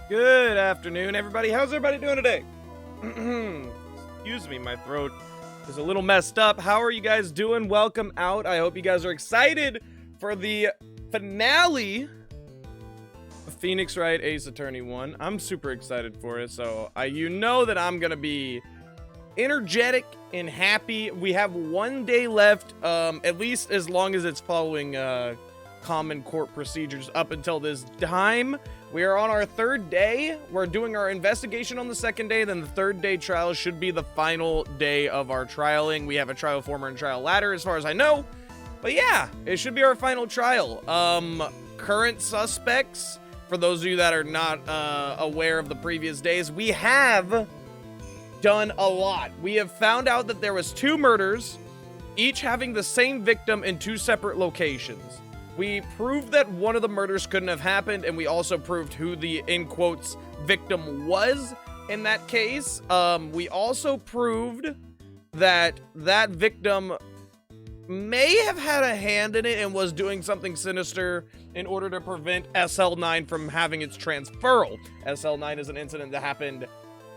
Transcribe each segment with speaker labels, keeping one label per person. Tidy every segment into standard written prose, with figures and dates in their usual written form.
Speaker 1: Good afternoon, everybody. How's everybody doing today? Excuse me, my throat is a little messed up. How are you guys doing? Welcome out. I hope you guys are excited for the finale of Phoenix Wright Ace Attorney 1. I'm super excited for it, so you know that I'm gonna be energetic and happy. We have 1 day left, at least as long as it's following common court procedures up until this time. We are on our third day. We're doing our investigation on the second day. Then the third day trial should be the final day of our trialing. We have a trial former and trial ladder as far as I know. But yeah, it should be our final trial. Current suspects, for those of you that are not aware of the previous days, we have done a lot. We have found out that there was 2 murders, each having the same victim in 2 separate locations. We proved that one of the murders couldn't have happened, and we also proved who the, in quotes, victim was in that case. We also proved that that victim may have had a hand in it and was doing something sinister in order to prevent SL9 from having its transferal. SL9 is an incident that happened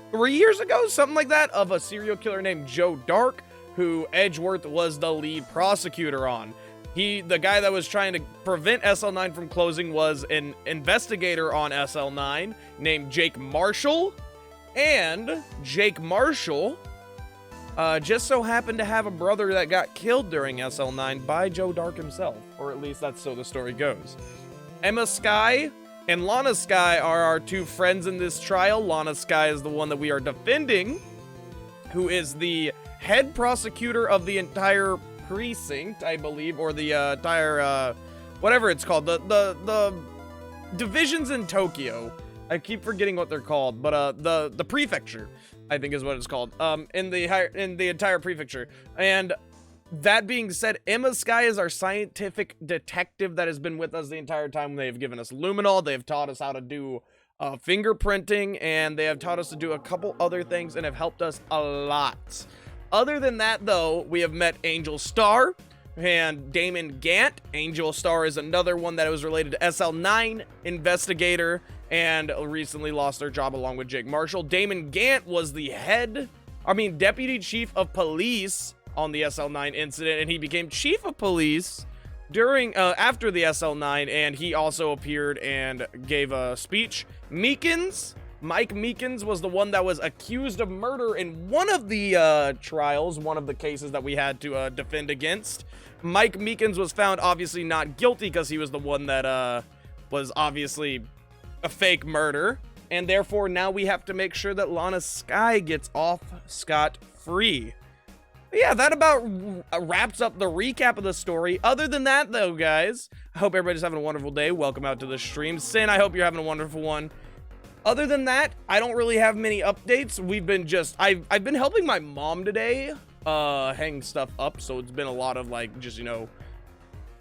Speaker 1: 3 years ago, something like that, of a serial killer named Joe Dark, who Edgeworth was the lead prosecutor on. The guy that was trying to prevent SL9 from closing was an investigator on SL9 named Jake Marshall. And Jake Marshall just so happened to have a brother that got killed during SL9 by Joe Dark himself. Or at least that's so the story goes. Emma Skye and Lana Skye are our 2 friends in this trial. Lana Skye is the one that we are defending, who is the head prosecutor of the entire precinct, I believe, or the entire whatever it's called, the divisions in Tokyo. I keep forgetting what they're called, but the prefecture, I think, is what it's called, in the entire prefecture. And that being said, Emma Skye is our scientific detective that has been with us the entire time. They've given us luminol, they've taught us how to do fingerprinting, and they have taught us to do a couple other things and have helped us a lot. Other than that, though, we have met Angel Starr and Damon Gant. Angel Starr is another one that was related to SL9 investigator and recently lost their job along with Jake Marshall. Damon Gant was the deputy chief of police on the SL9 incident, and he became chief of police during after the SL9, and he also appeared and gave a speech. Mike Meekins was the one that was accused of murder in one of the trials, one of the cases that we had to defend against. Mike Meekins was found obviously not guilty because he was the one that was obviously a fake murder. And therefore now we have to make sure that Lana Skye gets off scot-free. Yeah, that about wraps up the recap of the story. Other than that, though, guys, I hope everybody's having a wonderful day. Welcome out to the stream. Sin, I hope you're having a wonderful one. Other than that, I don't really have many updates. I've been helping my mom today, hang stuff up, so it's been a lot of, like, just, you know,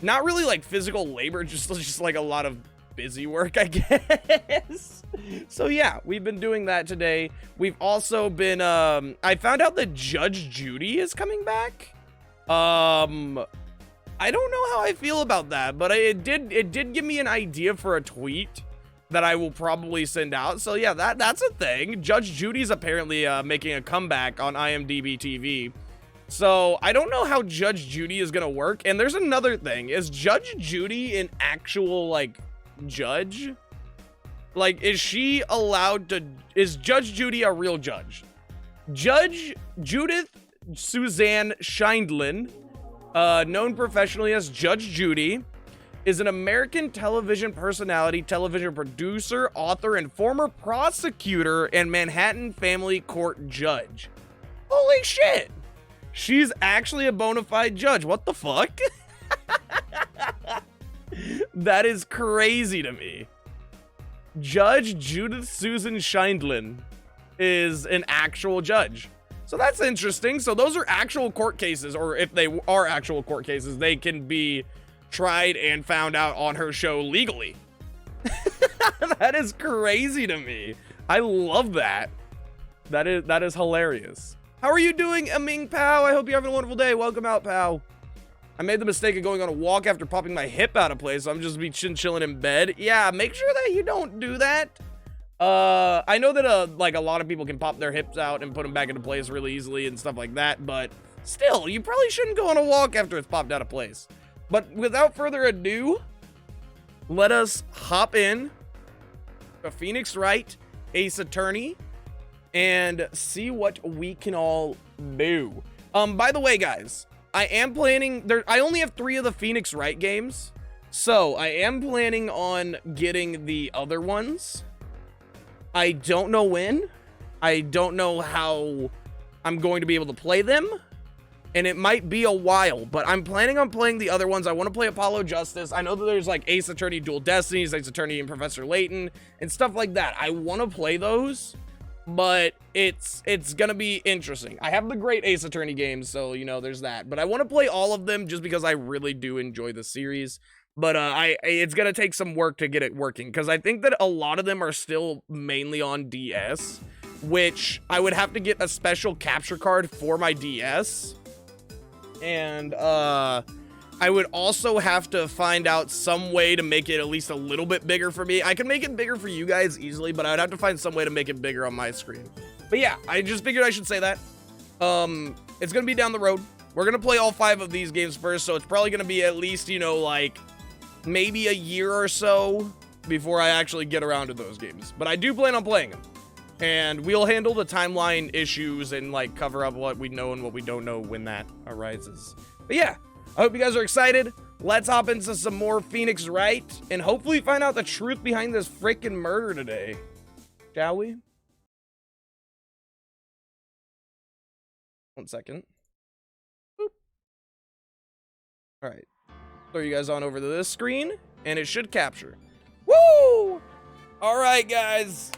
Speaker 1: not really, like, physical labor, just like a lot of busy work, I guess. So, yeah, we've been doing that today. We've also been, I found out that Judge Judy is coming back. I don't know how I feel about that, but it did give me an idea for a tweet that I will probably send out. So yeah, that's a thing. Judge Judy's apparently making a comeback on IMDb TV. So I don't know how Judge Judy is gonna work. And there's another thing. Is Judge Judy an actual, like, judge? Like, is Judge Judy a real judge? Judge Judith Suzanne Scheindlin, known professionally as Judge Judy, is an American television personality, television producer, author, and former prosecutor and Manhattan Family Court judge. Holy shit! She's actually a bona fide judge. What the fuck? That is crazy to me. Judge Judith Susan Scheindlin is an actual judge. So that's interesting. So those are actual court cases, or if they are actual court cases, they can be tried and found out on her show legally. That is crazy to me. I love that. That is hilarious. How are you doing, Aming Pao? I hope you're having a wonderful day. Welcome out, Pao. I made the mistake of going on a walk after popping my hip out of place, so I'm just chilling in bed. Yeah, make sure that you don't do that. I know that, like, a lot of people can pop their hips out and put them back into place really easily and stuff like that, but still, you probably shouldn't go on a walk after it's popped out of place. But without further ado, let us hop in to Phoenix Wright, Ace Attorney, and see what we can all do. By the way, guys, I am planning, I only have 3 of the Phoenix Wright games, so I am planning on getting the other ones. I don't know when. I don't know how I'm going to be able to play them, and it might be a while, but I'm planning on playing the other ones. I want to play Apollo Justice. I know that there's like Ace Attorney Dual Destinies, Ace Attorney and Professor Layton, and stuff like that. I want to play those, but it's gonna be interesting. I have the great Ace Attorney games, so, you know, there's that. But I want to play all of them just because I really do enjoy the series. But it's gonna take some work to get it working, because I think that a lot of them are still mainly on DS, which I would have to get a special capture card for my DS. And I would also have to find out some way to make it at least a little bit bigger for me. I can make it bigger for you guys easily, but I would have to find some way to make it bigger on my screen. But yeah, I just figured I should say that. It's gonna be down the road. We're gonna play all 5 of these games first, so it's probably gonna be at least, you know, like, maybe a year or so before I actually get around to those games. But I do plan on playing them. And we'll handle the timeline issues and, like, cover up what we know and what we don't know when that arises. But yeah, I hope you guys are excited. Let's hop into some more Phoenix Wright and hopefully find out the truth behind this freaking murder today. Shall we? 1 second. Boop. All right. Throw you guys on over to this screen, and it should capture. Woo! All right, guys.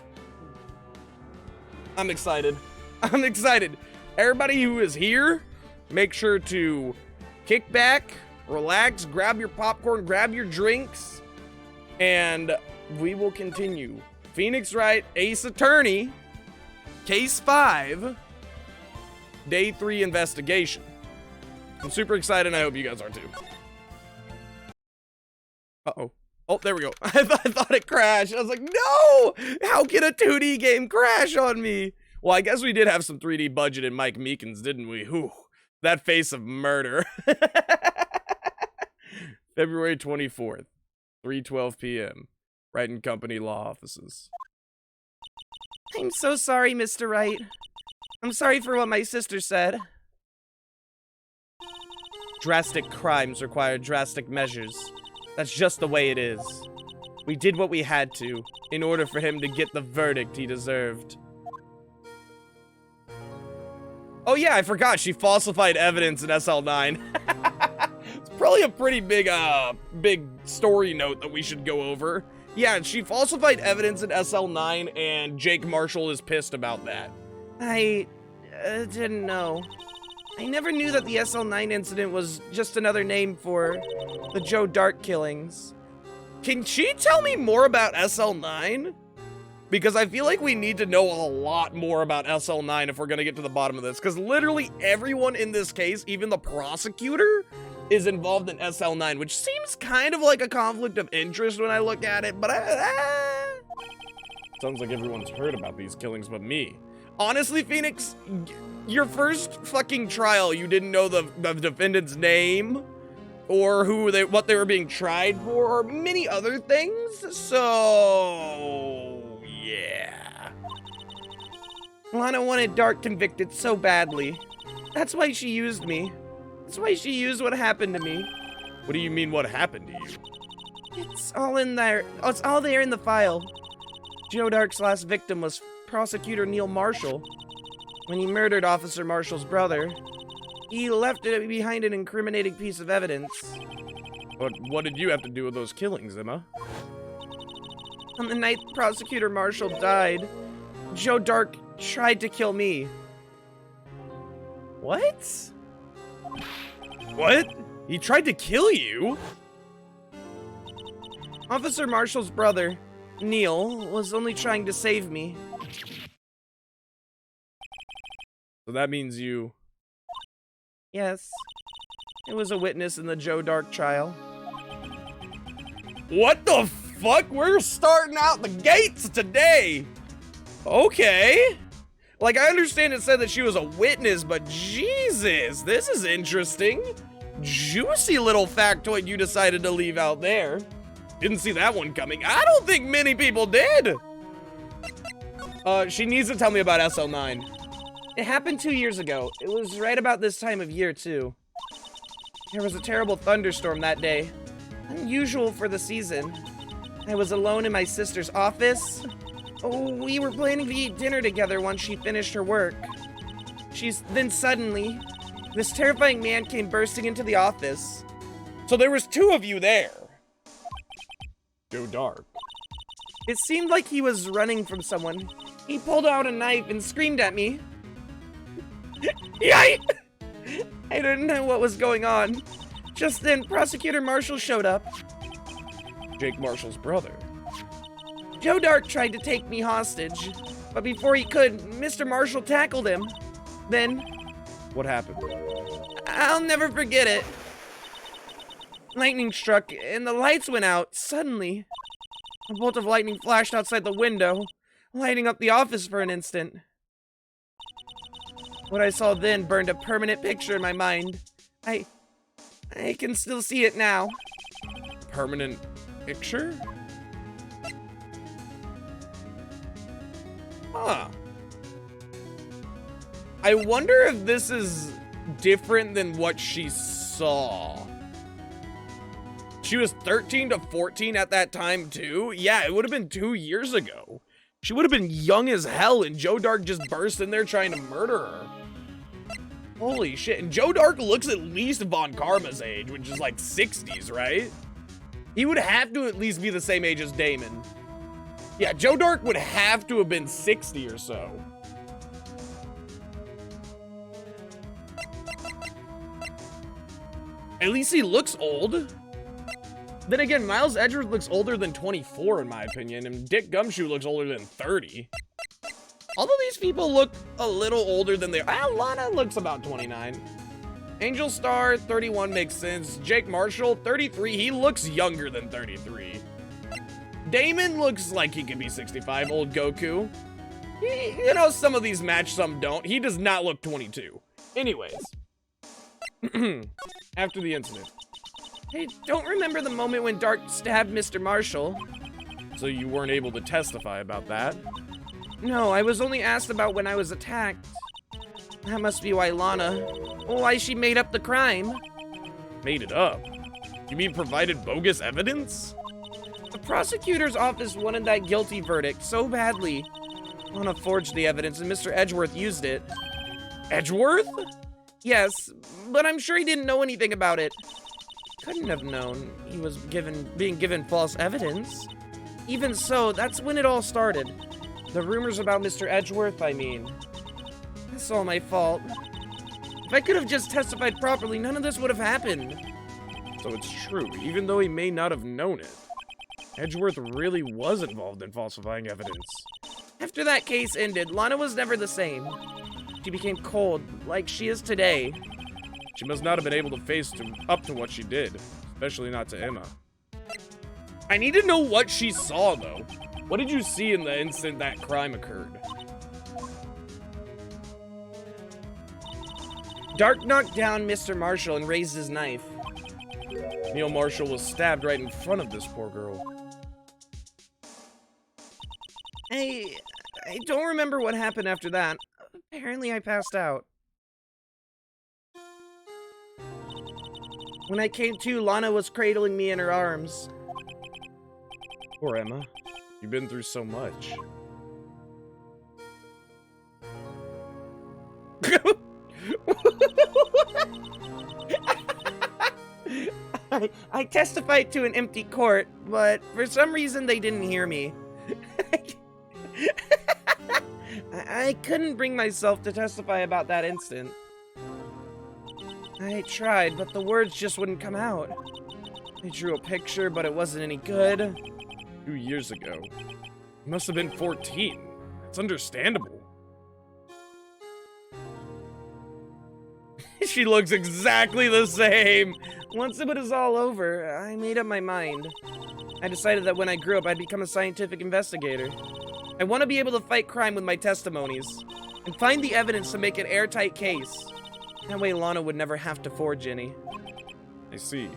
Speaker 1: I'm excited. I'm excited. Everybody who is here, make sure to kick back, relax, grab your popcorn, grab your drinks, and we will continue. Phoenix Wright, Ace Attorney, Case 5, Day 3 investigation. I'm super excited, and I hope you guys are too. Uh-oh. Oh, there we go. I thought it crashed. I was like, no! How can a 2D game crash on me? Well, I guess we did have some 3D budget in Mike Meekins, didn't we? Whew. That face of murder. February 24th, 3:12 p.m. Wright and Company Law Offices. I'm so sorry, Mr. Wright. I'm sorry for what my sister said. Drastic crimes require drastic measures. That's just the way it is. We did what we had to, in order for him to get the verdict he deserved. Oh yeah, I forgot, she falsified evidence in SL9. It's probably a pretty big story note that we should go over. Yeah, she falsified evidence in SL9, and Jake Marshall is pissed about that. I didn't know. I never knew that the SL9 incident was just another name for the Joe Dark killings. Can she tell me more about SL9? Because I feel like we need to know a lot more about SL9 if we're gonna get to the bottom of this. Because literally everyone in this case, even the prosecutor, is involved in SL9, which seems kind of like a conflict of interest when I look at it, but sounds like everyone's heard about these killings but me. Honestly, Phoenix, your first fucking trial, you didn't know the defendant's name or what they were being tried for or many other things. So, yeah. Lana wanted Dark convicted so badly. That's why she used me. That's why she used what happened to me. What do you mean what happened to you? It's all in there. Oh, it's all there in the file. Joe Dark's last victim was Prosecutor Neil Marshall. When he murdered Officer Marshall's brother, he left behind an incriminating piece of evidence. But what did you have to do with those killings, Emma? On the night Prosecutor Marshall died, Joe Dark tried to kill me. What? What? He tried to kill you? Officer Marshall's brother, Neil, was only trying to save me. So that means you... Yes. I was a witness in the Joe Dark trial. What the fuck? We're starting out the gates today. Okay. Like, I understand it said that she was a witness, but Jesus, this is interesting. Juicy little factoid you decided to leave out there. Didn't see that one coming. I don't think many people did. She needs to tell me about SL9. It happened 2 years ago. It was right about this time of year, too. There was a terrible thunderstorm that day. Unusual for the season. I was alone in my sister's office. Oh, we were planning to eat dinner together once she finished her work. Then suddenly, this terrifying man came bursting into the office. So there was 2 of you there. Go dark. It seemed like he was running from someone. He pulled out a knife and screamed at me. Yikes! I didn't know what was going on. Just then, Prosecutor Marshall showed up. Jake Marshall's brother. Joe Dark tried to take me hostage, but before he could, Mr. Marshall tackled him. Then... What happened? I'll never forget it. Lightning struck, and the lights went out, suddenly. A bolt of lightning flashed outside the window, lighting up the office for an instant. What I saw then burned a permanent picture in my mind. I can still see it now. Permanent picture? Huh. I wonder if this is different than what she saw. She was 13 to 14 at that time too? Yeah, it would have been 2 years ago. She would have been young as hell and Joe Dark just burst in there trying to murder her. Holy shit. And Joe Dark looks at least Von Karma's age, which is like 60s, right? He would have to at least be the same age as Damon. Yeah, Joe Dark would have to have been 60 or so. At least he looks old. Then again, Miles Edgeworth looks older than 24 in my opinion, and Dick Gumshoe looks older than 30. Although these people look a little older than they are. Lana looks about 29. Angel Star, 31 makes sense. Jake Marshall, 33. He looks younger than 33. Damon looks like he could be 65. Old Goku. You know, some of these match, some don't. He does not look 22. Anyways. After the incident. I don't remember the moment when Dark stabbed Mr. Marshall. So you weren't able to testify about that? No, I was only asked about when I was attacked. That must be why why she made up the crime. Made it up? You mean provided bogus evidence? The prosecutor's office wanted that guilty verdict so badly. Lana forged the evidence and Mr. Edgeworth used it. Edgeworth? Yes, but I'm sure he didn't know anything about it. Couldn't have known he was being given false evidence. Even so, that's when it all started. The rumors about Mr. Edgeworth, I mean. That's all my fault. If I could have just testified properly, none of this would have happened. So it's true, even though he may not have known it. Edgeworth really was involved in falsifying evidence. After that case ended, Lana was never the same. She became cold, like she is today. She must not have been able to face up to what she did, especially not to Emma. I need to know what she saw, though. What did you see in the instant that crime occurred? Dark knocked down Mr. Marshall and raised his knife. Neil Marshall was stabbed right in front of this poor girl. I don't remember what happened after that. Apparently I passed out. When I came to, Lana was cradling me in her arms. Poor Emma. You've been through so much. I testified to an empty court, but for some reason they didn't hear me. I couldn't bring myself to testify about that instant. I tried, but the words just wouldn't come out. I drew a picture, but it wasn't any good. 2 years ago. You must have been 14. It's understandable. She looks exactly the same. Once it was all over, I made up my mind. I decided that when I grew up, I'd become a scientific investigator. I want to be able to fight crime with my testimonies and find the evidence to make an airtight case. That way Lana would never have to forge any. I see.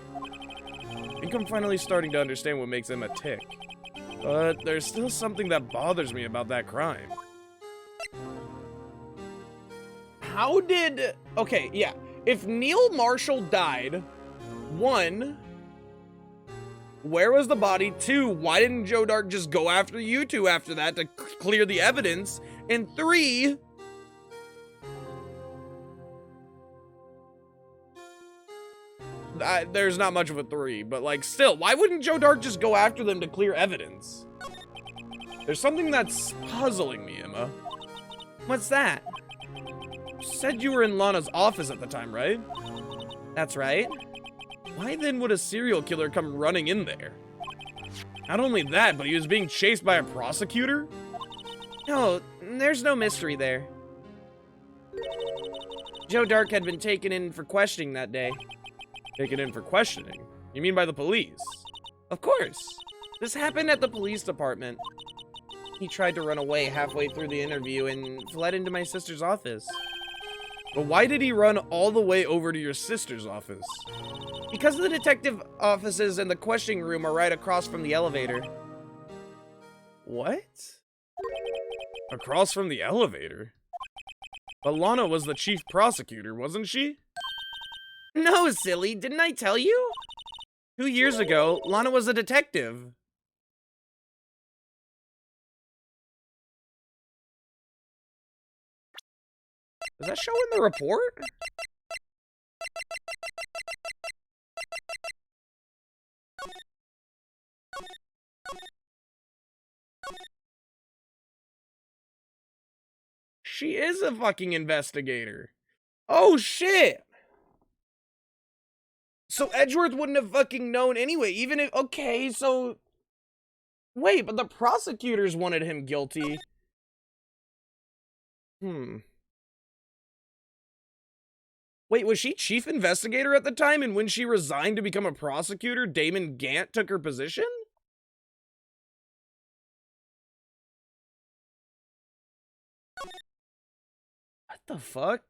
Speaker 1: I think I'm finally starting to understand what makes Emma tick. But there's still something that bothers me about that crime. How did... Okay, yeah. If Neil Marshall died, 1, where was the body? 2, why didn't Joe Dark just go after you two after that to clear the evidence? And 3... there's not much of a 3, but like still, why wouldn't Joe Dark just go after them to clear evidence? There's something that's puzzling me, Emma. What's that? You said you were in Lana's office at the time, right? That's right. Why then would a serial killer come running in there? Not only that, but he was being chased by a prosecutor? No, there's no mystery there. Joe Dark had been taken in for questioning that day. Taken in for questioning? You mean by the police? Of course. This happened at the police department. He tried to run away halfway through the interview and fled into my sister's office. But why did he run all the way over to your sister's office? Because the detective offices and the questioning room are right across from the elevator. What? Across from the elevator? But Lana was the chief prosecutor, wasn't she? No, silly. Didn't I tell you? 2 years ago, Lana was a detective. Does that show in the report? She is a fucking investigator. Oh, shit. So Edgeworth wouldn't have fucking known anyway, even if... Okay, so... Wait, but the prosecutors wanted him guilty. Wait, was she chief investigator at the time, and when she resigned to become a prosecutor, Damon Gant took her position? What the fuck?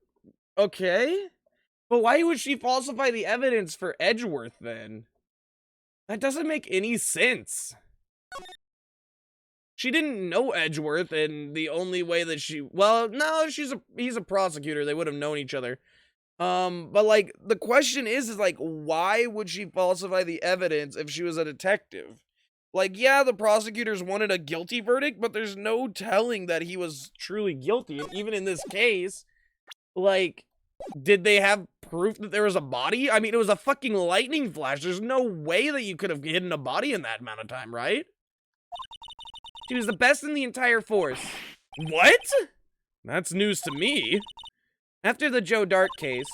Speaker 1: Okay. But why would she falsify the evidence for Edgeworth, then? That doesn't make any sense. She didn't know Edgeworth, and the only way that she... Well, no, he's a prosecutor. They would have known each other. But, like, the question is, like, why would she falsify the evidence if she was a detective? Like, yeah, the prosecutors wanted a guilty verdict, but there's no telling that he was truly guilty. And even in this case, like, did they have proof that there was a body? I mean, it was a fucking lightning flash. There's no way that you could have hidden a body in that amount of time, right? She was the best in the entire force. What? That's news to me. After the Joe Dark case,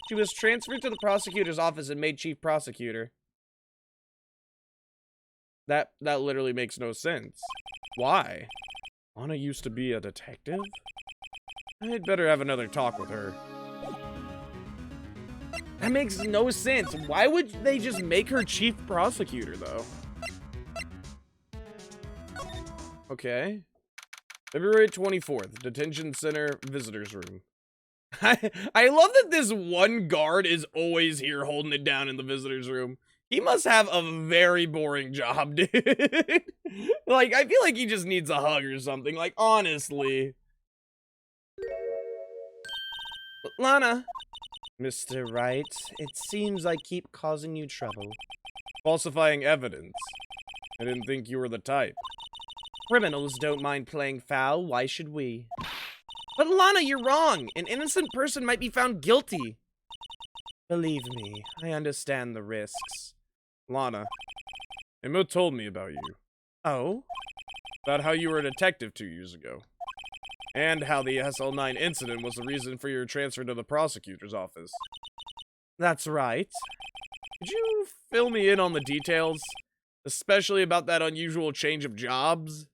Speaker 1: she was transferred to the prosecutor's office and made chief prosecutor. That literally makes no sense. Why? Anna used to be a detective? I'd better have another talk with her. That makes no sense. Why would they just make her chief prosecutor, though? Okay. February 24th, Detention Center Visitors Room. I love that this one guard is always here holding it down in the visitors room. He must have a very boring job, dude. Like, I feel like he just needs a hug or something. Like, honestly. Lana. Mr. Wright, it seems I keep causing you trouble. Falsifying evidence. I didn't think you were the type. Criminals don't mind playing foul. Why should we? But Lana, you're wrong. An innocent person might be found guilty. Believe me, I understand the risks. Lana, Emma told me about you. Oh? About how you were a detective 2 years ago. And how the SL9 incident was the reason for your transfer to the prosecutor's office. That's right. Could you fill me in on the details? Especially about that unusual change of jobs?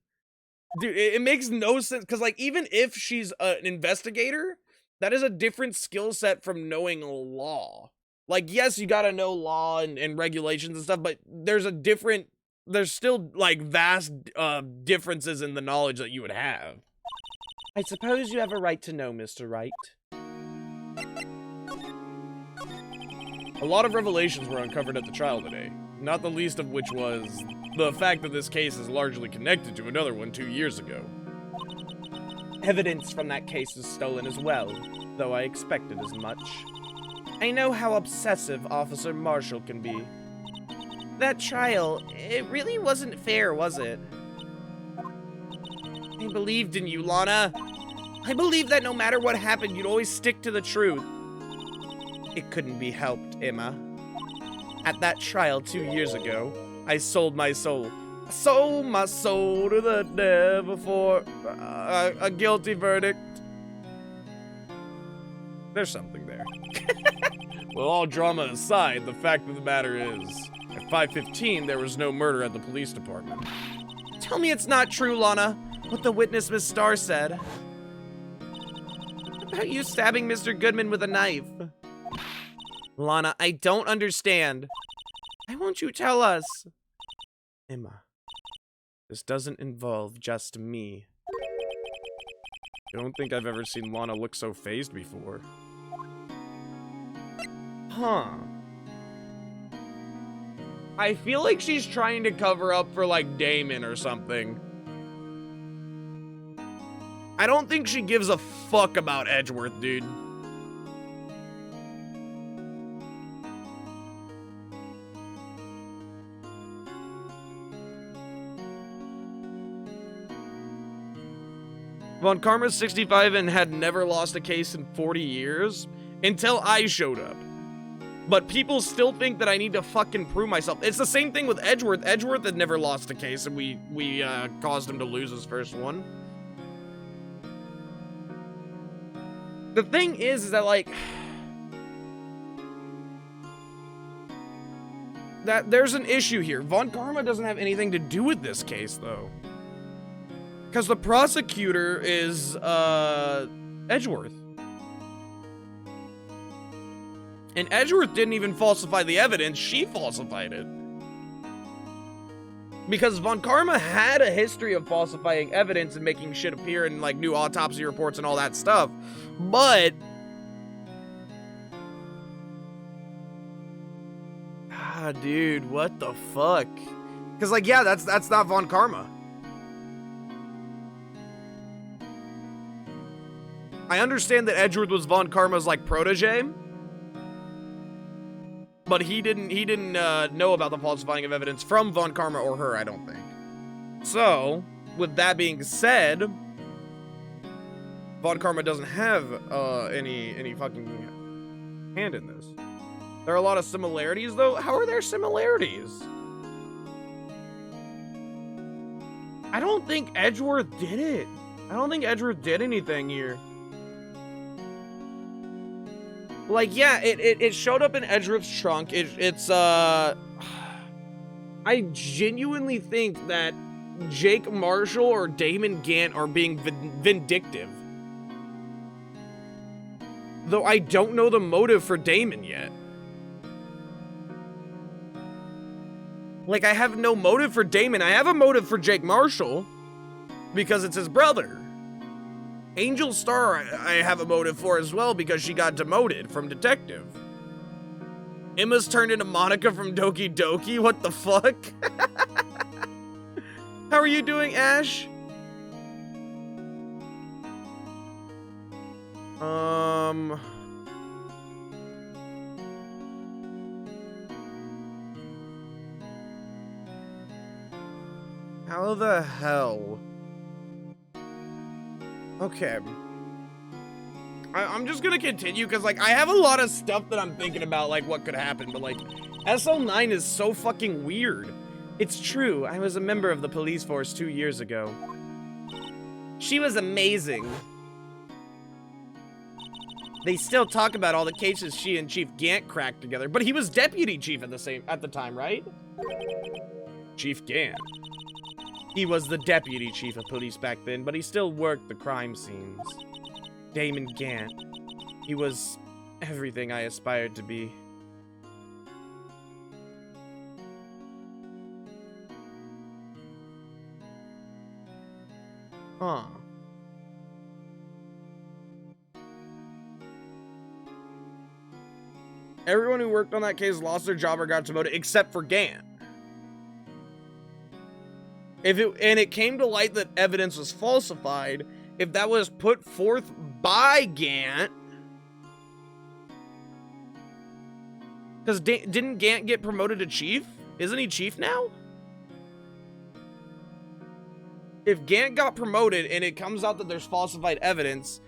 Speaker 1: Dude, it makes no sense, because, like, even if she's an investigator, that is a different skill set from knowing law. Like, yes, you gotta know law and regulations and stuff, but there's a different there's still, like, vast differences in the knowledge that you would have. I suppose you have a right to know, Mr. Wright. A lot of revelations were uncovered at the trial today, not the least of which was the fact that this case is largely connected to another one 2 years ago. Evidence from that case is stolen as well, though I expected as much. I know how obsessive Officer Marshall can be. That trial, it really wasn't fair, was it? I believed in you, Lana. I believed that no matter what happened, you'd always stick to the truth. It couldn't be helped, Emma. At that trial 2 years ago, I sold my soul. I sold my soul to the devil for a guilty verdict. There's something there. Well, all drama aside, the fact of the matter is, at 5:15, there was no murder at the police department. Tell me it's not true, Lana. What the witness, Miss Starr, said. About you stabbing Mr. Goodman with a knife. Lana, I don't understand. Why won't you tell us? Emma, this doesn't involve just me. I don't think I've ever seen Lana look so phased before. Huh. I feel like she's trying to cover up for, like, Damon or something. I don't think she gives a fuck about Edgeworth, dude. Von Karma's 65 and had never lost a case in 40 years until I showed up. But people still think that I need to fucking prove myself. It's the same thing with Edgeworth. Edgeworth had never lost a case, and we caused him to lose his first one. The thing is that, like, that there's an issue here. Von Karma doesn't have anything to do with this case, though. Because the prosecutor is, Edgeworth. And Edgeworth didn't even falsify the evidence, she falsified it. Because Von Karma had a history of falsifying evidence and making shit appear in, like, new autopsy reports and all that stuff. But... ah, dude, what the fuck? Because, like, yeah, that's not Von Karma. I understand that Edgeworth was Von Karma's, like, protege. But he didn't know about the falsifying of evidence from Von Karma or her, I don't think. So, with that being said, Von Karma doesn't have any fucking hand in this. There are a lot of similarities, though. How are there similarities? I don't think Edgeworth did it. I don't think Edgeworth did anything here. Like, yeah, it showed up in Edgeworth's trunk. I genuinely think that Jake Marshall or Damon Gant are being vindictive. Though I don't know the motive for Damon yet. Like, I have no motive for Damon. I have a motive for Jake Marshall. Because it's his brother. Angel Star, I have a motive for as well because she got demoted from detective. Emma's turned into Monica from Doki Doki? What the fuck? How are you doing, Ash? How the hell? Okay. I'm just gonna continue, because, like, I have a lot of stuff that I'm thinking about, like, what could happen, but, like, SL9 is so fucking weird. It's true, I was a member of the police force 2 years ago. She was amazing. They still talk about all the cases she and Chief Gant cracked together, but he was deputy chief at the time, right? Chief Gant. He was the deputy chief of police back then, but he still worked the crime scenes. Damon Gant. He was everything I aspired to be. Huh. Everyone who worked on that case lost their job or got demoted except for Gant. And it came to light that evidence was falsified, if that was put forth by Gant. Because didn't Gant get promoted to chief? Isn't he chief now? If Gant got promoted and it comes out that there's falsified evidence,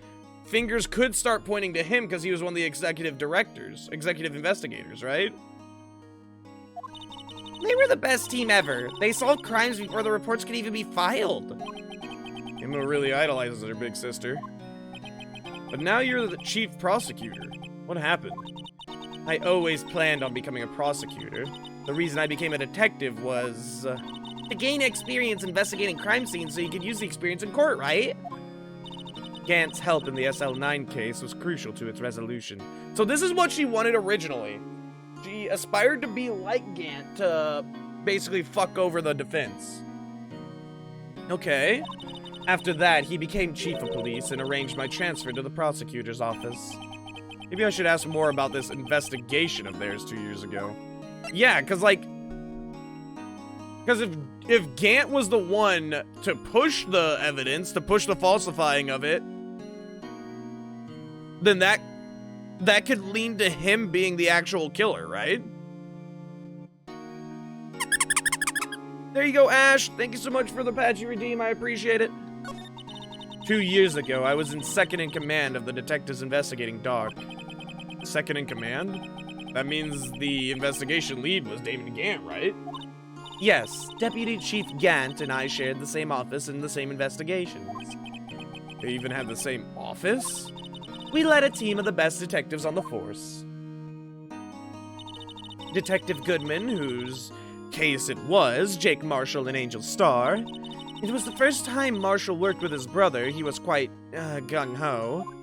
Speaker 1: fingers could start pointing to him because he was one of the executive investigators, right? They were the best team ever. They solved crimes before the reports could even be filed. Emma really idolizes her big sister. But now you're the chief prosecutor. What happened? I always planned on becoming a prosecutor. The reason I became a detective was to gain experience investigating crime scenes so you could use the experience in court, right? Gant's help in the SL9 case was crucial to its resolution. So this is what she wanted originally. She aspired to be like Gant to basically fuck over the defense. Okay. After that, he became chief of police and arranged my transfer to the prosecutor's office. Maybe I should ask more about this investigation of theirs 2 years ago. Yeah, because if Gant was the one to push the evidence, to push the falsifying of it, then that could lean to him being the actual killer, right? There you go, Ash. Thank you so much for the patch you redeem. I appreciate it. 2 years ago, I was in second in command of the detectives investigating Dark. Second in command? That means the investigation lead was Damon Gant, right? Yes, Deputy Chief Gant and I shared the same office and the same investigations. They even had the same office? We led a team of the best detectives on the force. Detective Goodman, whose case it was, Jake Marshall and Angel Starr. It was the first time Marshall worked with his brother. He was quite gung-ho.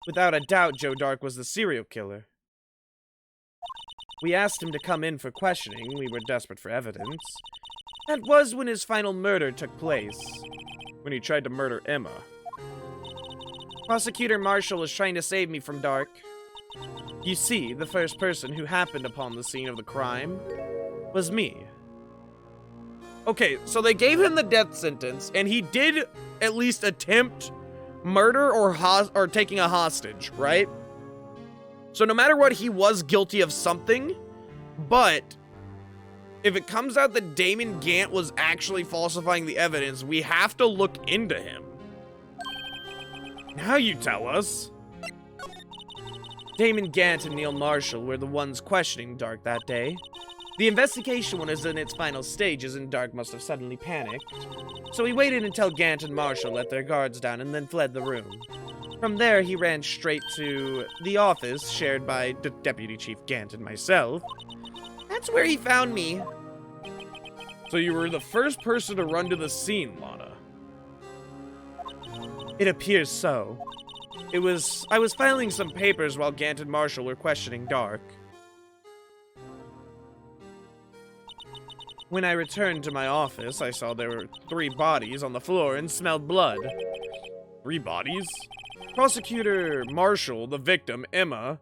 Speaker 1: Without a doubt, Joe Dark was the serial killer. We asked him to come in for questioning. We were desperate for evidence. That was when his final murder took place. When he tried to murder Emma. Prosecutor Marshall was trying to save me from Dark. You see, the first person who happened upon the scene of the crime was me. Okay, so they gave him the death sentence, and he did at least attempt murder or taking a hostage, right? So no matter what, he was guilty of something, but if it comes out that Damon Gant was actually falsifying the evidence, we have to look into him. Now you tell us. Damon Gant and Neil Marshall were the ones questioning Dark that day. The investigation was in its final stages and Dark must have suddenly panicked. So he waited until Gant and Marshall let their guards down and then fled the room. From there, he ran straight to the office shared by Deputy Chief Gant and myself. That's where he found me. So you were the first person to run to the scene, Lana. It appears so. I was filing some papers while Gant and Marshall were questioning Dark. When I returned to my office, I saw there were 3 bodies on the floor and smelled blood. 3 bodies? Prosecutor Marshall, the victim, Emma,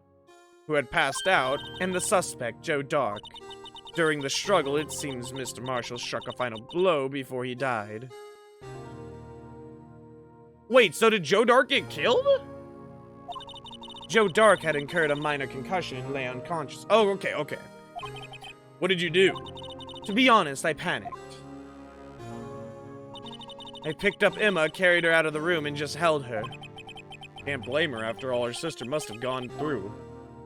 Speaker 1: who had passed out, and the suspect, Joe Dark. During the struggle, it seems Mr. Marshall struck a final blow before he died. Wait, so did Joe Dark get killed? Joe Dark had incurred a minor concussion and lay unconscious. Oh, okay. What did you do? To be honest, I panicked. I picked up Emma, carried her out of the room, and just held her. Can't blame her after all her sister must have gone through.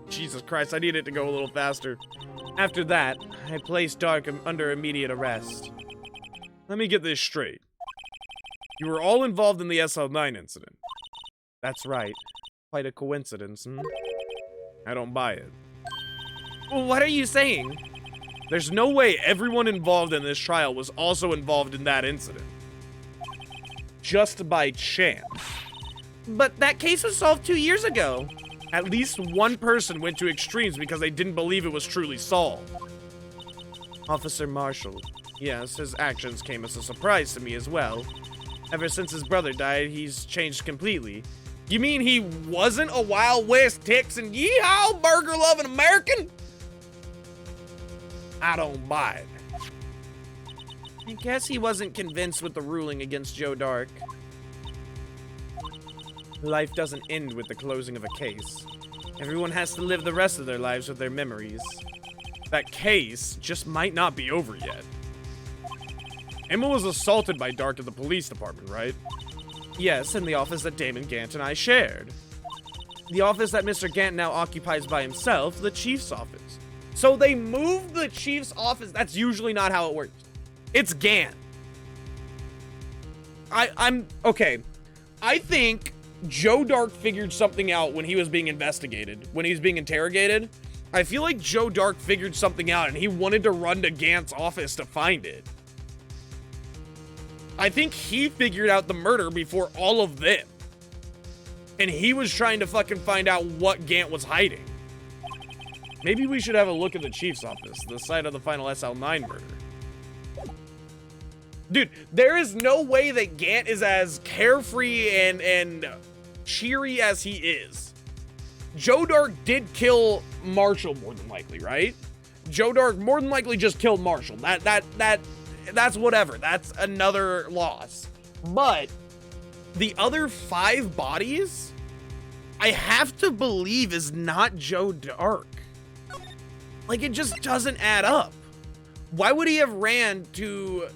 Speaker 1: Jesus Christ, I need it to go a little faster. After that, I placed Dark under immediate arrest. Let me get this straight. You were all involved in the SL9 incident. That's right. Quite a coincidence, hmm? I don't buy it. Well, what are you saying? There's no way everyone involved in this trial was also involved in that incident. Just by chance. But that case was solved 2 years ago. At least one person went to extremes because they didn't believe it was truly solved. Officer Marshall, Yes, his actions came as a surprise to me as well. Ever since his brother died, he's changed completely. You mean he wasn't a Wild West Texan yeehaw burger-loving American? I don't buy it. I guess he wasn't convinced with the ruling against Joe Dark. Life doesn't end with the closing of a case. Everyone has to live the rest of their lives with their memories. That case just might not be over yet. Emma was assaulted by Dark at the police department, right? Yes, in the office that Damon Gant and I shared. The office that Mr. Gant now occupies by himself, the chief's office. So they moved the chief's office. That's usually not how it works. It's Gant. I'm okay. I think Joe Dark figured something out when he was being investigated, when he was being interrogated. I feel like Joe Dark figured something out and he wanted to run to Gant's office to find it. I think he figured out the murder before all of them. And he was trying to fucking find out what Gant was hiding. Maybe we should have a look at the chief's office, the site of the final SL9 murder. Dude, there is no way that Gant is as carefree and cheery as he is. Joe Dark did kill Marshall more than likely, right? Joe Dark more than likely just killed Marshall. That's whatever. That's another loss. But the other 5 bodies, I have to believe is not Joe Dark. Like, it just doesn't add up. Why would he have ran to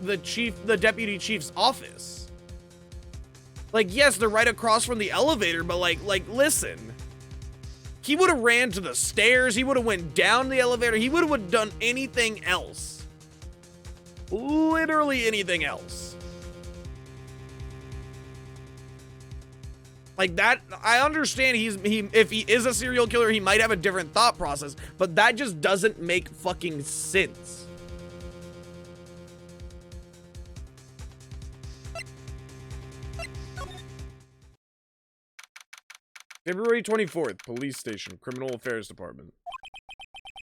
Speaker 1: the deputy chief's office? Like, yes, they're right across from the elevator, but like, listen. He would have ran to the stairs. He would have went down the elevator. He would have done anything else. Literally anything else. Like that, I understand if he is a serial killer, he might have a different thought process, but that just doesn't make fucking sense. February 24th, police station, criminal affairs department.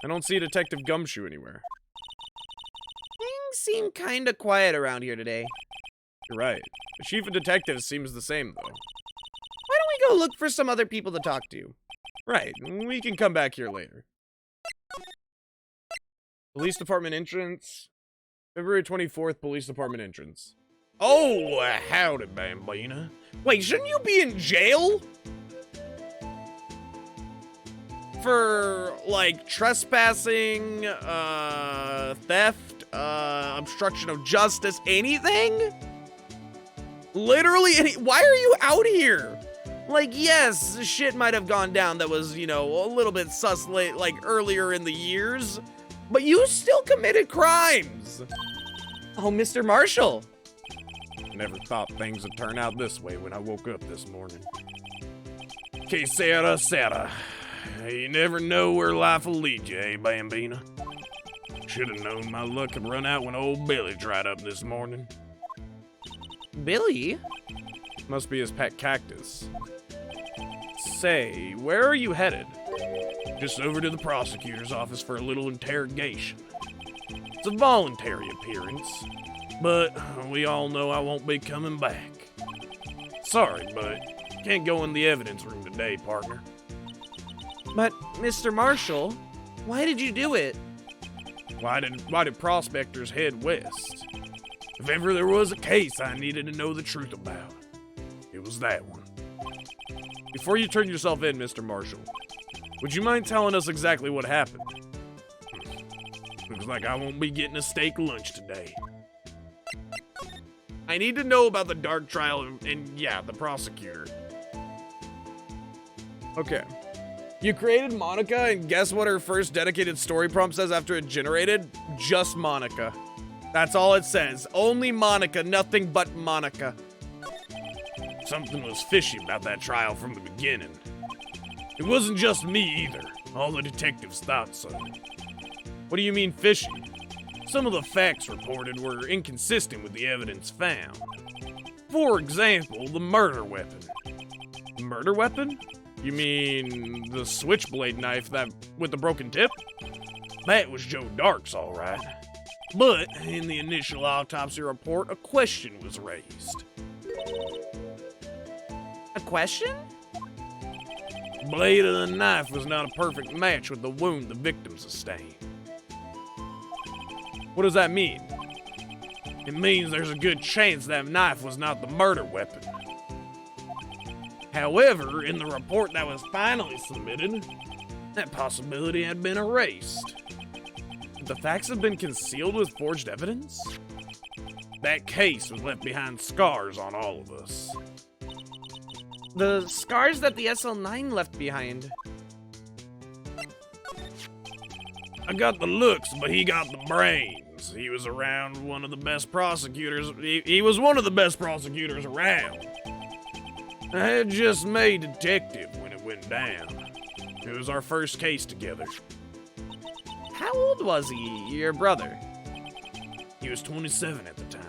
Speaker 1: I don't see Detective Gumshoe anywhere. Things seem kinda quiet around here today. You're right. The chief of detectives seems the same, though. Why don't we go look for some other people to talk to? Right, we can come back here later. Police department entrance. February 24th, police department entrance. Oh, howdy, Bambina. Wait, shouldn't you be in jail? For, like, trespassing, theft, obstruction of justice, anything? Literally why are you out here? Like, yes, shit might have gone down that was, you know, a little bit sus late, like, earlier in the years, but you still committed crimes. Oh, Mr. Marshall. Never thought things would turn out this way when I woke up this morning. Que sera, sera. You never know where life will lead you, eh, Bambina? Should have known my luck would run out when old Billy dried up this morning. Billy? Must be his pet cactus. Say, where are you headed? Just over to the prosecutor's office for a little interrogation. It's a voluntary appearance, but we all know I won't be coming back. Sorry, but can't go in the evidence room today, partner. But, Mr. Marshall, why did you do it? Why did prospectors head west? If ever there was a case I needed to know the truth about, it was that one. Before you turn yourself in, Mr. Marshall, would you mind telling us exactly what happened? Looks like I won't be getting a steak lunch today. I need to know about the Dark trial and yeah, the prosecutor. Okay. You created Monica, and guess what her first dedicated story prompt says after it generated? Just Monica. That's all it says. Only Monica, nothing but Monica. Something was fishy about that trial from the beginning. It wasn't just me either. All the detectives thought so. What do you mean fishy? Some of the facts reported were inconsistent with the evidence found. For example, the murder weapon. Murder weapon? You mean the switchblade knife that with the broken tip? That was Joe Dark's, all right. But in the initial autopsy report, a question was raised. A question? The blade of the knife was not a perfect match with the wound the victim sustained. What does that mean? It means there's a good chance that knife was not the murder weapon. However, in the report that was finally submitted, that possibility had been erased. Could the facts have been concealed with forged evidence? That case was left behind scars on all of us. The scars that the SL9 left behind. I got the looks, but he got the brains. He was around one of the best prosecutors. He was one of the best prosecutors around. I had just made detective when it went down. It was our first case together. How old was he, your brother? He was 27 at the time.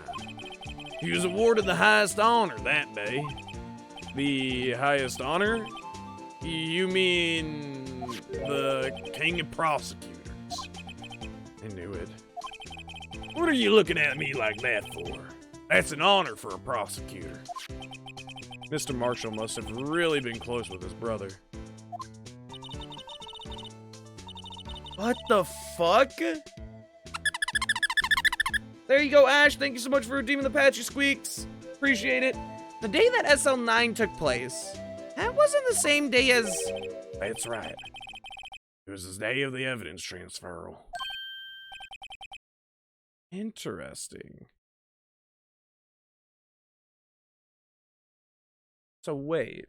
Speaker 1: He was awarded the highest honor that day. The highest honor? You mean the king of prosecutors? I knew it. What are you looking at me like that for? That's an honor for a prosecutor. Mr. Marshall must have really been close with his brother. What the fuck? There you go, Ash. Thank you so much for redeeming the patchy squeaks. Appreciate it. The day that SL9 took place, that wasn't the same day as... That's right. It was the day of the evidence transferal. Interesting. So wait.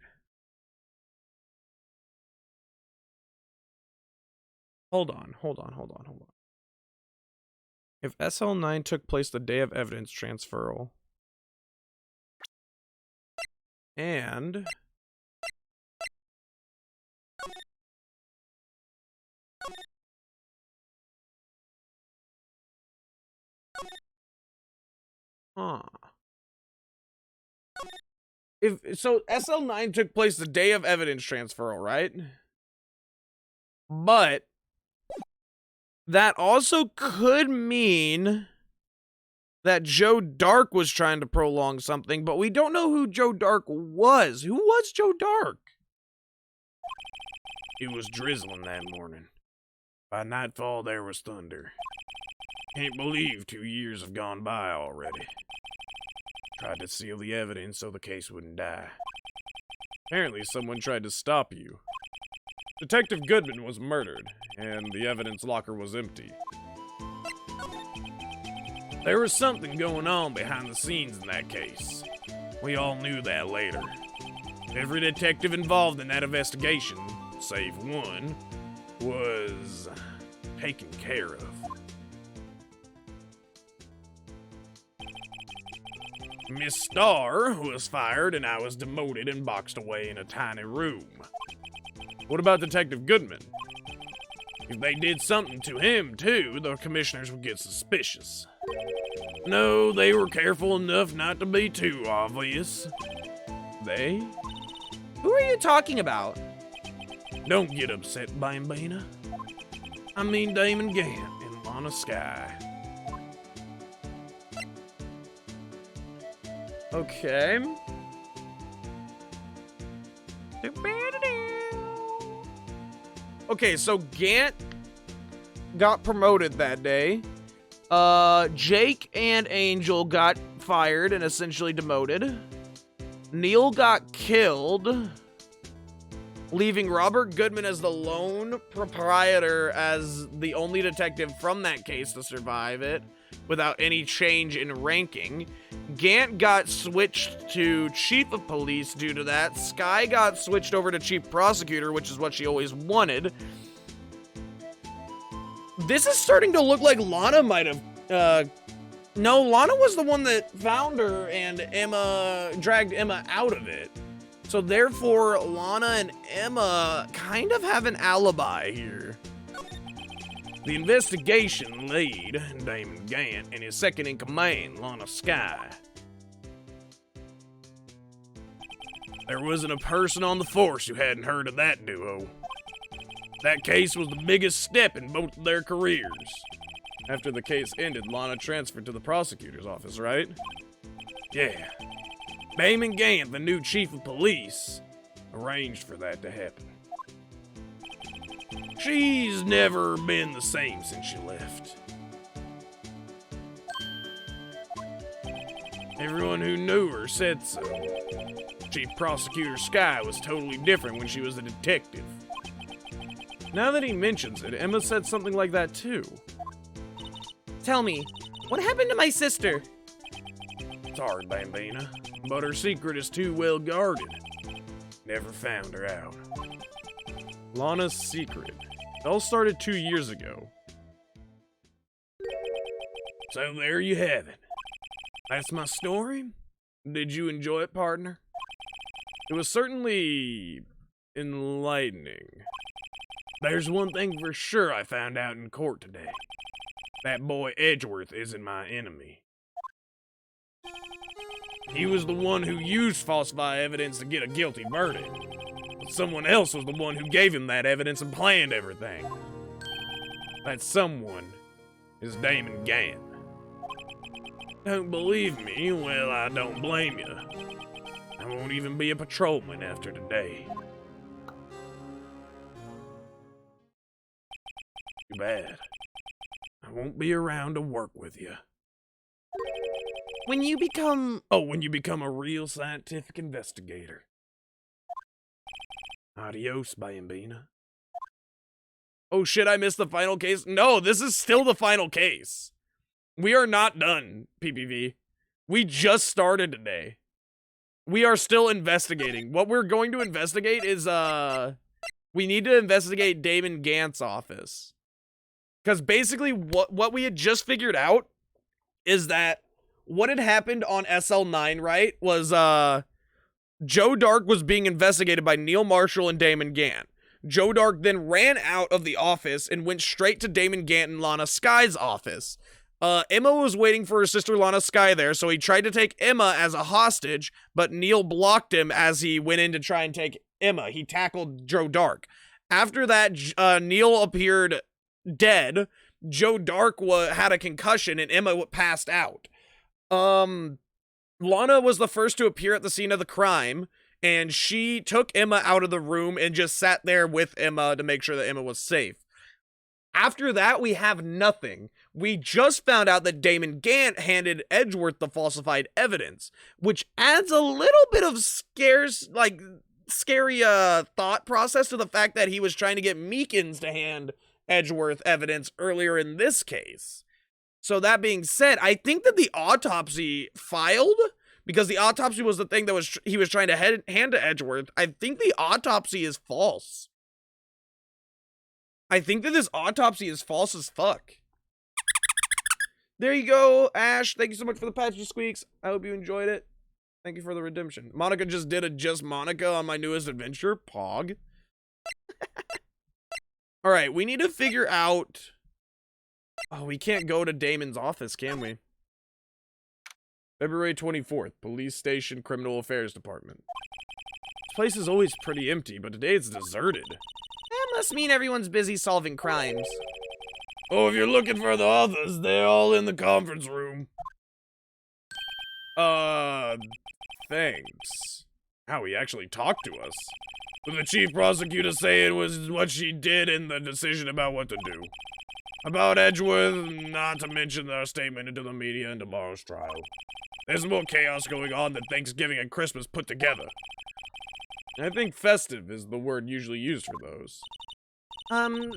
Speaker 1: Hold on. If SL9 took place the day of evidence transferal, and if so SL9 took place the day of evidence transferal, right? But that also could mean that Joe Dark was trying to prolong something, but we don't know who Joe Dark was. Who was Joe Dark? It was drizzling that morning. By nightfall, there was thunder. Can't believe 2 years have gone by already. Tried to seal the evidence so the case wouldn't die. Apparently, someone tried to stop you. Detective Goodman was murdered, and the evidence locker was empty. There was something going on behind the scenes in that case. We all knew that later. Every detective involved in that investigation, save one, was taken care of. Miss Starr was fired, and I was demoted and boxed away in a tiny room. What about Detective Goodman? If they did something to him, too, the commissioners would get suspicious. No, they were careful enough not to be too obvious. They? Who are you talking about? Don't get upset, Bambina. I mean Damon Gant and Lana Skye. Okay. Okay, so Gant got promoted that day. Jake and Angel got fired and essentially demoted. Neil got killed, leaving Robert Goodman as the lone proprietor, as the only detective from that case to survive it, without any change in ranking. Gant got switched to chief of police due to that. Skye got switched over to chief prosecutor, which is what she always wanted. This is starting to look like Lana might have, no, Lana was the one that found her and Emma dragged Emma out of it. So therefore, Lana and Emma kind of have an alibi here. The investigation lead, Damon Gant, and his second in command, Lana Skye. There wasn't a person on the force who hadn't heard of that duo. That case was the biggest step in both of their careers. After the case ended, Lana transferred to the prosecutor's office, right? Yeah. Damon Gant, the new chief of police, arranged for that to happen. She's never been the same since she left. Everyone who knew her said so. Chief Prosecutor Skye was totally different when she was a detective. Now that he mentions it, Emma said something like that too.
Speaker 2: Tell me, what happened to my sister?
Speaker 1: Sorry, Bambina, but her secret is too well guarded. Never found her out. Lana's secret. It all started 2 years ago. So there you have it. That's my story. Did you enjoy it, partner? It was certainly enlightening. There's one thing for sure I found out in court today. That boy Edgeworth isn't my enemy. He was the one who used falsified evidence to get a guilty verdict. But someone else was the one who gave him that evidence and planned everything. That someone is Damon Gant. Don't believe me? Well, I don't blame you. I won't even be a patrolman after today. Too bad. I won't be around to work with you.
Speaker 2: When you become...
Speaker 1: Oh, when you become a real scientific investigator. Adios, Bambina. Oh shit, I missed the final case? No, this is still the final case. We are not done, PPV. We just started today. We are still investigating. What we're going to investigate is, we need to investigate Damon Gant's office. Because basically what we had just figured out is that what had happened on SL9, right, was Joe Dark was being investigated by Neil Marshall and Damon Gant. Joe Dark then ran out of the office and went straight to Damon Gant and Lana Skye's office. Emma was waiting for her sister Lana Skye there, so he tried to take Emma as a hostage, but Neil blocked him as he went in to try and take Emma. He tackled Joe Dark. After that, Neil appeared dead. Joe Dark had a concussion and Emma passed out. Lana was the first to appear at the scene of the crime, and she took Emma out of the room and just sat there with Emma to make sure that Emma was safe. After that, we have nothing. We just found out that Damon Gant handed Edgeworth the falsified evidence, which adds a little bit of scary thought process to the fact that he was trying to get Meekins to hand Edgeworth evidence earlier in this case. So that being said, I think that the autopsy filed, because the autopsy was the thing that he was trying to hand to Edgeworth. I think the autopsy is false. I think that this autopsy is false as fuck. There you go, Ash. Thank you so much for the patchy squeaks. I hope you enjoyed it. Thank you for the redemption. Monica just did a Just Monica on my newest adventure. Pog. Alright, we need to figure out... Oh, we can't go to Damon's office, can we? February 24th, Police Station, Criminal Affairs Department. This place is always pretty empty, but today it's deserted.
Speaker 2: That must mean everyone's busy solving crimes.
Speaker 1: Oh, if you're looking for the others, they're all in the conference room. Thanks. How he actually talked to us. What the chief prosecutor saying was what she did in the decision about what to do. About Edgeworth, not to mention our statement into the media in tomorrow's trial. There's more chaos going on than Thanksgiving and Christmas put together. I think festive is the word usually used for those.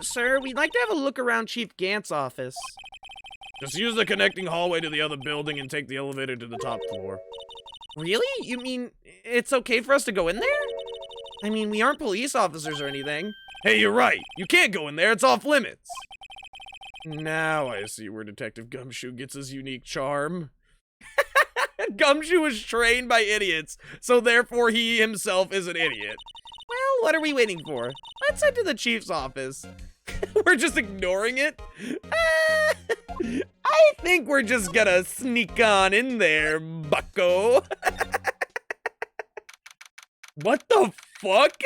Speaker 2: Sir, we'd like to have a look around Chief Gant's office.
Speaker 1: Just use the connecting hallway to the other building and take the elevator to the top floor.
Speaker 2: Really? You mean it's okay for us to go in there? I mean, we aren't police officers or anything.
Speaker 1: Hey, you're right. You can't go in there. It's off limits. Now I see where Detective Gumshoe gets his unique charm. Gumshoe was trained by idiots, so therefore he himself is an idiot.
Speaker 2: Well, what are we waiting for? Let's head to the chief's office.
Speaker 1: We're just ignoring it? I think we're just gonna sneak on in there, bucko. What the fuck?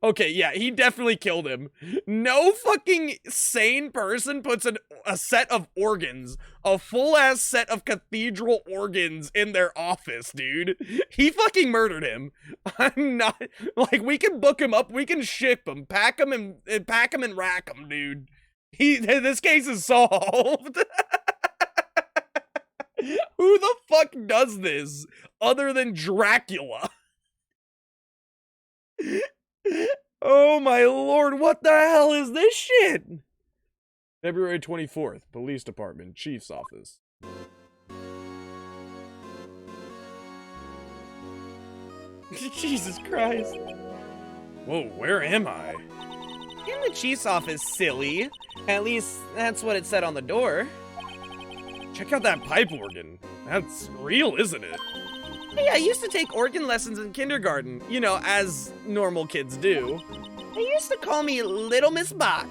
Speaker 1: Okay, yeah, he definitely killed him. No fucking sane person puts a set of organs, a full-ass set of cathedral organs in their office, dude. He fucking murdered him. I'm not, like, we can book him up, we can ship him, pack him and rack him, dude. This case is solved. Who the fuck does this other than Dracula? Oh my lord, what the hell is this shit? February 24th, Police Department, Chief's Office. Jesus Christ. Whoa, where am I?
Speaker 2: In the chief's office, silly. At least, that's what it said on the door.
Speaker 1: Check out that pipe organ. That's real, isn't it?
Speaker 2: Hey, I used to take organ lessons in kindergarten. You know, as normal kids do. They used to call me Little Miss Bach.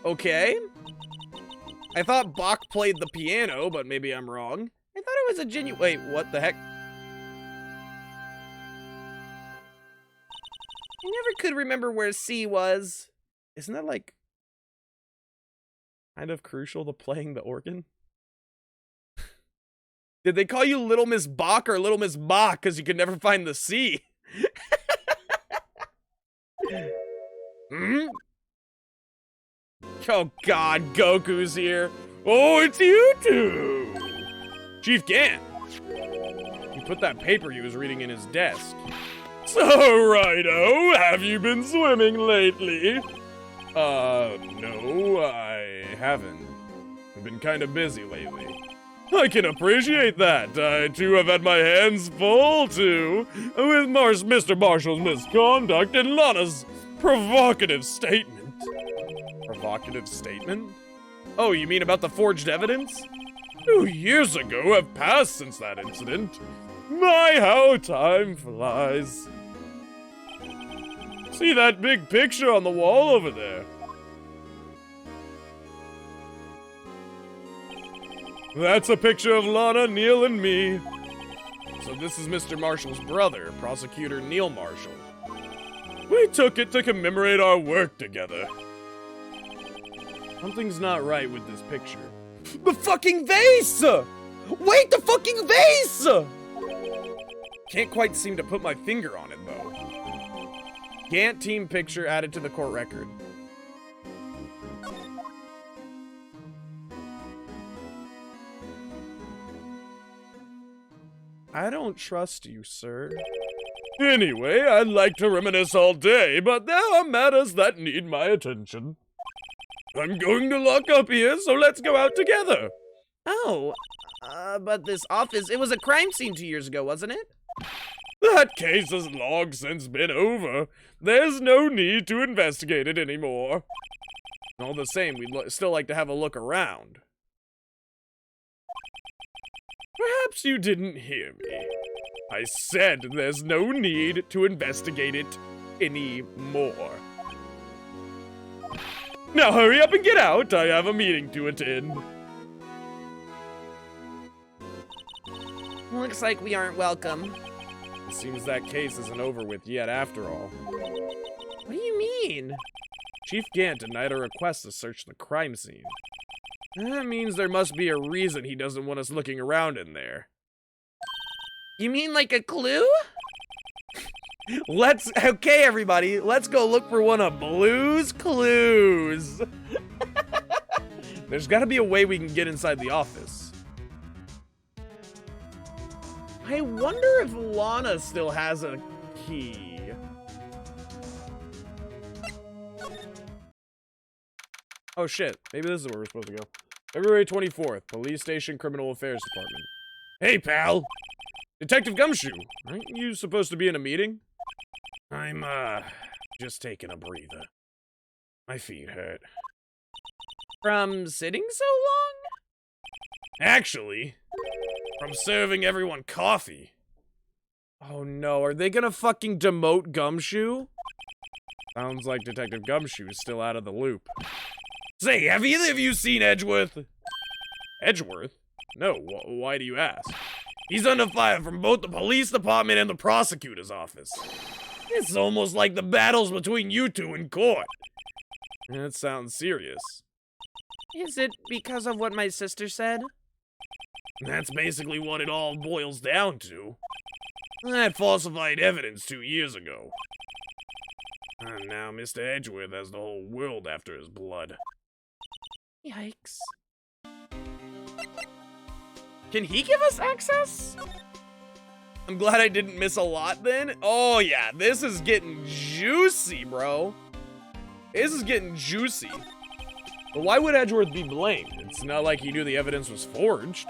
Speaker 1: Okay. I thought Bach played the piano, but maybe I'm wrong.
Speaker 2: I thought it was a genuine...
Speaker 1: Wait, what the heck?
Speaker 2: I never could remember where C was.
Speaker 1: Isn't that, like, kind of crucial to playing the organ? Did they call you Little Miss Bach or Little Miss Bach because you could never find the C? Hmm? Oh god, Goku's here. Oh, it's you two! Chief Gant. He put that paper he was reading in his desk. So, Righto, have you been swimming lately? No, I haven't. I've been kind of busy lately. I can appreciate that. I, too, have had my hands full, too, with Mr. Marshall's misconduct and Lana's provocative statement. Provocative statement? Oh, you mean about the forged evidence? 2 years ago have passed since that incident. My, how time flies. See that big picture on the wall over there? That's a picture of Lana, Neil, and me. So this is Mr. Marshall's brother, Prosecutor Neil Marshall. We took it to commemorate our work together. Something's not right with this picture. The fucking vase! Wait, the fucking vase! Can't quite seem to put my finger on it, though. Gant team picture added to the court record. I don't trust you, sir. Anyway, I'd like to reminisce all day, but there are matters that need my attention. I'm going to lock up here, so let's go out together.
Speaker 2: Oh, but this office, it was a crime scene 2 years ago, wasn't it?
Speaker 1: That case has long since been over. There's no need to investigate it anymore. All the same, we'd still like to have a look around. Perhaps you didn't hear me. I said there's no need to investigate it anymore. Now hurry up and get out. I have a meeting to attend.
Speaker 2: Looks like we aren't welcome.
Speaker 1: It seems that case isn't over with yet after all.
Speaker 2: What do you mean?
Speaker 1: Chief Gant denied a request to search the crime scene. That means there must be a reason he doesn't want us looking around in there.
Speaker 2: You mean like a clue?
Speaker 1: Okay, everybody, let's go look for one of Blue's clues. There's gotta be a way we can get inside the office. I wonder if Lana still has a key. Oh shit, maybe this is where we're supposed to go. February 24th, Police Station Criminal Affairs Department. Hey, pal! Detective Gumshoe, aren't you supposed to be in a meeting? I'm, just taking a breather. My feet hurt.
Speaker 2: From sitting so long?
Speaker 1: Actually, from serving everyone coffee. Oh no, are they gonna fucking demote Gumshoe? Sounds like Detective Gumshoe is still out of the loop. Say, have either of you seen Edgeworth? Edgeworth? No, why do you ask? He's under fire from both the police department and the prosecutor's office. It's almost like the battles between you two in court. That sounds serious.
Speaker 2: Is it because of what my sister said?
Speaker 1: That's basically what it all boils down to. That falsified evidence 2 years ago. And now Mr. Edgeworth has the whole world after his blood.
Speaker 2: Yikes. Can he give us access? I'm glad I didn't miss a lot then. Oh yeah, this is getting juicy, bro. This is getting juicy. But why would Edgeworth be blamed? It's not like he knew the evidence was forged.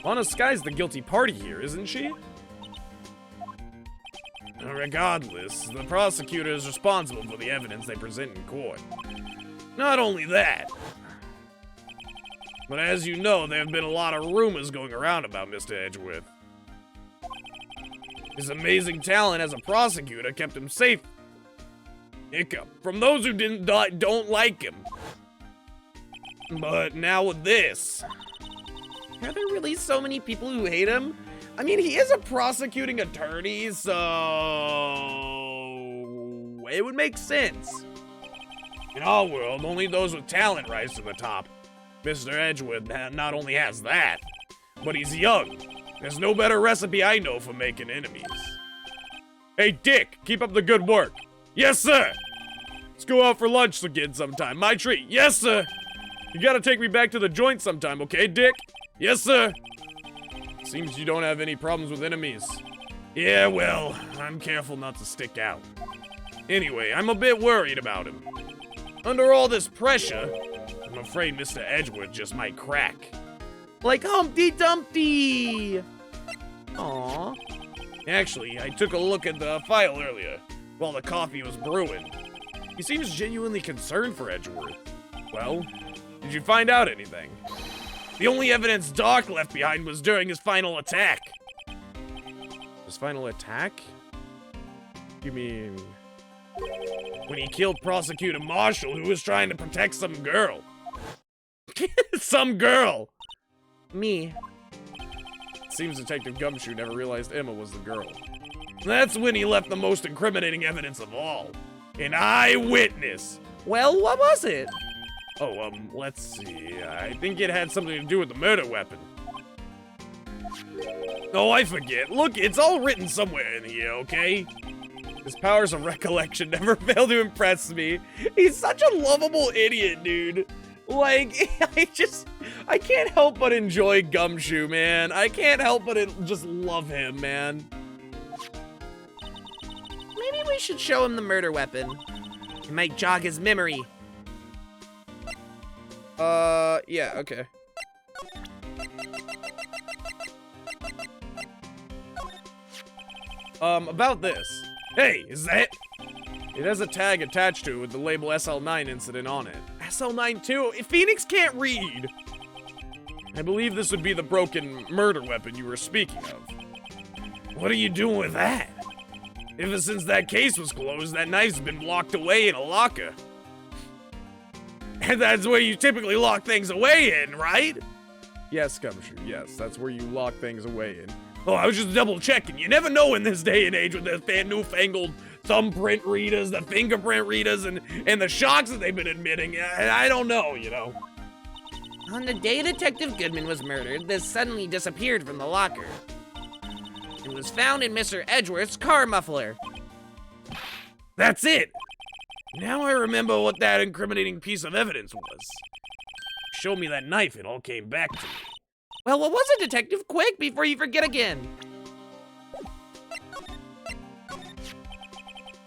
Speaker 2: Lana Sky's the guilty party here, isn't she? Regardless, the prosecutor is responsible for the evidence they present in court. Not only that, but as you know, there have been a lot of rumors going around about Mr. Edgeworth. His amazing talent as a prosecutor kept him safe. Hiccup. From those who don't like him. But now with this. Are there really so many people who hate him? I mean, he is a prosecuting attorney, so it would make sense. In our world, only those with talent rise to the top. Mr. Edgeworth not only has that, but he's young. There's no better recipe I know for making enemies. Hey, Dick, keep up the good work. Yes, sir. Let's go out for lunch again sometime. My treat. Yes, sir. You gotta take me back to the joint sometime, okay, Dick? Yes, sir. Seems you don't have any problems with enemies. Yeah, well, I'm careful not to stick out. Anyway, I'm a bit worried about him. Under all this pressure, I'm afraid Mr. Edgeworth just might crack. Like Humpty Dumpty! Aww. Actually, I took a look at the file earlier, while the coffee was brewing. He seems genuinely concerned for Edgeworth. Well, did you find out anything? The only evidence Doc left behind was during his final attack. His final attack? You mean... when he killed Prosecutor Marshall, who was trying to protect some girl. Some girl! Me. Seems Detective Gumshoe never realized Emma was the girl. That's when he left the most incriminating evidence of all. An eyewitness! Well, what was it? Oh, let's see. I think it had something to do with the murder weapon. Oh, I forget. Look, it's all written somewhere in here, okay? His powers of recollection never fail to impress me. He's such a lovable idiot, dude. Like, I can't help but enjoy Gumshoe, man. I can't help but just love him, man. Maybe we should show him the murder weapon. It might jog his memory. Yeah, okay. About this. Hey, is that... It has a tag attached to it with the label SL9 incident on it. SL9 too? If Phoenix can't read! I believe this would be the broken murder weapon you were speaking of. What are you doing with that? Ever since that case was closed, that knife's been locked away in a locker. And that's where you typically lock things away in, right? Yes, Gumshoe, yes, that's where you lock things away in. Oh, I was just double checking. You never know in this day and age with the newfangled thumbprint readers, the fingerprint readers, and the shocks that they've been admitting. I don't know, you know. On the day Detective Goodman was murdered, this suddenly disappeared from the locker. It was found in Mr. Edgeworth's car muffler. That's it! Now I remember what that incriminating piece of evidence was. Show me that knife, it all came back to me. Well, what was it, Detective? Quick, before you forget again.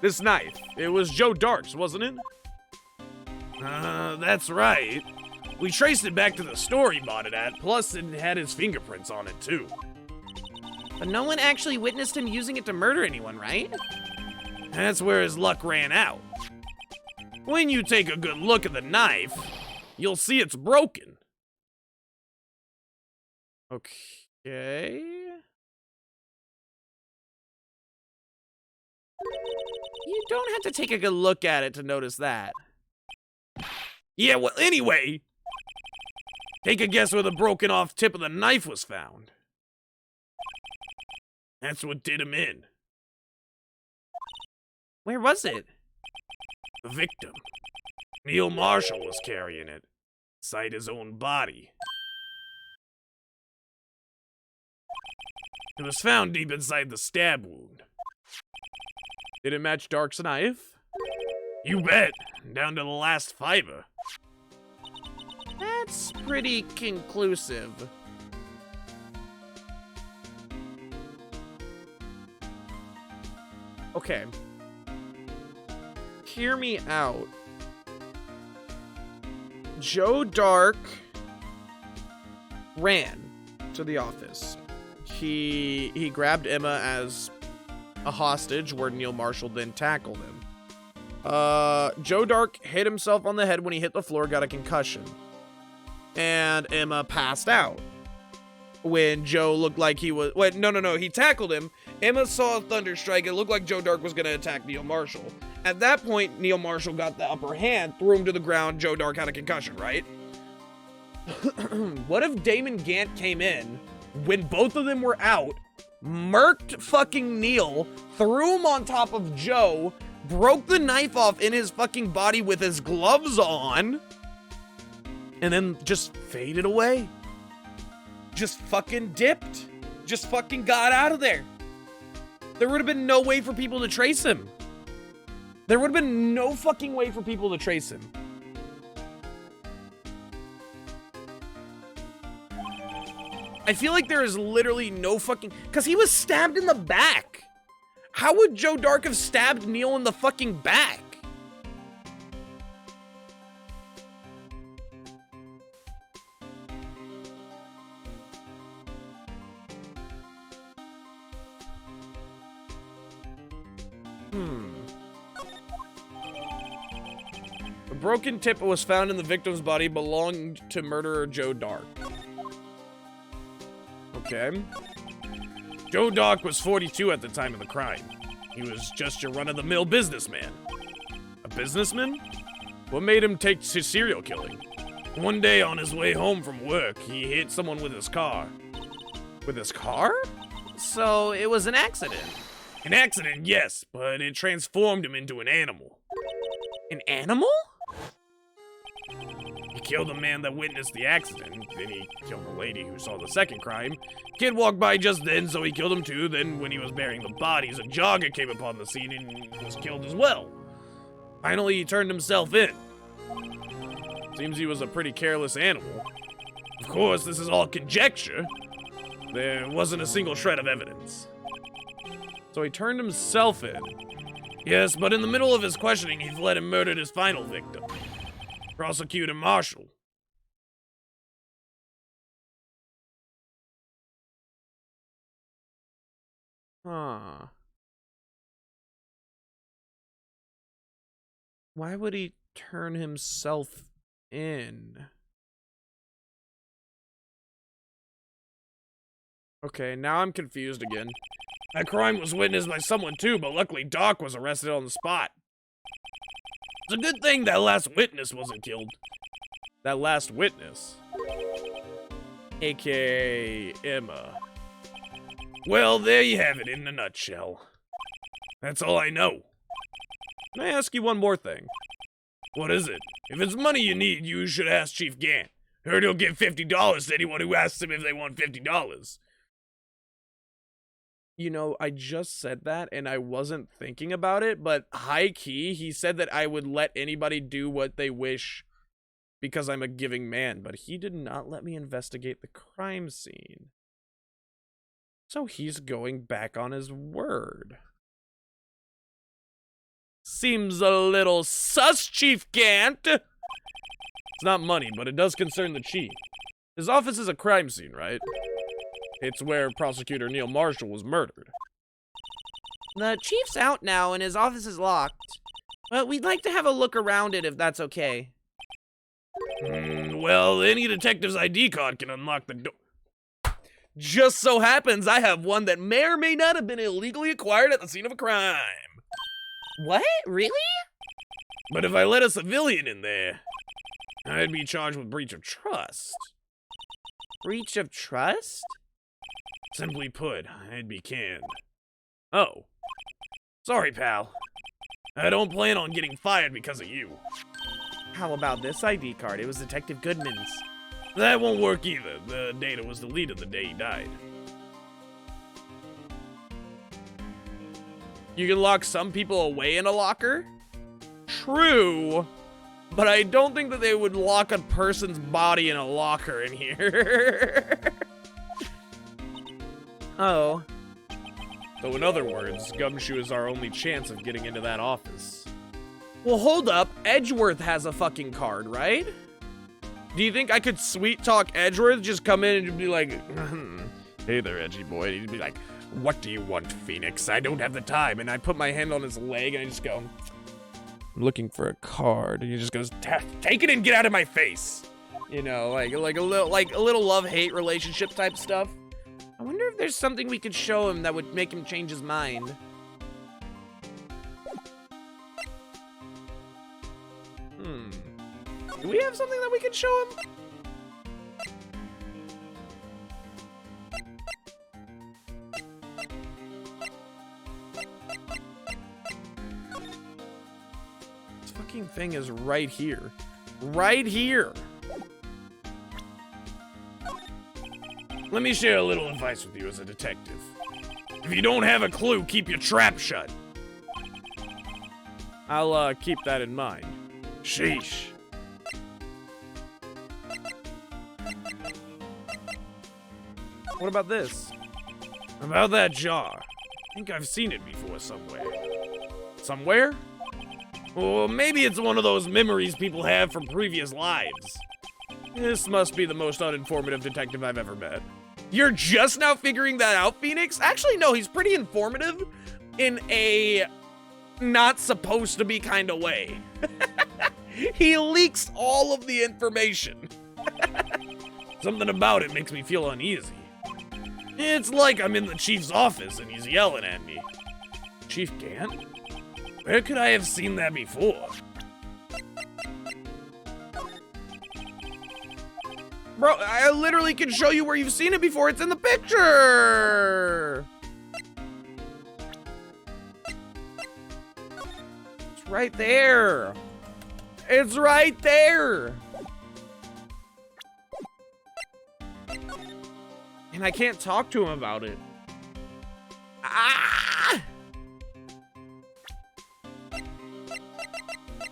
Speaker 2: This knife, it was Joe Dark's, wasn't it? That's right. We traced it back to the store he bought it at, plus it had his fingerprints on it, too. But no one actually witnessed him using it to murder anyone, right? That's where his luck ran out. When you take a good look at the knife, you'll see it's broken. Okay. You don't have to take a good look at it to notice that. Yeah, well, anyway, take a guess where the broken off tip of the knife was found. That's what did him in.
Speaker 1: Where was it?
Speaker 2: The victim. Neil Marshall was carrying it. Inside his own body. It was found deep inside the stab wound.
Speaker 1: Did it match Dark's knife?
Speaker 2: You bet. Down to the last fiber.
Speaker 1: That's pretty conclusive. Okay. Hear me out. Joe Dark ran to the office. He grabbed Emma as a hostage, where Neil Marshall then tackled him. Joe Dark hit himself on the head when he hit the floor, got a concussion. And Emma passed out. When Joe looked like he was... Wait, no, he tackled him. Emma saw a thunder strike. It looked like Joe Dark was going to attack Neil Marshall. At that point, Neil Marshall got the upper hand, threw him to the ground. Joe Dark had a concussion, right? What if Damon Gant came in when both of them were out, murked fucking Neil, threw him on top of Joe, broke the knife off in his fucking body with his gloves on, and then just faded away? Just fucking dipped. Just fucking got out of there. There would have been no way for people to trace him. There would have been no fucking way for people to trace him. I feel like there is literally no fucking... Because he was stabbed in the back. How would Joe Dark have stabbed Neil in the fucking back? A broken tip was found in the victim's body, belonged to murderer Joe Dark. Okay.
Speaker 2: Joe Dark was 42 at the time of the crime. He was just your run-of-the-mill businessman.
Speaker 1: A businessman?
Speaker 2: What made him take to serial killing? One day on his way home from work, he hit someone with his car.
Speaker 1: With his car? So it was an accident.
Speaker 2: An accident, yes, but it transformed him into an animal.
Speaker 1: An animal?
Speaker 2: He killed the man that witnessed the accident, then he killed the lady who saw the second crime. Kid walked by just then, so he killed him too. Then when he was burying the bodies, a jogger came upon the scene and was killed as well. Finally, he turned himself in. Seems he was a pretty careless animal. Of course, this is all conjecture. There wasn't a single shred of evidence.
Speaker 1: So he turned himself in.
Speaker 2: Yes, but in the middle of his questioning, he fled and murdered his final victim. Prosecutor Marshall.
Speaker 1: Huh. Why would he turn himself in? Okay, now I'm confused again.
Speaker 2: That crime was witnessed by someone too, but luckily Doc was arrested on the spot. It's a good thing that last witness wasn't killed.
Speaker 1: That last witness? AKA Emma.
Speaker 2: Well, there you have it in a nutshell. That's all I know.
Speaker 1: Can I ask you one more thing?
Speaker 2: What is it? If it's money you need, you should ask Chief Gant. Heard he'll give $50 to anyone who asks him if they want $50.
Speaker 1: You know, I just said that and I wasn't thinking about it, but high key, he said that I would let anybody do what they wish because I'm a giving man, but he did not let me investigate the crime scene. So he's going back on his word. Seems a little sus, Chief Gant. It's not money, but it does concern the chief. His office is a crime scene, right? It's where Prosecutor Neil Marshall was murdered. The chief's out now and his office is locked. But we'd like to have a look around it if that's okay.
Speaker 2: Well, any detective's ID card can unlock the door.
Speaker 1: Just so happens I have one that may or may not have been illegally acquired at the scene of a crime. What? Really?
Speaker 2: But if I let a civilian in there, I'd be charged with breach of trust.
Speaker 1: Breach of trust?
Speaker 2: Simply put, I'd be canned. Oh. Sorry, pal. I don't plan on getting fired because of you.
Speaker 1: How about this ID card? It was Detective Goodman's.
Speaker 2: That won't work either. The data was deleted the day he died.
Speaker 1: You can lock some people away in a locker? True. But I don't think that they would lock a person's body in a locker in here. Oh.
Speaker 2: So in other words, Gumshoe is our only chance of getting into that office.
Speaker 1: Well, hold up. Edgeworth has a fucking card, right? Do you think I could sweet talk Edgeworth, just come in and just be like,
Speaker 2: Hey there, edgy boy. He'd be like, what do you want, Phoenix? I don't have the time.
Speaker 1: and I put my hand on his leg and I just go, I'm looking for a card.
Speaker 2: And he just goes, take it and get out of my face.
Speaker 1: You know, like a little love-hate relationship type stuff. I wonder if there's something we could show him that would make him change his mind. Do we have something that we can show him? This fucking thing is right here. Right here.
Speaker 2: Let me share a little advice with you as a detective. If you don't have a clue, keep your trap shut.
Speaker 1: I'll keep that in mind.
Speaker 2: Sheesh.
Speaker 1: What about this?
Speaker 2: About that jar. I think I've seen it before somewhere.
Speaker 1: Somewhere?
Speaker 2: Or maybe it's one of those memories people have from previous lives.
Speaker 1: This must be the most uninformative detective I've ever met. You're just now figuring that out, Phoenix? Actually, no, he's pretty informative in a not supposed to be kind of way. He leaks all of the information.
Speaker 2: Something about it makes me feel uneasy. It's like I'm in the chief's office and he's yelling at me. Chief Gant? Where could I have seen that before?
Speaker 1: Bro, I literally can show you where you've seen it before. It's in the picture. It's right there. It's right there. And I can't talk to him about it. Ah!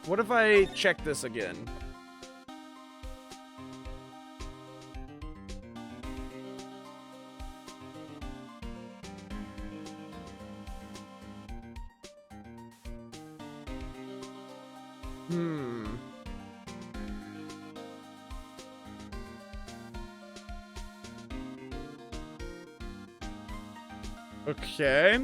Speaker 1: What if I check this again? Okay.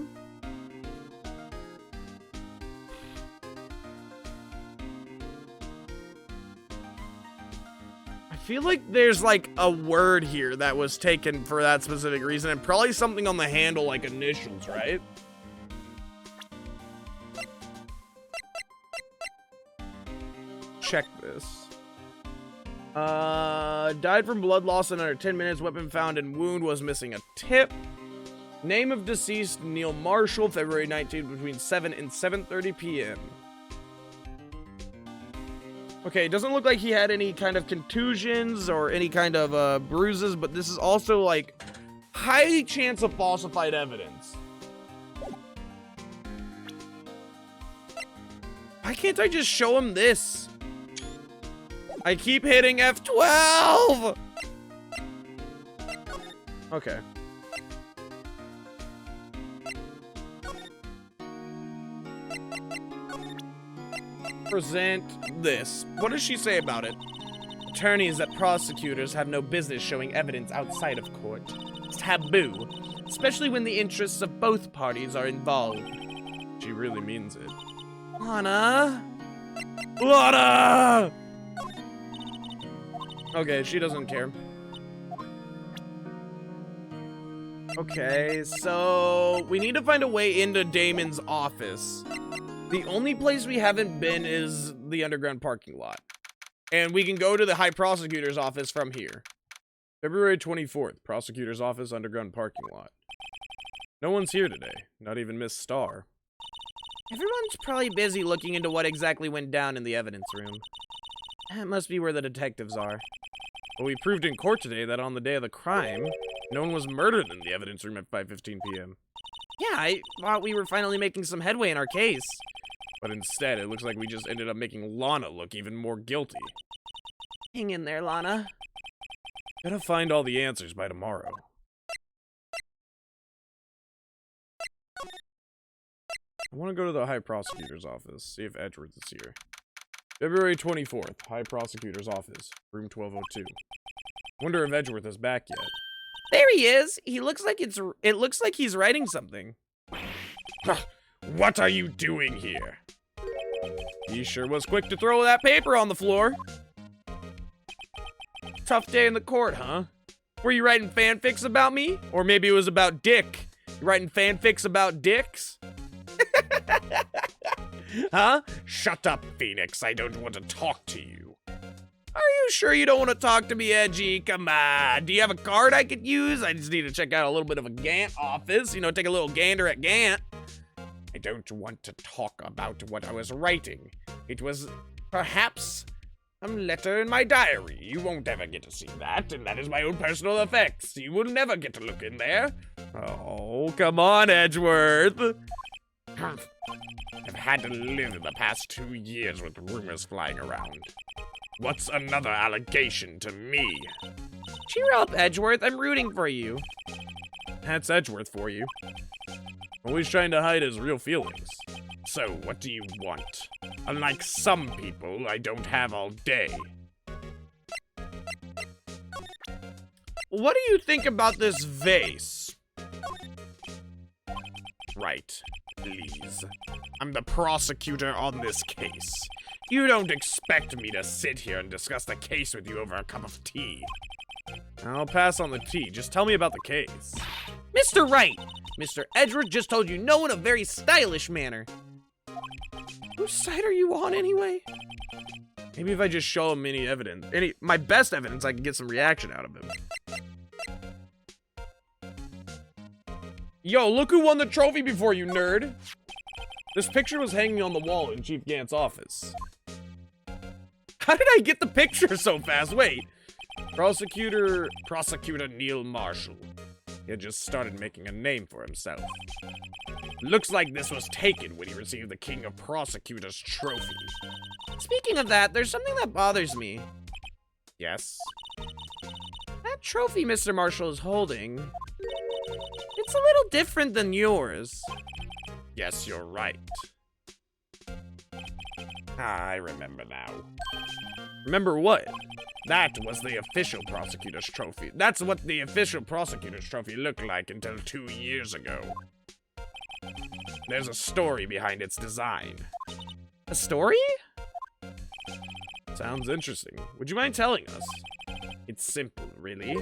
Speaker 1: I feel like there's like a word here that was taken for that specific reason, and probably something on the handle like initials, right? Check this. Died from blood loss in under 10 minutes. Weapon found in wound was missing a tip. Name of deceased, Neil Marshall, February 19th, between 7 and 7:30 p.m. Okay, it doesn't look like he had any kind of contusions or any kind of bruises, but this is also like high chance of falsified evidence. Why can't I just show him this? I keep hitting F12! Okay. Present this. What does she say about it? Attorneys and prosecutors have no business showing evidence outside of court. It's taboo, especially when the interests of both parties are involved. She really means it. Lana? Lana! Okay, she doesn't care. Okay, so we need to find a way into Damon's office. The only place we haven't been is the underground parking lot. And we can go to the High Prosecutor's office from here. February 24th, prosecutor's office, underground parking lot. No one's here today, not even Miss Starr.
Speaker 3: Everyone's probably busy looking into what exactly went down in the evidence room. That must be where the detectives are.
Speaker 1: But we proved in court today that on the day of the crime, no one was murdered in the evidence room at 5:15 p.m.
Speaker 3: Yeah, I thought we were finally making some headway in our case.
Speaker 1: But instead, it looks like we just ended up making Lana look even more guilty.
Speaker 3: Hang in there, Lana.
Speaker 1: Gotta find all the answers by tomorrow. I want to go to the High Prosecutor's office, see if Edgeworth is here. February 24th, High Prosecutor's office, room 1202. Wonder if Edgeworth is back yet.
Speaker 3: There he is. It looks like he's writing something.
Speaker 2: What are you doing here?
Speaker 1: He sure was quick to throw that paper on the floor.
Speaker 3: Tough day in the court, huh?
Speaker 1: Were you writing fanfics about me? Or maybe it was about Dick. You writing fanfics about dicks?
Speaker 2: Huh? Shut up, Phoenix. I don't want to talk to you.
Speaker 3: Are you sure you don't want to talk to me, Edgy? Come on. Do you have a card I could use? I just need to check out a little bit of a Gant office. You know, take a little gander at Gant.
Speaker 2: I don't want to talk about what I was writing. It was perhaps some letter in my diary. You won't ever get to see that, and that is my own personal effects. You will never get to look in there.
Speaker 1: Oh, come on, Edgeworth.
Speaker 2: I've had to live in the past 2 years with rumors flying around. What's another allegation to me?
Speaker 3: Cheer up, Edgeworth. I'm rooting for you.
Speaker 1: That's Edgeworth for you. Always trying to hide his real feelings.
Speaker 2: So, what do you want? Unlike some people, I don't have all day.
Speaker 1: What do you think about this vase?
Speaker 2: Right. Please. I'm the prosecutor on this case. You don't expect me to sit here and discuss the case with you over a cup of tea.
Speaker 1: I'll pass on the tea. Just tell me about the case.
Speaker 3: Mr. Wright, Mr. Edgeworth just told you no in a very stylish manner. Whose side are you on anyway?
Speaker 1: Maybe if I just show him my best evidence, I can get some reaction out of him. Yo, look who won the trophy before you, nerd. This picture was hanging on the wall in Chief Gant's office. How did I get the picture so fast? Wait. Prosecutor
Speaker 2: Neil Marshall. He had just started making a name for himself. Looks like this was taken when he received the King of Prosecutors trophy.
Speaker 3: Speaking of that, there's something that bothers me.
Speaker 2: Yes?
Speaker 3: That trophy Mr. Marshall is holding, it's a little different than yours.
Speaker 2: Yes, you're right. I remember now.
Speaker 1: Remember what?
Speaker 2: That was the official prosecutor's trophy. That's what the official prosecutor's trophy looked like until 2 years ago. There's a story behind its design.
Speaker 3: A story?
Speaker 1: Sounds interesting. Would you mind telling us?
Speaker 2: It's simple, really.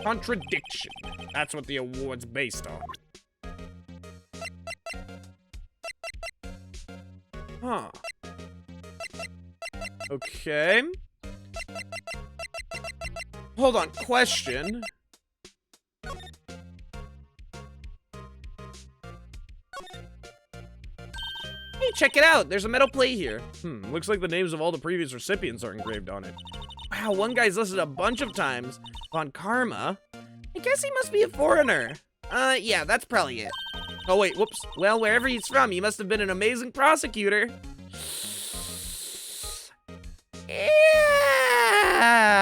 Speaker 2: Contradiction. That's what the award's based on.
Speaker 1: Huh. Okay. Hold on, question.
Speaker 3: Hey, check it out. There's a metal plate here.
Speaker 1: Looks like the names of all the previous recipients are engraved on it.
Speaker 3: Wow, one guy's listed a bunch of times. Von Karma. I guess he must be a foreigner. Yeah, that's probably it. Oh, wait, whoops. Well, wherever he's from, he must have been an amazing prosecutor. Yeah,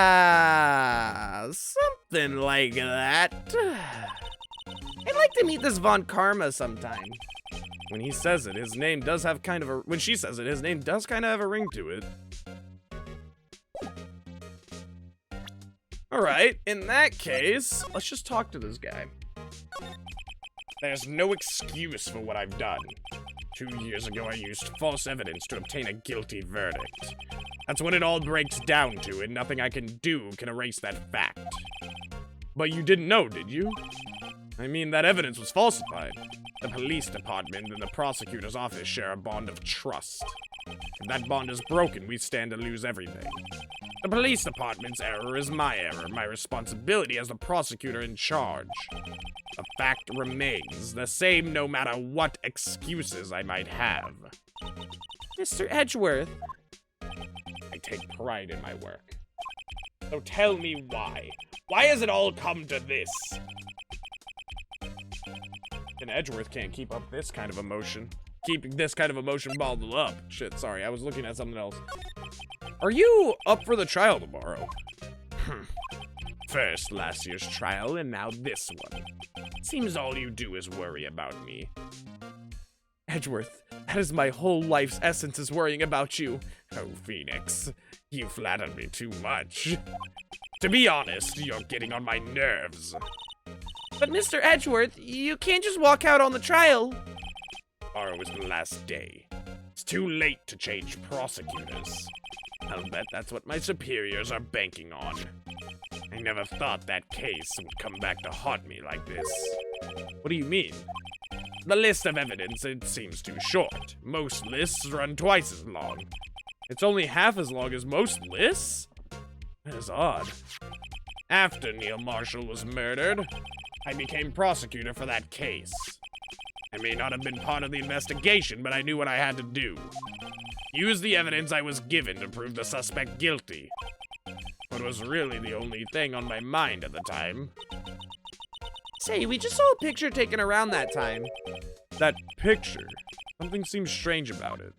Speaker 3: something like that. I'd like to meet this Von Karma sometime.
Speaker 1: When he says it, his name does have kind of a... When she says it, his name does kind of have a ring to it. Alright, in that case, let's just talk to this guy.
Speaker 2: There's no excuse for what I've done. 2 years ago, I used false evidence to obtain a guilty verdict. That's what it all breaks down to, and nothing I can do can erase that fact.
Speaker 1: But you didn't know, did you? I mean, that evidence was falsified.
Speaker 2: The police department and the prosecutor's office share a bond of trust. If that bond is broken, we stand to lose everything. The police department's error is my error, my responsibility as the prosecutor in charge. The fact remains the same no matter what excuses I might have.
Speaker 3: Mr. Edgeworth.
Speaker 2: I take pride in my work. So tell me why. Why has it all come to this? And Edgeworth can't keep up this kind of emotion. Keeping this kind of emotion bottled up. Shit, sorry, I was looking at something else. Are you up for the trial tomorrow? First last year's trial, and now this one. Seems all you do is worry about me.
Speaker 3: Edgeworth, that is my whole life's essence, is worrying about you.
Speaker 2: Oh, Phoenix, you flatter me too much. To be honest, you're getting on my nerves.
Speaker 3: But Mr. Edgeworth, you can't just walk out on the trial.
Speaker 2: Tomorrow is the last day. It's too late to change prosecutors. I'll bet that's what my superiors are banking on. I never thought that case would come back to haunt me like this.
Speaker 3: What do you mean?
Speaker 2: The list of evidence, it seems too short. Most lists run twice as long.
Speaker 3: It's only half as long as most lists?
Speaker 2: That is odd. After Neil Marshall was murdered, I became prosecutor for that case. I may not have been part of the investigation, but I knew what I had to do. Use the evidence I was given to prove the suspect guilty. What was really the only thing on my mind at the time.
Speaker 3: Say, we just saw a picture taken around that time.
Speaker 1: That picture. Something seems strange about it.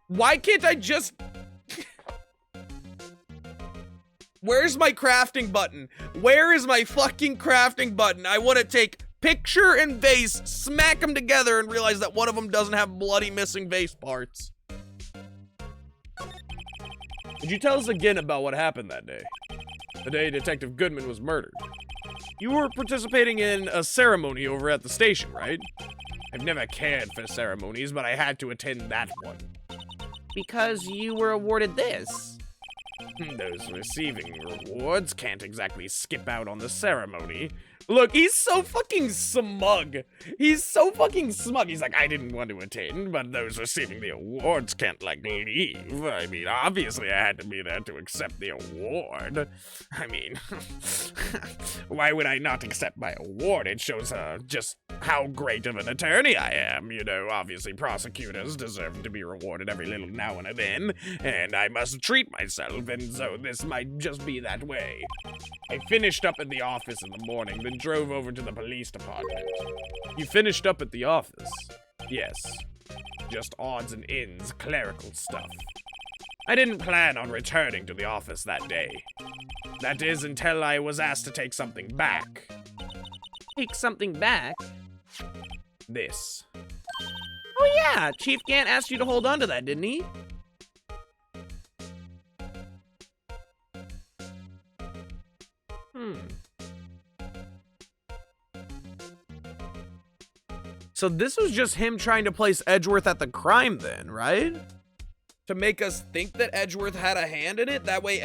Speaker 3: Why can't I just... Where's my crafting button? Where is my fucking crafting button? I want to take picture and vase, smack them together, and realize that one of them doesn't have bloody missing vase parts.
Speaker 1: Could you tell us again about what happened that day? The day Detective Goodman was murdered. You were participating in a ceremony over at the station, right?
Speaker 2: I've never cared for ceremonies, but I had to attend that one.
Speaker 3: Because you were awarded this.
Speaker 2: Those receiving rewards can't exactly skip out on the ceremony.
Speaker 3: Look, he's so fucking smug. He's so fucking smug.
Speaker 2: He's like, I didn't want to attend, but those receiving the awards can't, like, leave. I mean, obviously I had to be there to accept the award. I mean, why would I not accept my award? It shows just how great of an attorney I am. You know, obviously prosecutors deserve to be rewarded every little now and then, and I must treat myself, and so this might just be that way. I finished up at the office in the morning, then drove over to the police department.
Speaker 1: You finished up at the office?
Speaker 2: Yes. Just odds and ends, clerical stuff. I didn't plan on returning to the office that day. That is, until I was asked to take something back.
Speaker 3: Take something back?
Speaker 2: This.
Speaker 3: Oh yeah, Chief Gant asked you to hold on to that, didn't he?
Speaker 1: So this was just him trying to place Edgeworth at the crime then, right?
Speaker 3: To make us think that Edgeworth had a hand in it? That way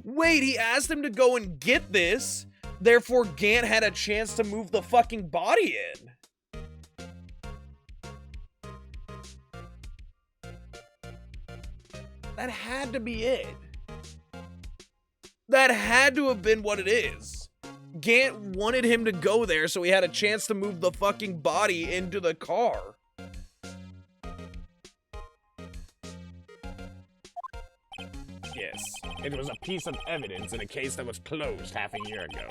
Speaker 3: Wait, he asked him to go and get this. Therefore, Gant had a chance to move the fucking body in. That had to be it. That had to have been what it is. Gant wanted him to go there so he had a chance to move the fucking body into the car.
Speaker 2: Yes, it was a piece of evidence in a case that was closed half a year ago.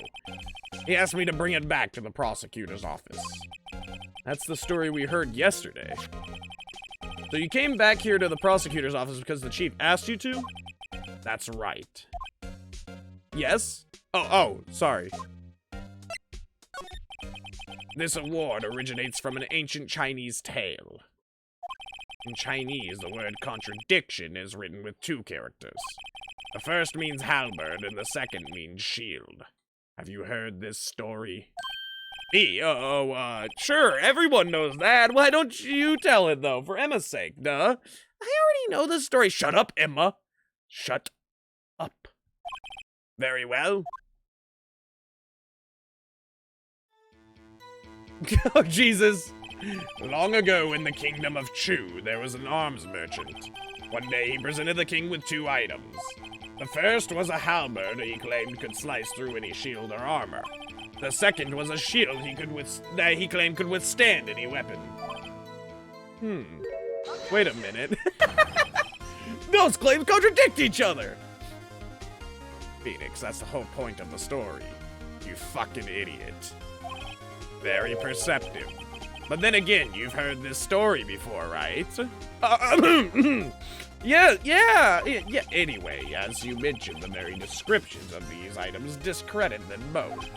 Speaker 2: He asked me to bring it back to the prosecutor's office.
Speaker 1: That's the story we heard yesterday. So you came back here to the prosecutor's office because the chief asked you to?
Speaker 2: That's right.
Speaker 1: Yes? Oh, sorry.
Speaker 2: This award originates from an ancient Chinese tale. In Chinese, the word contradiction is written with 2 characters. The first means halberd, and the second means shield. Have you heard this story?
Speaker 1: Sure, everyone knows that. Why don't you tell it, though, for Emma's sake, duh?
Speaker 3: I already know the story.
Speaker 1: Shut up, Emma. Shut up.
Speaker 2: Very well.
Speaker 1: Oh, Jesus.
Speaker 2: Long ago in the kingdom of Chu, there was an arms merchant. One day he presented the king with 2 items. The first was a halberd he claimed could slice through any shield or armor. The second was a shield that he claimed could withstand any weapon.
Speaker 1: Wait a minute. Those claims contradict each other.
Speaker 2: Phoenix, that's the whole point of the story. You fucking idiot. Very perceptive. But then again, you've heard this story before, right?
Speaker 1: Yeah.
Speaker 2: Anyway, as you mentioned, the very descriptions of these items discredit them both.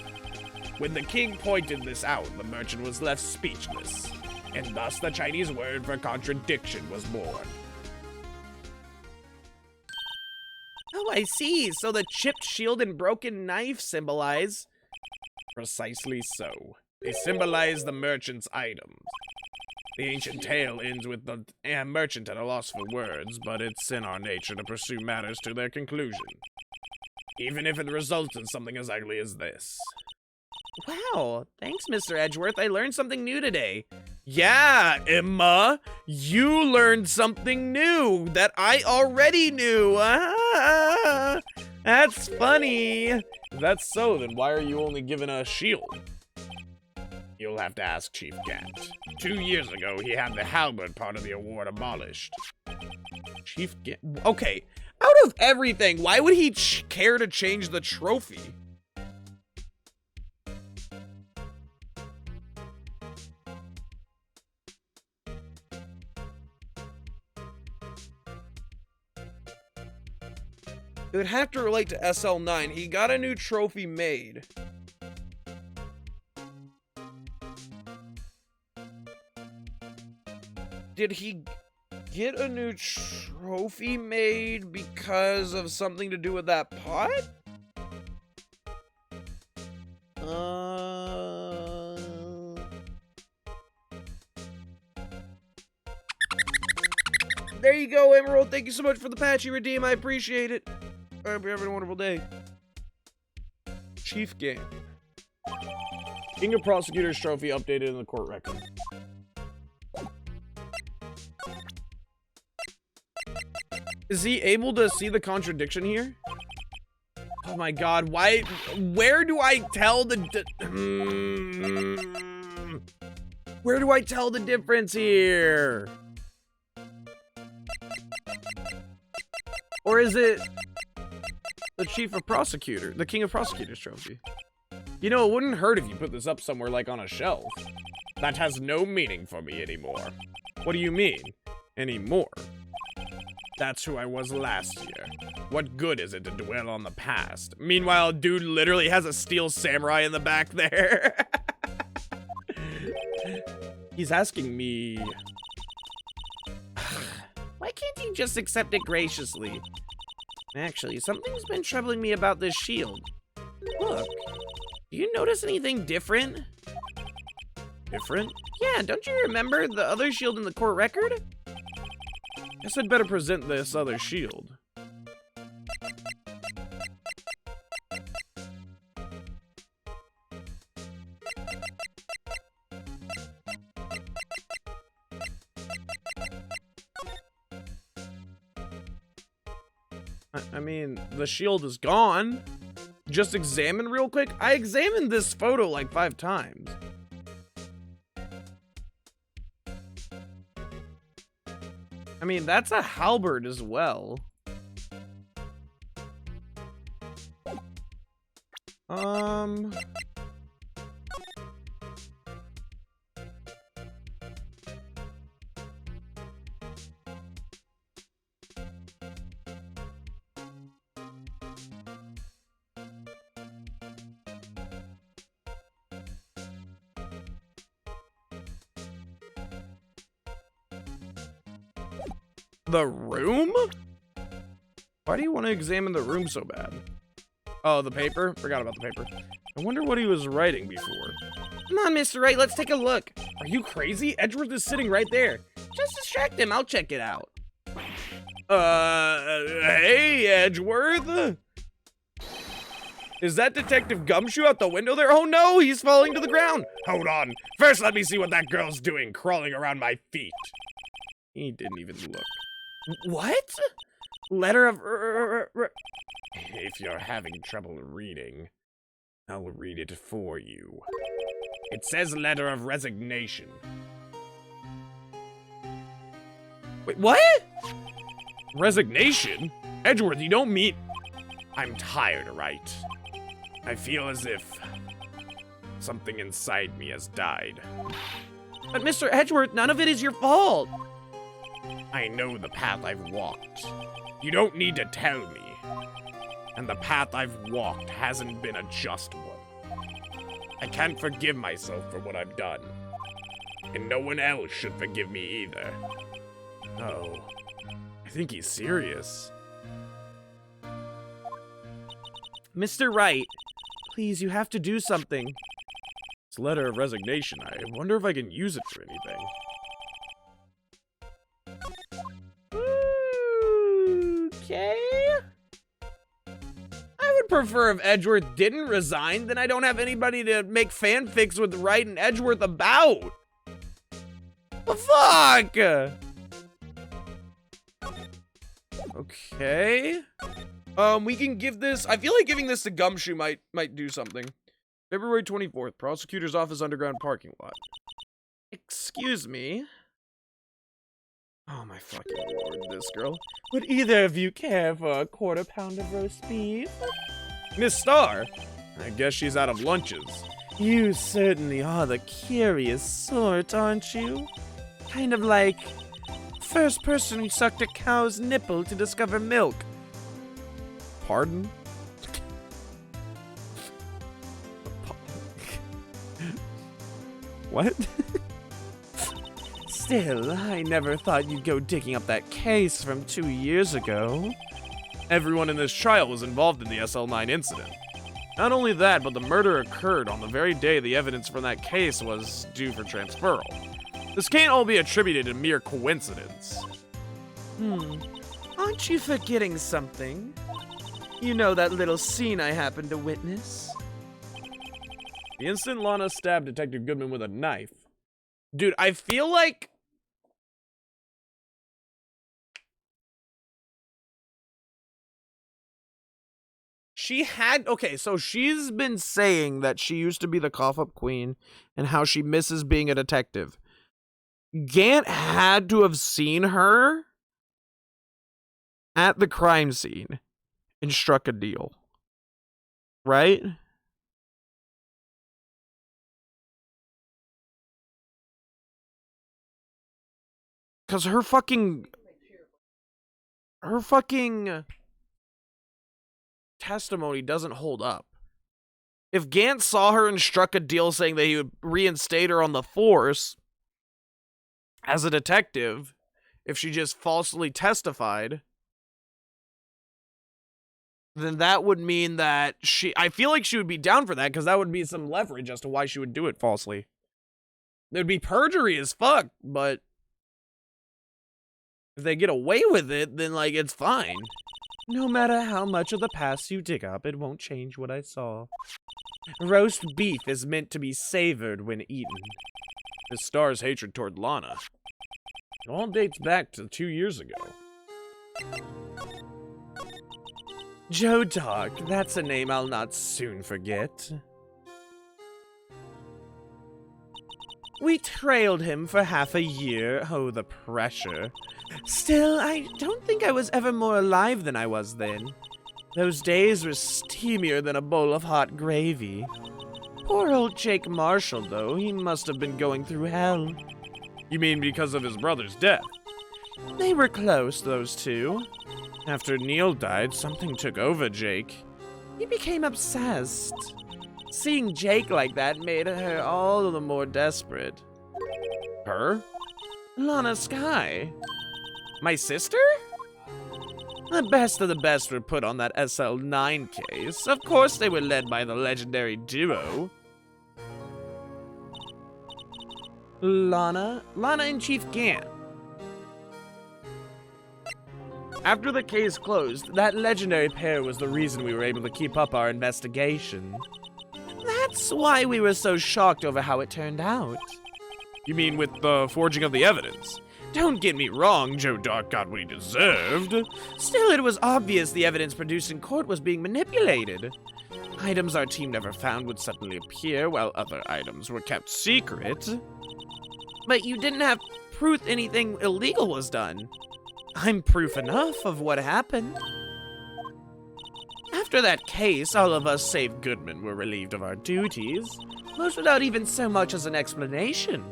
Speaker 2: When the king pointed this out, the merchant was left speechless, and thus the Chinese word for contradiction was born.
Speaker 3: Oh, I see. So the chipped shield and broken knife symbolize...
Speaker 2: Precisely so. They symbolize the merchant's items. The ancient tale ends with the merchant at a loss for words, but it's in our nature to pursue matters to their conclusion, even if it results in something as ugly as this.
Speaker 3: Wow, thanks, Mr. Edgeworth. I learned something new today.
Speaker 1: Yeah, Emma, you learned something new that I already knew. Ah, that's funny.
Speaker 2: If that's so, then why are you only given a shield? You'll have to ask Chief Gant. 2 years ago, he had the halberd part of the award abolished.
Speaker 1: Chief Gant. Okay, out of everything, why would he care to change the trophy? It would have to relate to SL9. He got a new trophy made. Did he get a new trophy made because of something to do with that pot? There you go, Emerald. Thank you so much for the patchy redeem. I appreciate it. I hope you're having a wonderful day. Chief Game. King of Prosecutors trophy updated in the court record. Is he able to see the contradiction here? Oh my god, why? Where do I tell the... Where do I tell the difference here? Or is it the Chief of Prosecutor, the King of Prosecutors trophy? You know, it wouldn't hurt if you put this up somewhere like on a shelf.
Speaker 2: That has no meaning for me anymore.
Speaker 1: What do you mean? Anymore?
Speaker 2: That's who I was last year. What good is it to dwell on the past?
Speaker 1: Meanwhile, dude literally has a steel samurai in the back there. He's asking me...
Speaker 3: Why can't you just accept it graciously? Actually, something's been troubling me about this shield. Look, do you notice anything different?
Speaker 1: Different?
Speaker 3: Yeah, don't you remember the other shield in the court record?
Speaker 1: Guess I'd better present this other shield. I mean, the shield is gone. Just examine real quick. I examined this photo like 5 times. I mean, that's a halberd as well. The room? Why do you want to examine the room so bad? Oh, the paper? Forgot about the paper. I wonder what he was writing before.
Speaker 3: Come on, Mr. Wright, let's take a look.
Speaker 1: Are you crazy? Edgeworth is sitting right there.
Speaker 3: Just distract him, I'll check it out.
Speaker 1: Hey, Edgeworth? Is that Detective Gumshoe out the window there? Oh no, he's falling to the ground.
Speaker 2: Hold on. First, let me see what that girl's doing, crawling around my feet.
Speaker 1: He didn't even look.
Speaker 3: What? Letter of...
Speaker 2: If you're having trouble reading, I'll read it for you. It says letter of resignation.
Speaker 3: Wait, what?
Speaker 2: Resignation? Edgeworth, you don't mean... I'm tired, Wright. I feel as if something inside me has died.
Speaker 3: But Mr. Edgeworth, none of it is your fault.
Speaker 2: I know the path I've walked. You don't need to tell me. And the path I've walked hasn't been a just one. I can't forgive myself for what I've done. And no one else should forgive me either. Oh, I think he's serious.
Speaker 3: Mr. Wright, please, you have to do something.
Speaker 2: This letter of resignation, I wonder if I can use it for anything.
Speaker 3: Okay. I would prefer if Edgeworth didn't resign, then I don't have anybody to make fanfics with Wright and Edgeworth about. The fuck?
Speaker 1: Okay. We can give this... I feel like giving this to Gumshoe might do something. February 24th, Prosecutor's Office Underground Parking Lot. Excuse me. Oh my fucking lord, this girl.
Speaker 3: Would either of you care for a quarter pound of roast beef?
Speaker 2: Miss Starr? I guess she's out of lunches.
Speaker 3: You certainly are the curious sort, aren't you? Kind of like first person who sucked a cow's nipple to discover milk.
Speaker 2: Pardon? What?
Speaker 3: Still, I never thought you'd go digging up that case from 2 years ago.
Speaker 2: Everyone in this trial was involved in the SL9 incident. Not only that, but the murder occurred on the very day the evidence from that case was due for transferal. This can't all be attributed to mere coincidence.
Speaker 3: Aren't you forgetting something? You know that little scene I happened to witness?
Speaker 2: The instant Lana stabbed Detective Goodman with a knife.
Speaker 1: Dude, I feel like... she had... Okay, so she's been saying that she used to be the cough-up queen and how she misses being a detective. Gant had to have seen her at the crime scene and struck a deal. Right? Because her fucking testimony doesn't hold up. If Gant saw her and struck a deal saying that he would reinstate her on the force as a detective, if she just falsely testified, then that would mean that I feel like she would be down for that, because that would be some leverage as to why she would do it falsely. There'd be perjury as fuck, but if they get away with it, then, like, it's fine. No matter how much of the past you dig up, it won't change what I saw. Roast beef is meant to be savored when eaten.
Speaker 2: Miss Starr's hatred toward Lana. It all dates back to 2 years ago.
Speaker 3: Joe Dog, that's a name I'll not soon forget. We trailed him for half a year. Oh, the pressure. Still, I don't think I was ever more alive than I was then. Those days were steamier than a bowl of hot gravy. Poor old Jake Marshall, though. He must have been going through hell.
Speaker 2: You mean because of his brother's death?
Speaker 3: They were close, those two. After Neil died, something took over Jake. He became obsessed. Seeing Jake like that made her all the more desperate.
Speaker 2: Her?
Speaker 3: Lana Skye. My sister? The best of the best were put on that SL9 case. Of course they were led by the legendary duo. Lana and Chief Gant. After the case closed, that legendary pair was the reason we were able to keep up our investigation. That's why we were so shocked over how it turned out.
Speaker 2: You mean with the forging of the evidence? Don't get me wrong, Joe Dark got what he deserved.
Speaker 3: Still, it was obvious the evidence produced in court was being manipulated. Items our team never found would suddenly appear, while other items were kept secret. But you didn't have proof anything illegal was done. I'm proof enough of what happened. After that case, all of us save Goodman were relieved of our duties, most without even so much as an explanation.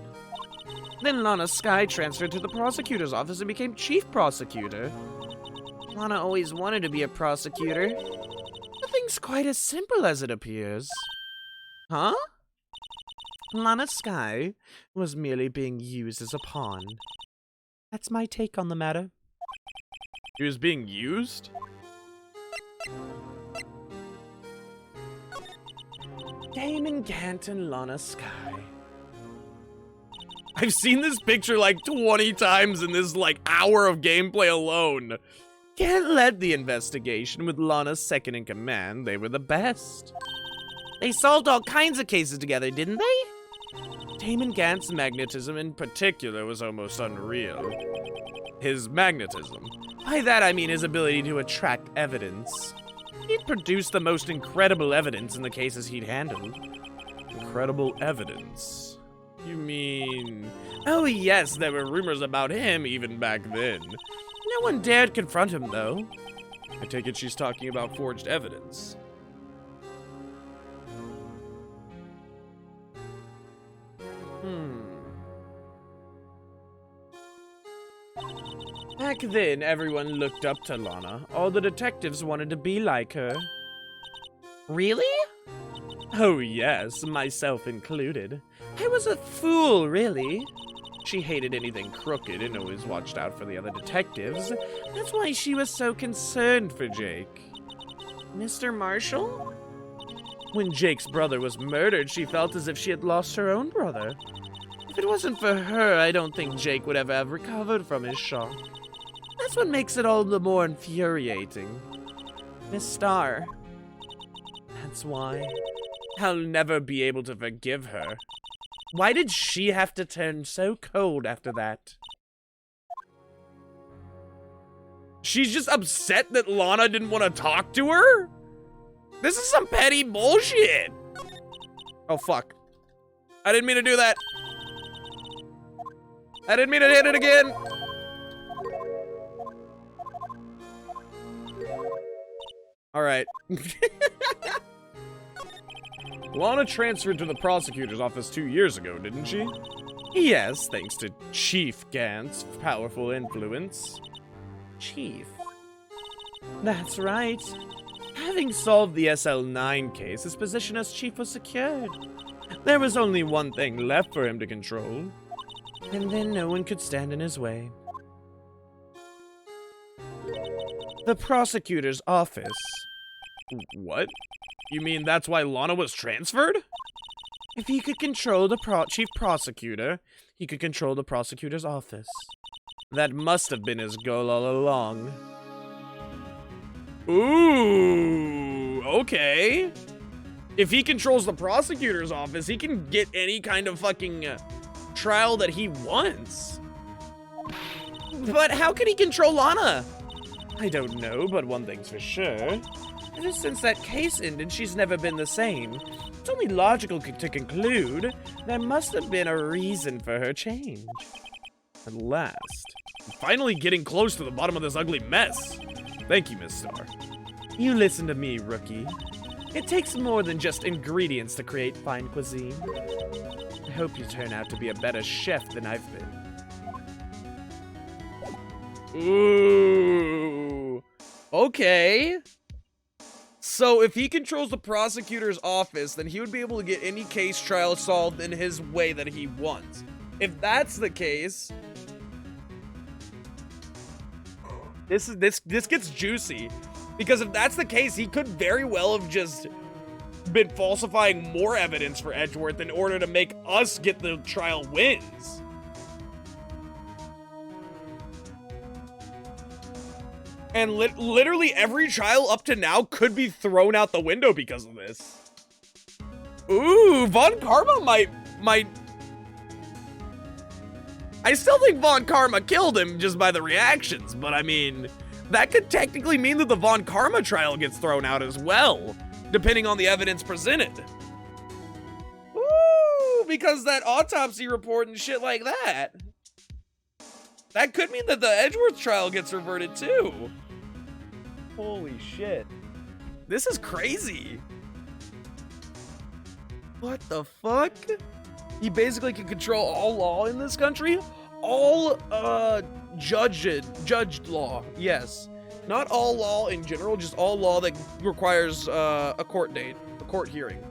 Speaker 3: Then Lana Skye transferred to the prosecutor's office and became chief prosecutor. Lana always wanted to be a prosecutor. Nothing's quite as simple as it appears. Huh? Lana Skye was merely being used as a pawn. That's my take on the matter.
Speaker 1: He was being used?
Speaker 3: Damon Gant and Lana Skye.
Speaker 1: I've seen this picture like 20 times in this like hour of gameplay alone.
Speaker 3: Gant led the investigation with Lana's second in command. They were the best. They solved all kinds of cases together, didn't they? Damon Gant's magnetism in particular was almost unreal.
Speaker 1: His magnetism.
Speaker 3: By that I mean his ability to attract evidence. He'd produced the most incredible evidence in the cases he'd handled.
Speaker 1: Incredible evidence? You mean...
Speaker 3: Oh yes, there were rumors about him even back then. No one dared confront him, though.
Speaker 1: I take it she's talking about forged evidence.
Speaker 3: Back then, everyone looked up to Lana. All the detectives wanted to be like her. Really? Oh yes, myself included. I was a fool, really. She hated anything crooked and always watched out for the other detectives. That's why she was so concerned for Jake. Mr. Marshall? When Jake's brother was murdered, she felt as if she had lost her own brother. If it wasn't for her, I don't think Jake would ever have recovered from his shock. That's what makes it all the more infuriating. Miss Starr. That's why. I'll never be able to forgive her. Why did she have to turn so cold after that?
Speaker 1: She's just upset that Lana didn't want to talk to her? This is some petty bullshit.
Speaker 3: Oh, fuck.
Speaker 1: I didn't mean to do that. I didn't mean to hit it again. All right. Lana transferred to the prosecutor's office 2 years ago, didn't she?
Speaker 3: Yes, thanks to Chief Gant's powerful influence. Chief? That's right. Having solved the SL9 case, his position as chief was secured. There was only one thing left for him to control. And then no one could stand in his way. The prosecutor's office.
Speaker 1: What? You mean that's why Lana was transferred?
Speaker 3: If he could control the chief prosecutor, he could control the prosecutor's office. That must have been his goal all along.
Speaker 1: Ooh, okay. If he controls the prosecutor's office, he can get any kind of fucking trial that he wants.
Speaker 3: But how can he control Lana? I don't know, but one thing's for sure. Ever since that case ended, she's never been the same. It's only logical to conclude there must have been a reason for her change.
Speaker 1: At last. I'm finally getting close to the bottom of this ugly mess. Thank you, Miss Starr.
Speaker 3: You listen to me, rookie. It takes more than just ingredients to create fine cuisine. I hope you turn out to be a better chef than I've been.
Speaker 1: Ooh. Okay. So if he controls the prosecutor's office, then he would be able to get any case trial solved in his way that he wants. If that's the case, this gets juicy. Because if that's the case, he could very well have just been falsifying more evidence for Edgeworth in order to make us get the trial wins. And literally every trial up to now could be thrown out the window because of this. Ooh, Von Karma might... I still think Von Karma killed him just by the reactions, but I mean, that could technically mean that the Von Karma trial gets thrown out as well, depending on the evidence presented. Ooh, because that autopsy report and shit like that. That could mean that the Edgeworth trial gets reverted too. Holy shit. This is crazy. What the fuck? He basically can control all law in this country? All, judged law, yes. Not all law in general, just all law that requires, a court date, a court hearing.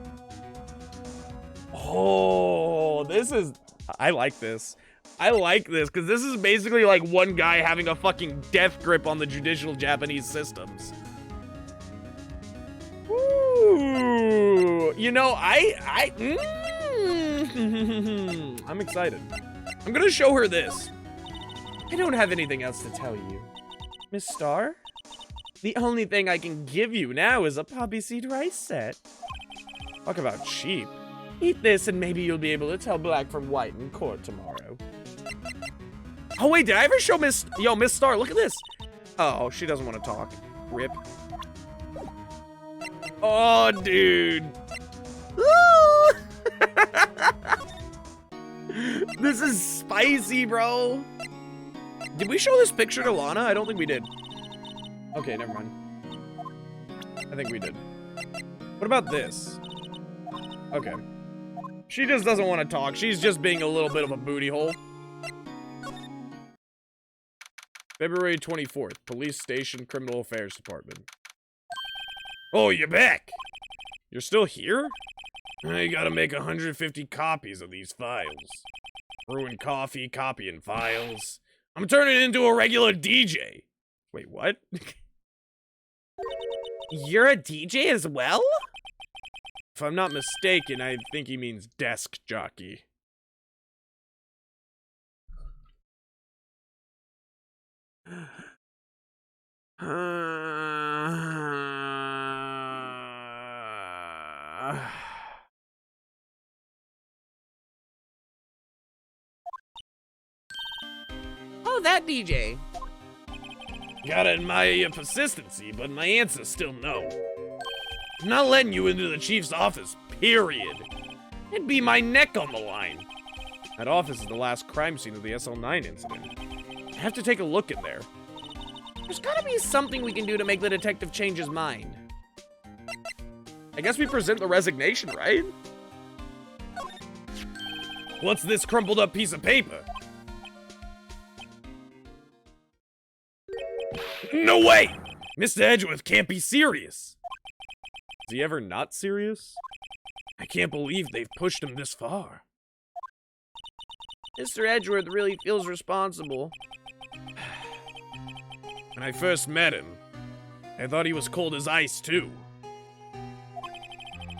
Speaker 1: Oh, I like this. I like this, because this is basically like one guy having a fucking death grip on the judicial Japanese systems. Ooh, you know, I'm excited. I'm gonna show her this. I don't have anything else to tell you. Miss Star? The only thing I can give you now is a poppy seed rice set. Talk about cheap. Eat this and maybe you'll be able to tell black from white in court tomorrow. Oh wait, did I ever show Miss Star, look at this. Oh, she doesn't want to talk. Rip. Oh, dude. This is spicy, bro. Did we show this picture to Lana? I don't think we did. Okay, never mind. I think we did. What about this? Okay. She just doesn't want to talk. She's just being a little bit of a booty hole. February 24th, Police Station, Criminal Affairs Department. Oh, you're back. You're still here? I gotta make 150 copies of these files. Brewing coffee, copying files. I'm turning into a regular DJ. Wait, what? You're a DJ as well? If I'm not mistaken, I think he means desk jockey.
Speaker 3: Oh, that DJ.
Speaker 2: Gotta admire your persistency, but my answer's still no. I'm not letting you into the chief's office, period. It'd be my neck on the line.
Speaker 1: That office is the last crime scene of the SL9 incident. I have to take a look in there.
Speaker 3: There's gotta be something we can do to make the detective change his mind.
Speaker 1: I guess we present the resignation, right?
Speaker 2: What's this crumpled up piece of paper? No way! Mr. Edgeworth can't be serious.
Speaker 1: Is he ever not serious?
Speaker 2: I can't believe they've pushed him this far.
Speaker 3: Mr. Edgeworth really feels responsible.
Speaker 2: When I first met him, I thought he was cold as ice too.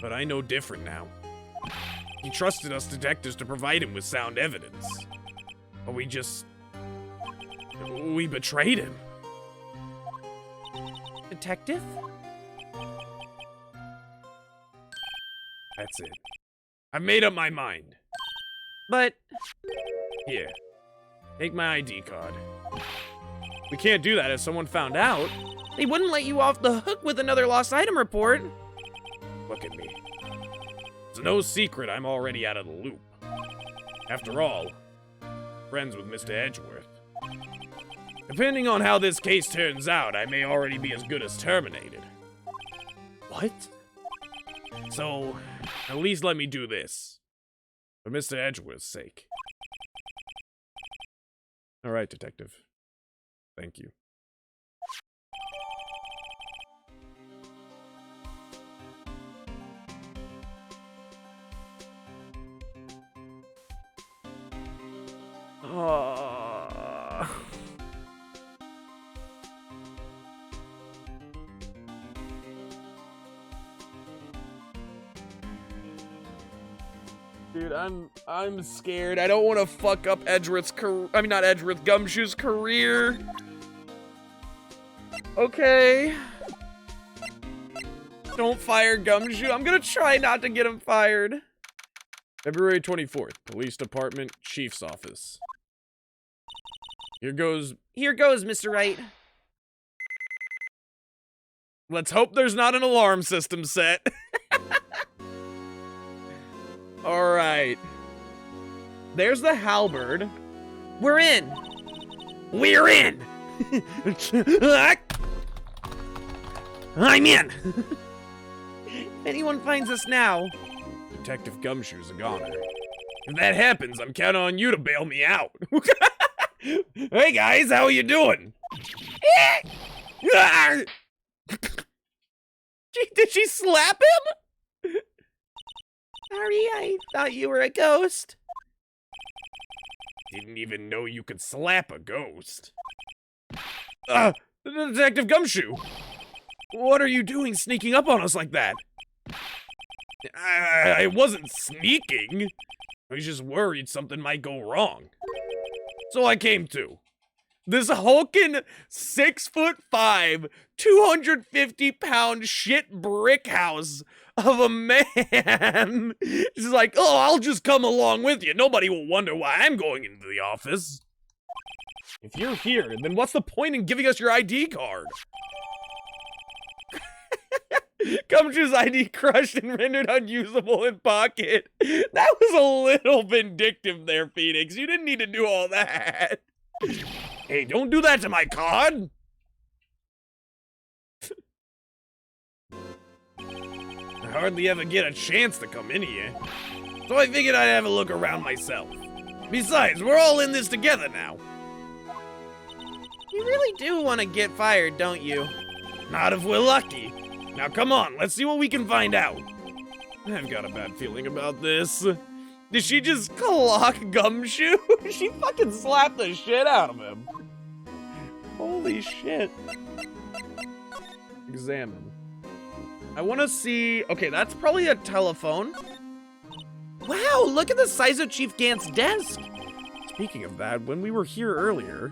Speaker 2: But I know different now. He trusted us detectives to provide him with sound evidence. But we betrayed him.
Speaker 3: Detective?
Speaker 2: That's it. I've made up my mind.
Speaker 3: But...
Speaker 2: Here. Take my ID card.
Speaker 1: We can't do that if someone found out.
Speaker 3: they wouldn't let you off the hook with another lost item report.
Speaker 2: Look at me. It's no secret I'm already out of the loop. After all, friends with Mr. Edgeworth. Depending on how this case turns out, I may already be as good as terminated.
Speaker 1: What?
Speaker 2: So, at least let me do this. For Mr. Edgeworth's sake.
Speaker 1: All right, detective. Thank you. Dude, I'm scared. I don't want to fuck up Edgeworth's not Edgeworth, Gumshoe's career. Okay. Don't fire Gumshoe. I'm gonna try not to get him fired. February 24th, Police Department, Chief's Office.
Speaker 2: Here goes.
Speaker 3: Here goes, Mr. Wright.
Speaker 2: Let's hope there's not an alarm system set.
Speaker 1: All right. There's the halberd.
Speaker 3: We're in.
Speaker 2: We're in. I'm in.
Speaker 3: If anyone finds us now,
Speaker 2: Detective Gumshoe's a goner. If that happens, I'm counting on you to bail me out. Hey guys, how are you doing?
Speaker 3: did she slap him? Sorry, I thought you were a ghost.
Speaker 2: Didn't even know you could slap a ghost. Detective Gumshoe! What are you doing sneaking up on us like that? I wasn't sneaking. I was just worried something might go wrong. So I came to.
Speaker 1: This hulking 6'5", 250-pound shit brick house of a man. He's like, oh, I'll just come along with you. Nobody will wonder why I'm going into the office.
Speaker 2: If you're here, then what's the point in giving us your ID card?
Speaker 1: Gumshoe's ID crushed and rendered unusable in pocket. That was a little vindictive there, Phoenix. You didn't need to do all that.
Speaker 2: Hey, don't do that to my card! I hardly ever get a chance to come in here, so I figured I'd have a look around myself. Besides, we're all in this together now.
Speaker 3: You really do want to get fired, don't you?
Speaker 2: Not if we're lucky. Now come on, let's see what we can find out. I've got a bad feeling about this.
Speaker 1: Did she just clock Gumshoe? She fucking slapped the shit out of him. Holy shit. Examine. I want to see... Okay, that's probably a telephone.
Speaker 3: Wow, look at the size of Chief Gant's desk.
Speaker 1: Speaking of that, when we were here earlier...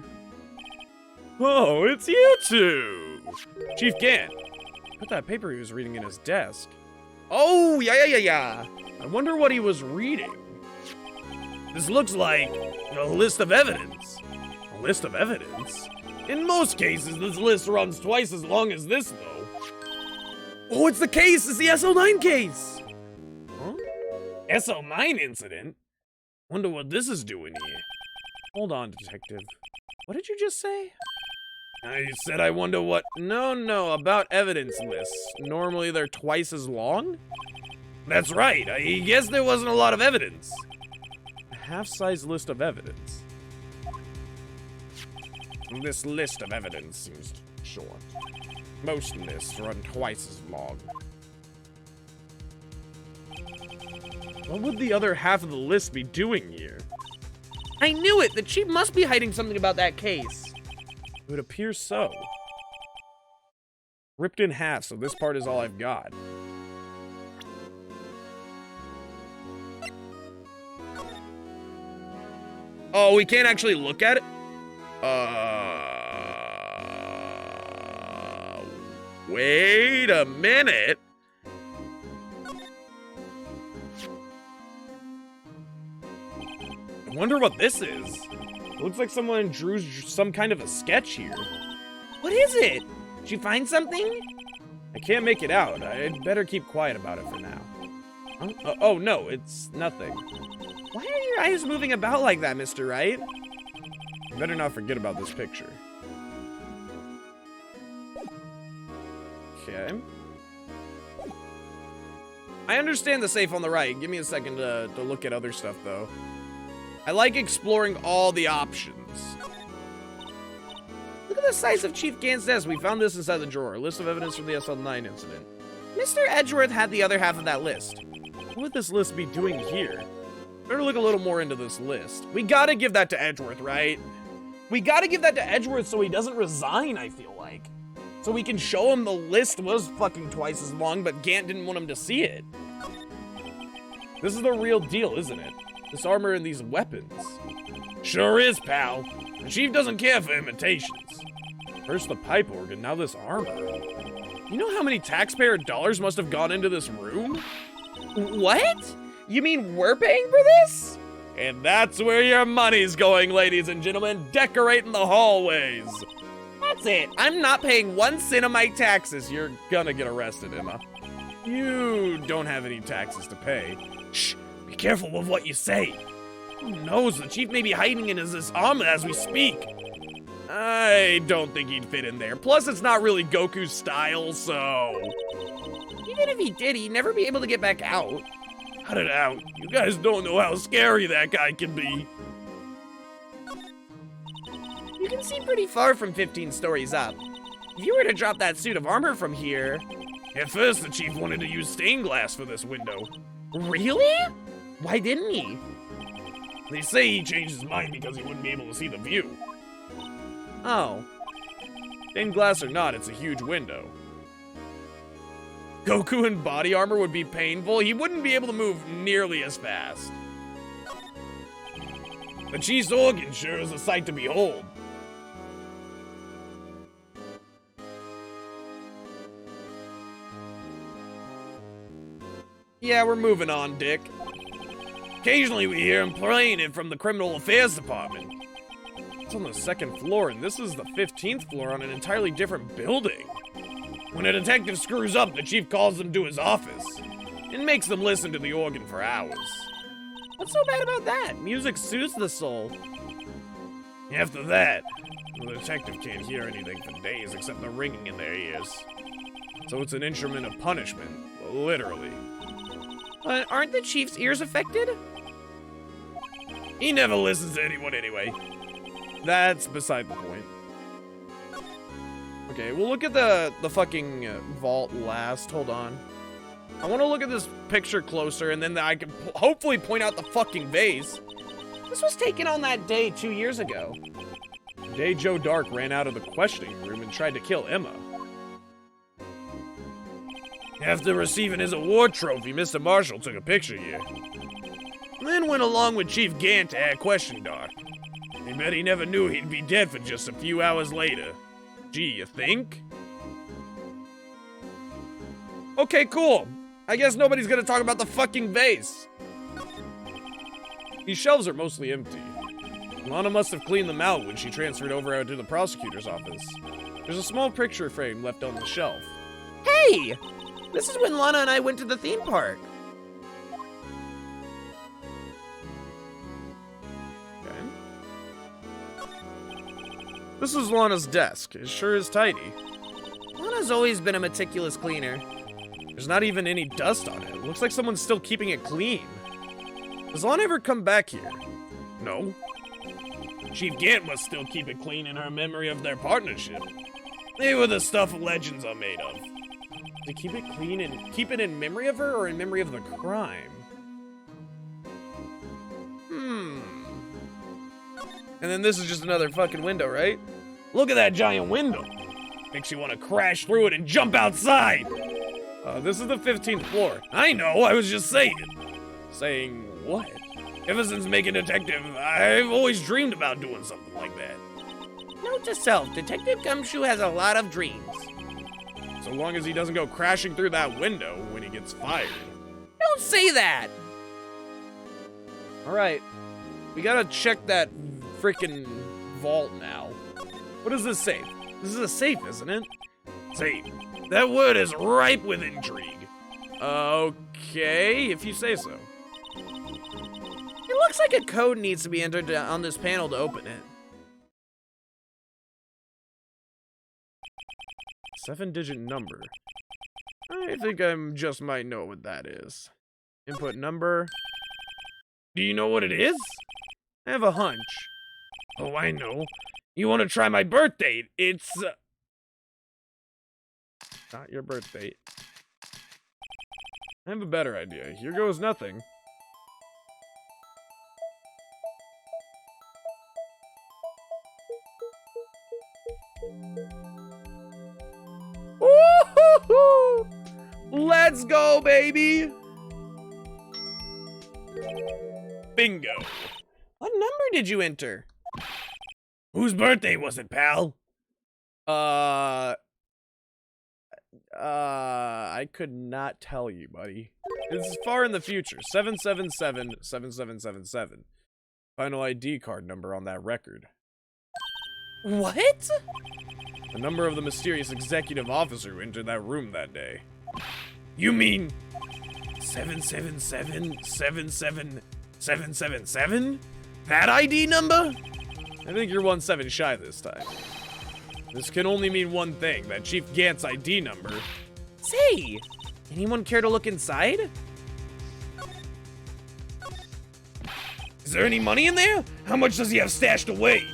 Speaker 1: Oh, it's you two! Chief Gant. Put that paper he was reading in his desk. Oh, yeah. I wonder what he was reading.
Speaker 2: This looks like a list of evidence.
Speaker 1: A list of evidence?
Speaker 2: In most cases, this list runs twice as long as this, though.
Speaker 1: Oh, it's the case! It's the SL9 case!
Speaker 2: Huh? SL9 incident? Wonder what this is doing here.
Speaker 1: Hold on, detective. What did you just say?
Speaker 2: You said I wonder what...
Speaker 1: No, about evidence lists. Normally they're twice as long?
Speaker 2: That's right. I guess there wasn't a lot of evidence.
Speaker 1: A half-size list of evidence.
Speaker 2: This list of evidence seems short. Most lists run twice as long.
Speaker 1: What would the other half of the list be doing here?
Speaker 3: I knew it! The chief must be hiding something about that case.
Speaker 1: It would appear so. Ripped in half, so this part is all I've got. Oh, we can't actually look at it? Wait a minute. I wonder what this is. It looks like someone drew some kind of a sketch here.
Speaker 3: What is it? Did you find something?
Speaker 1: I can't make it out. I'd better keep quiet about it for now. Huh? Oh, no, it's nothing.
Speaker 3: Why are your eyes moving about like that, Mr. Wright?
Speaker 1: You better not forget about this picture. Okay. I understand the safe on the right. Give me a second to look at other stuff, though. I like exploring all the options.
Speaker 3: Look at the size of Chief Gant's desk.
Speaker 1: We found this inside the drawer. A list of evidence from the SL9 incident.
Speaker 3: Mr. Edgeworth had the other half of that list.
Speaker 1: What would this list be doing here? Better look a little more into this list. We gotta give that to Edgeworth, right? We gotta give that to Edgeworth so he doesn't resign, I feel like. So we can show him the list was fucking twice as long, but Gant didn't want him to see it. This is the real deal, isn't it? This armor and these weapons.
Speaker 2: Sure is, pal. The chief doesn't care for imitations.
Speaker 1: First the pipe organ, now this armor. You know how many taxpayer dollars must have gone into this room?
Speaker 3: What? You mean we're paying for this?
Speaker 2: And that's where your money's going, ladies and gentlemen, decorating the hallways.
Speaker 3: That's it. I'm not paying 1 cent of my taxes.
Speaker 2: You're gonna get arrested, Emma. You don't have any taxes to pay. Shh, be careful with what you say. Who knows, the chief may be hiding in his armor as we speak. I don't think he'd fit in there. Plus, it's not really Goku's style, so...
Speaker 3: Even if he did, he'd never be able to get back out.
Speaker 2: Cut it out. You guys don't know how scary that guy can be.
Speaker 3: You can see pretty far from 15 stories up. If you were to drop that suit of armor from here...
Speaker 2: At first, the chief wanted to use stained glass for this window.
Speaker 3: Really? Why didn't he?
Speaker 2: They say he changed his mind because he wouldn't be able to see the view.
Speaker 3: Oh.
Speaker 2: Stained glass or not, it's a huge window. Goku in body armor would be painful. He wouldn't be able to move nearly as fast. The chief's organ sure is a sight to behold. Yeah, we're moving on, Dick. Occasionally we hear him playing it from the Criminal Affairs Department. It's on the 2nd floor, and this is the 15th floor on an entirely different building. When a detective screws up, the chief calls them to his office and makes them listen to the organ for hours.
Speaker 3: What's so bad about that? Music soothes the soul.
Speaker 2: After that, the detective can't hear anything for days except the ringing in their ears. So it's an instrument of punishment, literally.
Speaker 3: Aren't the chief's ears affected?
Speaker 2: He never listens to anyone anyway. That's beside the point.
Speaker 1: Okay, we'll look at the fucking vault last. Hold on. I want to look at this picture closer, and then I can hopefully point out the fucking vase.
Speaker 3: This was taken on that day 2 years ago.
Speaker 1: The day Joe Dark ran out of the questioning room and tried to kill Emma.
Speaker 2: After receiving his award trophy, Mr. Marshall took a picture here. Then went along with Chief Gant to add question Dark. I bet he never knew he'd be dead for just a few hours later. Gee, you think?
Speaker 1: Okay, cool. I guess nobody's gonna talk about the fucking vase. These shelves are mostly empty. Lana must have cleaned them out when she transferred over to the prosecutor's office. There's a small picture frame left on the shelf.
Speaker 3: Hey! This is when Lana and I went to the theme park.
Speaker 1: This is Lana's desk. It sure is tidy.
Speaker 3: Lana's always been a meticulous cleaner.
Speaker 1: There's not even any dust on it. It looks like someone's still keeping it clean. Does Lana ever come back here?
Speaker 2: No. Chief Gant must still keep it clean in her memory of their partnership. They were the stuff legends are made of.
Speaker 1: To keep it clean and keep it in memory of her or in memory of the crime? And then this is just another fucking window, right?
Speaker 2: Look at that giant window. Makes you want to crash through it and jump outside.
Speaker 1: This is the 15th floor.
Speaker 2: I know, I was just saying.
Speaker 1: Saying what?
Speaker 2: Ever since making detective, I've always dreamed about doing something like that.
Speaker 3: Note to self, Detective Gumshoe has a lot of dreams.
Speaker 1: So long as he doesn't go crashing through that window when he gets fired.
Speaker 3: Don't say that!
Speaker 1: Alright. We gotta check that freaking vault now. What does this say? This is a safe, isn't it?
Speaker 2: Safe. That word is ripe with intrigue.
Speaker 1: Okay, if you say so.
Speaker 3: It looks like a code needs to be entered on this panel to open it.
Speaker 1: 7-digit number. I think I just might know what that is. Input number.
Speaker 2: Do you know what it is?
Speaker 1: I have a hunch.
Speaker 2: Oh, I know. You want to try my birth date? It's...
Speaker 1: Not your birth date. I have a better idea. Here goes nothing. Woo-hoo-hoo! Let's go, baby!
Speaker 2: Bingo.
Speaker 3: What number did you enter?
Speaker 2: Whose birthday was it, pal?
Speaker 1: I could not tell you, buddy. This is far in the future. 777-7777. Final ID card number on that record.
Speaker 3: What?
Speaker 1: The number of the mysterious executive officer who entered that room that day.
Speaker 2: You mean 777-777-777? That ID number?
Speaker 1: I think you're 1-7 shy this time. This can only mean one thing, that Chief Gant's ID number.
Speaker 3: Say, anyone care to look inside?
Speaker 2: Is there any money in there? How much does he have stashed away?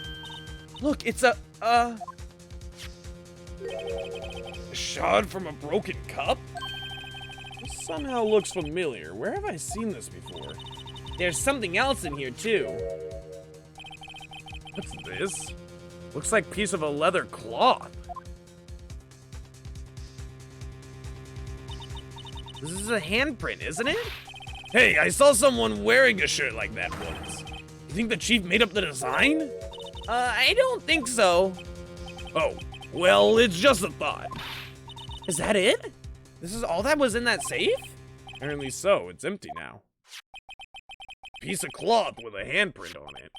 Speaker 3: Look, it's a
Speaker 2: A shard from a broken cup?
Speaker 1: This somehow looks familiar. Where have I seen this before?
Speaker 3: There's something else in here too.
Speaker 1: What's this? Looks like a piece of a leather cloth.
Speaker 3: This is a handprint, isn't it?
Speaker 2: Hey, I saw someone wearing a shirt like that once. You think the chief made up the design?
Speaker 3: I don't think so.
Speaker 2: Oh, well, it's just a thought.
Speaker 3: Is that it? This is all that was in that safe?
Speaker 1: Apparently so. It's empty now.
Speaker 2: Piece of cloth with a handprint on it.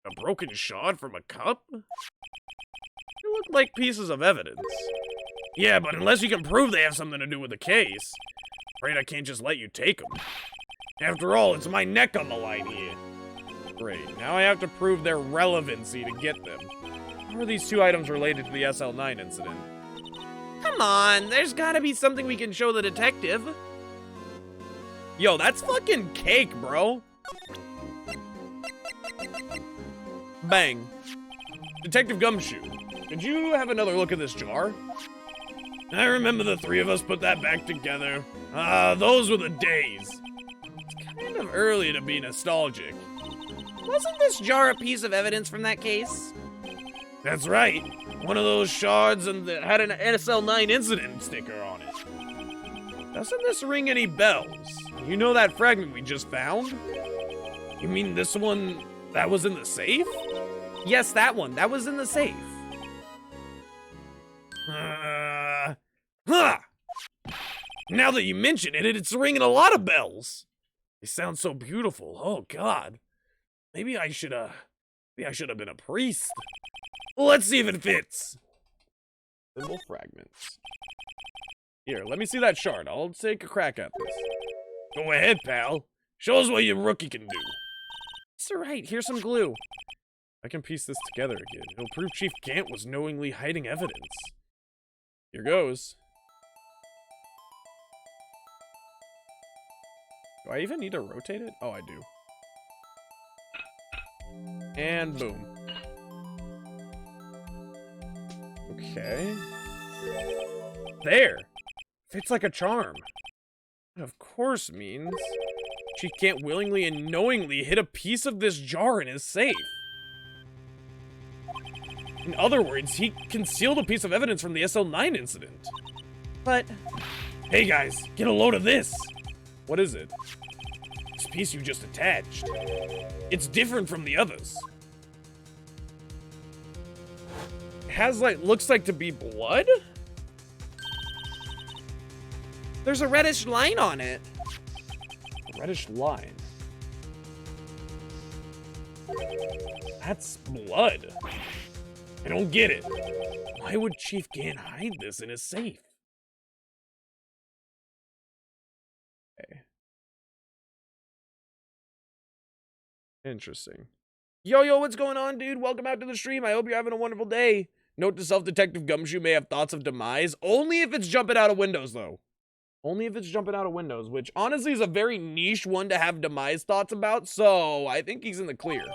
Speaker 2: A broken shard from a cup?
Speaker 1: They look like pieces of evidence.
Speaker 2: Yeah, but unless you can prove they have something to do with the case, afraid I can't just let you take them. After all, it's my neck on the line here.
Speaker 1: Great. Now I have to prove their relevancy to get them. How are these two items related to the SL9 incident?
Speaker 3: Come on, there's gotta be something we can show the detective.
Speaker 1: Yo, that's fucking cake, bro. Bang. Detective Gumshoe, could you have another look at this jar?
Speaker 2: I remember the three of us put that back together. Those were the days.
Speaker 1: Kind of early to be nostalgic.
Speaker 3: Wasn't this jar a piece of evidence from that case?
Speaker 2: That's right. One of those shards and that had an SL9 incident sticker on it.
Speaker 1: Doesn't this ring any bells? You know that fragment we just found?
Speaker 2: You mean this one that was in the safe?
Speaker 3: Yes, that one. That was in the safe.
Speaker 2: Huh. Now that you mention it, it's ringing a lot of bells. They sound so beautiful. Oh, God. Maybe I should have been a priest. Let's see if it fits.
Speaker 1: Symbol fragments. Here, let me see that shard. I'll take a crack at this.
Speaker 2: Go ahead, pal. Show us what your rookie can do.
Speaker 3: It's alright. Here's some glue.
Speaker 1: I can piece this together again. It'll prove Chief Gant was knowingly hiding evidence. Here goes. Do I even need to rotate it? Oh, I do. And boom. Okay. There! Fits like a charm. That of course means Chief Gant willingly and knowingly hid a piece of this jar in his safe. In other words, he concealed a piece of evidence from the SL9 incident.
Speaker 3: But
Speaker 2: Hey guys, get a load of this.
Speaker 1: What is it?
Speaker 2: This piece you just attached. It's different from the others.
Speaker 1: It has looks like to be blood?
Speaker 3: there's a reddish line on it.
Speaker 1: A reddish line. That's blood.
Speaker 2: I don't get it. Why would Chief Gant hide this in his safe?
Speaker 1: Okay. Interesting. Yo, what's going on, dude? Welcome out to the stream. I hope you're having a wonderful day. Note to self, Detective Gumshoe may have thoughts of demise. Only if it's jumping out of windows, though. Only if it's jumping out of windows, which honestly is a very niche one to have demise thoughts about, so I think he's in the clear.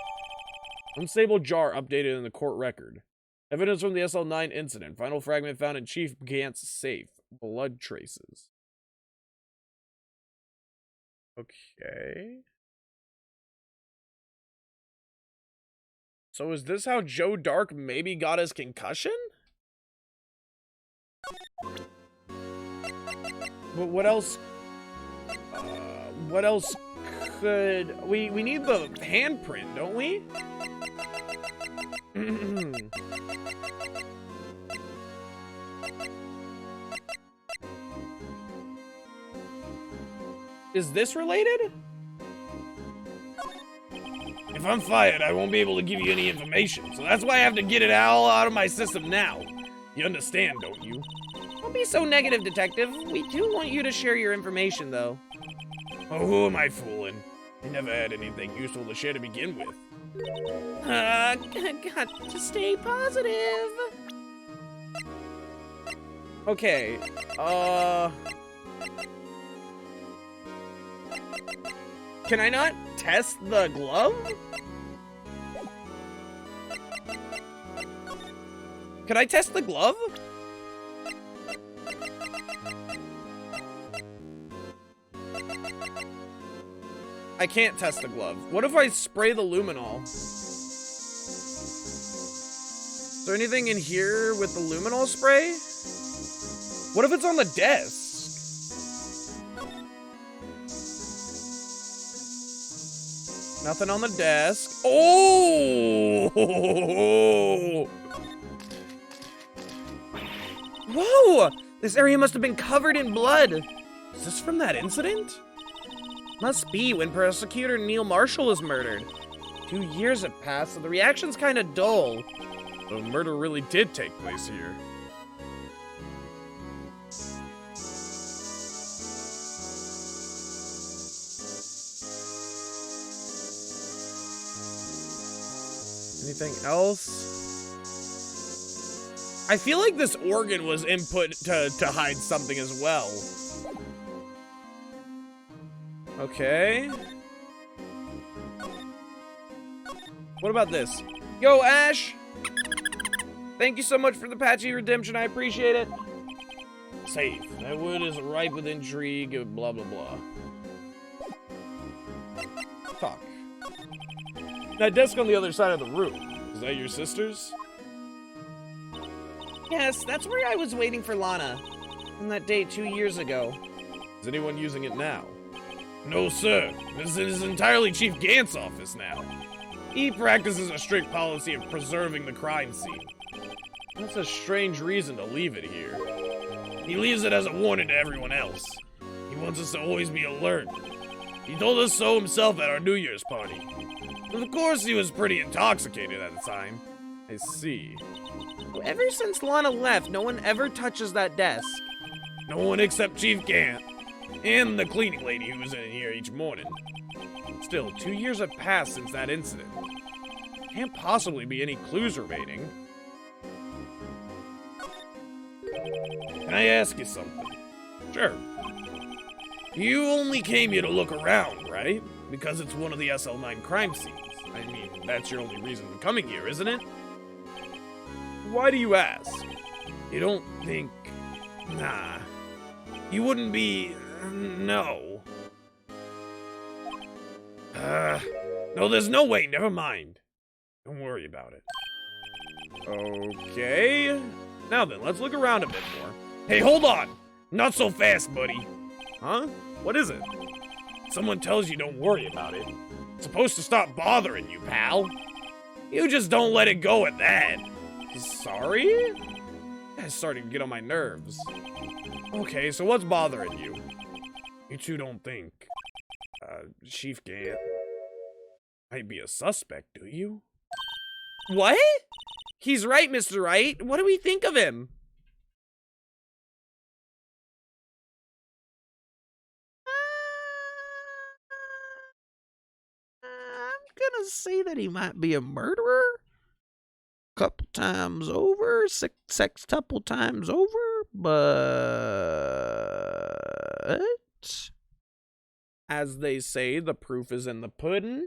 Speaker 1: Unstable jar updated in the court record. Evidence from the SL9 incident. Final fragment found in Chief Gant's safe. Blood traces. Okay. So is this how Joe Dark maybe got his concussion? But what else? What else could we need the handprint, don't we? Is this related?
Speaker 2: If I'm fired, I won't be able to give you any information, so that's why I have to get it all out of my system now. You understand, don't you?
Speaker 3: Don't be so negative, Detective. We do want you to share your information, though.
Speaker 2: Oh, who am I fooling? I never had anything useful to share to begin with.
Speaker 3: Got to stay positive.
Speaker 1: Okay, can I not test the glove? Can I test the glove? I can't test the glove. What if I spray the luminol? Is there anything in here with the luminol spray? What if it's on the desk? Nothing on the desk. Oh! Whoa! This area must have been covered in blood. Is this from that incident? Must be when Prosecutor Neil Marshall was murdered. 2 years have passed, so the reaction's kind of dull. The murder really did take place here. Anything else? I feel like this organ was input to hide something as well. Okay. What about this? Yo, Ash! Thank you so much for the patchy redemption, I appreciate it. Safe. That wood is ripe with intrigue, blah, blah, blah. Fuck. That desk on the other side of the room. Is that your sister's?
Speaker 3: Yes, that's where I was waiting for Lana. On that day 2 years ago.
Speaker 1: Is anyone using it now?
Speaker 2: No, sir. This is entirely Chief Gant's office now. He practices a strict policy of preserving the crime scene.
Speaker 1: That's a strange reason to leave it here.
Speaker 2: He leaves it as a warning to everyone else. He wants us to always be alert. He told us so himself at our New Year's party. Of course, he was pretty intoxicated at the time.
Speaker 1: I see.
Speaker 3: Ever since Lana left, no one ever touches that desk.
Speaker 2: No one except Chief Gant. And the cleaning lady who was in here each morning.
Speaker 1: Still, 2 years have passed since that incident. Can't possibly be any clues remaining.
Speaker 2: Can I ask you something?
Speaker 1: Sure.
Speaker 2: You only came here to look around, right? Because it's one of the SL9 crime scenes. I mean, that's your only reason for coming here, isn't it?
Speaker 1: Why do you ask?
Speaker 2: You don't think... Nah. You wouldn't be... No. No, there's no way. Never mind. Don't worry about it.
Speaker 1: Okay. Now then, let's look around a bit more.
Speaker 2: Hey, hold on! Not so fast, buddy.
Speaker 1: Huh? What is it?
Speaker 2: Someone tells you don't worry about it. It's supposed to stop bothering you, pal. You just don't let it go at that.
Speaker 1: Sorry? That's starting to get on my nerves. Okay, so what's bothering you?
Speaker 2: You two don't think, Chief Gant might be a suspect, do you?
Speaker 1: What? He's right, Mr. Wright. What do we think of him?
Speaker 3: I'm gonna say that he might be a murderer. Couple times over, sextuple times over, but
Speaker 1: as they say, the proof is in the pudding.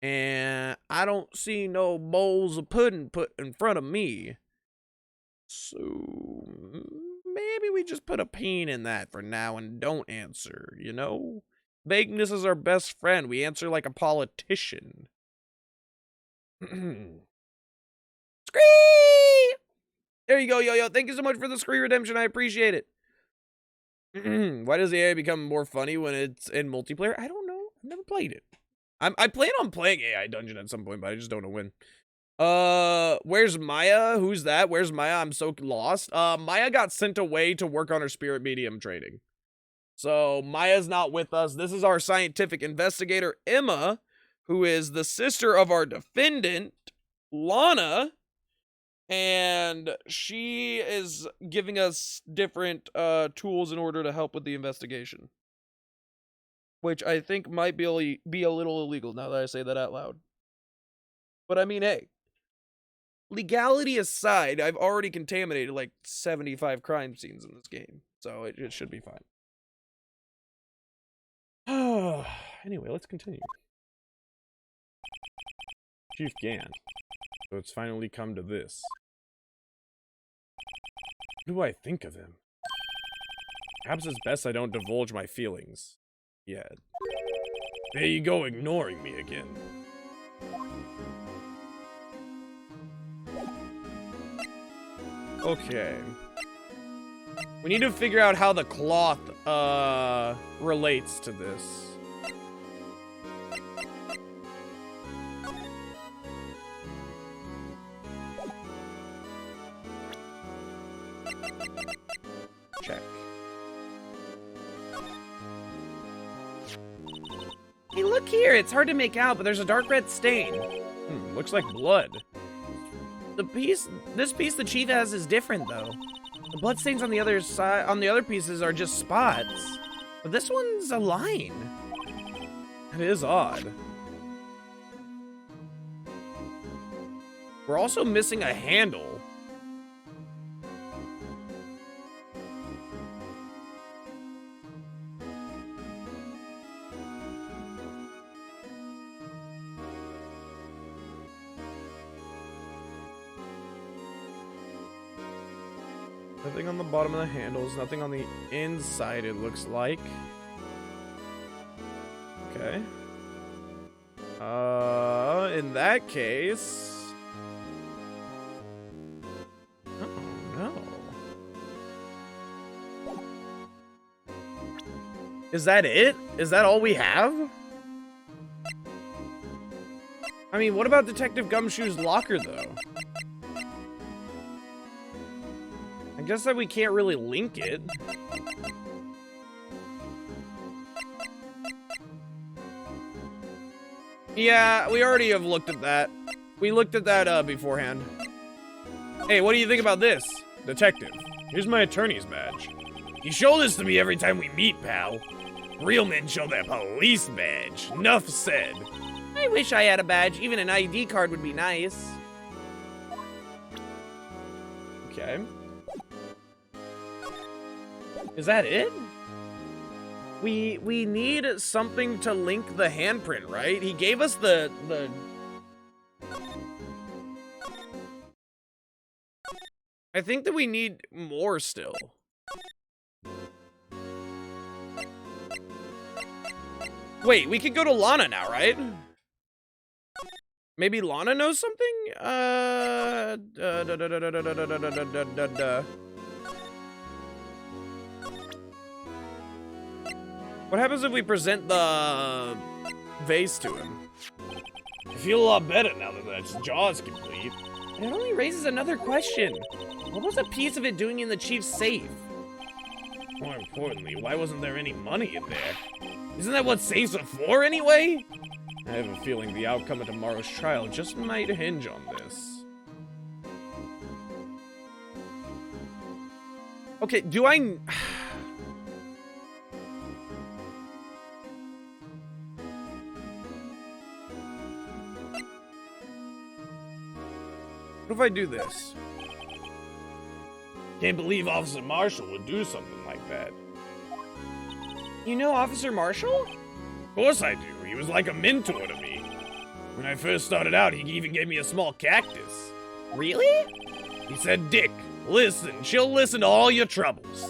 Speaker 1: And I don't see no bowls of pudding put in front of me. So maybe we just put a pin in that for now and don't answer, you know? Vagueness is our best friend. We answer like a politician. Scree! There you go, yo. Thank you so much for the Scree redemption. I appreciate it. Why does the AI become more funny when it's in multiplayer? I don't know. I've never played it. I plan on playing AI Dungeon at some point, but I just don't know when. Where's Maya? Who's that? Where's Maya? I'm so lost. Maya got sent away to work on her spirit medium trading. So Maya's not with us. This is our scientific investigator, Emma, who is the sister of our defendant, Lana. And she is giving us different tools in order to help with the investigation. Which I think might be a little illegal now that I say that out loud. But I mean, hey. Legality aside, I've already contaminated like 75 crime scenes in this game. So it should be fine. Anyway, let's continue. Chief Gan. So it's finally come to this. What do I think of him? Perhaps it's best I don't divulge my feelings yet. There you go, ignoring me again. Okay. We need to figure out how the cloth relates to this. Check.
Speaker 3: Hey, look here. It's hard to make out, but there's a dark red stain.
Speaker 1: Looks like blood.
Speaker 3: This piece the chief has is different, though. The bloodstains on the other side, on the other pieces, are just spots. But this one's a line.
Speaker 1: That is odd.
Speaker 3: We're also missing a handle.
Speaker 1: Nothing on the bottom of the handles, nothing on the inside, it looks like. Okay. In that case... Oh, no. Is that it? Is that all we have? I mean, what about Detective Gumshoe's locker, though? I guess that we can't really link it. Yeah, we already have looked at that. We looked at that beforehand. Hey, what do you think about this?
Speaker 2: Detective, here's my attorney's badge. You show this to me every time we meet, pal. Real men show their police badge. Nuff said.
Speaker 3: I wish I had a badge. Even an ID card would be nice.
Speaker 1: Okay. Is that it? We need something to link the handprint, right? He gave us the... I think that we need more still. Wait, we could go to Lana now, right? Maybe Lana knows something? What happens if we present the vase to him?
Speaker 2: I feel a lot better now that that jaw's complete.
Speaker 3: But it only raises another question. What was a piece of it doing in the chief's safe?
Speaker 2: More importantly, why wasn't there any money in there? Isn't that what safes are for anyway?
Speaker 1: I have a feeling the outcome of tomorrow's trial just might hinge on this. Okay, do I... What if I do this?
Speaker 2: Can't believe Officer Marshall would do something like that.
Speaker 3: You know Officer Marshall?
Speaker 2: Of course I do. He was like a mentor to me. When I first started out, he even gave me a small cactus.
Speaker 3: Really?
Speaker 2: He said, Dick, listen, she'll listen to all your troubles.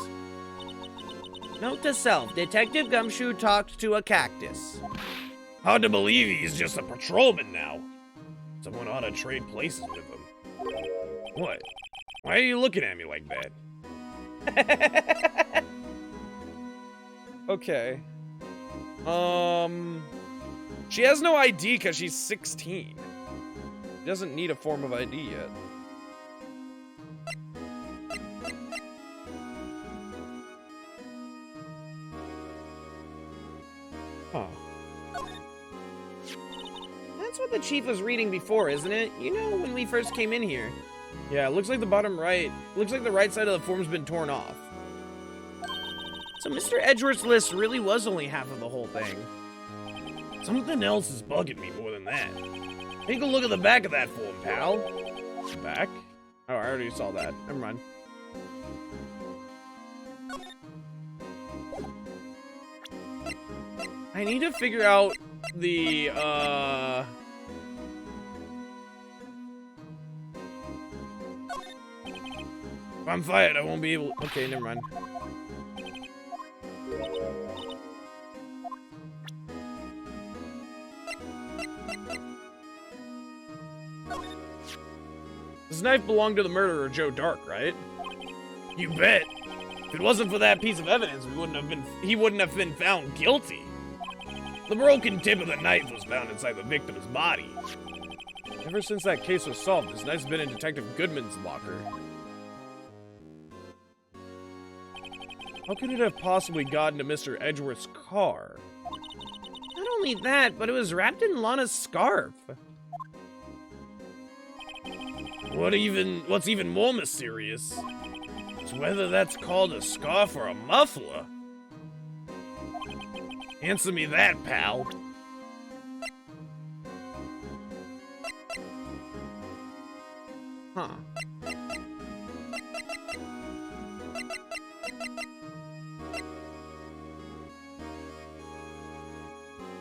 Speaker 3: Note to self, Detective Gumshoe talked to a cactus.
Speaker 2: Hard to believe he's just a patrolman now. Someone ought to trade places with him. What? Why are you looking at me like that?
Speaker 1: Okay. She has no ID because she's 16. She doesn't need a form of ID yet. Huh.
Speaker 3: Chief was reading before, isn't it? You know, when we first came in here.
Speaker 1: Yeah, it looks like the bottom right. Looks like the right side of the form's been torn off.
Speaker 3: So Mr. Edgeworth's list really was only half of the whole thing.
Speaker 2: Something else is bugging me more than that. Take a look at the back of that form, pal.
Speaker 1: Back? Oh, I already saw that. Never mind. I need to figure out the,
Speaker 2: If I'm fired, I won't be able...
Speaker 1: Okay, never mind. This knife belonged to the murderer, Joe Dark, right?
Speaker 2: You bet. If it wasn't for that piece of evidence, he wouldn't have been found guilty. The broken tip of the knife was found inside the victim's body.
Speaker 1: Ever since that case was solved, this knife's been in Detective Goodman's locker. How could it have possibly gotten to Mr. Edgeworth's car?
Speaker 3: Not only that, but it was wrapped in Lana's scarf.
Speaker 2: What's even more mysterious is whether that's called a scarf or a muffler. Answer me that, pal.
Speaker 3: Huh.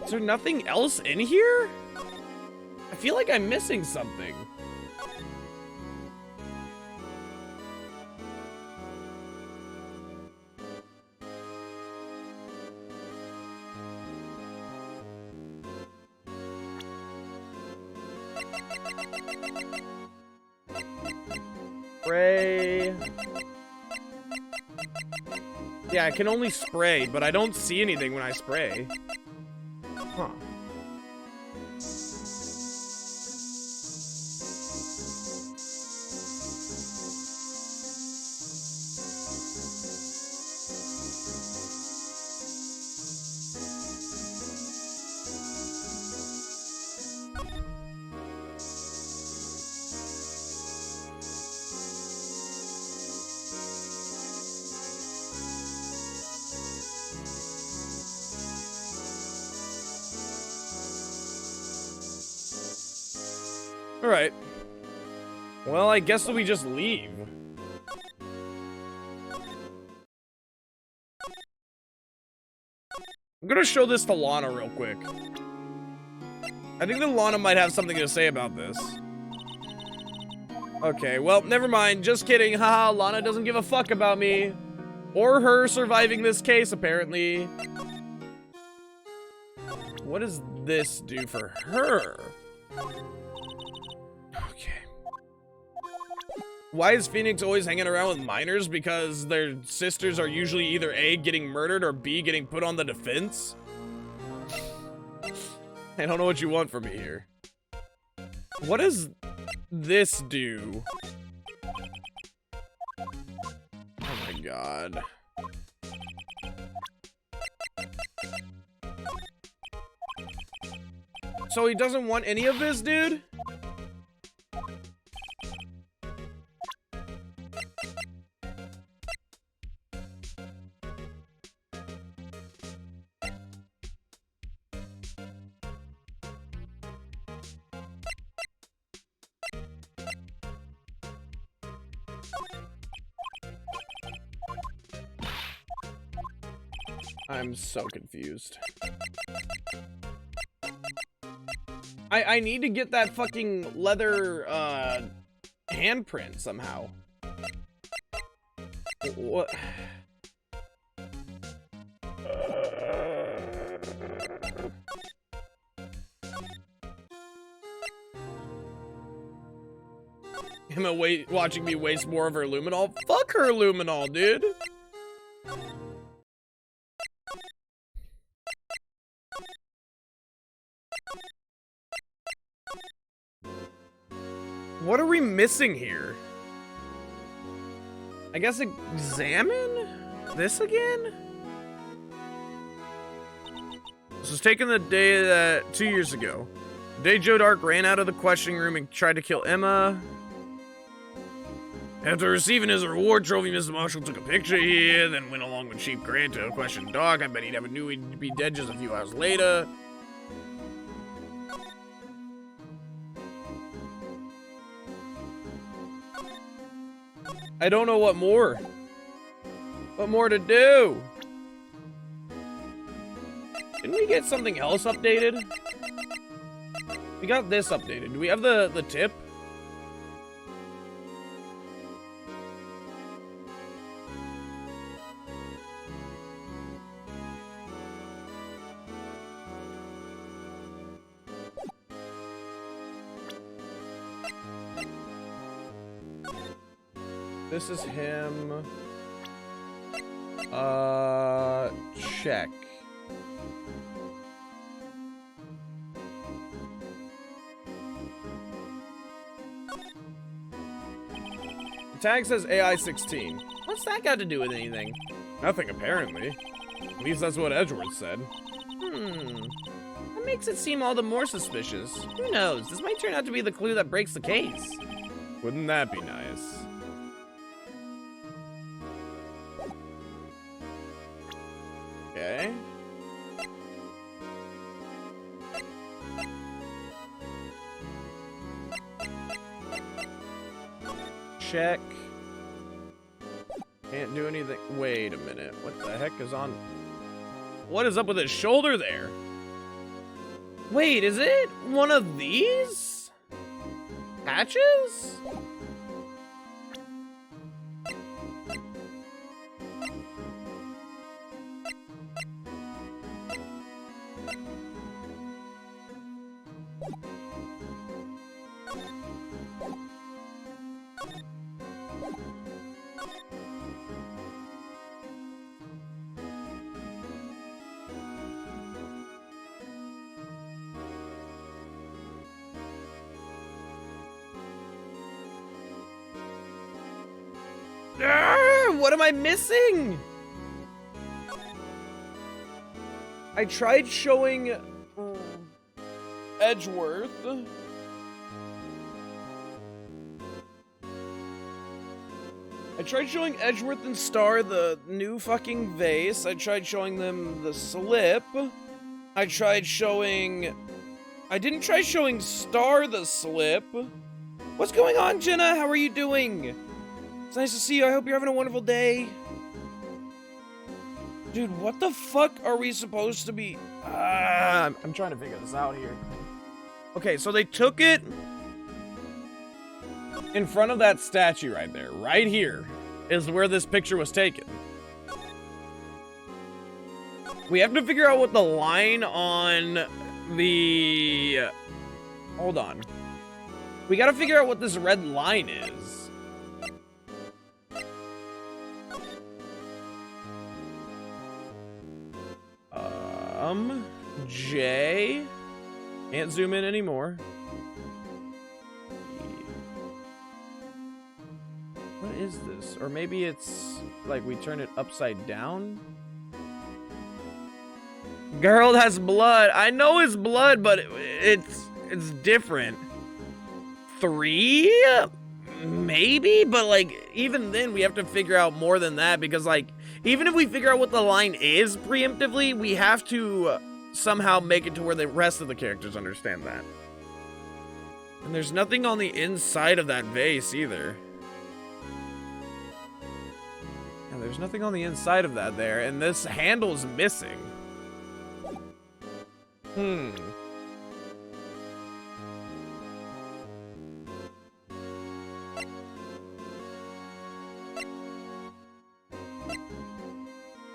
Speaker 1: Is there nothing else in here? I feel like I'm missing something. Spray. Yeah, I can only spray, but I don't see anything when I spray. Huh. Alright. Well, I guess we just leave. I'm gonna show this to Lana real quick. I think that Lana might have something to say about this. Okay, well, never mind. Just kidding. Haha, Lana doesn't give a fuck about me. Or her surviving this case, apparently. What does this do for her? Okay. Why is Phoenix always hanging around with minors? Because their sisters are usually either A, getting murdered, or B, getting put on the defense? I don't know what you want from me here. What does this do? Oh my god. So he doesn't want any of this, dude? I'm so confused. I need to get that fucking leather, handprint somehow. What? Emma watching me waste more of her luminol? Fuck her luminol, dude! What are we missing here? I guess examine this again? This was taken the day that 2 years ago. Day Joe Dark ran out of the questioning room and tried to kill Emma.
Speaker 2: After receiving his reward trophy, Mr. Marshall took a picture here, then went along with Chief Grant to question Doc. I bet he never knew he'd be dead just a few hours later.
Speaker 1: I don't know what more. What more to do? Didn't we get something else updated? We got this updated. Do we have the tip? This is him. Check. The tag says AI 16. What's that got to do with anything?
Speaker 2: Nothing, apparently. At least that's what Edgeworth said.
Speaker 3: That makes it seem all the more suspicious. Who knows? This might turn out to be the clue that breaks the case.
Speaker 2: Wouldn't that be nice?
Speaker 1: Okay. Check. Can't do anything. Wait a minute. What the heck is on? What is up with his shoulder there? Wait, is it one of these patches? What am I missing? I tried showing Edgeworth. I tried showing Edgeworth and Star the new fucking vase. I tried showing them the slip. I didn't try showing Star the slip. What's going on, Jenna? How are you doing? It's nice to see you. I hope you're having a wonderful day. Dude, what the fuck are we supposed to be? I'm trying to figure this out here. Okay, so they took it in front of that statue right there. Right here is where this picture was taken. We have to figure out what the line on the... Hold on. We gotta figure out what this red line is. J. Can't zoom in anymore. What is this? Or maybe it's like we turn it upside down? Girl has blood. I know it's blood, but it's different. 3? Maybe? But like, even then we have to figure out more than that because like, even if we figure out what the line is preemptively, we have to somehow make it to where the rest of the characters understand that. And there's nothing on the inside of that vase either. Yeah, there's nothing on the inside of that there, and this handle's missing.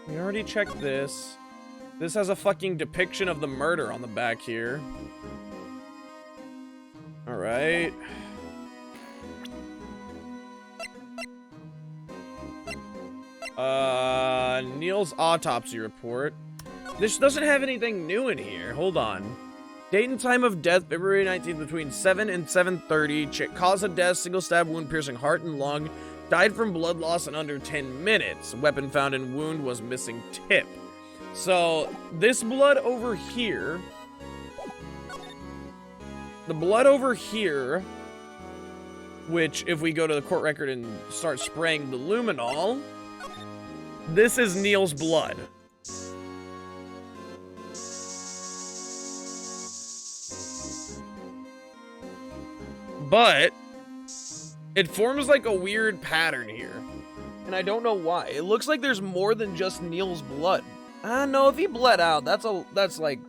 Speaker 1: We already checked this. This has a fucking depiction of the murder on the back here. Alright. Neil's autopsy report. This doesn't have anything new in here. Hold on. Date and time of death, February 19th between 7 and 7:30. Cause of death, single stab wound piercing heart and lung. Died from blood loss in under 10 minutes. Weapon found in wound was missing tip. So, this blood over here the blood over here, which if we go to the court record and start spraying the luminol, this is Neil's blood. But it forms like a weird pattern here. And I don't know why. It looks like there's more than just Neil's blood. I don't know if he bled out. That's like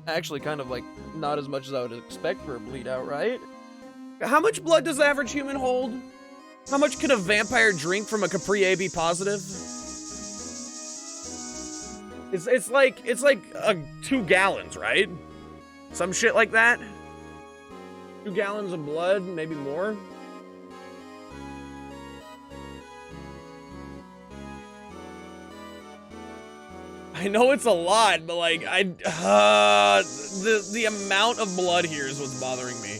Speaker 1: actually kind of like not as much as I would expect for a bleed out, right? How much blood does the average human hold? How much can a vampire drink from a Capri AB positive? It's like 2 gallons, right? Some shit like that. 2 gallons of blood, maybe more. I know it's a lot, but like the amount of blood here is what's bothering me.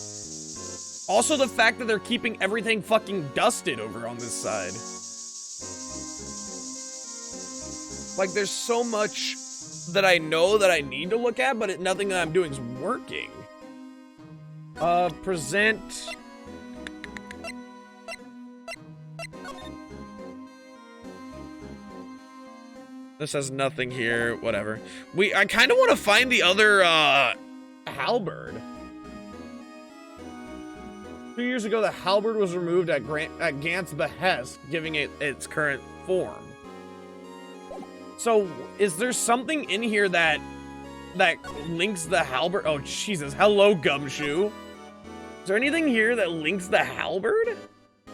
Speaker 1: Also the fact that they're keeping everything fucking dusted over on this side. Like there's so much that I know that I need to look at, but nothing that I'm doing is working. Present. This has nothing here, whatever. I kind of want to find the other, halberd. 2 years ago, the halberd was removed at Gant's behest, giving it its current form. So, is there something in here that links the halberd? Oh, Jesus. Hello, Gumshoe. Is there anything here that links the halberd?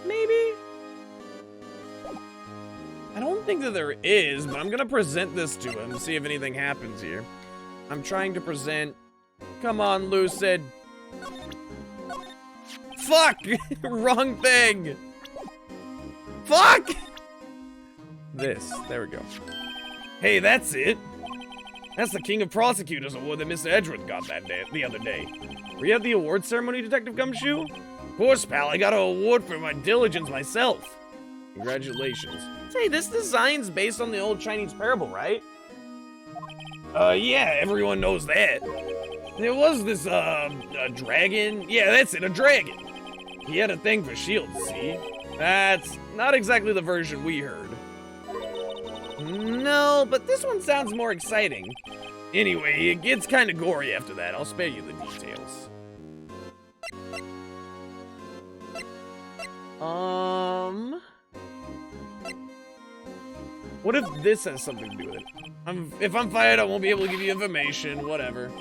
Speaker 1: Maybe? I don't think that there is, but I'm gonna present this to him, see if anything happens here. I'm trying to present... Come on, Lucid. Fuck! Wrong thing! Fuck! This. There we go. Hey, that's it. That's the King of Prosecutors award that Mr. Edgeworth got the other day. Were you at the award ceremony, Detective Gumshoe? Of course, pal. I got an award for my diligence myself. Congratulations. Hey, this design's based on the old Chinese parable, right? Yeah, everyone knows that. There was this, a dragon. Yeah, that's it, a dragon. He had a thing for shields, see? That's not exactly the version we heard. No, but this one sounds more exciting. Anyway, it gets kind of gory after that. I'll spare you the details. What if this has something to do with it? If I'm fired, I won't be able to give you information. Whatever.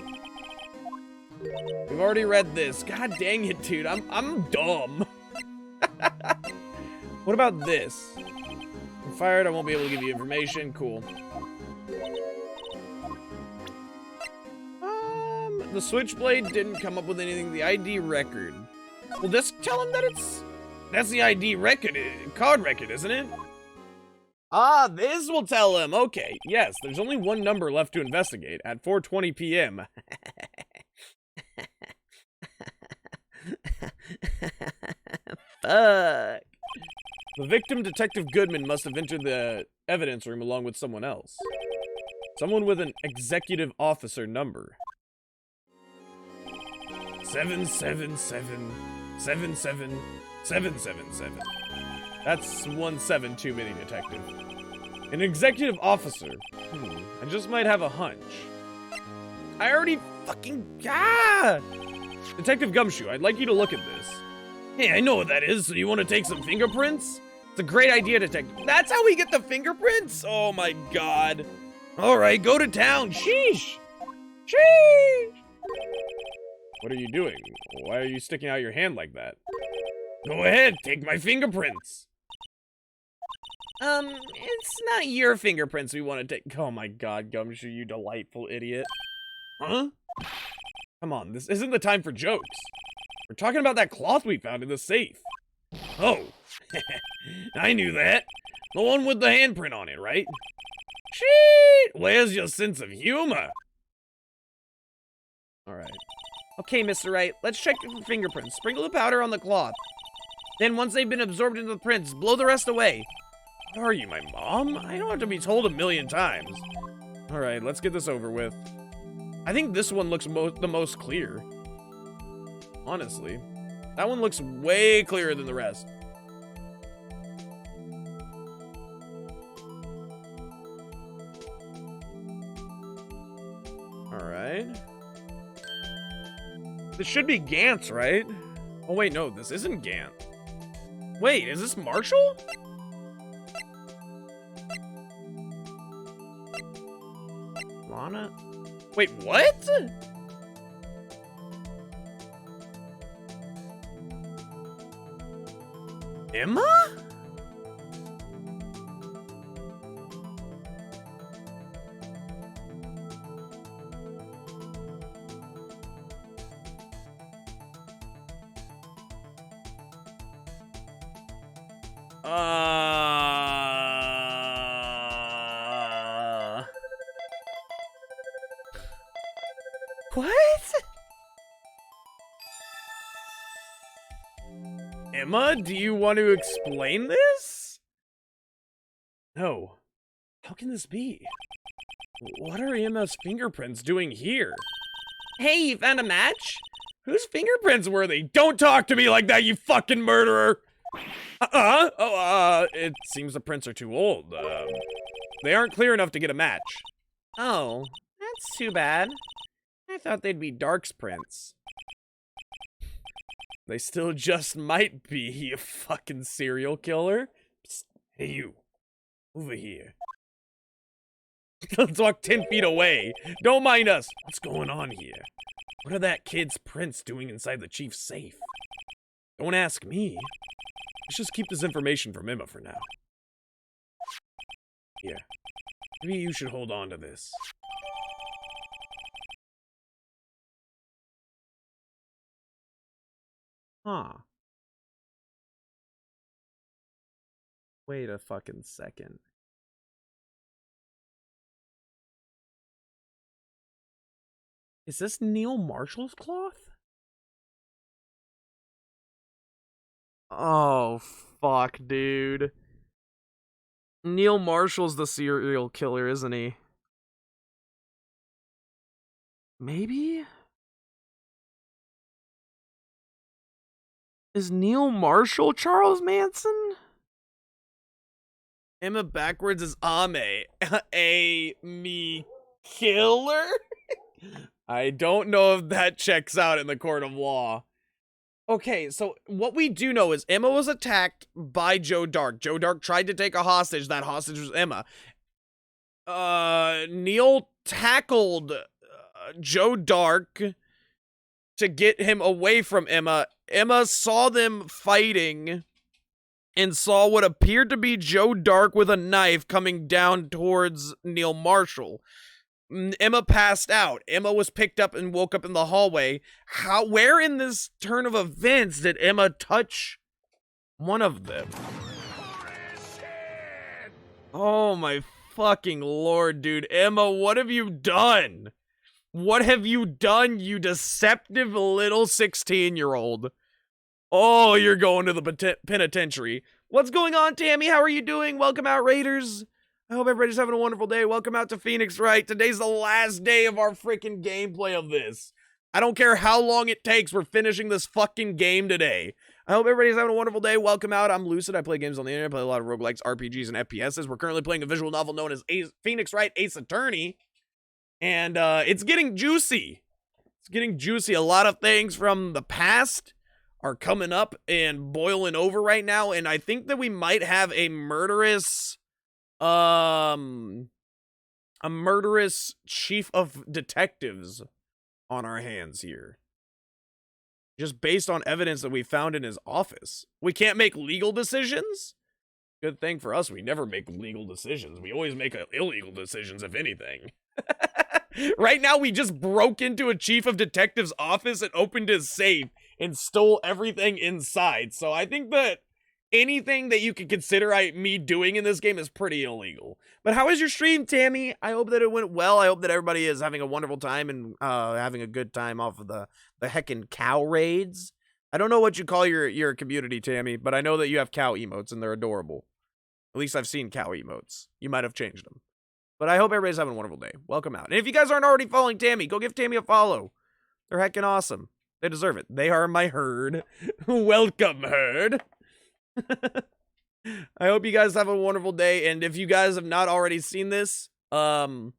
Speaker 1: We've already read this. God dang it, dude. I'm dumb. What about this? I'm fired, I won't be able to give you information. Cool. The switchblade didn't come up with anything. The ID record. Well, just tell him that that's the ID record, card record, isn't it? Ah, this will tell him. Okay, yes, there's only one number left to investigate at 4:20 p.m. Fuck. The victim, Detective Goodman, must have entered the evidence room along with someone else. Someone with an executive officer number. 777-77777. That's 17 too many, Detective. An executive officer. I just might have a hunch. I already fucking... Ah! Detective Gumshoe, I'd like you to look at this. Hey, I know what that is, so you want to take some fingerprints? It's a great idea, Detective. That's how we get the fingerprints? Oh my god. Alright, go to town. Sheesh! Sheesh! What are you doing? Why are you sticking out your hand like that? Go ahead, take my fingerprints. It's not your fingerprints we want to take. Oh my god, Gumshoe, you delightful idiot. Huh? Come on, this isn't the time for jokes. We're talking about that cloth we found in the safe. Oh, I knew that. The one with the handprint on it, right? Shit, where's your sense of humor? Alright. Okay, Mr. Wright, let's check for fingerprints. Sprinkle the powder on the cloth. Then, once they've been absorbed into the prints, blow the rest away. What are you, my mom? I don't have to be told 1,000,000 times. Alright, let's get this over with. I think this one looks the most clear. honestly. That one looks way clearer than the rest. Alright. This should be Gantz, right? Oh wait, no, this isn't Gant. Wait, is this Marshall? Lana? Wait, what? Emma? What? Emma, do you want to explain this? No. How can this be? What are Emma's fingerprints doing here?
Speaker 3: Hey, you found a match?
Speaker 1: Whose fingerprints were they? Don't talk to me like that, you fucking murderer! It seems the prints are too old. They aren't clear enough to get a match.
Speaker 3: Oh, that's too bad. I thought they'd be Dark's prints.
Speaker 1: They still just might be, you fucking serial killer. Psst. Hey, you. Over here. Let's walk 10 feet away. Don't mind us. What's going on here? What are that kid's prints doing inside the chief's safe? Don't ask me. Let's just keep this information from Emma for now. Here. Maybe you should hold on to this. Huh. Wait a fucking second. Is this Neil Marshall's cloth? Oh, fuck, dude. Neil Marshall's the serial killer, isn't he? Maybe? Is Neil Marshall Charles Manson? Emma backwards is Ame. Me killer? I don't know if that checks out in the court of law. Okay, so what we do know is Emma was attacked by Joe Dark. Joe Dark tried to take a hostage. That hostage was Emma. Neil tackled Joe Dark to get him away from Emma. Emma saw them fighting and saw what appeared to be Joe Dark with a knife coming down towards Neil Marshall. Emma passed out. Emma was picked up and woke up in the hallway. Where in this turn of events did Emma touch one of them? Oh my fucking lord, dude. Emma, what have you done? What have you done, you deceptive little 16-year-old? Oh, you're going to the penitentiary. What's going on, Tammy? How are you doing? Welcome out, Raiders. I hope everybody's having a wonderful day. Welcome out to Phoenix Wright. Today's the last day of our freaking gameplay of this. I don't care how long it takes. We're finishing this fucking game today. I hope everybody's having a wonderful day. Welcome out. I'm Lucid. I play games on the internet. I play a lot of roguelikes, RPGs, and FPSs. We're currently playing a visual novel known as Phoenix Wright Ace Attorney. And it's getting juicy. It's getting juicy. A lot of things from the past are coming up and boiling over right now. And I think that we might have a murderous chief of detectives on our hands here. Just based on evidence that we found in his office. We can't make legal decisions? Good thing for us, we never make legal decisions. We always make illegal decisions, if anything. Right now, we just broke into a chief of detectives' office and opened his safe and stole everything inside. So I think that anything that you could consider me doing in this game is pretty illegal. But how was your stream, Tammy? I hope that it went well. I hope that everybody is having a wonderful time and having a good time off of the heckin' cow raids. I don't know what you call your community, Tammy, but I know that you have cow emotes and they're adorable. At least I've seen cow emotes. You might have changed them. But I hope everybody's having a wonderful day. Welcome out. And if you guys aren't already following Tammy, go give Tammy a follow. They're heckin' awesome. They deserve it. They are my herd. Welcome, herd. I hope you guys have a wonderful day. And if you guys have not already seen this, pull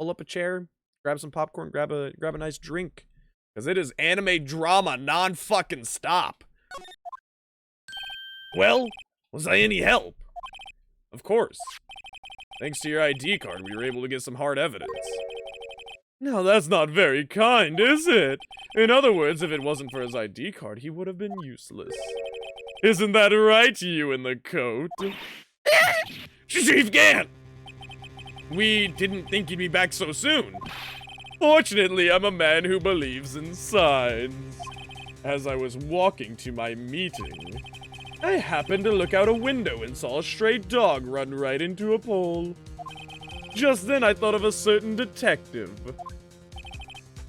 Speaker 1: up a chair, grab some popcorn, grab a nice drink. Because it is anime drama non-fucking stop. Well, was I any help? Of course. Thanks to your ID card, we were able to get some hard evidence. Now that's not very kind, is it? In other words, if it wasn't for his ID card, he would have been useless. Isn't that right, you in the coat? Chief Gant! We didn't think you'd be back so soon. Fortunately, I'm a man who believes in signs. As I was walking to my meeting, I happened to look out a window and saw a stray dog run right into a pole. Just then I thought of a certain detective.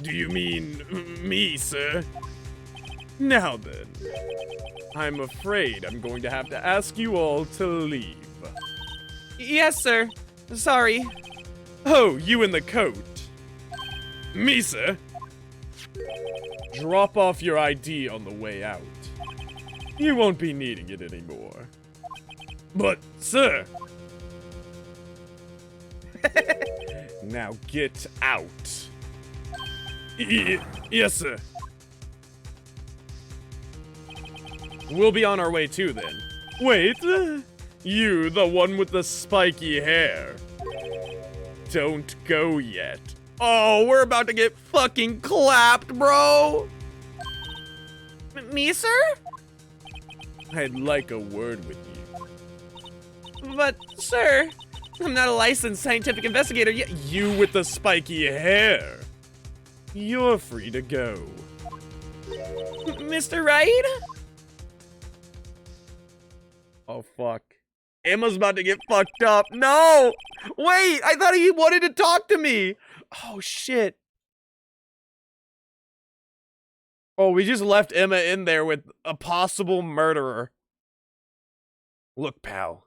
Speaker 1: Do you mean me, sir? Now then, I'm afraid I'm going to have to ask you all to leave.
Speaker 3: Yes, sir. Sorry.
Speaker 1: Oh, you in the coat. Me, sir. Drop off your ID on the way out. You won't be needing it anymore. But, sir. Now get out. Yes, sir. We'll be on our way too, then. Wait. You, the one with the spiky hair. Don't go yet.
Speaker 3: Oh, we're about to get fucking clapped, bro. Me, sir?
Speaker 1: I'd like a word with you.
Speaker 3: But, sir, I'm not a licensed scientific investigator yet.
Speaker 1: You with the spiky hair. You're free to go.
Speaker 3: Mr. Wright?
Speaker 1: Oh, fuck. Emma's about to get fucked up. No! Wait, I thought he wanted to talk to me. Oh, shit. Oh, we just left Emma in there with a possible murderer. Look, pal.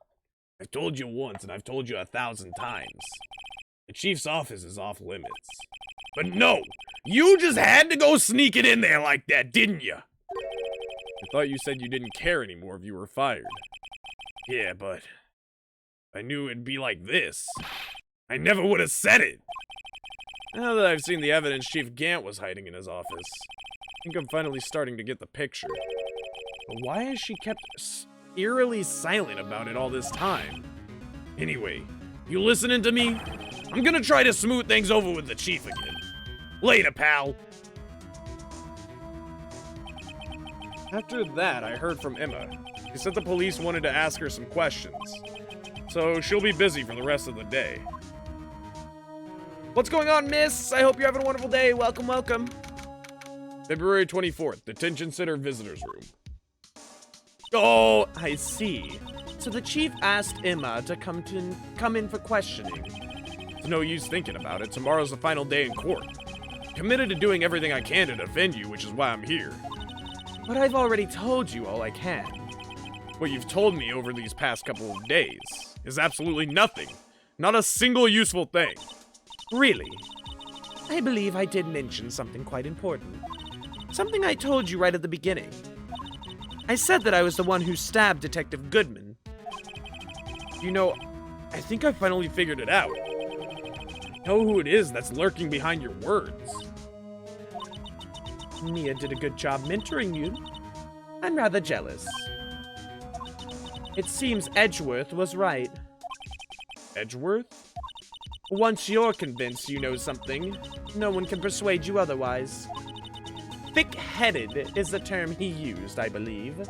Speaker 1: I've told you once, and I've told you 1,000 times. The chief's office is off limits. But no! You just had to go sneak it in there like that, didn't you? I thought you said you didn't care anymore if you were fired. Yeah, but I knew it'd be like this. I never would have said it. Now that I've seen the evidence Chief Gant was hiding in his office, I think I'm finally starting to get the picture. But why has she kept eerily silent about it all this time? Anyway, you listening to me? I'm gonna try to smooth things over with the chief again. Later, pal. After that, I heard from Emma. She said the police wanted to ask her some questions, so she'll be busy for the rest of the day.
Speaker 3: What's going on, miss? I hope you're having a wonderful day. Welcome, welcome.
Speaker 1: February 24th, Detention Center Visitors Room. Oh, I see.
Speaker 3: So the chief asked Emma to come in for questioning.
Speaker 1: It's no use thinking about it. Tomorrow's the final day in court. I'm committed to doing everything I can to defend you, which is why I'm here.
Speaker 3: But I've already told you all I can.
Speaker 1: What you've told me over these past couple of days is absolutely nothing. Not a single useful thing.
Speaker 3: Really? I believe I did mention something quite important. Something I told you right at the beginning. I said that I was the one who stabbed Detective Goodman.
Speaker 1: You know, I think I finally figured it out. I know who it is that's lurking behind your words.
Speaker 3: Mia did a good job mentoring you. I'm rather jealous. It seems Edgeworth was right.
Speaker 1: Edgeworth?
Speaker 3: Once you're convinced you know something, no one can persuade you otherwise. Thick-headed is the term he used, I believe.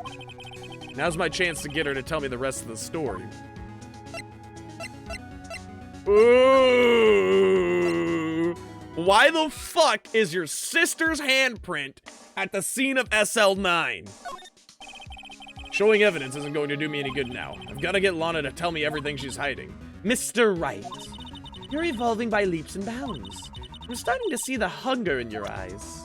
Speaker 1: Now's my chance to get her to tell me the rest of the story. Ooh! Why the fuck is your sister's handprint at the scene of SL9? Showing evidence isn't going to do me any good now. I've got to get Lana to tell me everything she's hiding.
Speaker 3: Mr. Wright, you're evolving by leaps and bounds. I'm starting to see the hunger in your eyes.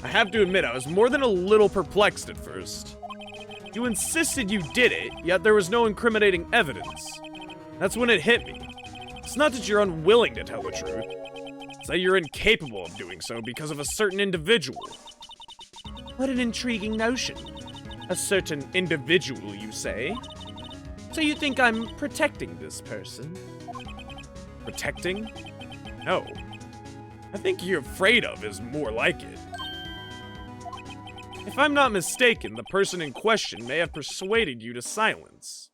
Speaker 1: I have to admit, I was more than a little perplexed at first. You insisted you did it, yet there was no incriminating evidence. That's when it hit me. It's not that you're unwilling to tell the truth.
Speaker 2: that you're incapable of doing so because of a certain individual.
Speaker 3: What an intriguing notion.
Speaker 2: A certain individual, you say?
Speaker 3: So you think I'm protecting this person?
Speaker 2: Protecting? No. I think you're afraid of is more like it. If I'm not mistaken, the person in question may have persuaded you to silence.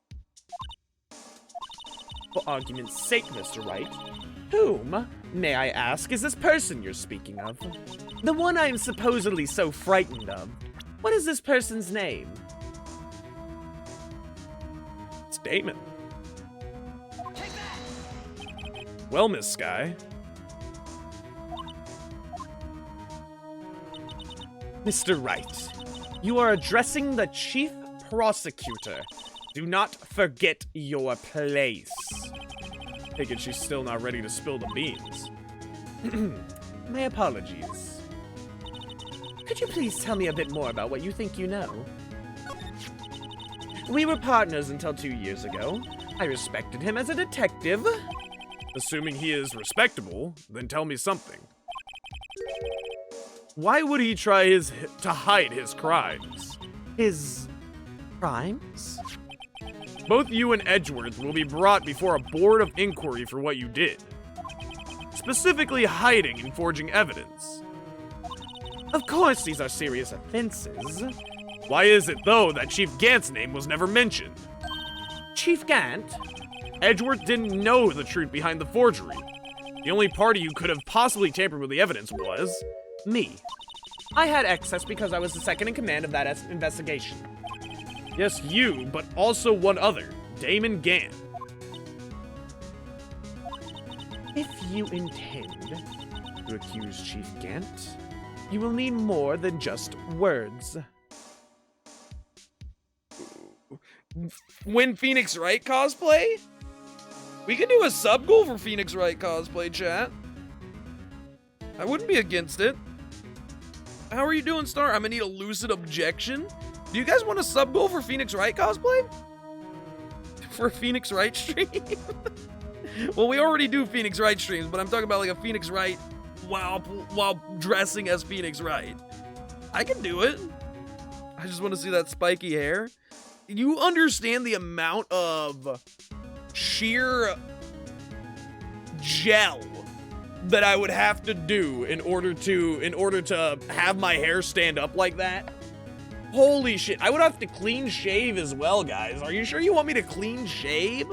Speaker 3: For argument's sake, Mr. Wright, whom, may I ask, is this person you're speaking of? The one I'm supposedly so frightened of. What is this person's name?
Speaker 2: It's Damon. Well, Miss Sky.
Speaker 3: Mr. Wright, you are addressing the chief prosecutor. Do not forget your place.
Speaker 2: Take it she's still not ready to spill the beans.
Speaker 3: My apologies. Could you please tell me a bit more about what you think you know? We were partners until 2 years ago. I respected him as a detective.
Speaker 2: Assuming he is respectable, then tell me something. Why would he try to hide his crimes?
Speaker 3: His crimes?
Speaker 2: Both you and Edgeworth will be brought before a board of inquiry for what you did. Specifically hiding and forging evidence.
Speaker 3: Of course these are serious offenses.
Speaker 2: Why is it, though, that Chief Gant's name was never mentioned?
Speaker 3: Chief Gant?
Speaker 2: Edgeworth didn't know the truth behind the forgery. The only party who could have possibly tampered with the evidence was
Speaker 3: me. I had access because I was the second in command of that investigation.
Speaker 2: Yes, you, but also one other, Damon Gant.
Speaker 3: If you intend to accuse Chief Gant, you will need more than just words.
Speaker 1: Win Phoenix Wright cosplay? We could do a sub goal for Phoenix Wright cosplay, chat. I wouldn't be against it. How are you doing, Star? I'm gonna need a lucid objection. Do you guys want a sub goal for Phoenix Wright cosplay? For a Phoenix Wright stream? Well, we already do Phoenix Wright streams, but I'm talking about like a Phoenix Wright while dressing as Phoenix Wright. I can do it. I just want to see that spiky hair. You understand the amount of sheer gel that I would have to do in order to have my hair stand up like that? Holy shit. I would have to clean shave as well, guys. Are you sure you want me to clean shave?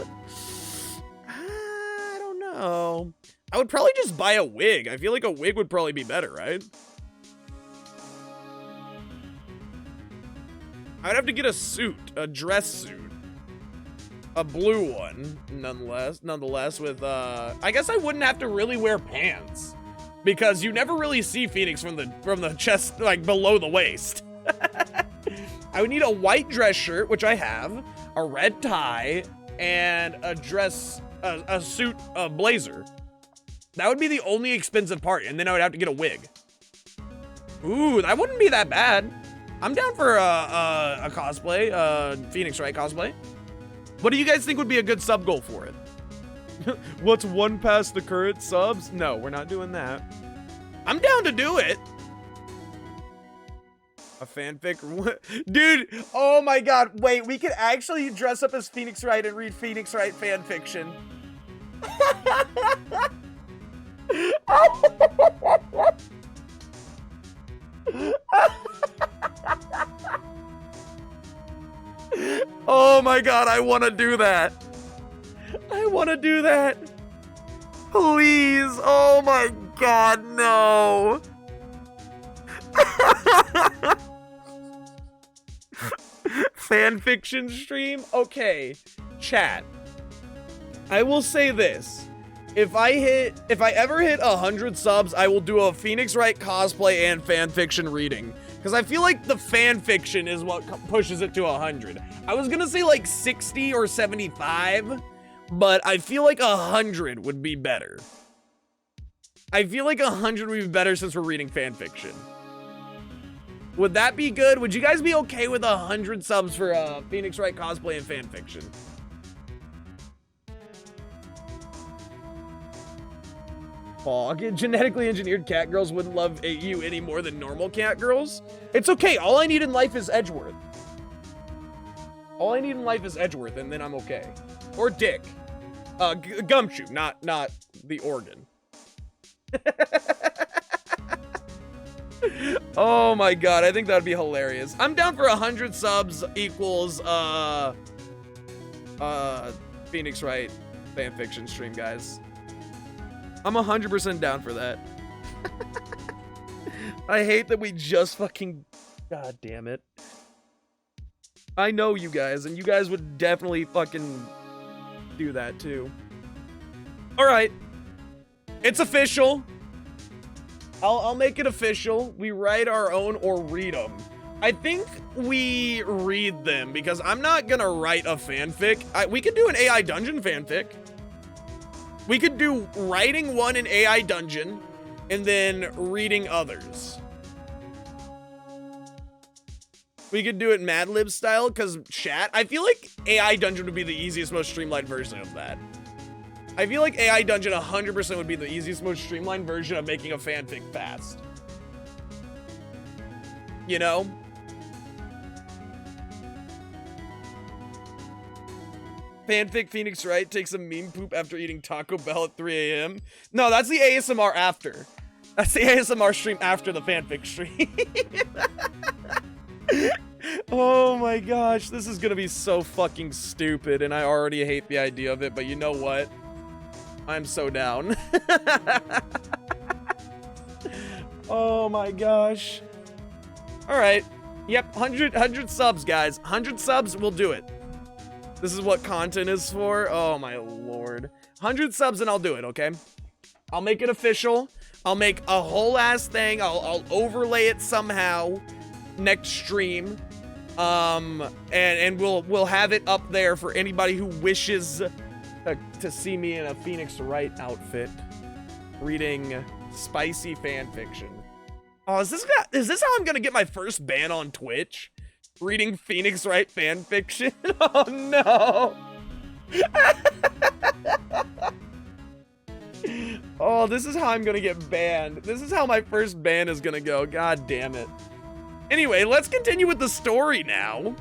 Speaker 1: I don't know. I would probably just buy a wig. I feel like a wig would probably be better, right? I'd have to get a suit, a dress suit. A blue one, nonetheless, with, I guess I wouldn't have to really wear pants. Because you never really see Phoenix from the chest, like, below the waist. I would need a white dress shirt, which I have, a red tie, and a suit, a blazer. That would be the only expensive part, and then I would have to get a wig. Ooh, that wouldn't be that bad. I'm down for a cosplay, Phoenix Wright cosplay. What do you guys think would be a good sub goal for it? What's one past the current subs? No, we're not doing that. I'm down to do it. A fanfic? Dude, oh my god, wait, we could actually dress up as Phoenix Wright and read Phoenix Wright fanfiction. Oh my god, I want to do that. I want to do that. Please. Oh my god, no. Fanfiction stream? Okay, chat. I will say this. If I ever hit 100 subs, I will do a Phoenix Wright cosplay and fanfiction reading. Because I feel like the fanfiction is what pushes it to 100. I was gonna say like 60 or 75, but I feel like 100 would be better. I feel like 100 would be better since we're reading fanfiction. Would that be good? Would you guys be okay with 100 subs for Phoenix Wright cosplay and fanfiction? Fog. Genetically engineered cat girls wouldn't love you any more than normal cat girls. It's okay. All I need in life is Edgeworth. All I need in life is Edgeworth, and then I'm okay. Or Dick. Gumshoe, not the organ. Oh my god, I think that'd be hilarious. I'm down for 100 subs equals Phoenix Wright fanfiction stream, guys. I'm 100% down for that. I hate that we just fucking... God damn it. I know you guys, and you guys would definitely fucking do that too. Alright. It's official. I'll make it official. We write our own or read them. I think we read them because I'm not gonna write a fanfic. We could do an AI dungeon fanfic. We could do writing one in AI dungeon and then reading others. We could do it Mad Lib style because chat. I feel like AI dungeon would be the easiest, most streamlined version of that. I feel like AI dungeon 100% would be the easiest, most streamlined version of making a fanfic fast. You know? Fanfic Phoenix Wright takes a meme poop after eating Taco Bell at 3 a.m. No, that's the ASMR after. That's the ASMR stream after the fanfic stream. Oh my gosh, this is gonna be so fucking stupid, and I already hate the idea of it, but you know what? I'm so down. Oh my gosh. Alright. Yep, 100 subs, guys. 100 subs, we'll do it. This is what content is for? Oh my lord. 100 subs and I'll do it, okay? I'll make it official. I'll make a whole ass thing. I'll overlay it somehow next stream. And we'll have it up there for anybody who wishes to see me in a Phoenix Wright outfit reading spicy fan fiction. Oh, is this how I'm gonna get my first ban on Twitch? Reading Phoenix Wright fan fiction? Oh no. Oh, this is how I'm gonna get banned. This is how my first ban is gonna go. God damn it. Anyway, let's continue with the story now.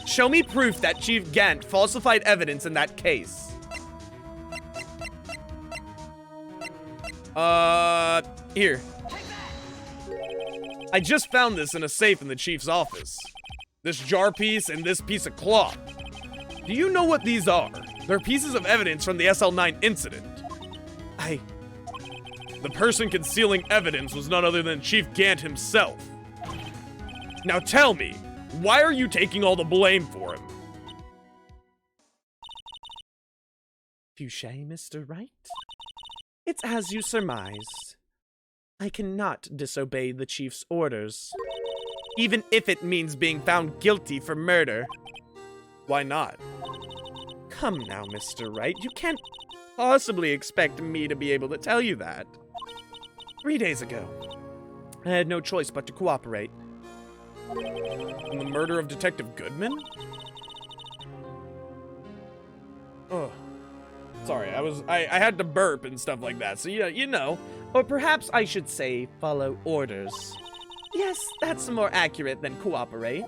Speaker 1: Show me proof that Chief Gant falsified evidence in that case. Here. I just found this in a safe in the chief's office. This jar piece and this piece of cloth. Do you know what these are? They're pieces of evidence from the SL9 incident. The person concealing evidence was none other than Chief Gant himself. Now tell me, why are you taking all the blame for him?
Speaker 3: Touché, Mr. Wright. It's as you surmise. I cannot disobey the chief's orders, even if it means being found guilty for murder.
Speaker 1: Why not?
Speaker 3: Come now, Mr. Wright, you can't possibly expect me to be able to tell you that. 3 days ago, I had no choice but to cooperate.
Speaker 1: In the murder of Detective Goodman? Oh, sorry, I had to burp and stuff like that, so yeah, you know.
Speaker 3: Or perhaps I should say, follow orders. Yes, that's more accurate than cooperate.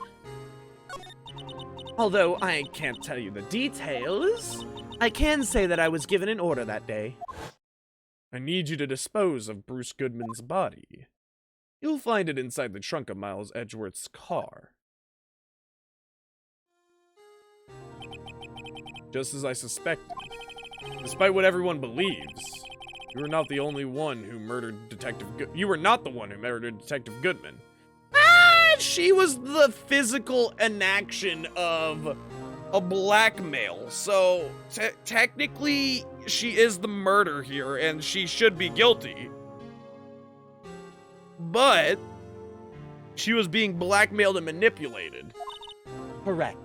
Speaker 3: Although I can't tell you the details, I can say that I was given an order that day.
Speaker 1: I need you to dispose of Bruce Goodman's body. You'll find it inside the trunk of Miles Edgeworth's car. Just as I suspected. Despite what everyone believes, you were not the only one who murdered You were not the one who murdered Detective Goodman.
Speaker 3: She was the physical enaction of a blackmail, so technically she is the murder here, and she should be guilty. But she was being blackmailed and manipulated. Correct.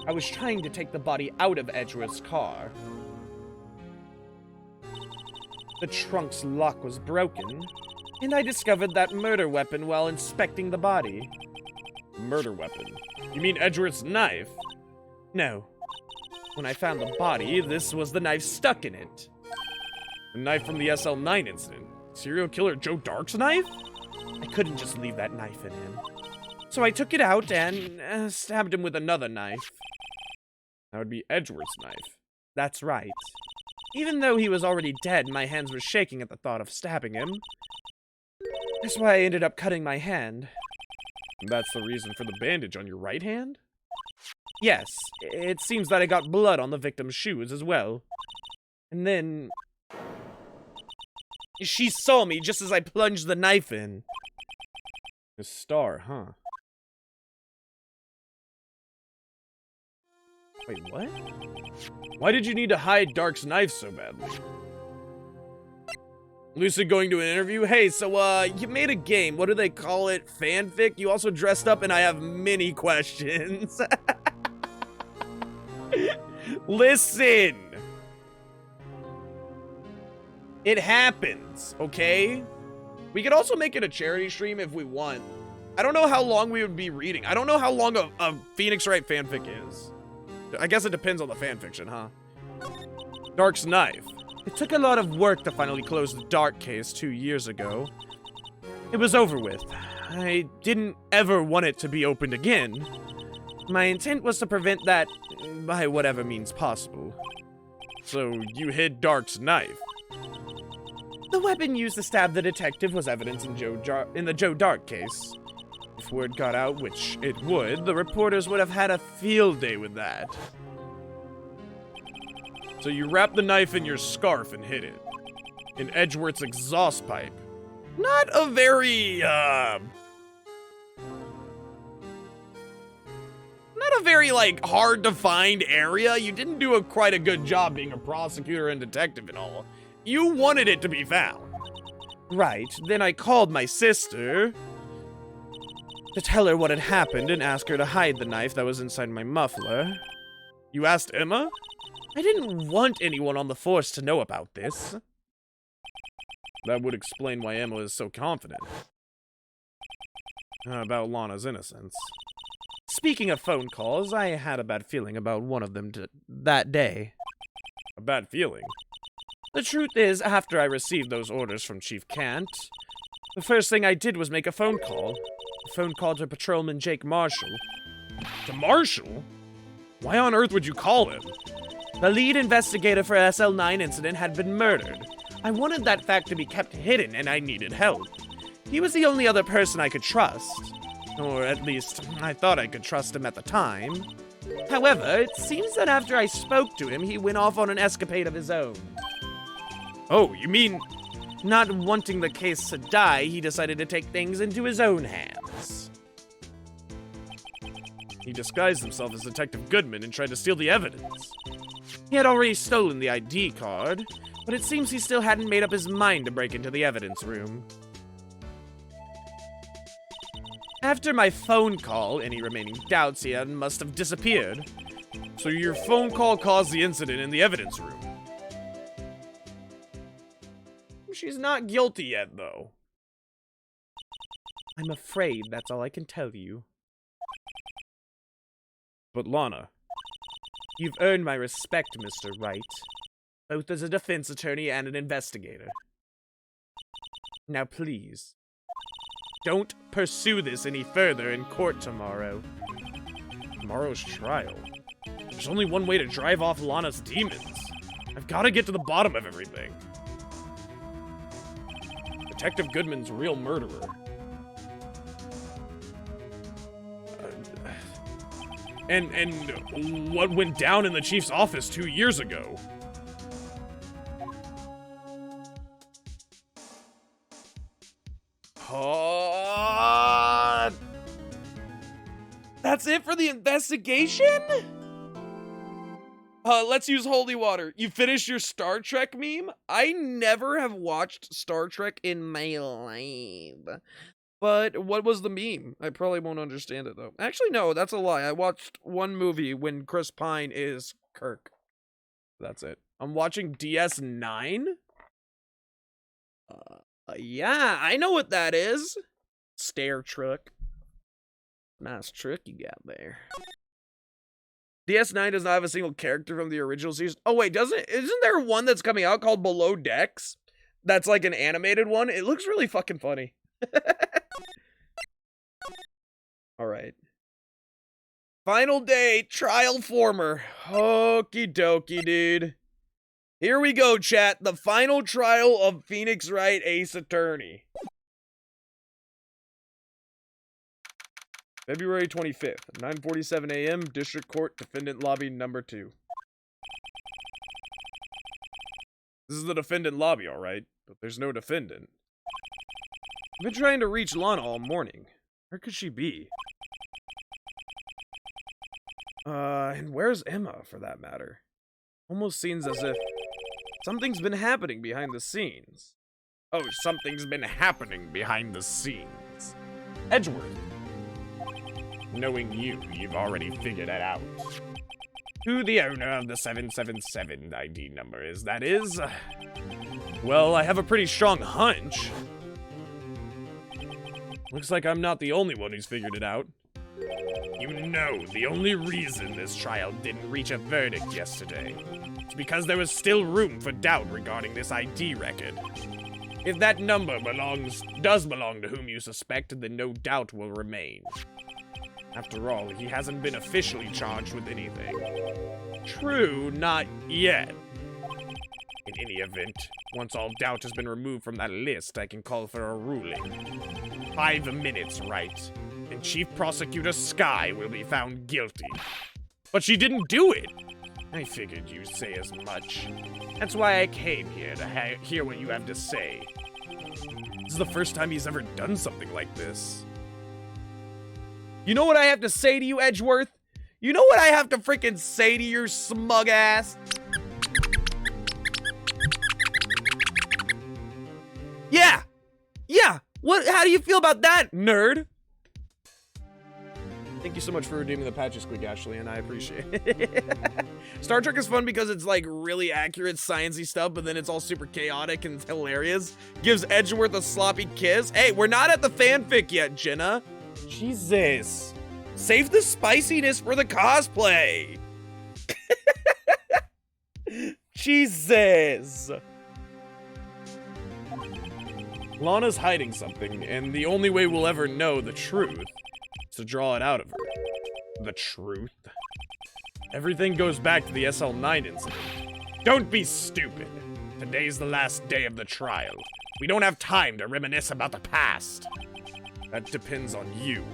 Speaker 3: I was trying to take the body out of Edgeworth's car. The trunk's lock was broken, and I discovered that murder weapon while inspecting the body.
Speaker 1: Murder weapon? You mean Edgeworth's knife?
Speaker 3: No. When I found the body, this was the knife stuck in it.
Speaker 2: A knife from the SL9 incident. Serial killer Joe Dark's knife?
Speaker 3: I couldn't just leave that knife in him. So I took it out and stabbed him with another knife.
Speaker 2: That would be Edgeworth's knife.
Speaker 3: That's right. Even though he was already dead, my hands were shaking at the thought of stabbing him. That's why I ended up cutting my hand.
Speaker 2: And that's the reason for the bandage on your right hand?
Speaker 3: Yes, it seems that I got blood on the victim's shoes as well. And then... she saw me just as I plunged the knife in.
Speaker 2: A star, huh?
Speaker 3: Wait, what?
Speaker 2: Why did you need to hide Dark's knife so badly? Lucid going to an interview? Hey, so,
Speaker 3: You made a game. What do they call it? Fanfic? You also dressed up and I have many questions.
Speaker 2: listen!
Speaker 3: It happens, okay? We could also make it a charity stream if we want. I don't know how long we would be reading. I don't know how long a Phoenix Wright fanfic is. I guess it depends on the fanfiction, huh?
Speaker 2: Dark's knife.
Speaker 3: It took a lot of work to finally close the Dark case 2 years ago. It was over with. I didn't ever want it to be opened again. My intent was to prevent that by whatever means possible.
Speaker 2: So you hid Dark's knife?
Speaker 3: The weapon used to stab the detective was evidence in the Joe Dark case. If word got out, which it would, the reporters would have had a field day with that.
Speaker 2: So you wrapped the knife in your scarf and hid it. In Edgeworth's exhaust pipe.
Speaker 3: Not a very, like, hard-to-find area. You didn't do quite a good job being a prosecutor and detective and all.
Speaker 2: You wanted it to be found.
Speaker 3: Right. Then I called my sister to tell her what had happened and ask her to hide the knife that was inside my muffler.
Speaker 2: You asked Emma?
Speaker 3: I didn't want anyone on the force to know about this.
Speaker 2: That would explain why Emma is so confident. About Lana's innocence.
Speaker 3: Speaking of phone calls, I had a bad feeling about one of them that day.
Speaker 2: A bad feeling?
Speaker 3: The truth is, after I received those orders from Chief Kant, the first thing I did was make a phone call. A phone call to Patrolman Jake Marshall.
Speaker 2: To Marshall? Why on earth would you call him?
Speaker 3: The lead investigator for SL9 incident had been murdered. I wanted that fact to be kept hidden, and I needed help. He was the only other person I could trust. Or at least, I thought I could trust him at the time. However, it seems that after I spoke to him, he went off on an escapade of his own.
Speaker 2: Oh, you mean...
Speaker 3: Not wanting the case to die, he decided to take things into his own hands.
Speaker 2: He disguised himself as Detective Goodman and tried to steal the evidence.
Speaker 3: He had already stolen the ID card, but it seems he still hadn't made up his mind to break into the evidence room. After my phone call, any remaining doubts he had must have disappeared.
Speaker 2: So your phone call caused the incident in the evidence room?
Speaker 3: She's not guilty yet, though. I'm afraid that's all I can tell you.
Speaker 2: But Lana...
Speaker 3: You've earned my respect, Mr. Wright, both as a defense attorney and an investigator. Now please, don't pursue this any further in court tomorrow.
Speaker 2: Tomorrow's trial? There's only one way to drive off Lana's demons. I've got to get to the bottom of everything. Detective Goodman's real murderer. And what went down in the chief's office 2 years ago?
Speaker 3: That's it for the investigation? Let's use holy water. You finished your Star Trek meme? I never have watched Star Trek in my life. But what was the meme? I probably won't understand it, though. Actually, no, that's a lie. I watched one movie when Chris Pine is Kirk. That's it. I'm watching DS9? Yeah, I know what that is. Stair truck. Nice truck you got there.
Speaker 1: DS9 does not have a single character from the original series. Oh wait, isn't there one that's coming out called Below Decks? That's like an animated one. It looks really fucking funny. All right. Final day, trial former. Okie dokie, dude. Here we go, chat. The final trial of Phoenix Wright Ace Attorney. February 25th, 9:47 a.m., District Court, Defendant Lobby number 2. This is the defendant lobby, alright, but there's no defendant. I've been trying to reach Lana all morning. Where could she be? And where's Emma, for that matter? Almost seems as if something's been happening behind the scenes.
Speaker 2: Oh, something's been happening behind the scenes.
Speaker 1: Edgeworth.
Speaker 2: Knowing you, you've already figured it out. Who the owner of the 777 ID number is, that is?
Speaker 1: Well, I have a pretty strong hunch. Looks like I'm not the only one who's figured it out.
Speaker 2: You know, the only reason this trial didn't reach a verdict yesterday is because there was still room for doubt regarding this ID record. If that number does belong to whom you suspect, then no doubt will remain. After all, he hasn't been officially charged with anything. True, not yet. In any event, once all doubt has been removed from that list, I can call for a ruling. 5 minutes, Wright, and Chief Prosecutor Sky will be found guilty.
Speaker 1: But she didn't do it!
Speaker 2: I figured you'd say as much. That's why I came here, to hear what you have to say.
Speaker 1: This is the first time he's ever done something like this. You know what I have to say to you, Edgeworth? You know what I have to freaking say to your smug ass? Yeah! Yeah! How do you feel about that, nerd? Thank you so much for redeeming the patches, Squeak Ashley, and I appreciate it. Star Trek is fun because it's like really accurate sciencey stuff, but then it's all super chaotic and hilarious. Gives Edgeworth a sloppy kiss. Hey, we're not at the fanfic yet, Jenna. Jesus. Save the spiciness for the cosplay. Jesus. Lana's hiding something, and the only way we'll ever know the truth is to draw it out of her. The truth? Everything goes back to the SL9 incident.
Speaker 2: Don't be stupid. Today's the last day of the trial. We don't have time to reminisce about the past.
Speaker 1: That depends on you.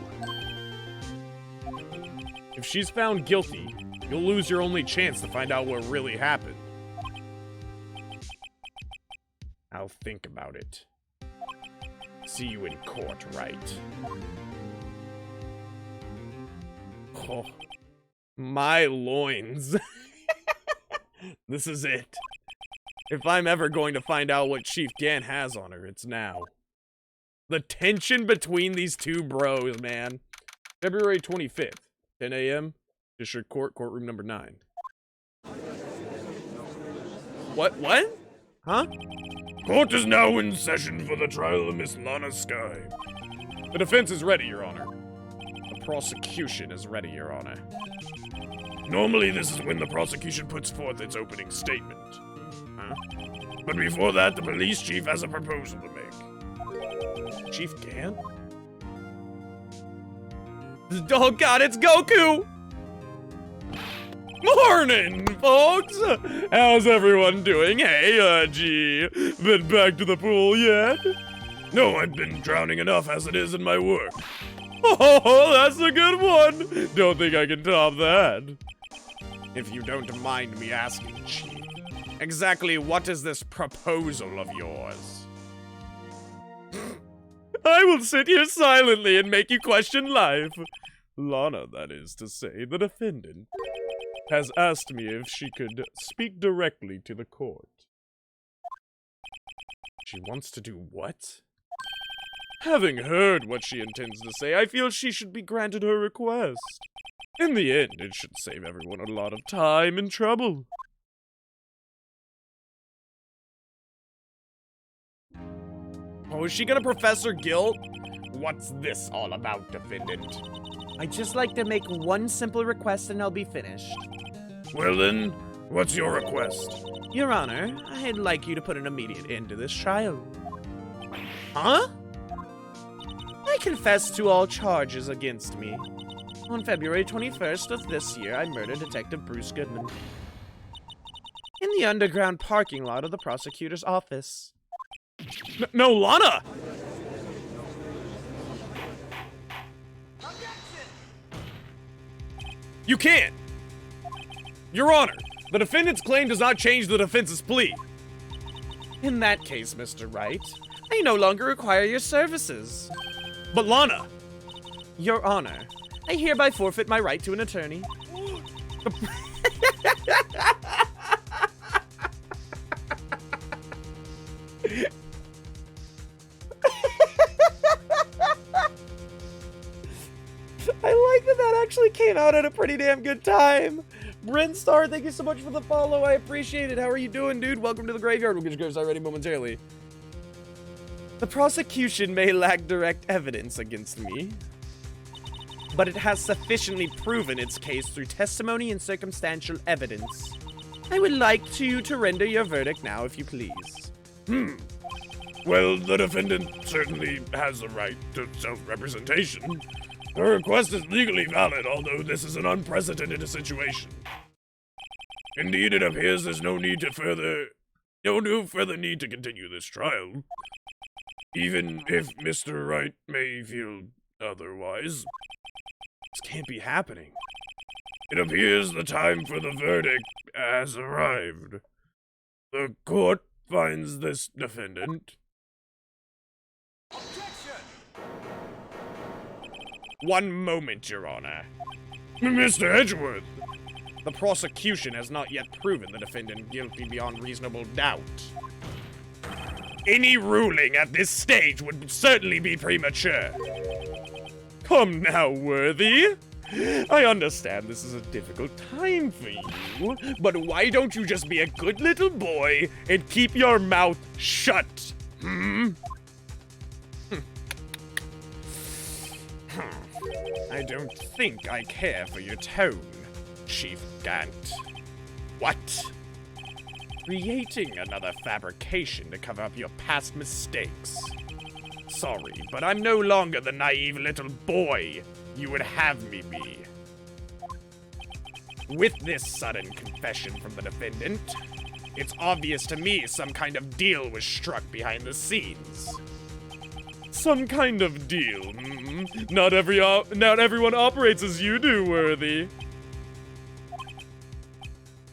Speaker 1: If she's found guilty, you'll lose your only chance to find out what really happened.
Speaker 2: I'll think about it. See you in court, Wright.
Speaker 1: Oh, my loins. This is it. If I'm ever going to find out what Chief Gan has on her, it's now. The tension between these two bros, man. February 25th, 10 a.m., District Court, courtroom number 9. What? Huh?
Speaker 2: Court is now in session for the trial of Miss Lana Sky.
Speaker 1: The defense is ready, Your Honor. The prosecution is ready, Your Honor.
Speaker 2: Normally, this is when the prosecution puts forth its opening statement. But before that, the police chief has a proposal to make.
Speaker 1: Chief Gan? Oh god, it's Goku! Morning, folks! How's everyone doing? Hey, G, been back to the pool yet?
Speaker 2: No, I've been drowning enough as it is in my work.
Speaker 1: Oh, that's a good one! Don't think I can top that.
Speaker 2: If you don't mind me asking, Chief, exactly what is this proposal of yours?
Speaker 1: I will sit here silently and make you question life. Lana, that is to say, the defendant, has asked me if she could speak directly to the court.
Speaker 2: She wants to do what?
Speaker 1: Having heard what she intends to say, I feel she should be granted her request. In the end, it should save everyone a lot of time and trouble. Oh, is she gonna profess her guilt?
Speaker 2: What's this all about, defendant?
Speaker 3: I'd just like to make one simple request and I'll be finished.
Speaker 2: Well then, what's your request?
Speaker 3: Your Honor, I'd like you to put an immediate end to this trial. Huh? I confess to all charges against me. On February 21st of this year, I murdered Detective Bruce Goodman in the underground parking lot of the prosecutor's office.
Speaker 1: No, Lana! You can't! Your Honor, the defendant's claim does not change the defense's plea.
Speaker 3: In that case, Mr. Wright, I no longer require your services.
Speaker 1: But Lana!
Speaker 3: Your Honor, I hereby forfeit my right to an attorney. I like that actually came out at a pretty damn good time. Brinstar, thank you so much for the follow. I appreciate it. How are you doing, dude? Welcome to the graveyard. We'll get your gravesite ready momentarily. The prosecution may lack direct evidence against me, but it has sufficiently proven its case through testimony and circumstantial evidence. I would like you to render your verdict now, if you please.
Speaker 2: Well, the defendant certainly has a right to self-representation. Her request is legally valid, although this is an unprecedented situation. Indeed, it appears there's no further need to continue this trial. Even if Mr. Wright may feel otherwise.
Speaker 1: This can't be happening.
Speaker 2: It appears the time for the verdict has arrived. The court finds this defendant.
Speaker 1: One moment, Your Honor.
Speaker 2: Mr. Edgeworth!
Speaker 1: The prosecution has not yet proven the defendant guilty beyond reasonable doubt.
Speaker 2: Any ruling at this stage would certainly be premature.
Speaker 1: Come now, Worthy. I understand this is a difficult time for you, but why don't you just be a good little boy and keep your mouth shut? I don't think I care for your tone, Chief Gant.
Speaker 2: What?
Speaker 1: Creating another fabrication to cover up your past mistakes. Sorry, but I'm no longer the naive little boy you would have me be. With this sudden confession from the defendant, it's obvious to me some kind of deal was struck behind the scenes. Some kind of deal, Not everyone operates as you do, Worthy.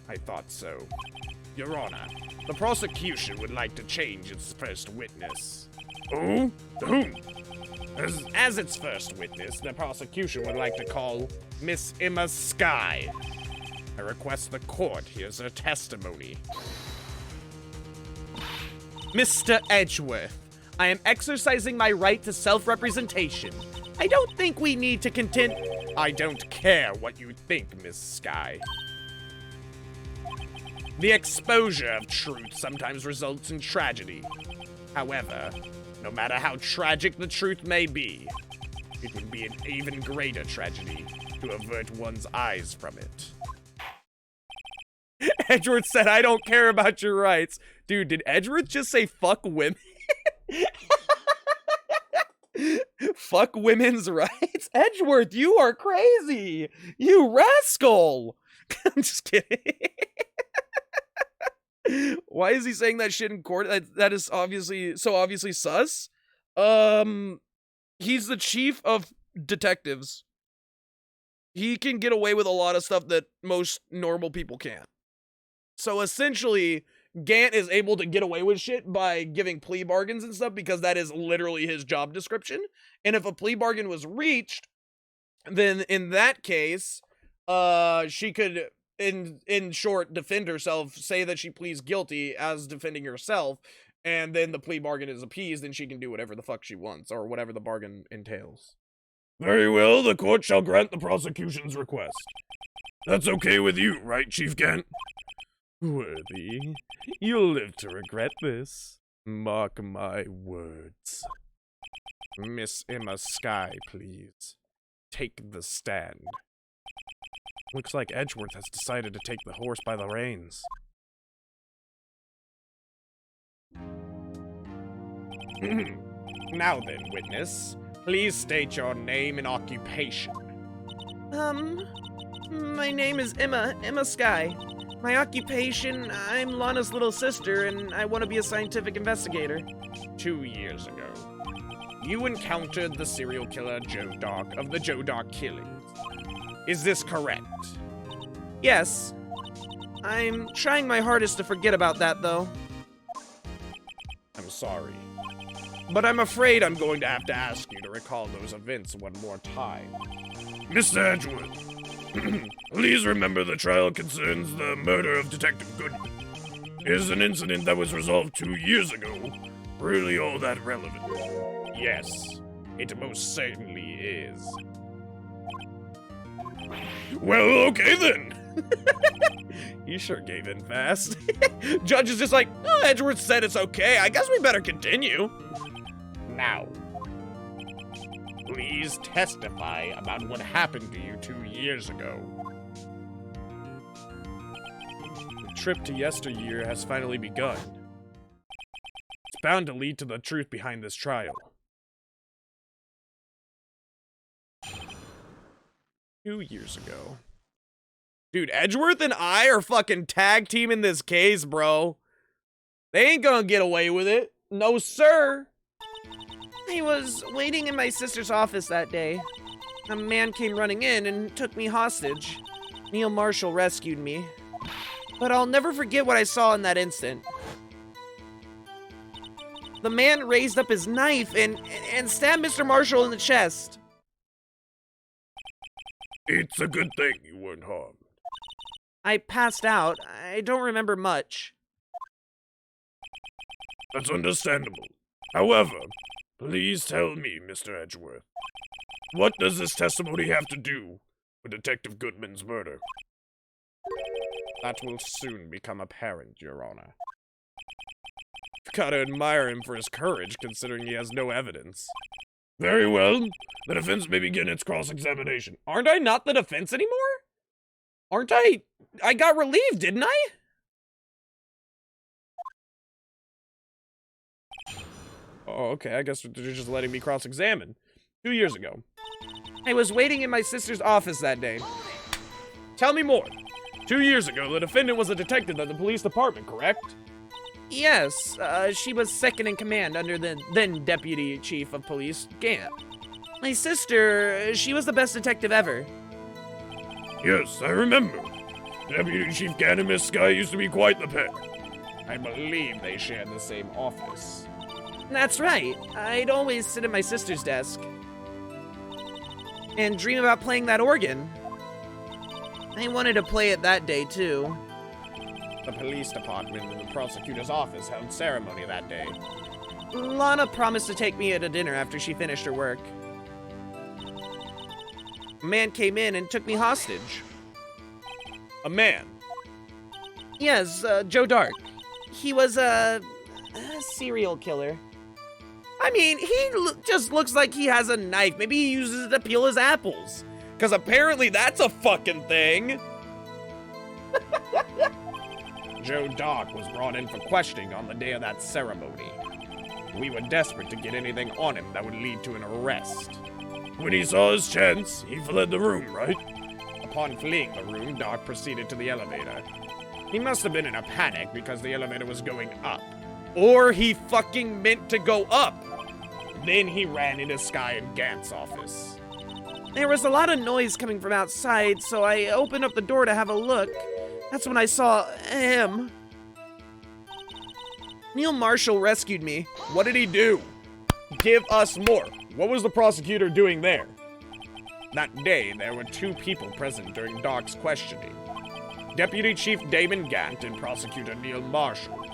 Speaker 1: I thought so. Your Honor, the prosecution would like to change its first witness.
Speaker 2: Who? Whom?
Speaker 1: As its first witness, the prosecution would like to call Miss Emma Skye. I request the court hears her testimony. Mr. Edgeworth, I am exercising my right to self-representation. I don't think we need to I don't care what you think, Miss Skye. The exposure of truth sometimes results in tragedy. However, no matter how tragic the truth may be, it would be an even greater tragedy to avert one's eyes from it. Edgeworth said, I don't care about your rights. Dude, did Edgeworth just say fuck women? Fuck women's rights? Edgeworth, you are crazy! You rascal! I'm just kidding. Why is he saying that shit in court? That is obviously sus. He's the chief of detectives. He can get away with a lot of stuff that most normal people can't. So essentially, Gant is able to get away with shit by giving plea bargains and stuff because that is literally his job description. And if a plea bargain was reached, then in that case, she could, in short, defend herself, say that she pleads guilty as defending herself, and then the plea bargain is appeased and she can do whatever the fuck she wants or whatever the bargain entails.
Speaker 2: Very well, the court shall grant the prosecution's request. That's okay with you, right, Chief Gant?
Speaker 1: Worthy, you'll live to regret this. Mark my words.
Speaker 2: Miss Emma Sky, please. Take the stand. Looks like Edgeworth has decided to take the horse by the reins. Now then, witness, please state your name and occupation.
Speaker 3: My name is Emma Sky. My occupation, I'm Lana's little sister, and I want to be a scientific investigator.
Speaker 2: 2 years ago, you encountered the serial killer Joe Dock of the Joe Dock killings. Is this correct?
Speaker 3: Yes. I'm trying my hardest to forget about that, though.
Speaker 2: I'm sorry, but I'm afraid I'm going to have to ask you to recall those events one more time. Mr. Edgeworth, please remember the trial concerns the murder of Detective Goodman. It is an incident that was resolved 2 years ago. Really all that relevant? Yes, it most certainly is. Well, okay then.
Speaker 1: He sure gave in fast. Judge is just like, oh, Edgeworth said it's okay. I guess we better continue.
Speaker 2: Now, please testify about what happened to you 2 years ago.
Speaker 1: The trip to yesteryear has finally begun.
Speaker 2: It's bound to lead to the truth behind this trial.
Speaker 1: 2 years ago. Dude, Edgeworth and I are fucking tag teaming this case, bro. They ain't gonna get away with it. No, sir.
Speaker 3: I was waiting in my sister's office that day. A man came running in and took me hostage. Neil Marshall rescued me. But I'll never forget what I saw in that instant. The man raised up his knife and stabbed Mr. Marshall in the chest.
Speaker 2: It's a good thing you weren't harmed.
Speaker 3: I passed out. I don't remember much.
Speaker 2: That's understandable. However, please tell me, Mr. Edgeworth, what does this testimony have to do with Detective Goodman's murder?
Speaker 1: That will soon become apparent, Your Honor. Gotta admire him for his courage, considering he has no evidence.
Speaker 2: Very well. The defense may begin its cross-examination.
Speaker 1: Aren't I not the defense anymore? Aren't I? I got relieved, didn't I? Oh, okay. I guess they're just letting me cross-examine. 2 years ago.
Speaker 3: I was waiting in my sister's office that day.
Speaker 1: Tell me more. 2 years ago, the defendant was a detective at the police department, correct?
Speaker 3: Yes, she was second in command under the then Deputy Chief of Police, Gant. My sister, she was the best detective ever.
Speaker 2: Yes, I remember. Deputy Chief Gant and Miss Sky used to be quite the pair.
Speaker 1: I believe they shared the same office.
Speaker 3: That's right. I'd always sit at my sister's desk and dream about playing that organ. I wanted to play it that day, too.
Speaker 1: The police department and the prosecutor's office held ceremony that day.
Speaker 3: Lana promised to take me to dinner after she finished her work. A man came in and took me hostage.
Speaker 1: A man?
Speaker 3: Yes, Joe Dark. He was a serial killer. I mean, he just looks like he has a knife. Maybe he uses it to peel his apples.
Speaker 1: Because apparently that's a fucking thing.
Speaker 2: Joe Dock was brought in for questioning on the day of that ceremony. We were desperate to get anything on him that would lead to an arrest. When he saw his chance, he fled the room, right? Upon fleeing the room, Dock proceeded to the elevator. He must have been in a panic because the elevator was going up.
Speaker 1: Or he fucking meant to go up.
Speaker 2: Then he ran into Sky and Gant's office.
Speaker 3: There was a lot of noise coming from outside, so I opened up the door to have a look. That's when I saw him. Neil Marshall rescued me.
Speaker 1: What did he do? Give us more. What was the prosecutor doing there?
Speaker 2: That day, there were 2 people present during Dock's questioning. Deputy Chief Damon Gant and Prosecutor Neil Marshall.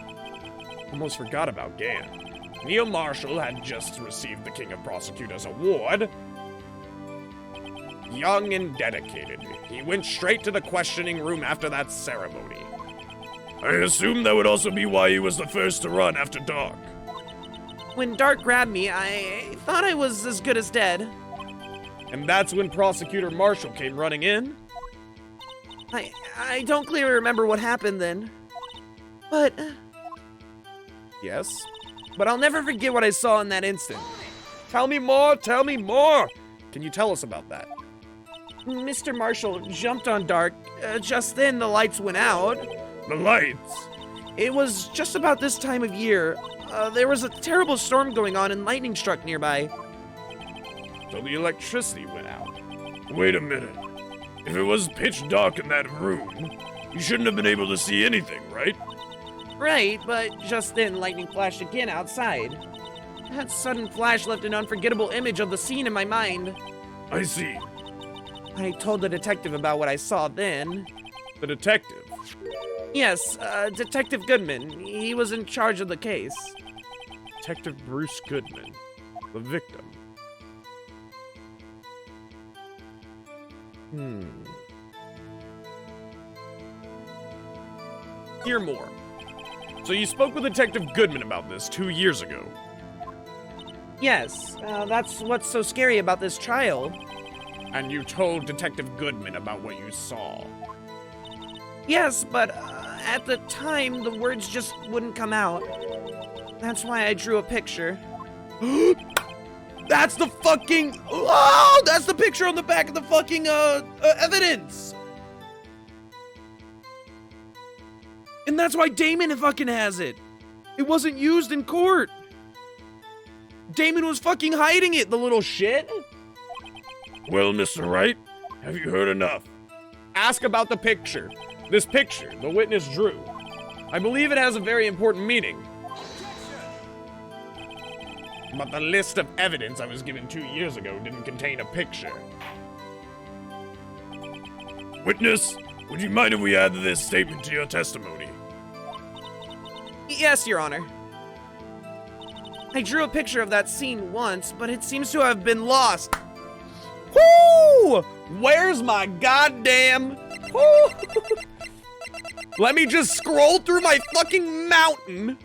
Speaker 1: Almost forgot about Gant.
Speaker 2: Neil Marshall had just received the King of Prosecutors Award. Young and dedicated, he went straight to the questioning room after that ceremony. I assume that would also be why he was the first to run after dark.
Speaker 3: When Dark grabbed me, I thought I was as good as dead.
Speaker 1: And that's when Prosecutor Marshall came running in?
Speaker 3: I don't clearly remember what happened then. But
Speaker 1: Yes?
Speaker 3: But I'll never forget what I saw in that instant.
Speaker 1: Tell me more, tell me more! Can you tell us about that?
Speaker 3: Mr. Marshall jumped on Dark. Just then, the lights went out.
Speaker 2: The lights?
Speaker 3: It was just about this time of year. There was a terrible storm going on and lightning struck nearby.
Speaker 1: So the electricity went out.
Speaker 2: Wait a minute. If it was pitch dark in that room, you shouldn't have been able to see anything, right?
Speaker 3: Right, but just then lightning flashed again outside. That sudden flash left an unforgettable image of the scene in my mind.
Speaker 2: I see.
Speaker 3: I told the detective about what I saw then.
Speaker 1: The detective?
Speaker 3: Yes, Detective Goodman. He was in charge of the case.
Speaker 1: Detective Bruce Goodman, the victim. Hear more. So you spoke with Detective Goodman about this 2 years ago.
Speaker 3: Yes, that's what's so scary about this trial.
Speaker 1: And you told Detective Goodman about what you saw.
Speaker 3: Yes, but at the time, the words just wouldn't come out. That's why I drew a picture.
Speaker 1: That's the fucking... Oh! That's the picture on the back of the fucking, evidence! And that's why Damon fucking has it. It wasn't used in court. Damon was fucking hiding it, the little shit.
Speaker 2: Well, Mr. Wright, have you heard enough?
Speaker 1: Ask about the picture. This picture the witness drew. I believe it has a very important meaning. But the list of evidence I was given 2 years ago didn't contain a picture.
Speaker 2: Witness, would you mind if we add this statement to your testimony?
Speaker 3: Yes, Your Honor. I drew a picture of that scene once, but it seems to have been lost.
Speaker 1: Woo! Where's my goddamn... Woo! Let me just scroll through my fucking mountain.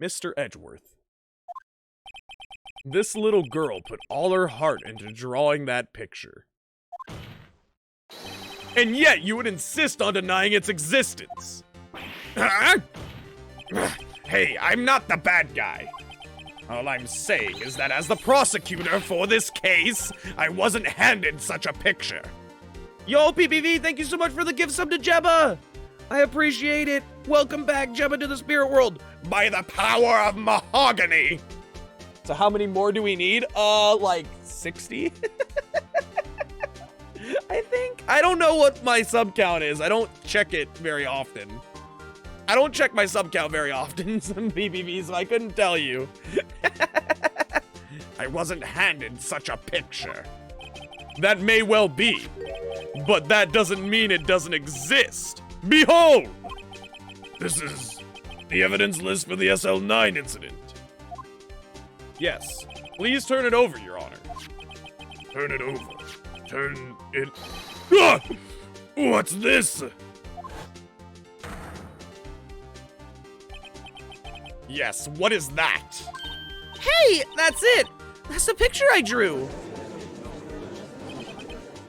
Speaker 1: Mr. Edgeworth. This little girl put all her heart into drawing that picture. And yet you would insist on denying its existence. Hey, I'm not the bad guy. All I'm saying is that as the prosecutor for this case, I wasn't handed such a picture. Yo, PPV, thank you so much for the gift sub to Jebba. I appreciate it. Welcome back, Jebba, to the spirit world. By the power of mahogany. So how many more do we need? Like 60? I think. I don't know what my sub count is. I don't check it very often. I don't check my sub count very often, some BBBs, so I couldn't tell you. I wasn't handed such a picture. That may well be, but that doesn't mean it doesn't exist. Behold!
Speaker 2: This is the evidence list for the SL9 incident.
Speaker 1: Yes. Please turn it over, Your Honor.
Speaker 2: Turn it over. Turn it... Ah! What's this?
Speaker 1: Yes, what is that?
Speaker 3: Hey, that's it. That's the picture I drew.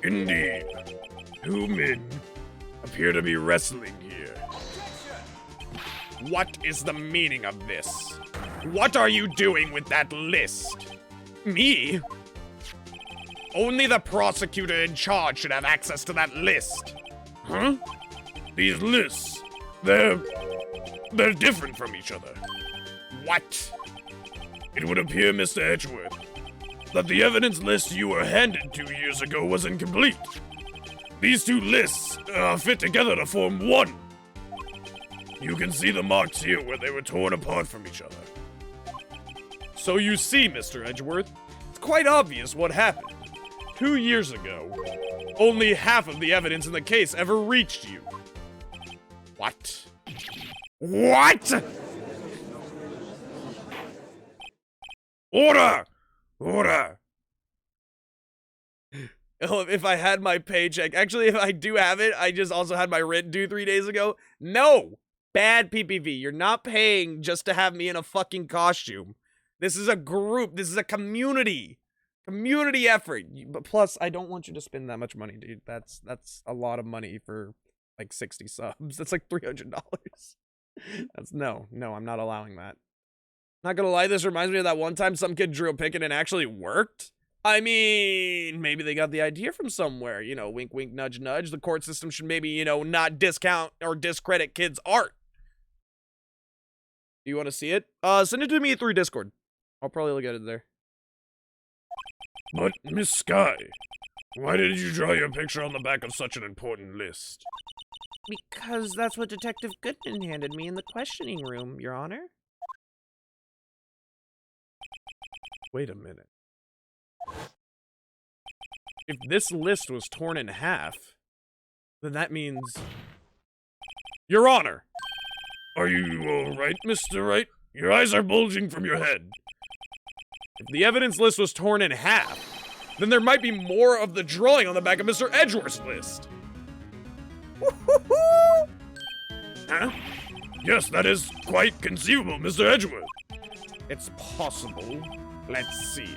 Speaker 2: Indeed. Two men appear to be wrestling here.
Speaker 1: What is the meaning of this? What are you doing with that list? Me? Only the prosecutor in charge should have access to that list.
Speaker 2: Huh? These lists, they're different from each other.
Speaker 1: What?
Speaker 2: It would appear, Mr. Edgeworth, that the evidence list you were handed 2 years ago was incomplete. These two lists fit together to form one. You can see the marks here where they were torn apart from each other.
Speaker 1: So you see, Mr. Edgeworth, it's quite obvious what happened. 2 years ago, only half of the evidence in the case ever reached you. What? What?
Speaker 2: Order! Order!
Speaker 1: Oh, if I had my paycheck. Actually, if I do have it, I just also had my rent due 3 days ago. No! bad PPV. You're not paying just to have me in a fucking costume. This is a group. This is a community. Community effort. But plus, I don't want you to spend that much money, dude. That's a lot of money for like 60 subs. That's like $300. That's no, I'm not allowing that. Not gonna lie, this reminds me of that one time some kid drew a pic and it actually worked. I mean, maybe they got the idea from somewhere. You know, wink, wink, nudge, nudge. The court system should maybe, you know, not discount or discredit kids' art. Do you want to see it? Send it to me through Discord. I'll probably look at it there.
Speaker 2: But, Miss Sky, why did you draw your picture on the back of such an important list?
Speaker 3: Because that's what Detective Goodman handed me in the questioning room, Your Honor.
Speaker 1: Wait a minute. If this list was torn in half, then that means... Your Honor!
Speaker 2: Are you alright, Mr. Wright? Your eyes are bulging from your head.
Speaker 1: If the evidence list was torn in half, then there might be more of the drawing on the back of Mr. Edgeworth's list.
Speaker 2: Huh? Yes, that is quite conceivable, Mr. Edgeworth.
Speaker 1: It's possible. Let's see.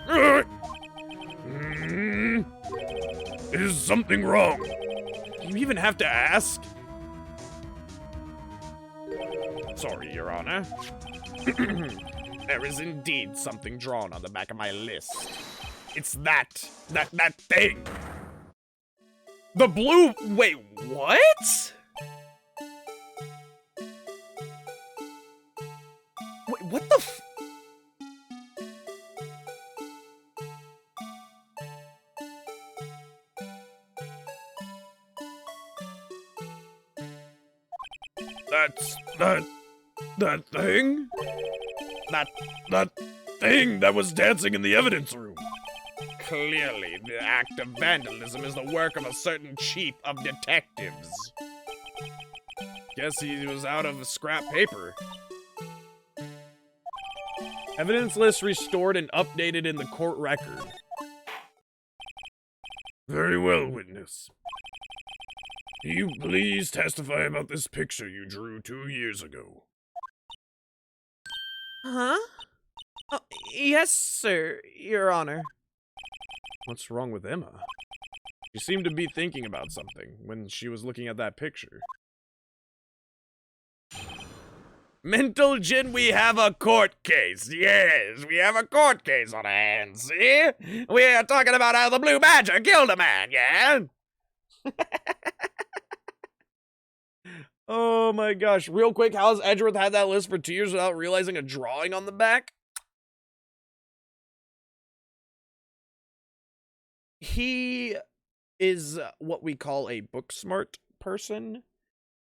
Speaker 2: Is something wrong?
Speaker 1: Do you even have to ask? Sorry, Your Honor. There is indeed something drawn on the back of my list. It's that thing. The blue... Wait, what? Wait, what the f...
Speaker 2: That's... that thing? That thing that was dancing in the evidence room.
Speaker 1: Clearly, the act of vandalism is the work of a certain chief of detectives. Guess he was out of scrap paper. Evidence list restored and updated in the court record.
Speaker 2: Very well, witness. Will you please testify about this picture you drew 2 years ago?
Speaker 3: Huh? Oh, yes, sir, Your Honor.
Speaker 1: What's wrong with Emma? She seemed to be thinking about something when she was looking at that picture. Mental Jin, we have a court case. Yes, we have a court case on our hands, see? We are talking about how the Blue Badger killed a man, yeah? Oh my gosh. Real quick, how has Edgeworth had that list for 2 years without realizing a drawing on the back? He is what we call a book smart person.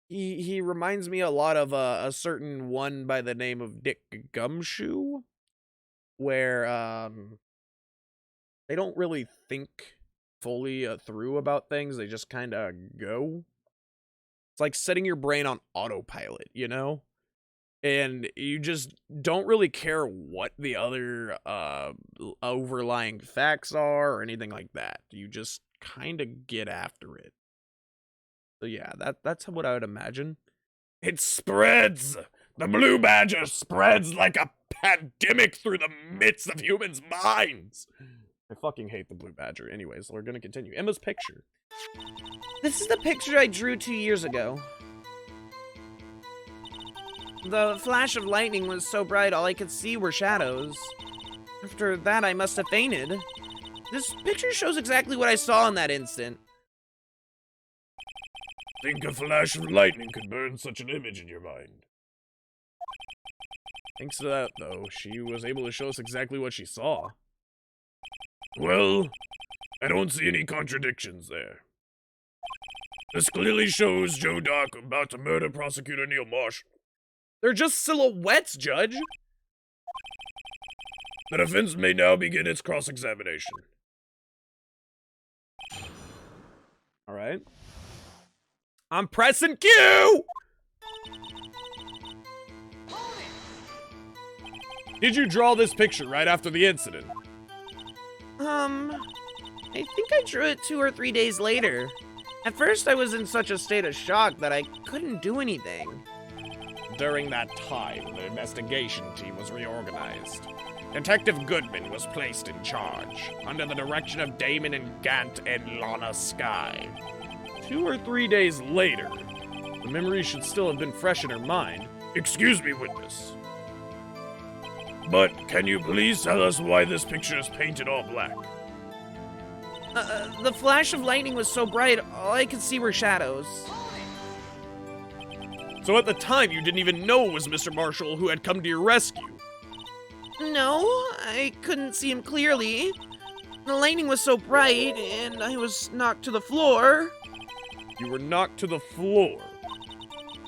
Speaker 1: He reminds me a lot of a certain one by the name of Dick Gumshoe, where they don't really think fully through about things. They just kind of go. It's like setting your brain on autopilot, you know? And you just don't really care what the other overlying facts are or anything like that. You just kind of get after it. So yeah, that's what I would imagine.
Speaker 2: It spreads! The Blue Badger spreads like a pandemic through the midst of humans' minds!
Speaker 1: I fucking hate the Blue Badger. Anyways, we're gonna continue. Emma's picture.
Speaker 3: This is the picture I drew 2 years ago. The flash of lightning was so bright all I could see were shadows. After that, I must have fainted. This picture shows exactly what I saw in that instant.
Speaker 2: Think a flash of lightning could burn such an image in your mind.
Speaker 1: Thanks to that, though, she was able to show us exactly what she saw.
Speaker 2: Well, I don't see any contradictions there. This clearly shows Joe Doc about to murder Prosecutor Neil Marsh.
Speaker 1: They're just silhouettes, Judge!
Speaker 2: The defense may now begin its cross-examination.
Speaker 1: Alright. I'm pressing Q! Did you draw this picture right after the incident?
Speaker 3: I think I drew it 2 or 3 days later. At first, I was in such a state of shock that I couldn't do anything.
Speaker 2: During that time, the investigation team was reorganized. Detective Goodman was placed in charge, under the direction of Damon and Gant and Lana Sky.
Speaker 1: 2 or 3 days later, the memory should still have been fresh in her mind.
Speaker 2: Excuse me, witness. But can you please tell us why this picture is painted all black?
Speaker 3: The flash of lightning was so bright, all I could see were shadows.
Speaker 1: So at the time, you didn't even know it was Mr. Marshall who had come to your rescue.
Speaker 3: No, I couldn't see him clearly. The lightning was so bright, and I was knocked to the floor.
Speaker 1: You were knocked to the floor.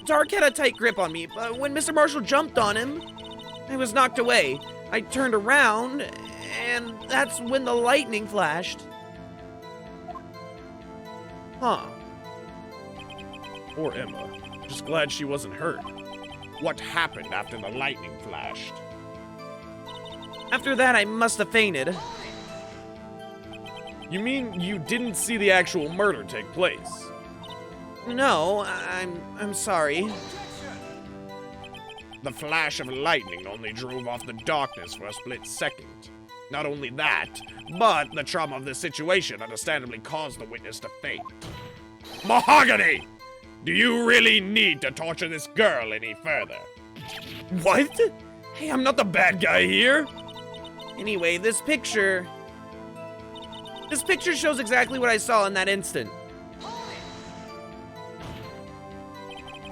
Speaker 3: Dark had a tight grip on me, but when Mr. Marshall jumped on him, I was knocked away. I turned around, and that's when the lightning flashed. Huh.
Speaker 1: Poor Emma. Just glad she wasn't hurt.
Speaker 2: What happened after the lightning flashed?
Speaker 3: After that, I must have fainted.
Speaker 1: You mean you didn't see the actual murder take place?
Speaker 3: No, I'm sorry.
Speaker 2: The flash of lightning only drove off the darkness for a split second. Not only that, but the trauma of the situation understandably caused the witness to faint. Mahogany! Do you really need to torture this girl any further?
Speaker 1: What? Hey, I'm not the bad guy here.
Speaker 3: Anyway, this picture shows exactly what I saw in that instant.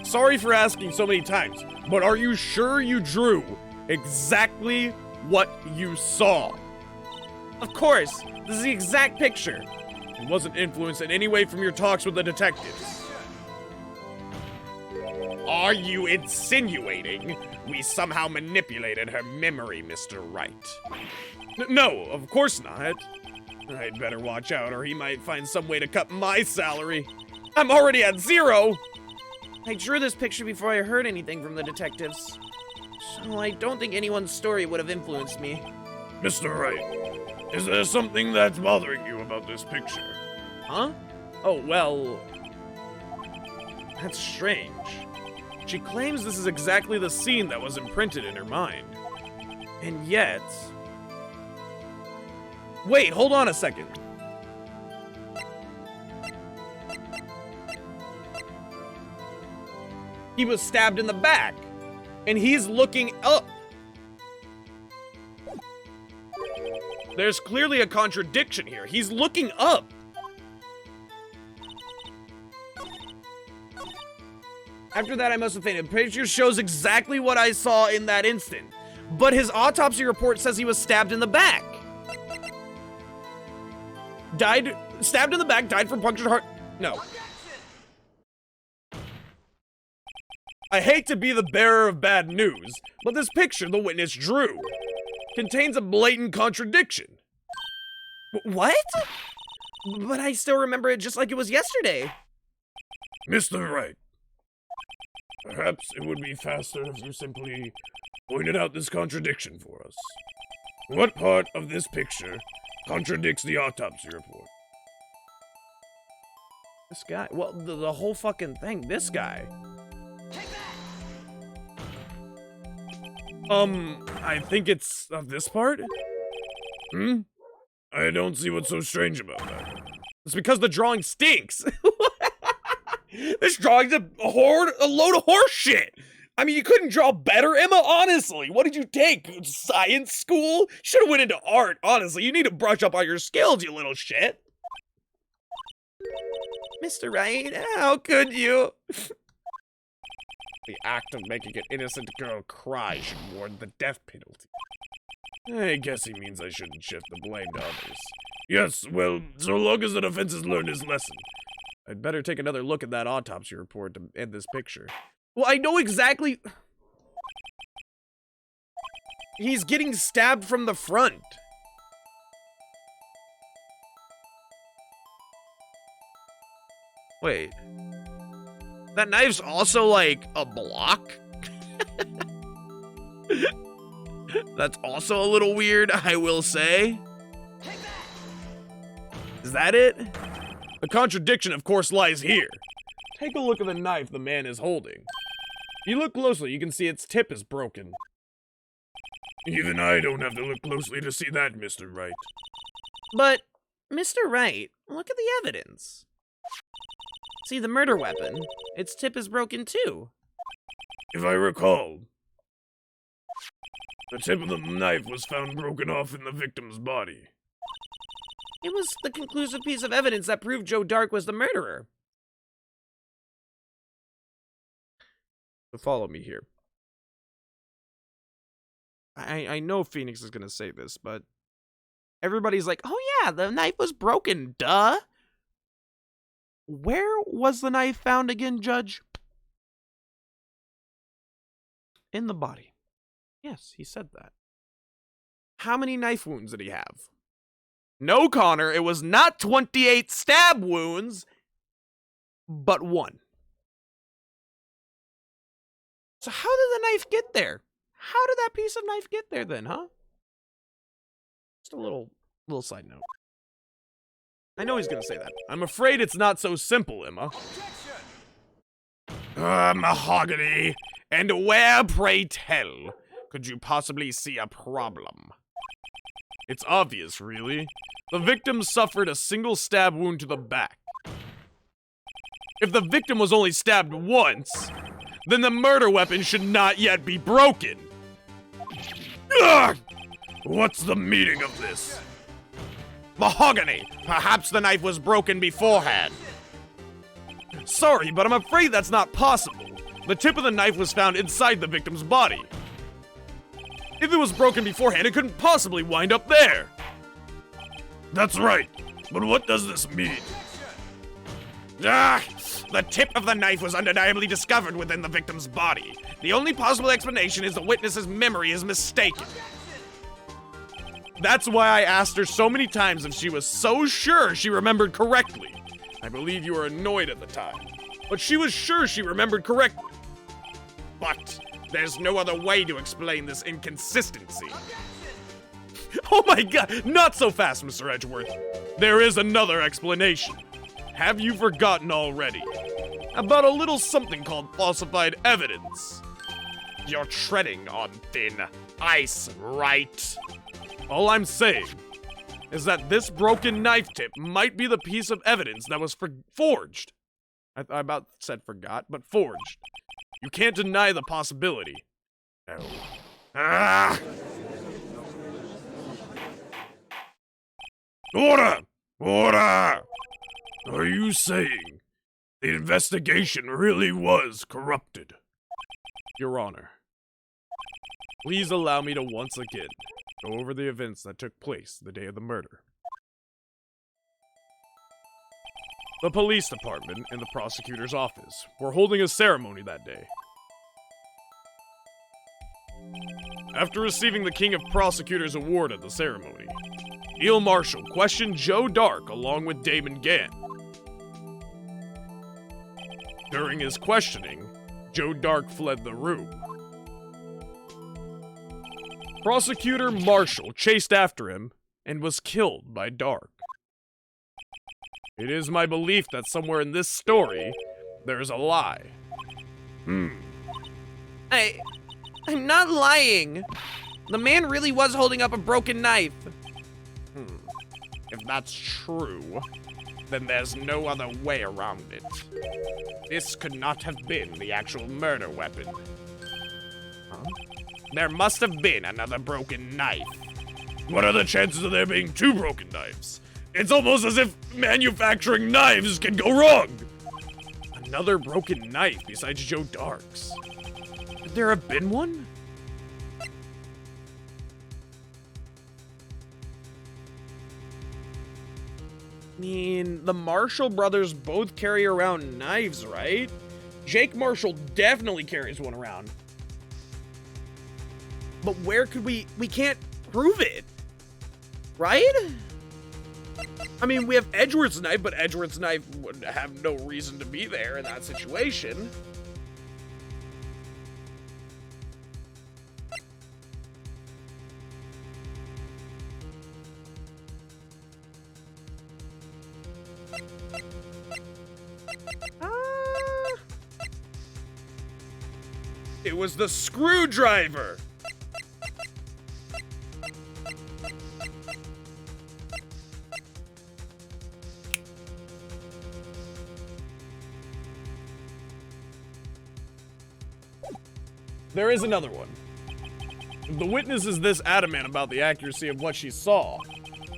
Speaker 1: Sorry for asking so many times, but are you sure you drew exactly what you saw?
Speaker 3: Of course, this is the exact picture.
Speaker 1: It wasn't influenced in any way from your talks with the detectives.
Speaker 2: Are you insinuating we somehow manipulated her memory, Mr. Wright?
Speaker 1: No, of course not. I'd better watch out or he might find some way to cut my salary. I'm already at 0.
Speaker 3: I drew this picture before I heard anything from the detectives, so I don't think anyone's story would have influenced me.
Speaker 2: Mr. Wright, is there something that's bothering you about this picture?
Speaker 1: Huh? Oh, well... That's strange. She claims this is exactly the scene that was imprinted in her mind. And yet... Wait, hold on a second. He was stabbed in the back, and he's looking up. There's clearly a contradiction here. He's looking up. After that, I must have fainted. Picture shows exactly what I saw in that instant, but his autopsy report says he was stabbed in the back. Stabbed in the back, died from punctured heart. No. I hate to be the bearer of bad news, but this picture the witness drew contains a blatant contradiction.
Speaker 3: What? But I still remember it just like it was yesterday.
Speaker 2: Mr. Wright, perhaps it would be faster if you simply pointed out this contradiction for us. What part of this picture contradicts the autopsy report?
Speaker 1: This guy, well, the whole fucking thing, this guy. I think it's this part?
Speaker 2: I don't see what's so strange about that.
Speaker 1: It's because the drawing stinks. This drawing's a load of horse shit. I mean, you couldn't draw better, Emma, honestly. What did you take? Science school? Should have went into art, honestly. You need to brush up on your skills, you little shit.
Speaker 3: Mr. Wright, how could you?
Speaker 2: The act of making an innocent girl cry should warrant the death penalty.
Speaker 1: I guess he means I shouldn't shift the blame to others.
Speaker 2: Yes, well, so long as the defense has learned his lesson.
Speaker 1: I'd better take another look at that autopsy report to end this picture. Well, I know exactly... He's getting stabbed from the front. Wait. That knife's also, like, a block? That's also a little weird, I will say. Is that it? The contradiction, of course, lies here. Take a look at the knife the man is holding. You look closely, you can see its tip is broken.
Speaker 2: Even I don't have to look closely to see that, Mr. Wright.
Speaker 3: But, Mr. Wright, look at the evidence. See the murder weapon? Its tip is broken too.
Speaker 2: If I recall, the tip of the knife was found broken off in the victim's body.
Speaker 3: It was the conclusive piece of evidence that proved Joe Dark was the murderer.
Speaker 1: So follow me here. I know Phoenix is going to say this, but everybody's like, oh yeah, the knife was broken, duh. Where was the knife found again, Judge? In the body. Yes, he said that. How many knife wounds did he have? No, Connor, it was not 28 stab wounds, but 1. So how did the knife get there? How did that piece of knife get there then, huh? Just a little side note. I know he's gonna say that. I'm afraid it's not so simple, Emma.
Speaker 2: Mahogany! And where, pray tell, could you possibly see a problem?
Speaker 1: It's obvious, really. The victim suffered a single stab wound to the back. If the victim was only stabbed once, then the murder weapon should not yet be broken.
Speaker 2: Ugh! What's the meaning of this?
Speaker 3: Mahogany! Perhaps the knife was broken beforehand.
Speaker 1: Sorry, but I'm afraid that's not possible. The tip of the knife was found inside the victim's body. If it was broken beforehand, it couldn't possibly wind up there.
Speaker 2: That's right, but what does this mean?
Speaker 3: Ah! The tip of the knife was undeniably discovered within the victim's body. The only possible explanation is the witness's memory is mistaken.
Speaker 1: That's why I asked her so many times if she was so sure she remembered correctly. I believe you were annoyed at the time, but she was sure she remembered correctly.
Speaker 3: But there's no other way to explain this inconsistency.
Speaker 1: Oh my god, not so fast, Mr. Edgeworth. There is another explanation. Have you forgotten already? About a little something called falsified evidence.
Speaker 3: You're treading on thin ice, Wright?
Speaker 1: All I'm saying is that this broken knife tip might be the piece of evidence that was forged. I about said forgot, but forged. You can't deny the possibility.
Speaker 2: Oh. Ah! Order! Order! Are you saying the investigation really was corrupted?
Speaker 1: Your Honor, please allow me to once again go over the events that took place the day of the murder. The police department and the prosecutor's office were holding a ceremony that day. After receiving the King of Prosecutors award at the ceremony, Neil Marshall questioned Joe Dark along with Damon Gann. During his questioning, Joe Dark fled the room. Prosecutor Marshall chased after him and was killed by Dark. It is my belief that somewhere in this story, there's a lie.
Speaker 3: I'm not lying. The man really was holding up a broken knife.
Speaker 2: If that's true, then there's no other way around it. This could not have been the actual murder weapon. Huh? There must have been another broken knife.
Speaker 1: What are the chances of there being 2 broken knives? It's almost as if manufacturing knives can go wrong. Another broken knife besides Joe Dark's. Could there have been one? I mean, the Marshall brothers both carry around knives, right? Jake Marshall definitely carries one around. But where could we can't prove it, right? I mean, we have Edgeworth's knife, but Edgeworth's knife would have no reason to be there in that situation. It was the screwdriver. There is another one. If the witness is this adamant about the accuracy of what she saw,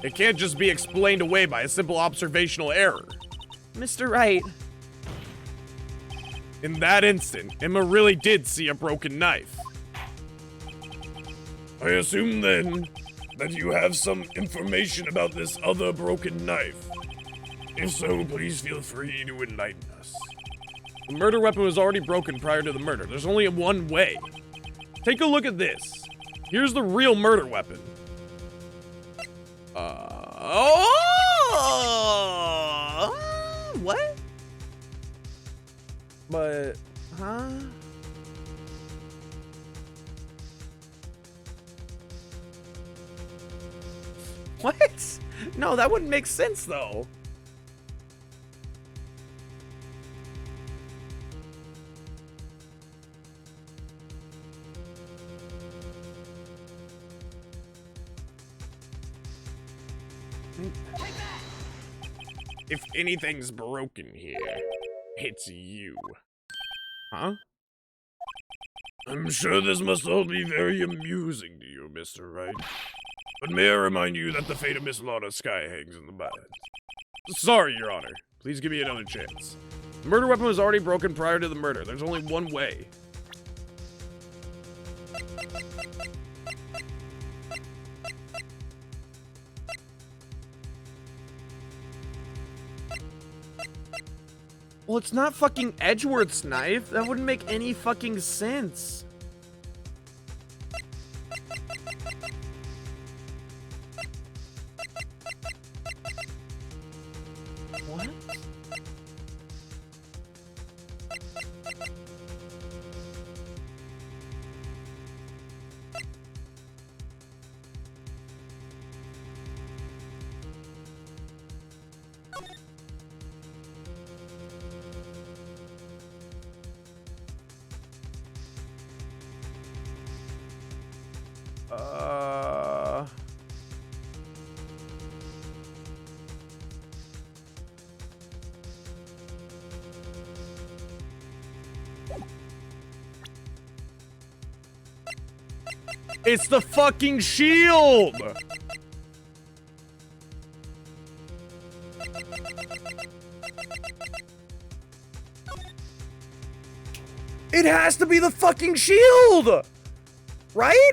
Speaker 1: it can't just be explained away by a simple observational error.
Speaker 3: Mr. Wright.
Speaker 1: In that instant, Emma really did see a broken knife.
Speaker 2: I assume then that you have some information about this other broken knife. If so, please feel free to enlighten us.
Speaker 1: The murder weapon was already broken prior to the murder. There's only one way. Take a look at this. Here's the real murder weapon.
Speaker 3: What?
Speaker 1: But,
Speaker 3: Huh? What? No, that wouldn't make sense though.
Speaker 1: if anything's broken here, it's you. Huh?
Speaker 2: I'm sure this must all be very amusing to you, Mr. Wright. But may I remind you that the fate of Miss Lana Sky hangs in the balance.
Speaker 1: Sorry, Your Honor. Please give me another chance. The murder weapon was already broken prior to the murder. There's only one way.
Speaker 3: Well, it's not fucking Edgeworth's knife. That wouldn't make any fucking sense. What?
Speaker 1: It's the fucking shield! It has to be the fucking shield! Right?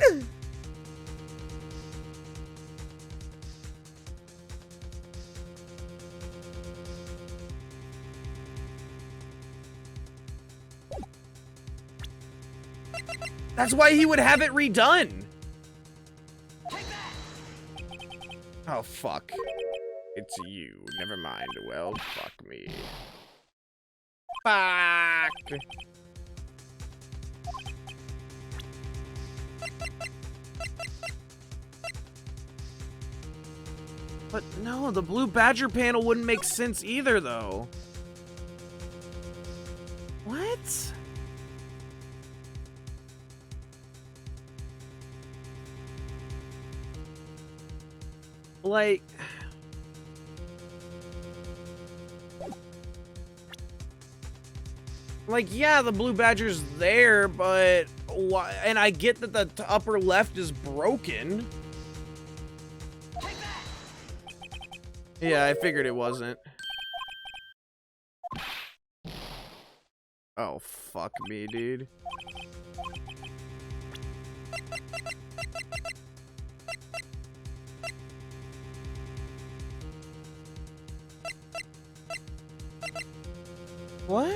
Speaker 1: That's why he would have it redone. Oh, fuck. It's you. Never mind. Well, fuck me. Fuck.
Speaker 3: But no, the blue badger panel wouldn't make sense either, though. What? Like... yeah, the blue badger's there, but why? And I get that the upper left is broken. Yeah, I figured it wasn't. Oh, fuck me, dude. What?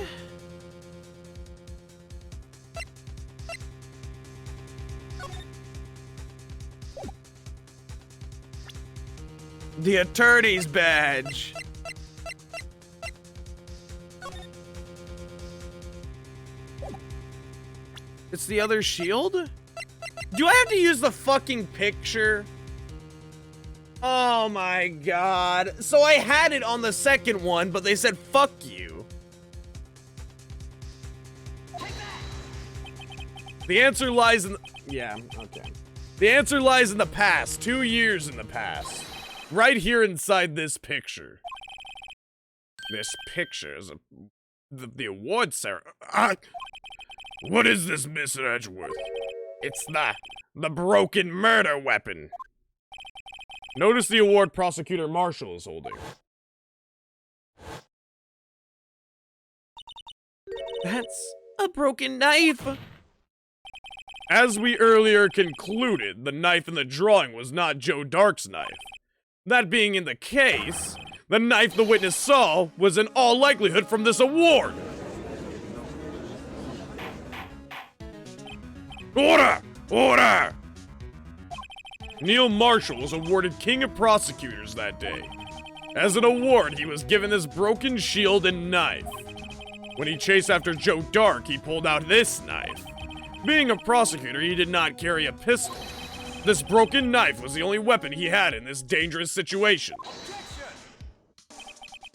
Speaker 1: The attorney's badge.
Speaker 3: It's the other shield? Do I have to use the fucking picture? Oh my god. So I had it on the second one, but they said, fuck you.
Speaker 2: The answer lies in the... Yeah, okay. The answer lies in the past, 2 years in the past. Right here inside this picture. This picture is the award ceremony. What is this, Mr. Edgeworth? It's the broken murder weapon. Notice the award Prosecutor Marshall is holding.
Speaker 3: That's a broken knife.
Speaker 2: As we earlier concluded, the knife in the drawing was not Joe Dark's knife. That being in the case, the knife the witness saw was in all likelihood from this award. Order! Order! Neil Marshall was awarded King of Prosecutors that day. As an award, he was given this broken shield and knife. When he chased after Joe Dark, he pulled out this knife. Being a prosecutor, he did not carry a pistol. This broken knife was the only weapon he had in this dangerous situation.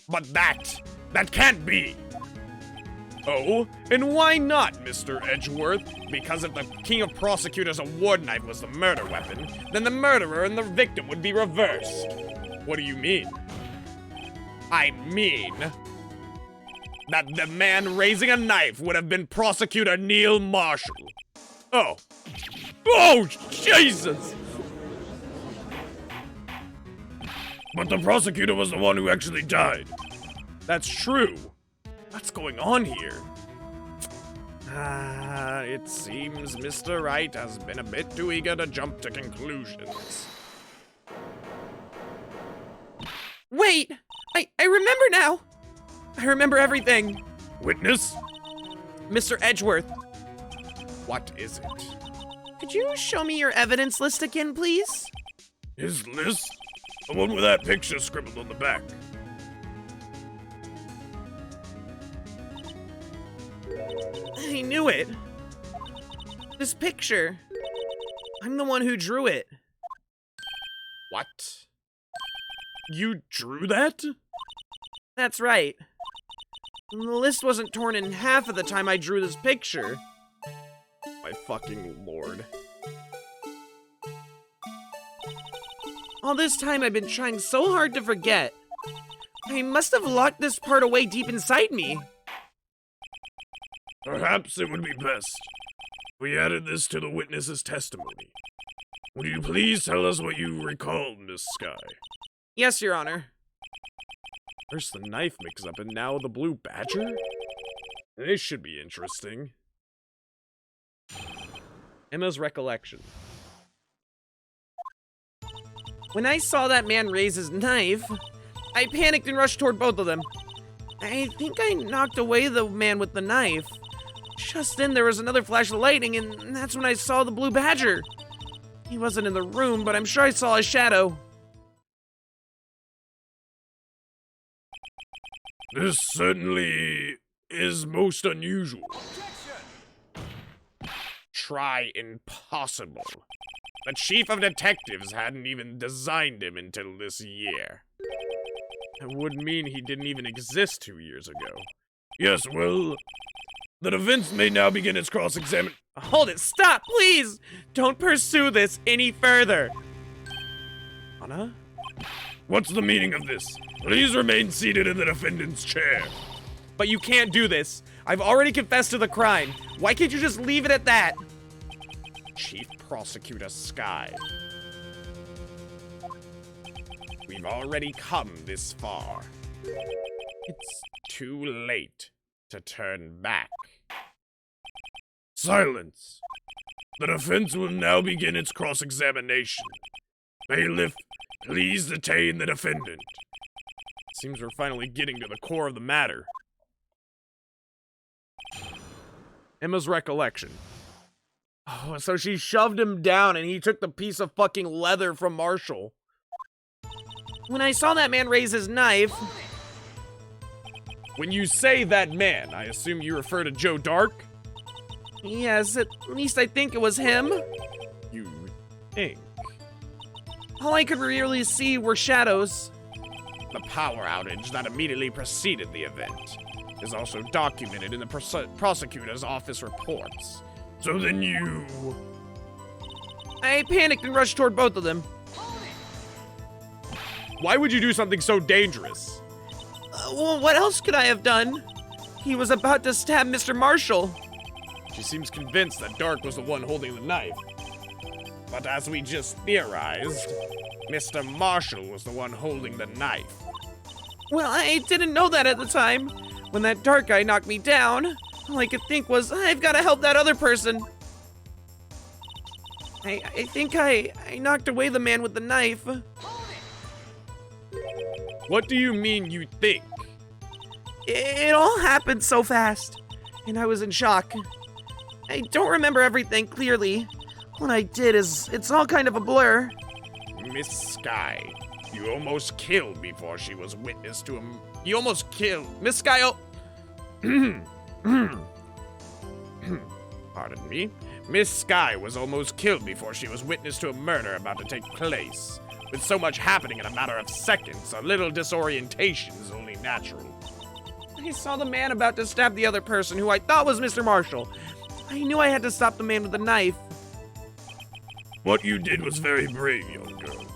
Speaker 2: But that can't be. Oh, and why not, Mr. Edgeworth? Because if the King of Prosecutors award knife was the murder weapon, then the murderer and the victim would be reversed. What do you mean? I mean that the man raising a knife would have been Prosecutor Neil Marshall. Oh. Oh, Jesus! But the prosecutor was the one who actually died. That's true. What's going on here? It seems Mr. Wright has been a bit too eager to jump to conclusions.
Speaker 3: Wait! I remember now! I remember everything.
Speaker 2: Witness?
Speaker 3: Mr. Edgeworth,
Speaker 2: What is it?
Speaker 3: could you show me your evidence list again, please?
Speaker 2: His list? The one with that picture scribbled on the back.
Speaker 3: I knew it. This picture. I'm the one who drew it.
Speaker 2: What? You drew that?
Speaker 3: That's right. The list wasn't torn in half at the time I drew this picture.
Speaker 2: My fucking lord.
Speaker 3: All this time I've been trying so hard to forget. I must have locked this part away deep inside me.
Speaker 2: Perhaps it would be best we added this to the witness's testimony. Would you please tell us what you recall, Miss Sky?
Speaker 3: Yes, Your Honor.
Speaker 2: First the knife mix-up and now the blue badger? This should be interesting.
Speaker 1: Emma's recollection.
Speaker 3: When I saw that man raise his knife, I panicked and rushed toward both of them. I think I knocked away the man with the knife. Just then there was another flash of lightning, and that's when I saw the blue badger. He wasn't in the room, but I'm sure I saw his shadow.
Speaker 2: This certainly is most unusual. Try impossible. The chief of detectives hadn't even designed him until this year. That would mean he didn't even exist 2 years ago. Yes, well, the defense may now begin its cross-examination.
Speaker 3: Hold it, stop, please! Don't pursue this any further.
Speaker 2: Anna? What's the meaning of this? Please remain seated in the defendant's chair.
Speaker 3: But you can't do this. I've already confessed to the crime. Why can't you just leave it at that?
Speaker 2: Chief Prosecutor Sky. We've already come this far. It's too late to turn back. Silence! The defense will now begin its cross-examination. Bailiff, please detain the defendant. Seems we're finally getting to the core of the matter.
Speaker 1: Emma's recollection.
Speaker 3: Oh, so she shoved him down and he took the piece of fucking leather from Marshall. When I saw that man raise his knife...
Speaker 2: When you say that man, I assume you refer to Joe Dark?
Speaker 3: Yes, at least I think it was him.
Speaker 2: You think?
Speaker 3: All I could really see were shadows.
Speaker 2: The power outage that immediately preceded the event is also documented in the prosecutor's office reports. So then you...
Speaker 3: I panicked and rushed toward both of them.
Speaker 1: Why would you do something so dangerous?
Speaker 3: Well, what else could I have done? He was about to stab Mr. Marshall.
Speaker 1: She seems convinced that Dark was the one holding the knife.
Speaker 2: But as we just theorized, Mr. Marshall was the one holding the knife.
Speaker 3: Well, I didn't know that at the time. When that dark guy knocked me down, all I could think was, I've got to help that other person. I think I knocked away the man with the knife.
Speaker 1: What do you mean you think?
Speaker 3: It all happened so fast, and I was in shock. I don't remember everything clearly. What I did it's all kind of a blur.
Speaker 2: Miss Sky, you almost killed before she was witness to him. You almost killed
Speaker 3: Miss Sky,
Speaker 2: Pardon me. Miss Sky was almost killed before she was witness to a murder about to take place. With so much happening in a matter of seconds, a little disorientation is only natural.
Speaker 3: I saw the man about to stab the other person who I thought was Mr. Marshall. I knew I had to stop the man with the knife.
Speaker 2: What you did was very brave, young girl.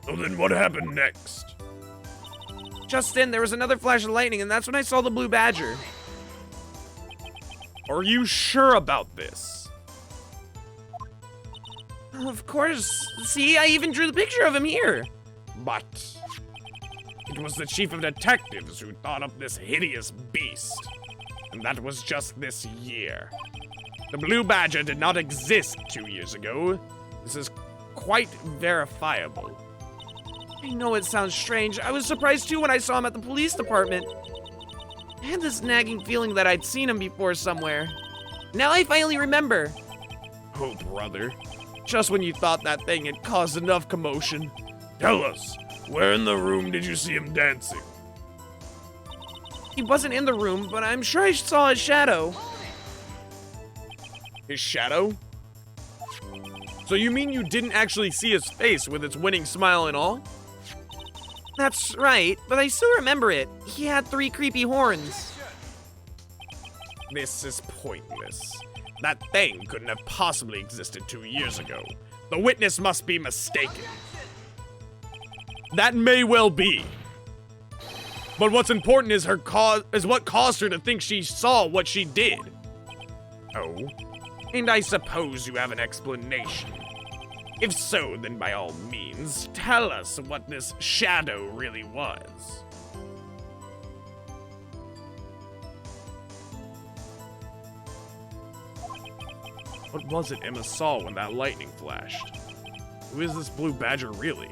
Speaker 2: So then what happened next?
Speaker 3: Just then, there was another flash of lightning, and that's when I saw the blue badger.
Speaker 1: Are you sure about this?
Speaker 3: Of course. See, I even drew the picture of him here.
Speaker 2: But it was the chief of detectives who thought up this hideous beast. And that was just this year. The blue badger did not exist 2 years ago. This is quite verifiable.
Speaker 3: I know it sounds strange. I was surprised too when I saw him at the police department. I had this nagging feeling that I'd seen him before somewhere. Now I finally remember.
Speaker 2: Oh, brother.
Speaker 3: Just when you thought that thing had caused enough commotion.
Speaker 2: Tell us, where in the room did you see him dancing?
Speaker 3: He wasn't in the room, but I'm sure I saw his shadow.
Speaker 1: His shadow? So you mean you didn't actually see his face with its winning smile and all?
Speaker 3: That's right, but I still remember it. He had 3 creepy horns.
Speaker 2: This is pointless. That thing couldn't have possibly existed 2 years ago. The witness must be mistaken.
Speaker 1: That may well be. But what's important is what caused her to think she saw what she did.
Speaker 2: Oh? And I suppose you have an explanation. If so, then by all means, tell us what this shadow really was.
Speaker 1: What was it Emma saw when that lightning flashed? Who is this blue badger really?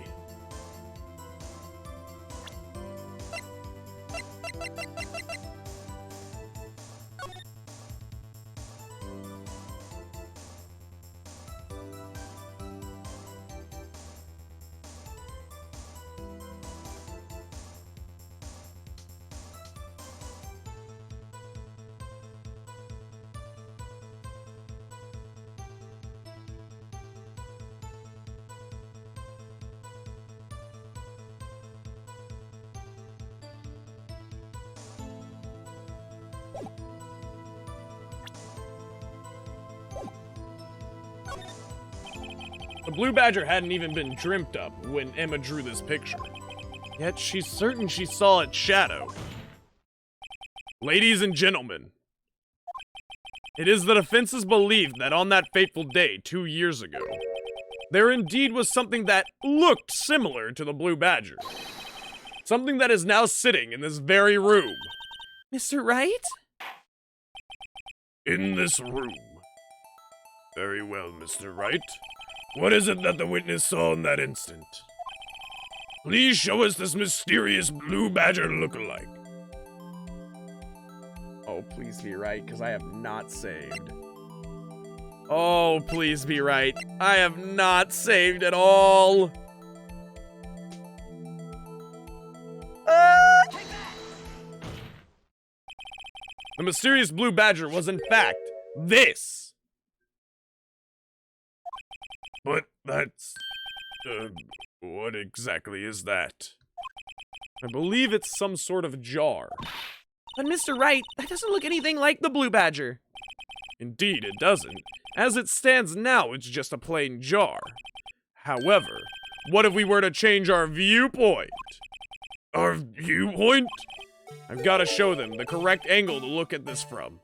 Speaker 1: The blue badger hadn't even been dreamt up when Emma drew this picture. Yet she's certain she saw its shadow. Ladies and gentlemen, it is the defense's belief that on that fateful day 2 years ago, there indeed was something that looked similar to the blue badger. Something that is now sitting in this very room.
Speaker 3: Mr. Wright?
Speaker 2: In this room. Very well, Mr. Wright. What is it that the witness saw in that instant? Please show us this mysterious blue badger look-alike.
Speaker 1: Oh, please be right, because I have not saved. Oh, please be right. I have not saved at all. The mysterious blue badger was in fact this.
Speaker 2: But that's... what exactly is that?
Speaker 1: I believe it's some sort of jar.
Speaker 3: But Mr. Wright, that doesn't look anything like the blue badger.
Speaker 2: Indeed, it doesn't. As it stands now, it's just a plain jar. However, what if we were to change our viewpoint? Our viewpoint? I've got to show them the correct angle to look at this from.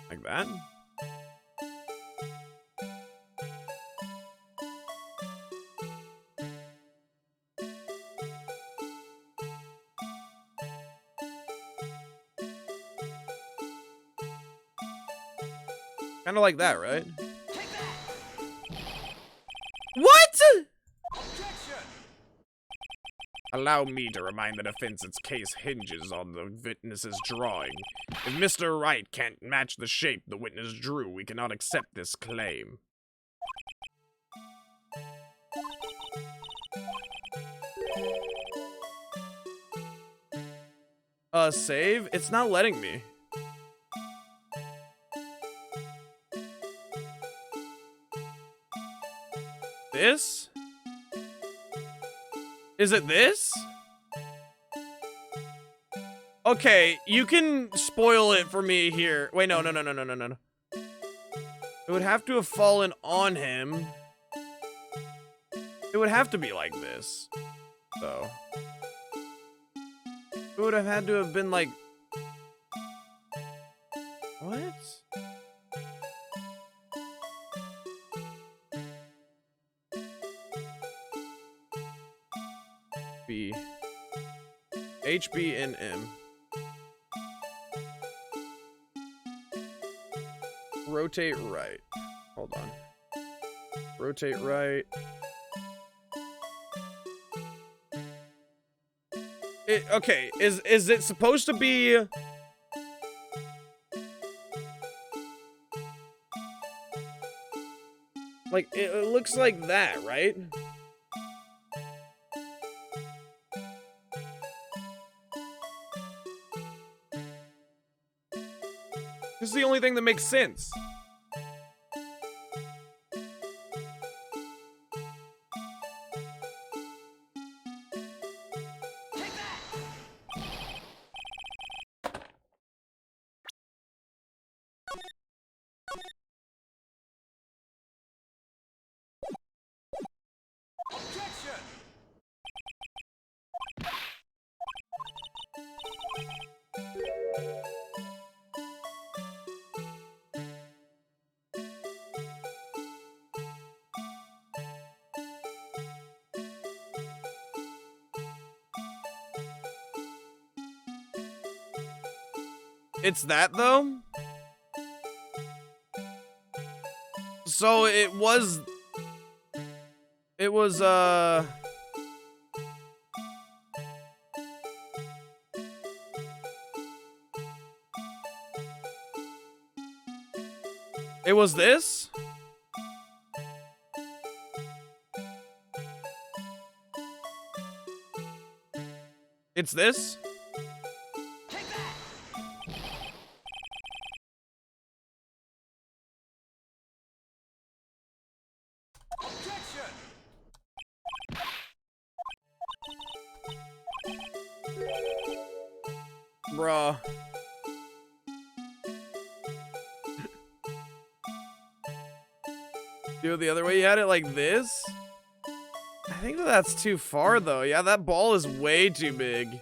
Speaker 2: Like that?
Speaker 1: Kind of like that, right?
Speaker 3: What?
Speaker 2: Allow me to remind the defense its case hinges on the witness's drawing. If Mr. Wright can't match the shape the witness drew, we cannot accept this claim.
Speaker 1: Save? It's not letting me. This? Is it this? Okay, you can spoil it for me here. Wait, no. It would have to have fallen on him. It would have to be like this, though. It would have had to have been like... What? B. H, B, and M. Rotate right. Hold on. Rotate right. Okay, is it supposed to be... Like, it looks like that, right? This is the only thing that makes sense. It's that, though? So it was... It was, It was this? It's this? Bruh. Do it the other way. You had it like this? I think that that's too far, though. Yeah, that ball is way too big.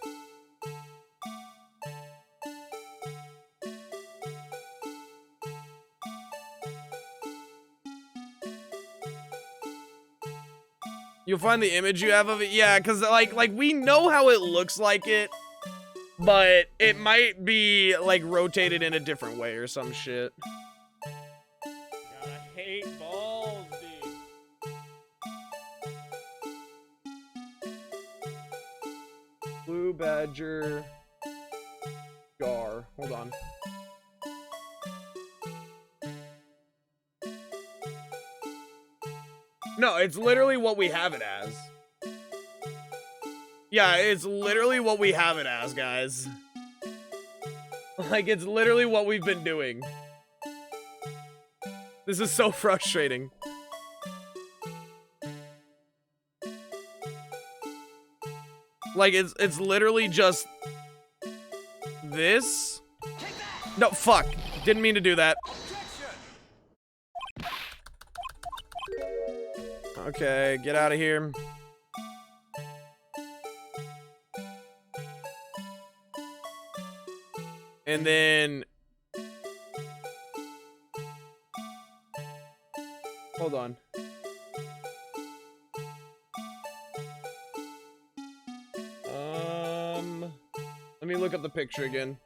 Speaker 1: You'll find the image you have of it? Yeah, because, like, we know how it looks like it. But it might be, like, rotated in a different way or some shit.
Speaker 3: God, I hate balls, dude.
Speaker 1: Blue Badger. Gar. Hold on. No, it's literally what we have it as. Yeah, it's literally what we have it as, guys. Like, it's literally what we've been doing. This is so frustrating. Like, it's literally just this. No, fuck. Didn't mean to do that. Okay, get out of here. And then... Hold on. Let me look up the picture again.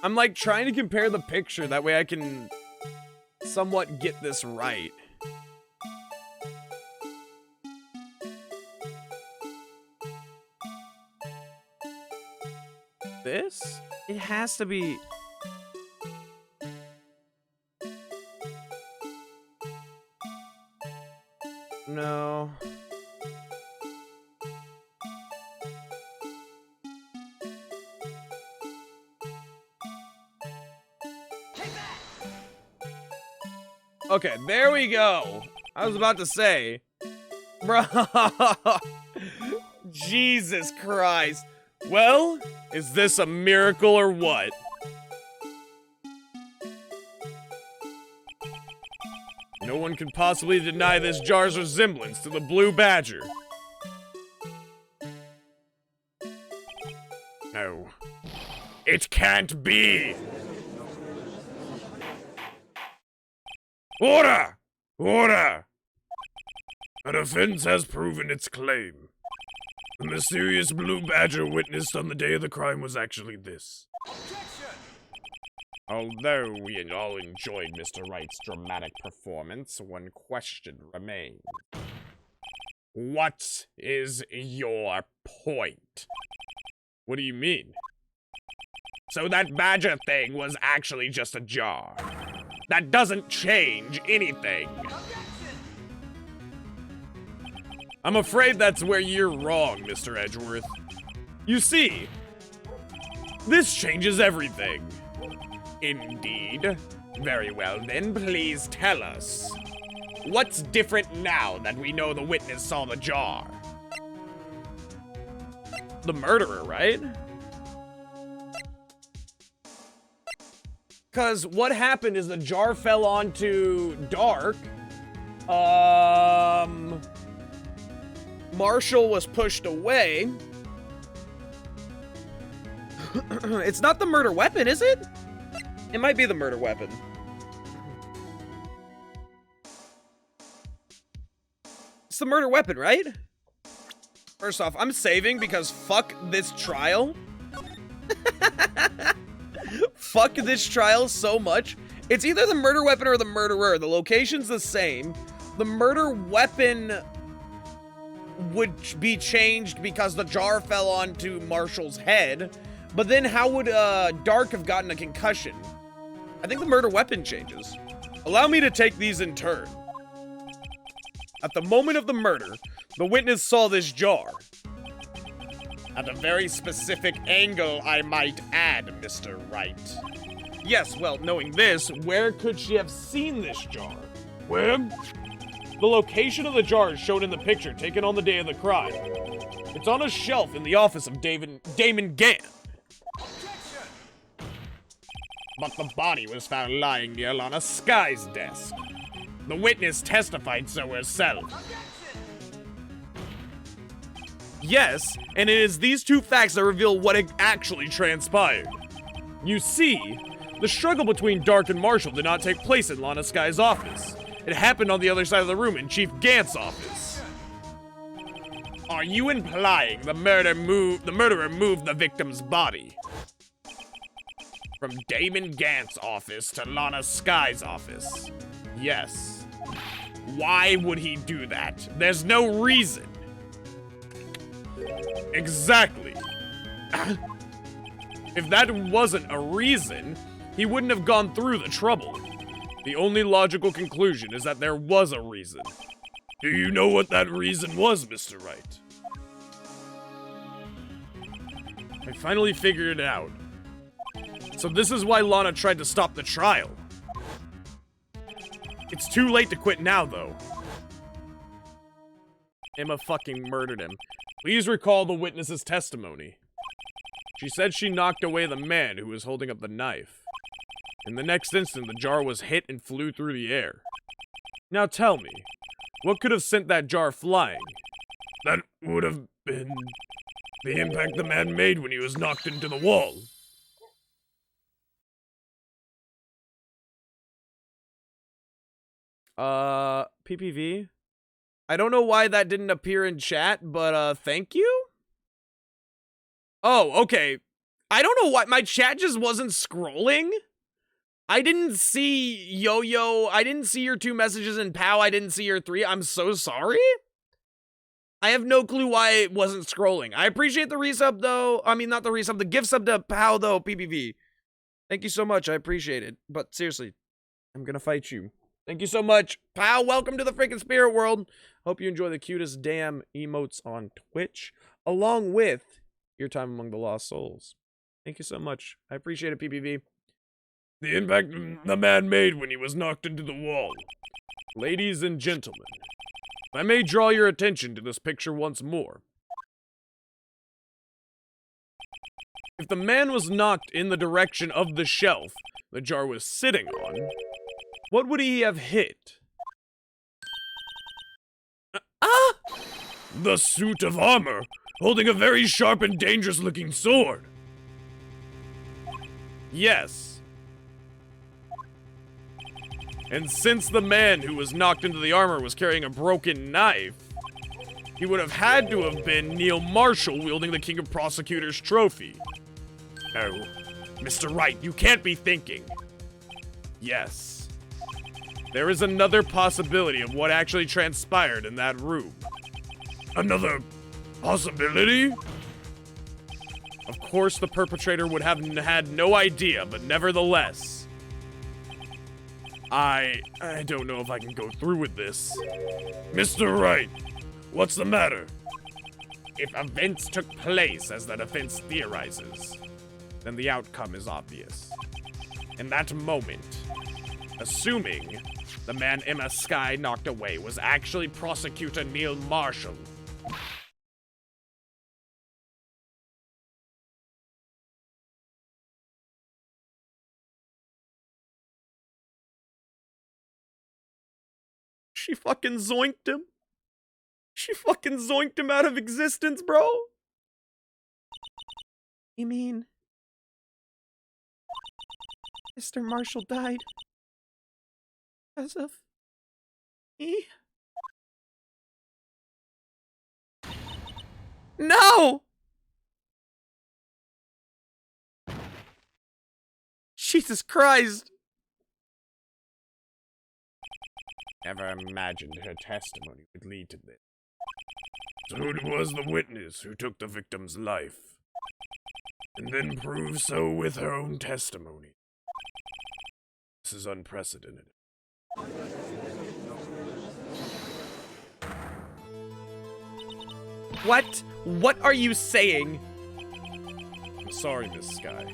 Speaker 1: I'm like trying to compare the picture, that way I can somewhat get this right. This? It has to be... No. Okay, there we go. I was about to say. Bro. Jesus Christ. Well, is this a miracle or what? No one can possibly deny this jar's resemblance to the blue badger. No. It can't be! Order! Order! A defense has proven its claim. The mysterious blue badger witnessed on the day of the crime was actually this. Although we all enjoyed Mr. Wright's dramatic performance, one question remains. What is your point? What do you mean? So that badger thing was actually just a jar. That doesn't change anything. I'm afraid that's where you're wrong, Mr. Edgeworth. You see, this changes everything. Indeed. Very well then, please tell us. What's different now that we know the witness saw the jar? The murderer, right? Because what happened is the jar fell onto Dark. Marshall was pushed away. It's not the murder weapon, is it? It might be the murder weapon. It's the murder weapon, right? First off, I'm saving because fuck this trial. Fuck this trial so much. It's either the murder weapon or the murderer. The location's the same. The murder weapon would be changed because the jar fell onto Marshall's head. But then how would Dark have gotten a concussion? I think the murder weapon changes. Allow me to take these in turn. At the moment of the murder, the witness saw this jar. At a very specific angle, I might add, Mr. Wright. Yes, well, knowing this, where could she have seen this jar? Where? The location of the jar is shown in the picture taken on the day of the crime. It's on a shelf in the office of Damon Gann. But the body was found lying near Lana Sky's desk. The witness testified so herself. Yes, and it is these two facts that reveal what actually transpired. You see, the struggle between Dark and Marshall did not take place in Lana Sky's office. It happened on the other side of the room in Chief Gant's office. Are you implying the murderer moved the victim's body from Damon Gant's office to Lana Sky's office? Yes. Why would he do that? There's no reason. Exactly. If that wasn't a reason, he wouldn't have gone through the trouble. The only logical conclusion is that there was a reason. Do you know what that reason was, Mr. Wright? I finally figured it out. So this is why Lana tried to stop the trial.
Speaker 2: It's too late to quit now, though.
Speaker 1: Emma fucking murdered him.
Speaker 2: Please recall the witness's testimony. She said she knocked away the man who was holding up the knife. In the next instant, the jar was hit and flew through the air. Now tell me, what could have sent that jar flying? That would have been the impact the man made when he was knocked into the wall.
Speaker 1: PPV? I don't know why that didn't appear in chat, but, thank you? Oh, okay. I don't know why, my chat just wasn't scrolling? I didn't see Yo-Yo, I didn't see your 2 messages, and Pow, I didn't see your 3. I'm so sorry? I have no clue why it wasn't scrolling. I appreciate the resub, though. I mean, not the resub, the gift sub to Pow, though, PPV. Thank you so much, I appreciate it. But seriously, I'm gonna fight you. Thank you so much. Pow, welcome to the freaking spirit world. Hope you enjoy the cutest damn emotes on Twitch, along with your time among the lost souls. Thank you so much. I appreciate it, PPV.
Speaker 2: The impact the man made when he was knocked into the wall.
Speaker 1: Ladies and gentlemen, if I may draw your attention to this picture once more. If the man was knocked in the direction of the shelf the jar was sitting on, what would he have hit?
Speaker 2: The suit of armor, holding a very sharp and dangerous-looking sword.
Speaker 1: Yes. And since the man who was knocked into the armor was carrying a broken knife, he would have had to have been Neil Marshall wielding the King of Prosecutors trophy.
Speaker 2: Oh, Mr. Wright, you can't be thinking.
Speaker 1: Yes. There is another possibility of what actually transpired in that room.
Speaker 2: Another possibility?
Speaker 1: Of course, the perpetrator would have had no idea, but nevertheless, I don't know if I can go through with this.
Speaker 2: Mr. Wright, what's the matter?
Speaker 1: If events took place as the defense theorizes, then the outcome is obvious. In that moment, assuming the man Emma Skye knocked away was actually Prosecutor Neil Marshall, she fucking zoinked him. She fucking zoinked him out of existence, bro. You mean Mr. Marshall died because of me? No! Jesus Christ! Never imagined her testimony would lead to this.
Speaker 2: So it was the witness who took the victim's life, and then proved so with her own testimony. This is unprecedented.
Speaker 1: What? What are you saying?
Speaker 2: I'm sorry, Miss Skye,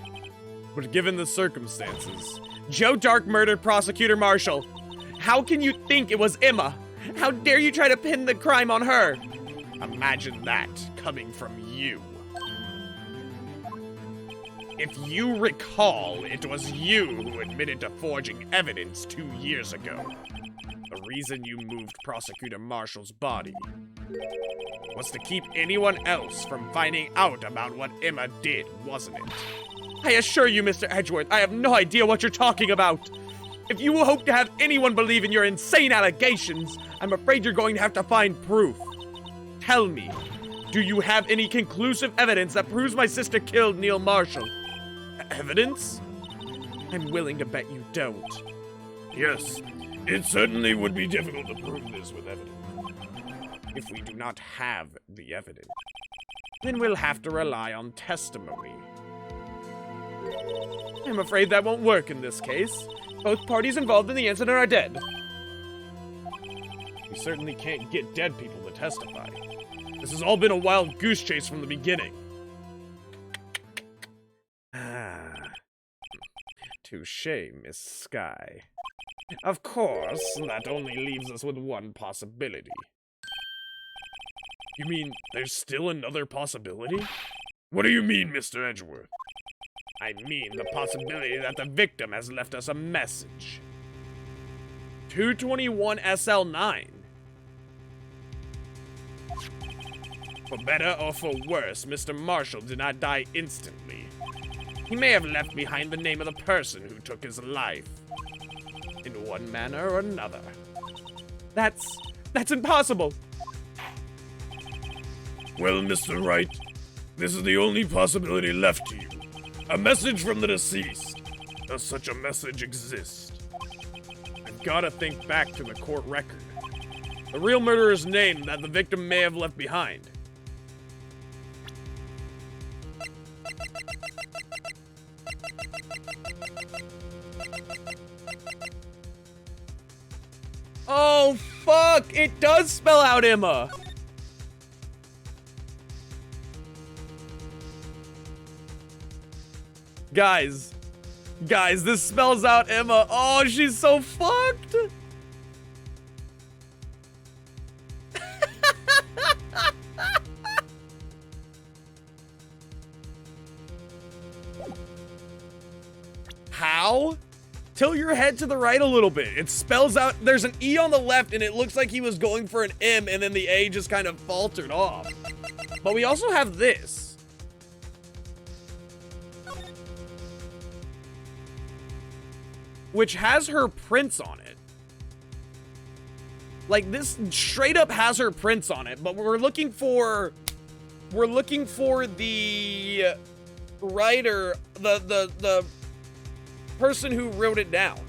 Speaker 1: but given the circumstances, Joe Dark murdered Prosecutor Marshall. How can you think it was Emma? How dare you try to pin the crime on her? Imagine that coming from you. If you recall, it was you who admitted to forging evidence 2 years ago. The reason you moved Prosecutor Marshall's body was to keep anyone else from finding out about what Emma did, wasn't it? I assure you, Mr. Edgeworth, I have no idea what you're talking about. If you hope to have anyone believe in your insane allegations, I'm afraid you're going to have to find proof. Tell me, do you have any conclusive evidence that proves my sister killed Neil Marshall? Evidence? I'm willing to bet you don't.
Speaker 2: Yes, it certainly would be difficult to prove this with evidence.
Speaker 1: If we do not have the evidence, then we'll have to rely on testimony. I'm afraid that won't work in this case. Both parties involved in the incident are dead.
Speaker 2: We certainly can't get dead people to testify. This has all been a wild goose chase from the beginning.
Speaker 1: Touché, Miss Skye.
Speaker 2: Of course, that only leaves us with one possibility. You mean there's still another possibility? What do you mean, Mr. Edgeworth? I mean the possibility that the victim has left us a message. 221 SL9. For better or for worse, Mr. Marshall did not die instantly. He may have left behind the name of the person who took his life. In one manner or another.
Speaker 1: That's impossible.
Speaker 2: Well, Mr. Wright, this is the only possibility left to you. A message from the deceased. Does such a message exist? I've gotta think back to the court record. The real murderer's name that the victim may have left behind.
Speaker 1: Oh, fuck! It does spell out Emma! Guys, this spells out Emma. Oh, she's so fucked! How? Tilt your head to the right a little bit. It spells out, there's an E on the left and it looks like he was going for an M and then the A just kind of faltered off. But we also have this. Which has her prints on it. Like this straight up has her prints on it, but we're looking for the writer, the person who wrote it down.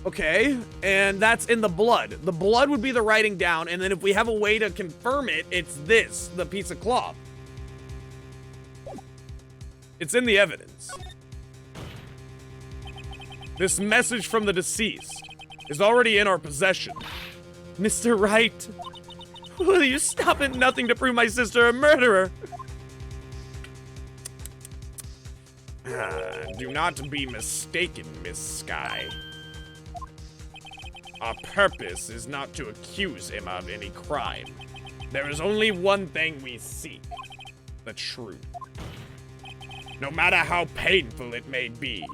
Speaker 1: Okay, and that's in the blood. The blood would be the writing down, and then if we have a way to confirm it, it's this, the piece of cloth. It's in the evidence. This message from the deceased is already in our possession. Mr. Wright, will you stop at nothing to prove my sister a murderer?
Speaker 2: Do not be mistaken, Miss Sky. Our purpose is not to accuse him of any crime. There is only one thing we seek: the truth. No matter how painful it may be.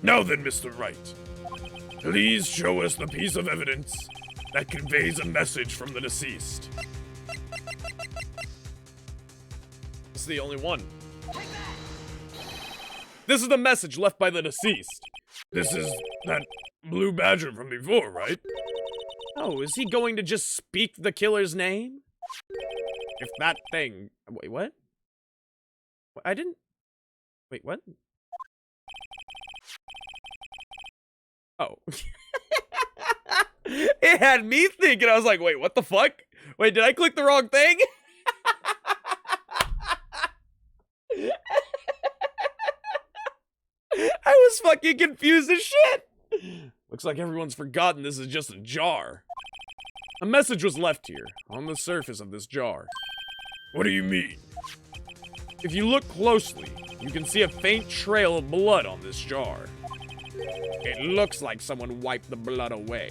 Speaker 2: Now then, Mr. Wright, please show us the piece of evidence that conveys a message from the deceased.
Speaker 1: This is the only one. This is the message left by the deceased.
Speaker 2: This is that blue badger from before, right?
Speaker 1: Oh, is he going to just speak the killer's name? If that thing... Wait, what? I didn't... Wait, what? Oh. It had me thinking. I was like, wait, what the fuck? Wait, did I click the wrong thing? I was fucking confused as shit. Looks like everyone's forgotten this is just a jar. A message was left here, on the surface of this jar.
Speaker 2: What do you mean?
Speaker 1: If you look closely, you can see a faint trail of blood on this jar. It looks like someone wiped the blood away.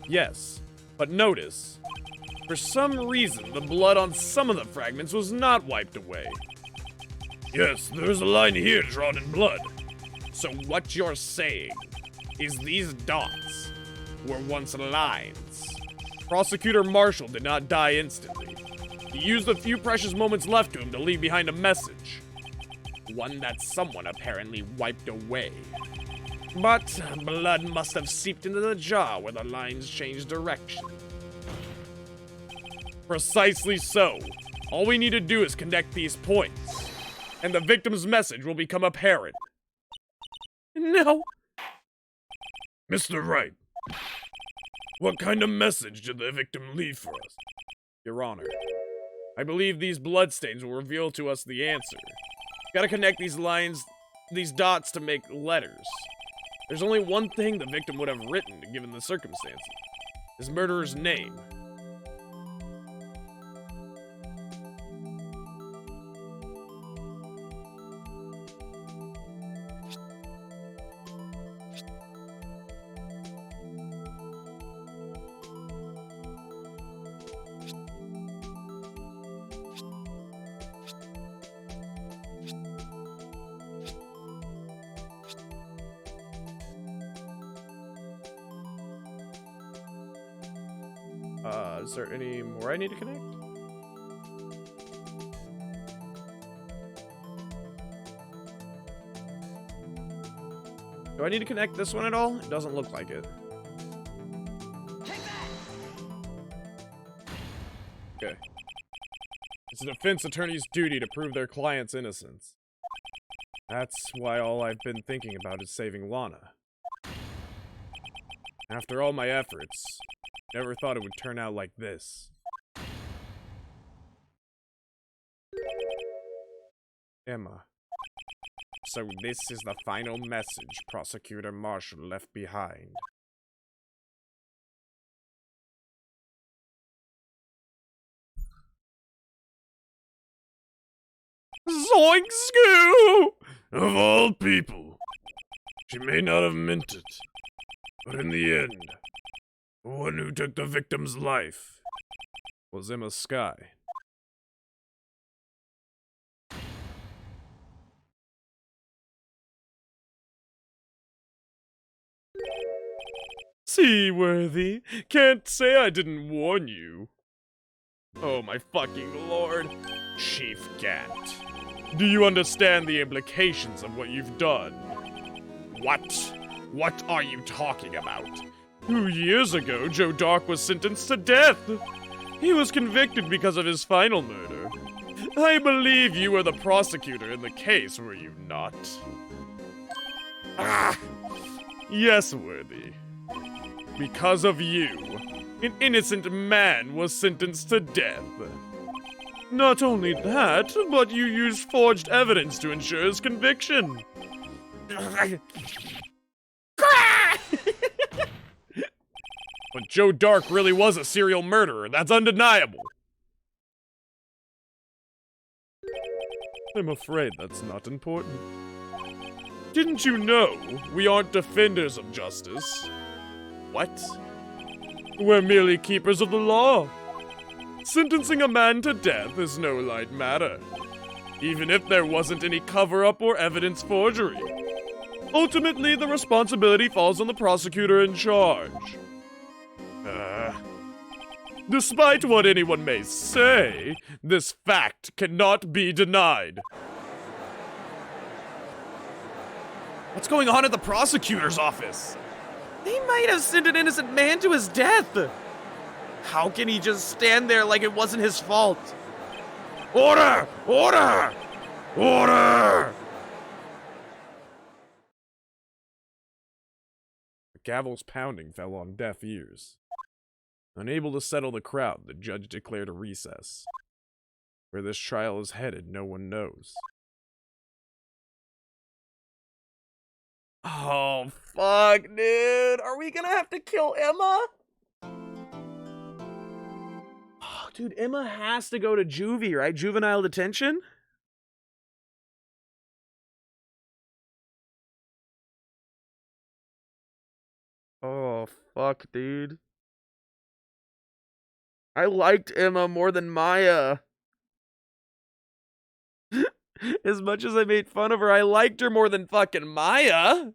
Speaker 1: Yes, but notice, for some reason, the blood on some of the fragments was not wiped away.
Speaker 2: Yes, there's a line here drawn in blood.
Speaker 1: So what you're saying is these dots were once lines. Prosecutor Marshall did not die instantly. He used the few precious moments left to him to leave behind a message. One that someone apparently wiped away. But blood must have seeped into the jar where the lines changed direction. Precisely so. All we need to do is connect these points, and the victim's message will become apparent. No.
Speaker 2: Mr. Wright, what kind of message did the victim leave for us?
Speaker 1: Your Honor, I believe these bloodstains will reveal to us the answer. Gotta connect these lines, these dots to make letters. There's only one thing the victim would have written, given the circumstances. His murderer's name. Is there any more I need to connect? Do I need to connect this one at all? It doesn't look like it. Okay. It's a defense attorney's duty to prove their client's innocence. That's why all I've been thinking about is saving Lana. After all my efforts, never thought it would turn out like this. Emma. So this is the final message Prosecutor Marshall left behind. Zoinkscoo!
Speaker 2: Of all people. She may not have meant it, but in the end, the one who took the victim's life
Speaker 1: Was Emma Sky. Seaworthy, can't say I didn't warn you. Oh my fucking lord.
Speaker 2: Chief Gant.
Speaker 1: Do you understand the implications of what you've done?
Speaker 2: What? What are you talking about?
Speaker 1: 2 years ago, Joe Dark was sentenced to death. He was convicted because of his final murder. I believe you were the prosecutor in the case, were you not?
Speaker 2: Ah!
Speaker 1: Yes, Worthy. Because of you, an innocent man was sentenced to death. Not only that, but you used forged evidence to ensure his conviction.
Speaker 2: But Joe Dark really was a serial murderer, that's undeniable.
Speaker 1: I'm afraid that's not important. Didn't you know we aren't defenders of justice?
Speaker 2: What?
Speaker 1: We're merely keepers of the law. Sentencing a man to death is no light matter, even if there wasn't any cover-up or evidence forgery. Ultimately, the responsibility falls on the prosecutor in charge. Despite what anyone may say, this fact cannot be denied.
Speaker 3: What's going on at the prosecutor's office? They might have sent an innocent man to his death. How can he just stand there like it wasn't his fault?
Speaker 2: Order! Order! Order!
Speaker 1: The gavel's pounding fell on deaf ears. Unable to settle the crowd, the judge declared a recess. Where this trial is headed, no one knows. Oh, fuck, dude. Are we gonna have to kill Emma? Oh, dude, Emma has to go to juvie, right? Juvenile detention? Oh, fuck, dude. I liked Emma more than Maya. As much as I made fun of her, I liked her more than fucking Maya.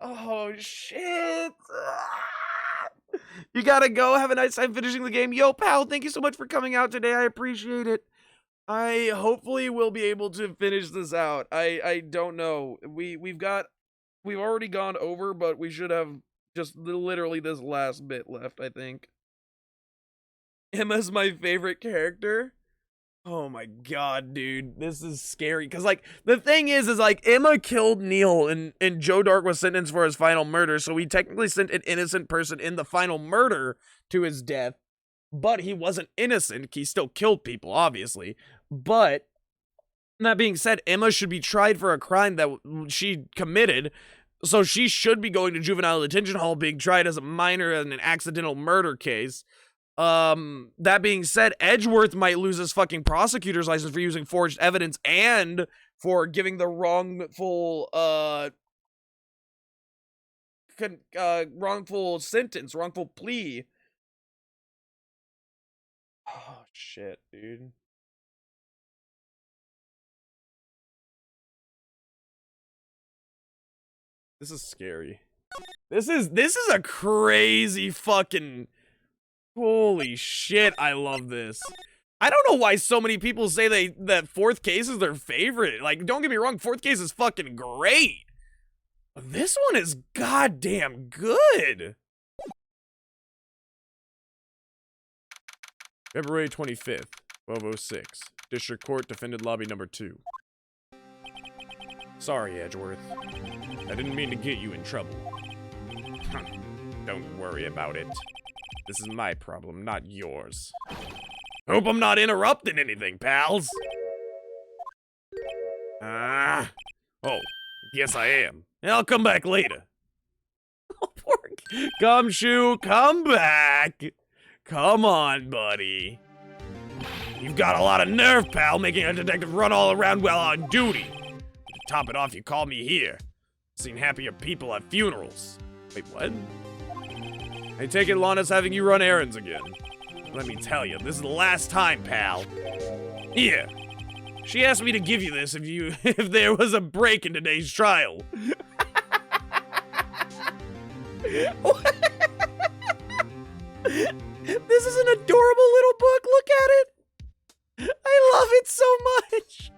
Speaker 1: Oh, shit. You gotta go. Have a nice time finishing the game. Yo, pal, thank you so much for coming out today. I appreciate it. I hopefully will be able to finish this out. I don't know. We've already gone over, but we should have just literally this last bit left, I think. Emma's my favorite character. Oh my god, dude. This is scary. Because, like, the thing is like, Emma killed Neil and Joe Dark was sentenced for his final murder. So we technically sent an innocent person in the final murder to his death. But he wasn't innocent. He still killed people, obviously. But, that being said, Emma should be tried for a crime that she committed. So she should be going to juvenile detention hall being tried as a minor in an accidental murder case. That being said, Edgeworth might lose his fucking prosecutor's license for using forged evidence and for giving the wrongful sentence, wrongful plea. Oh, shit, dude. This is scary. This is a crazy fucking Holy shit, I love this. I don't know why so many people say that fourth case is their favorite. Like, don't get me wrong, fourth case is fucking great. But this one is goddamn good. February 25th, 1206. District Court, Defendant Lobby number 2. Sorry, Edgeworth. I didn't mean to get you in trouble. Don't worry about it. This is my problem, not yours. Hope I'm not interrupting anything, pals. Oh, yes I am. I'll come back later. Oh, poor Gumshoe, come back. Come on, buddy. You've got a lot of nerve, pal, making a detective run all around while on duty. To top it off, you called me here. Seen happier people at funerals. Wait, what? I take it Lana's having you run errands again. Let me tell you, this is the last time, pal. Here. She asked me to give you this if there was a break in today's trial. This is an adorable little book. Look at it. I love it so much.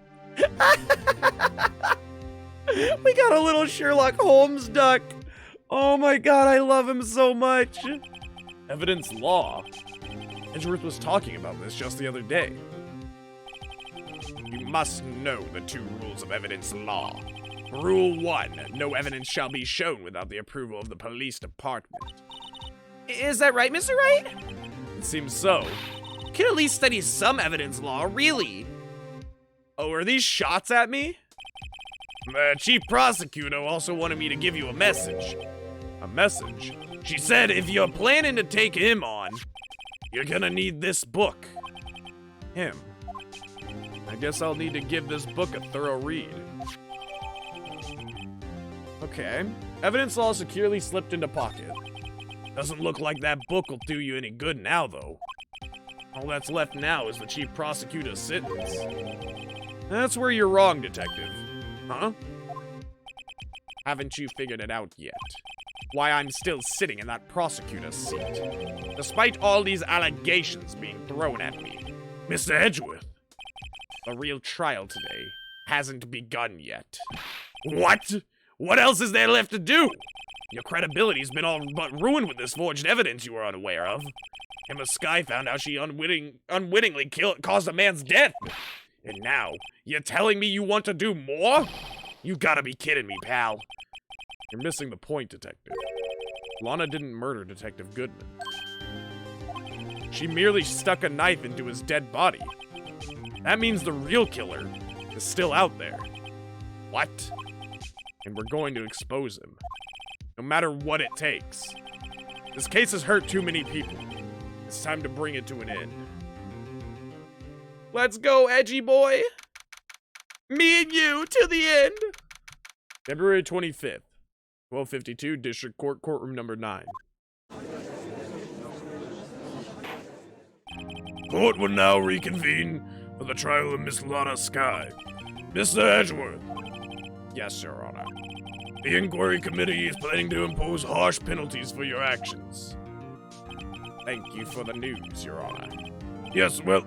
Speaker 1: We got a little Sherlock Holmes duck. Oh my god, I love him so much. Evidence law. Edgeworth was talking about this just the other day. You must know the 2 rules of evidence law. Rule 1, no evidence shall be shown without the approval of the police department.
Speaker 3: Is that right, Mr. Wright?
Speaker 1: It seems so.
Speaker 3: You can at least study some evidence law, really.
Speaker 1: Oh, are these shots at me?
Speaker 2: The chief prosecutor also wanted me to give you a message.
Speaker 1: A message?
Speaker 2: She said if you're planning to take him on, you're gonna need this book.
Speaker 1: Him. I guess I'll need to give this book a thorough read. Okay. Evidence law securely slipped into pocket.
Speaker 2: Doesn't look like that book will do you any good now, though.
Speaker 1: All that's left now is the chief prosecutor's sentence. That's where you're wrong, detective.
Speaker 2: Huh?
Speaker 1: Haven't you figured it out yet? Why I'm still sitting in that prosecutor's seat, despite all these allegations being thrown at me.
Speaker 2: Mr. Edgeworth.
Speaker 1: The real trial today hasn't begun yet.
Speaker 2: What? What else is there left to do? Your credibility's been all but ruined with this forged evidence you were unaware of. Emma Skye found out she unwittingly caused a man's death. And now, you're telling me you want to do more? You gotta be kidding me, pal.
Speaker 1: You're missing the point, Detective. Lana didn't murder Detective Goodman. She merely stuck a knife into his dead body. That means the real killer is still out there.
Speaker 2: What?
Speaker 1: And we're going to expose him. No matter what it takes. This case has hurt too many people. It's time to bring it to an end. Let's go, edgy boy. Me and you to the end. February 25th, 1252, District Court, Courtroom number 9.
Speaker 2: Court will now reconvene for the trial of Miss Lana Skye. Mr. Edgeworth.
Speaker 1: Yes, Your Honor.
Speaker 2: The inquiry committee is planning to impose harsh penalties for your actions.
Speaker 1: Thank you for the news, Your Honor.
Speaker 2: Yes, well,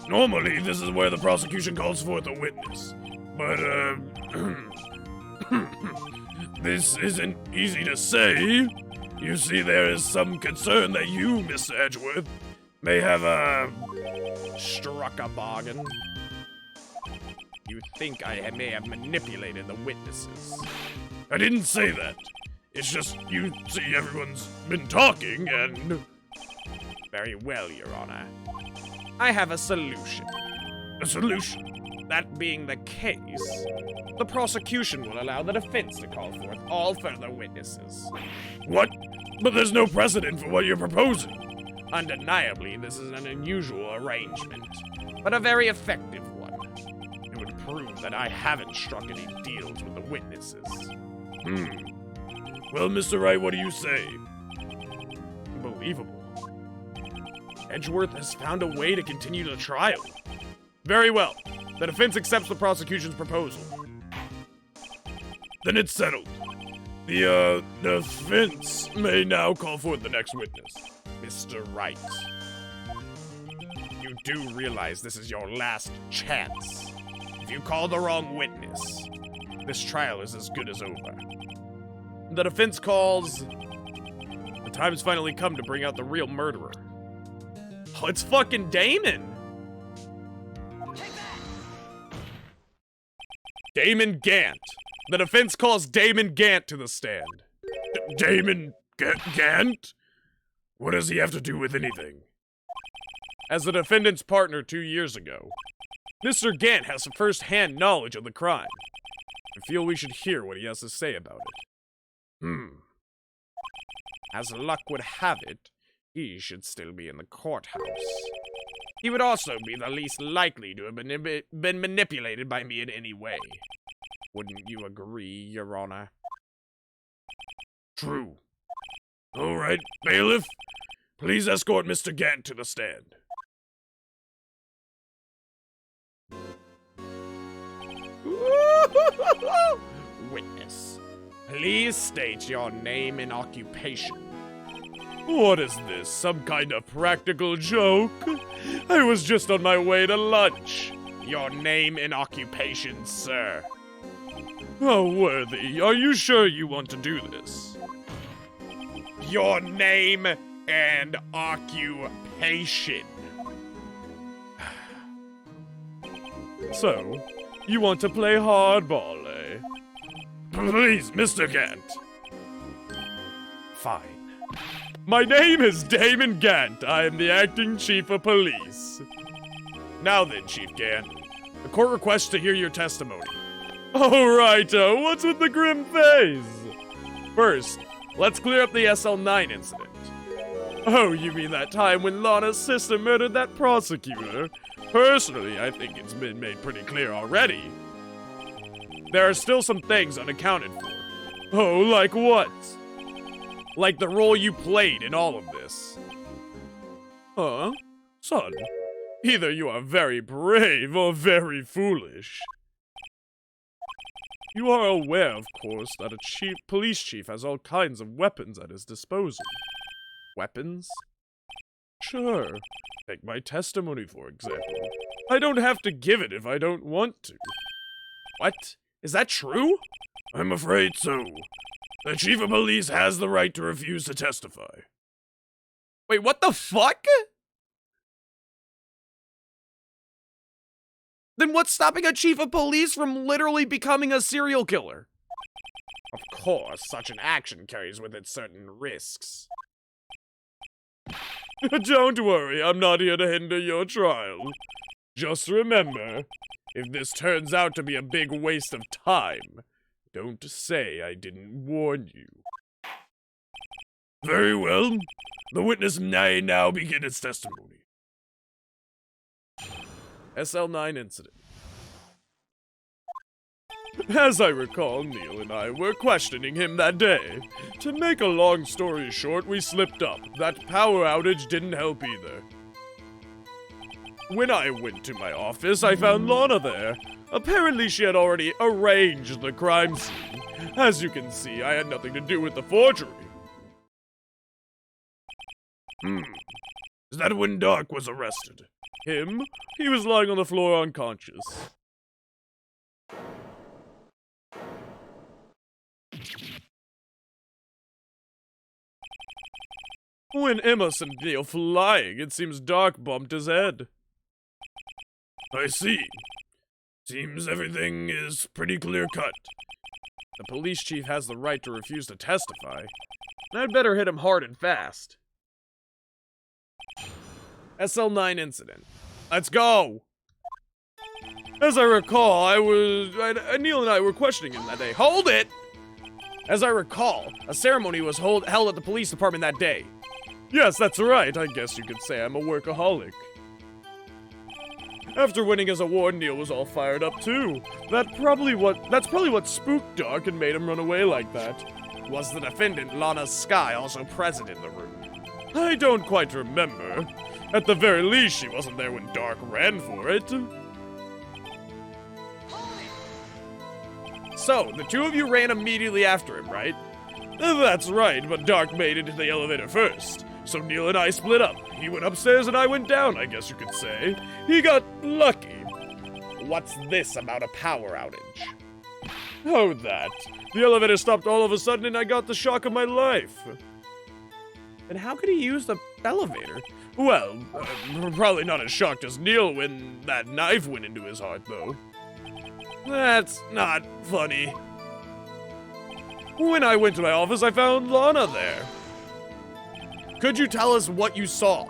Speaker 2: normally this is where the prosecution calls forth a witness. But, this isn't easy to say. You see, there is some concern that you, Mr. Edgeworth, may have,
Speaker 1: struck a bargain. You think I may have manipulated the witnesses?
Speaker 2: I didn't say that. It's just, you see, everyone's been talking, and...
Speaker 1: Very well, Your Honor. I have a solution.
Speaker 2: A solution?
Speaker 1: That being the case, the prosecution will allow the defense to call forth all further witnesses.
Speaker 2: What? But there's no precedent for what you're proposing.
Speaker 1: Undeniably, this is an unusual arrangement, but a very effective one. It would prove that I haven't struck any deals with the witnesses.
Speaker 2: Well, Mr. Wright, what do you say?
Speaker 1: Unbelievable. Edgeworth has found a way to continue the trial. Very well. The defense accepts the prosecution's proposal.
Speaker 2: Then it's settled. The defense may now call forth the next witness, Mr. Wright. You do realize this is your last chance. If you call the wrong witness, this trial is as good as over.
Speaker 1: The defense calls. The time's finally come to bring out the real murderer. Oh, it's fucking Damon. Damon Gant. The defense calls Damon Gant to the stand.
Speaker 2: Damon Gant? What does he have to do with anything?
Speaker 1: As the defendant's partner 2 years ago, Mr. Gant has first-hand knowledge of the crime. I feel we should hear what he has to say about it. As luck would have it, he should still be in the courthouse. He would also be the least likely to have been manipulated by me in any way. Wouldn't you agree, Your Honor?
Speaker 2: True. All right, bailiff, please escort Mr. Gant to the stand.
Speaker 1: Witness, please state your name and occupation. What is this, some kind of practical joke? I was just on my way to lunch. Your name and occupation, sir. Oh, Worthy, are you sure you want to do this? Your name and occupation. So, you want to play hardball, eh?
Speaker 2: Please, Mr. Gant.
Speaker 1: Fine. My name is Damon Gant. I am the acting chief of police. Now then, Chief Gant, the court requests to hear your testimony. Oh, righto, what's with the grim face? First, let's clear up the SL9 incident. Oh, you mean that time when Lana's sister murdered that prosecutor? Personally, I think it's been made pretty clear already. There are still some things unaccounted for. Oh, like what? Like the role you played in all of this. Huh? Son, either you are very brave or very foolish. You are aware, of course, that a police chief has all kinds of weapons at his disposal. Weapons? Sure. Take my testimony, for example. I don't have to give it if I don't want to. What? Is that true?
Speaker 2: I'm afraid so. The chief of police has the right to refuse to testify.
Speaker 1: Wait, what the fuck? Then what's stopping a chief of police from literally becoming a serial killer? Of course, such an action carries with it certain risks. Don't worry, I'm not here to hinder your trial. Just remember, if this turns out to be a big waste of time, don't say I didn't warn you.
Speaker 2: Very well. The witness may now begin its testimony.
Speaker 1: SL9 incident. As I recall, Neil and I were questioning him that day. To make a long story short, we slipped up. That power outage didn't help either. When I went to my office, I found Lana there. Apparently, she had already arranged the crime scene. As you can see, I had nothing to do with the forgery.
Speaker 2: Is that when Doc was arrested?
Speaker 1: Him? He was lying on the floor unconscious. When Emma sent Neil flying, it seems Doc bumped his head.
Speaker 2: I see. Seems everything is pretty clear-cut.
Speaker 1: The police chief has the right to refuse to testify. I'd better hit him hard and fast. SL9 incident. Let's go! As I recall, Neil and I were questioning him that day. Hold it! As I recall, a ceremony was held at the police department that day. Yes, that's right. I guess you could say I'm a workaholic. After winning his award, Neil was all fired up too. That's probably what spooked Doc and made him run away like that. Was the defendant, Lana Skye, also present in the room? I don't quite remember. At the very least, she wasn't there when Doc ran for it. So, the two of you ran immediately after him, right?
Speaker 2: That's right, but Dark made it to the elevator first. So Neil and I split up. He went upstairs and I went down, I guess you could say. He got lucky.
Speaker 1: What's this about a power outage?
Speaker 2: Oh, that. The elevator stopped all of a sudden and I got the shock of my life.
Speaker 1: And how could he use the elevator?
Speaker 2: Well, probably not as shocked as Neil when that knife went into his heart, though. That's not funny. When I went to my office, I found Lana there.
Speaker 1: Could you tell us what you saw?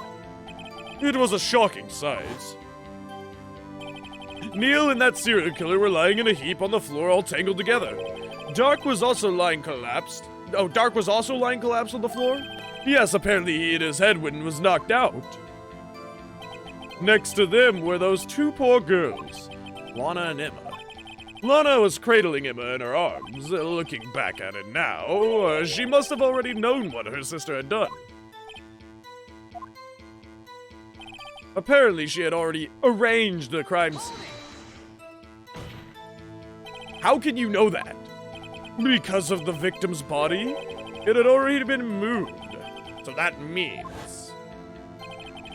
Speaker 2: It was a shocking sight. Neil and that serial killer were lying in a heap on the floor, all tangled together. Dark was also lying collapsed.
Speaker 1: Oh, Dark was also lying collapsed on the floor?
Speaker 2: Yes, apparently he hit his head when he was knocked out. Next to them were those two poor girls, Lana and Emma. Lana was cradling Emma in her arms. Looking back at it now, she must have already known what her sister had done. Apparently, she had already arranged the crime scene.
Speaker 1: How can you know that?
Speaker 2: Because of the victim's body, it had already been moved.
Speaker 1: So that means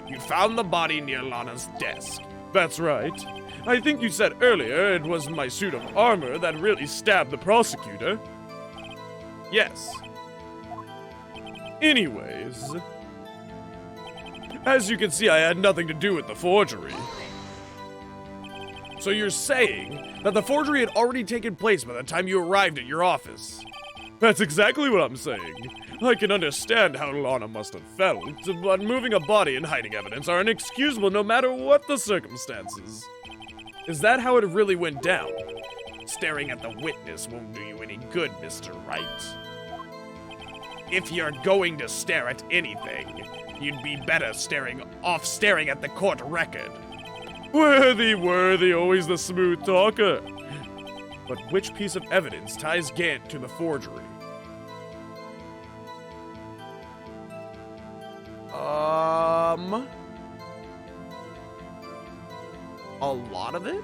Speaker 1: you found the body near Lana's desk.
Speaker 2: That's right. I think you said earlier it was my suit of armor that really stabbed the prosecutor.
Speaker 1: Yes.
Speaker 2: Anyways, as you can see, I had nothing to do with the forgery.
Speaker 1: So you're saying that the forgery had already taken place by the time you arrived at your office?
Speaker 2: That's exactly what I'm saying. I can understand how Lana must have felt, but moving a body and hiding evidence are inexcusable no matter what the circumstances.
Speaker 1: Is that how it really went down? Staring at the witness won't do you any good, Mr. Wright. If you're going to stare at anything, you'd be better staring at the court record.
Speaker 2: Worthy, always the smooth talker. But which piece of evidence ties Gant to the forgery?
Speaker 1: A lot of it?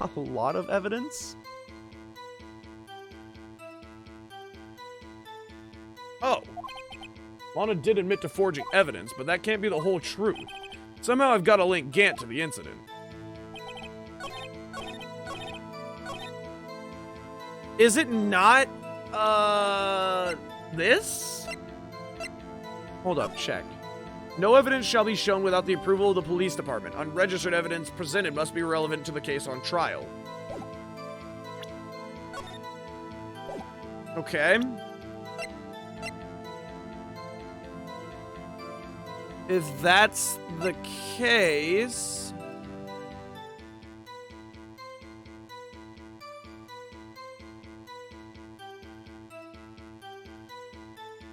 Speaker 1: A lot of evidence? Oh. Lana did admit to forging evidence, but that can't be the whole truth. Somehow I've got to link Gant to the incident. Is it not, this? Hold up, check. No evidence shall be shown without the approval of the police department. Unregistered evidence presented must be relevant to the case on trial. Okay. If that's the case...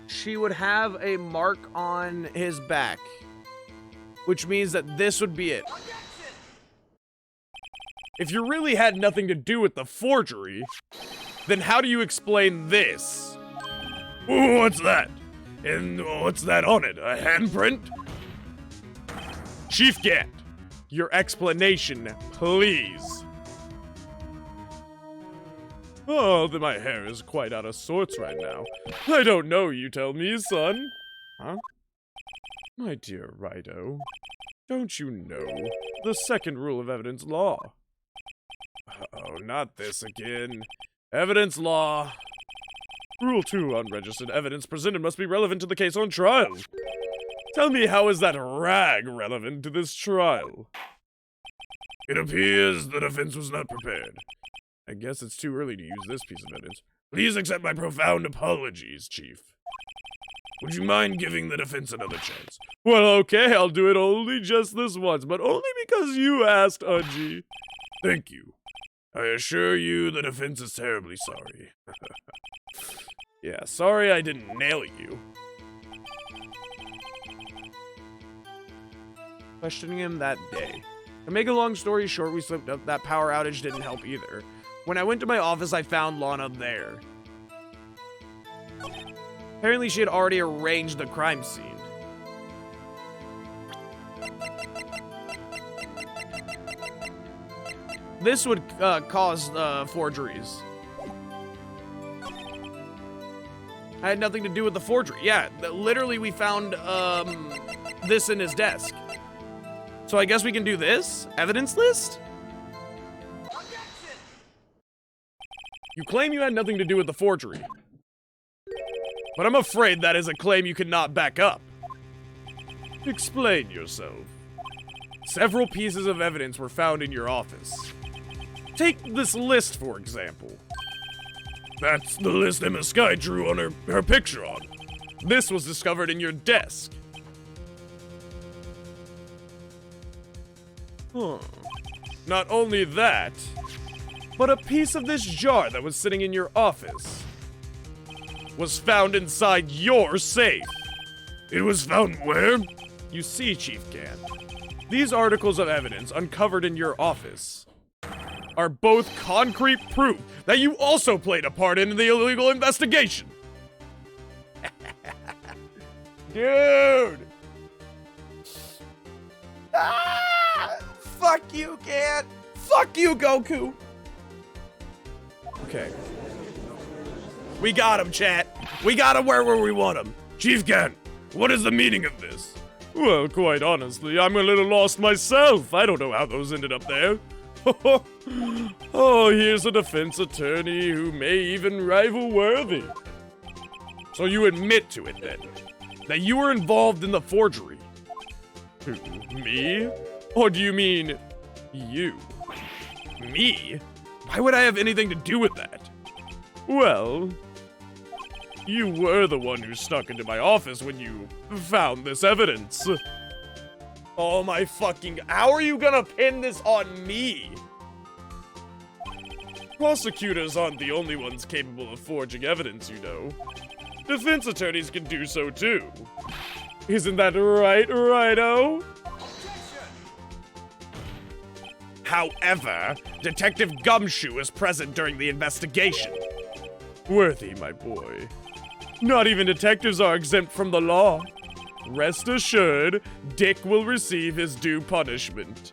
Speaker 1: she would have a mark on his back, which means that this would be it. If you really had nothing to do with the forgery, then how do you explain this?
Speaker 2: Ooh, what's that? And what's that on it? A handprint?
Speaker 1: Chief Gant, your explanation, please.
Speaker 2: Oh, my hair is quite out of sorts right now. I don't know, you tell me, son.
Speaker 1: Huh?
Speaker 2: My dear Righto, don't you know the second rule of evidence law?
Speaker 1: Oh, not this again.
Speaker 2: Evidence law. Rule 2, unregistered evidence presented must be relevant to the case on trial. Tell me, how is that rag relevant to this trial?
Speaker 4: It appears the defense was not prepared.
Speaker 2: I guess it's too early to use this piece of evidence.
Speaker 4: Please accept my profound apologies, Chief. Would you mind giving the defense another chance?
Speaker 2: Well, okay, I'll do it only just this once, but only because you asked, Unji.
Speaker 4: Thank you. I assure you the defense is terribly sorry.
Speaker 2: Yeah, sorry I didn't nail you.
Speaker 1: Questioning him that day. To make a long story short, we slipped up. That power outage didn't help either. When I went to my office, I found Lana there. Apparently, she had already arranged the crime scene. This would cause forgeries. I had nothing to do with the forgery. Yeah, literally we found this in his desk. So I guess we can do this? Evidence list? You claim you had nothing to do with the forgery. But I'm afraid that is a claim you cannot back up. Explain yourself. Several pieces of evidence were found in your office. Take this list, for example.
Speaker 4: That's the list Emma Sky drew on her picture on.
Speaker 1: This was discovered in your desk. Huh. Not only that, but a piece of this jar that was sitting in your office was found inside your safe.
Speaker 4: It was found where?
Speaker 1: You see, Chief Gan, these articles of evidence uncovered in your office are both concrete proof that you also played a part in the illegal investigation. Dude! Ah! Fuck you, Gan! Fuck you, Goku! Okay. We got him, chat. We got him where we want him.
Speaker 4: Chief Gan, what is the meaning of this?
Speaker 1: Well, quite honestly, I'm a little lost myself. I don't know how those ended up there. Oh, here's a defense attorney who may even rival Worthy. So you admit to it then, that you were involved in the forgery? Who, me? Or do you mean you? Me? Why would I have anything to do with that? Well, you were the one who snuck into my office when you found this evidence. Oh my fucking... How are you gonna pin this on me? Prosecutors aren't the only ones capable of forging evidence, you know. Defense attorneys can do so too. Isn't that right, Righto? However, Detective Gumshoe was present during the investigation. Worthy, my boy. Not even detectives are exempt from the law. Rest assured, Dick will receive his due punishment.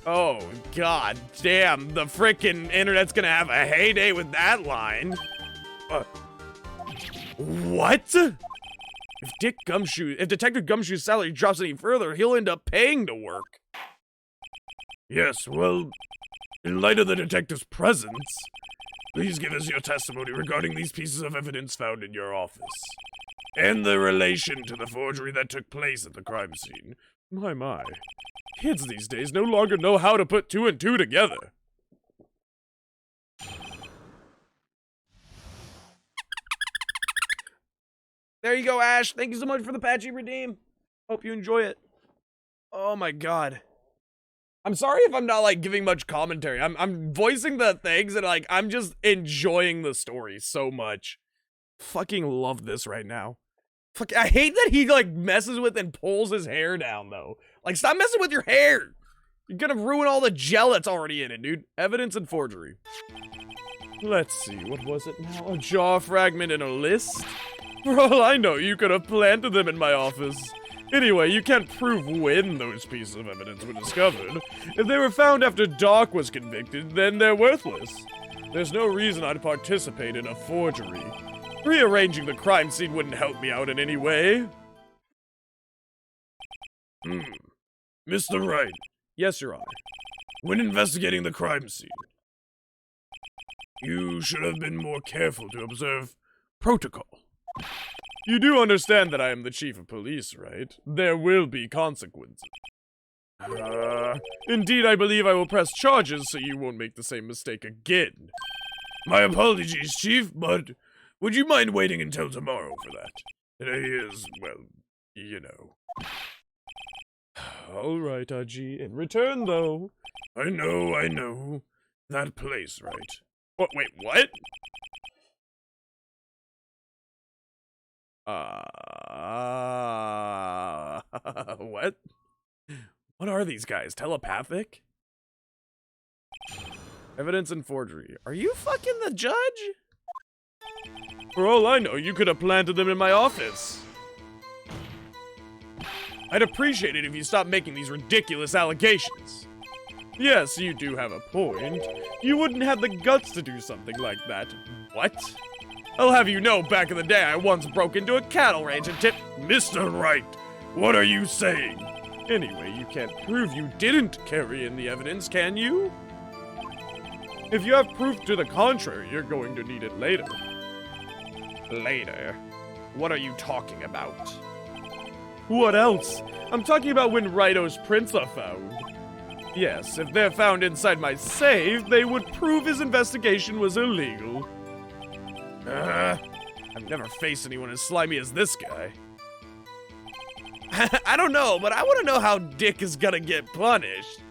Speaker 1: Oh, god damn, the frickin' internet's gonna have a heyday with that line. What? If Detective Gumshoe's salary drops any further, he'll end up paying to work.
Speaker 4: Yes, well, in light of the detective's presence, please give us your testimony regarding these pieces of evidence found in your office, and the relation to the forgery that took place at the crime scene.
Speaker 1: My. Kids these days no longer know how to put two and two together. There you go, Ash. Thank you so much for the patchy redeem. Hope you enjoy it. Oh my god. I'm sorry if I'm not, like, giving much commentary. I'm voicing the things and, like, I'm just enjoying the story so much. Fucking love this right now. Fuck, I hate that he, like, messes with and pulls his hair down, though. Like, stop messing with your hair. You're gonna ruin all the gel that's already in it, dude. Evidence and forgery. Let's see, what was it now? A jaw fragment and a list? For all I know, you could have planted them in my office. Anyway, you can't prove when those pieces of evidence were discovered. If they were found after Doc was convicted, then they're worthless. There's no reason I'd participate in a forgery. Rearranging the crime scene wouldn't help me out in any way.
Speaker 4: Mr. Wright.
Speaker 1: Yes, Your Honor.
Speaker 4: When investigating the crime scene, you should have been more careful to observe protocol.
Speaker 1: You do understand that I am the chief of police, right? There will be consequences. Indeed, I believe I will press charges so you won't make the same mistake again.
Speaker 4: My apologies, Chief, but would you mind waiting until tomorrow for that? Today is, well, you know.
Speaker 1: All right, Aji. In return, though...
Speaker 4: I know. That place, right?
Speaker 1: What? Wait, what? What? What are these guys? Telepathic? Evidence and forgery. Are you fucking the judge? For all I know, you could have planted them in my office. I'd appreciate it if you stopped making these ridiculous allegations. Yes, you do have a point. You wouldn't have the guts to do something like that. What? I'll have you know, back in the day, I once broke into a cattle ranch and tipped...
Speaker 4: Mr. Wright, what are you saying?
Speaker 1: Anyway, you can't prove you didn't carry in the evidence, can you? If you have proof to the contrary, you're going to need it later. Later? What are you talking about? What else? I'm talking about when Writo's prints are found. Yes, if they're found inside my safe, they would prove his investigation was illegal. I've never faced anyone as slimy as this guy. I don't know, but I want to know how Dick is gonna get punished.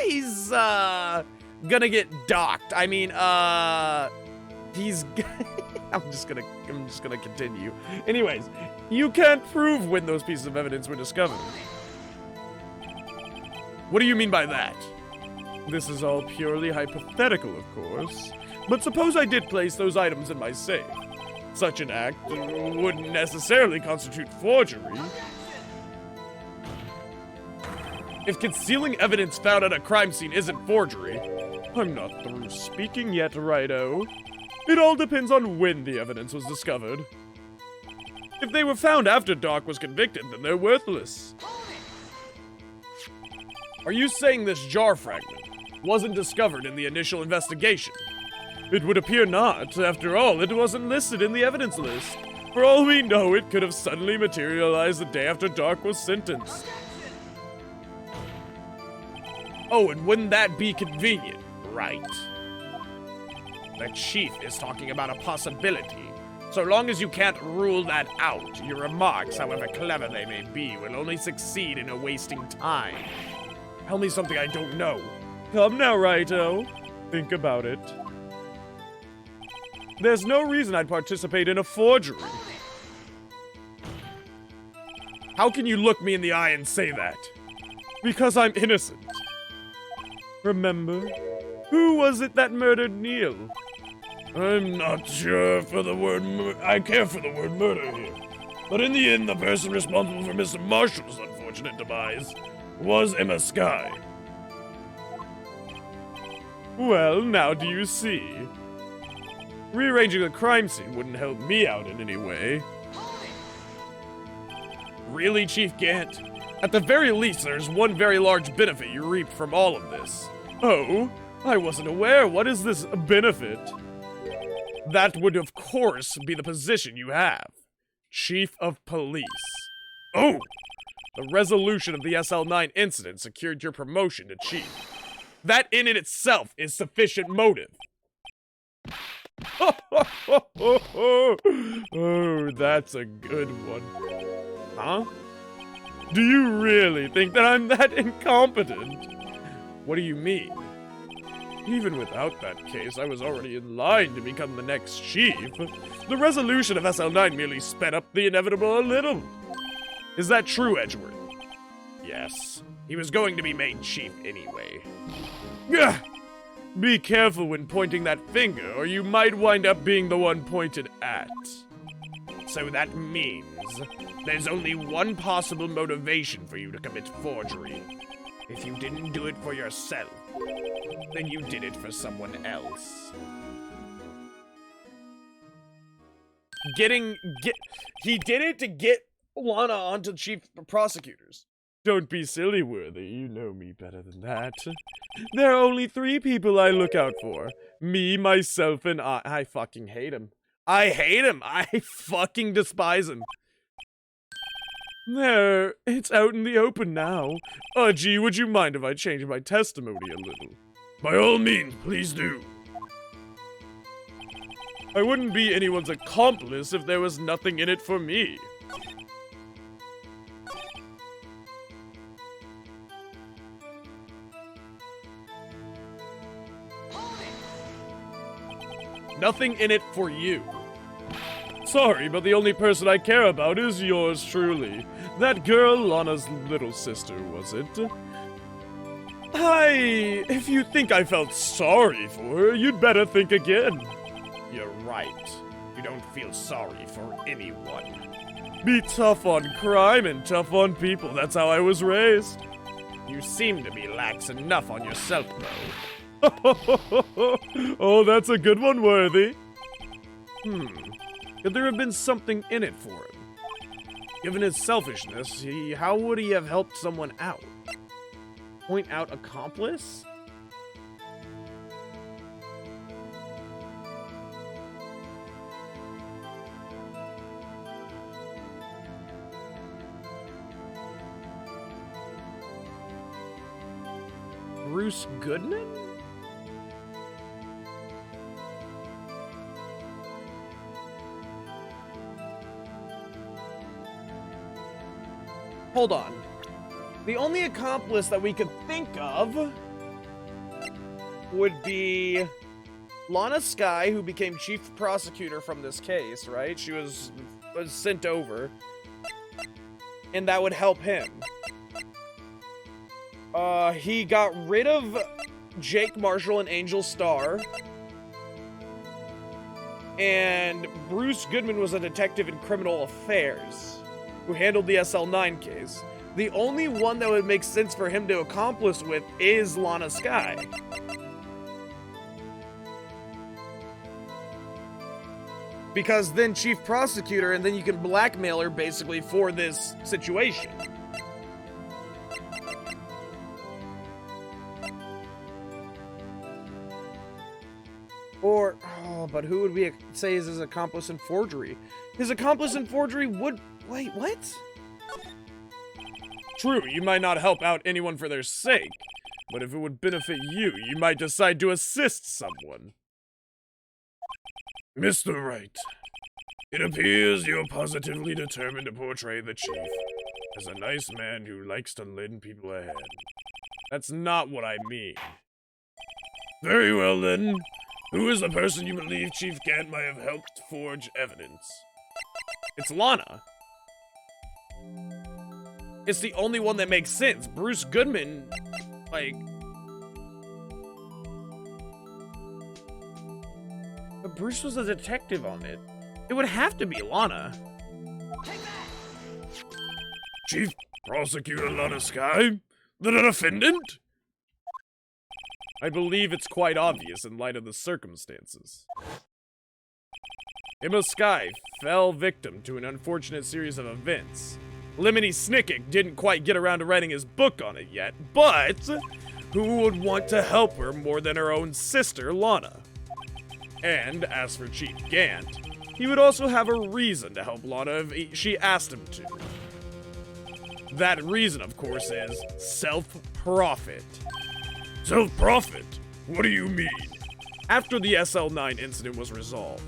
Speaker 1: He's gonna get docked. I mean, he's. I'm just gonna continue. Anyways, you can't prove when those pieces of evidence were discovered. What do you mean by that? This is all purely hypothetical, of course. But suppose I did place those items in my safe. Such an act wouldn't necessarily constitute forgery. If concealing evidence found at a crime scene isn't forgery, I'm not through speaking yet, Righto. It all depends on when the evidence was discovered. If they were found after Doc was convicted, then they're worthless. Are you saying this jar fragment wasn't discovered in the initial investigation? It would appear not. After all, it wasn't listed in the evidence list. For all we know, it could have suddenly materialized the day after Doc was sentenced. Oh, and wouldn't that be convenient? Right. The chief is talking about a possibility. So long as you can't rule that out, your remarks, however clever they may be, will only succeed in wasting time. Tell me something I don't know. Come now, Righto. Think about it. There's no reason I'd participate in a forgery. How can you look me in the eye and say that? Because I'm innocent. Remember? Who was it that murdered Neil?
Speaker 4: I'm not sure for the word I care for the word murder here. But in the end, the person responsible for Mr. Marshall's unfortunate demise was Emma Skye.
Speaker 1: Well, now do you see? Rearranging the crime scene wouldn't help me out in any way. Really, Chief Gant? At the very least, there's one very large benefit you reap from all of this. Oh? I wasn't aware. What is this benefit? That would, of course, be the position you have. Chief of Police. Oh! The resolution of the SL9 incident secured your promotion to Chief. That in itself is sufficient motive. Oh, that's a good one. Huh? Do you really think that I'm that incompetent? What do you mean? Even without that case, I was already in line to become the next chief. The resolution of SL9 merely sped up the inevitable a little. Is that true, Edgeworth? Yes. He was going to be made chief anyway. Gah! Be careful when pointing that finger, or you might wind up being the one pointed at. So that means there's only one possible motivation for you to commit forgery. If you didn't do it for yourself, then you did it for someone else. He did it to get Lana onto chief prosecutors. Don't be silly, Worthy. You know me better than that. There are only 3 people I look out for. Me, myself, and I. I fucking hate him. I hate him. I fucking despise him. There, it's out in the open now. Gee, would you mind if I change my testimony a little?
Speaker 4: By all means, please do.
Speaker 1: I wouldn't be anyone's accomplice if there was nothing in it for me. Nothing in it for you. Sorry, but the only person I care about is yours truly. That girl, Lana's little sister, was it? If you think I felt sorry for her, you'd better think again. You're right.
Speaker 2: We don't feel sorry for anyone.
Speaker 1: Be tough on crime and tough on people. That's how I was raised.
Speaker 2: You seem to be lax enough on yourself, though.
Speaker 1: Oh, that's a good one, Worthy. Could there have been something in it for him? Given his selfishness, how would he have helped someone out? Point out accomplice? Bruce Goodman? Hold on. The only accomplice that we could think of would be Lana Skye, who became chief prosecutor from this case, right? She was sent over. And that would help him. He got rid of Jake Marshall and Angel Starr. And Bruce Goodman was a detective in criminal affairs who handled the SL9 case. The only one that would make sense for him to accomplish with is Lana Skye. Because then chief prosecutor, and then you can blackmail her basically for this situation. Or, but who would we say is his accomplice in forgery? His accomplice in forgery would... Wait, what?
Speaker 2: True, you might not help out anyone for their sake, but if it would benefit you, you might decide to assist someone.
Speaker 4: Mr. Wright, it appears you're positively determined to portray the chief as a nice man who likes to lend people a hand.
Speaker 2: That's not what I mean.
Speaker 4: Very well then. Who is the person you believe Chief Gant might have helped forge evidence?
Speaker 2: It's Lana.
Speaker 1: It's the only one that makes sense. Bruce Goodman, like... But Bruce was a detective on it. It would have to be Lana.
Speaker 4: Chief Prosecutor Lana Skye? The defendant?
Speaker 2: I believe it's quite obvious in light of the circumstances. Emma Skye fell victim to an unfortunate series of events. Lemony Snicket didn't quite get around to writing his book on it yet, but who would want to help her more than her own sister, Lana? And as for Chief Gant, he would also have a reason to help Lana if she asked him to. That reason, of course, is self-profit.
Speaker 4: Self-profit? What do you mean?
Speaker 2: After the SL9 incident was resolved,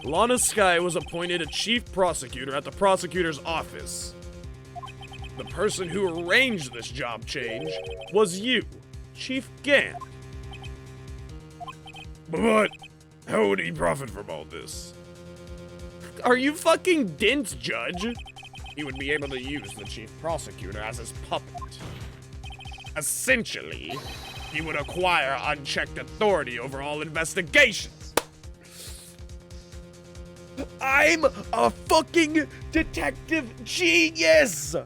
Speaker 2: Lana Skye was appointed a chief prosecutor at the prosecutor's office. The person who arranged this job change was you, Chief Gant.
Speaker 4: But how would he profit from all this?
Speaker 2: Are you fucking dense, Judge? He would be able to use the chief prosecutor as his puppet. Essentially, he would acquire unchecked authority over all investigations.
Speaker 1: I'm a fucking detective genius!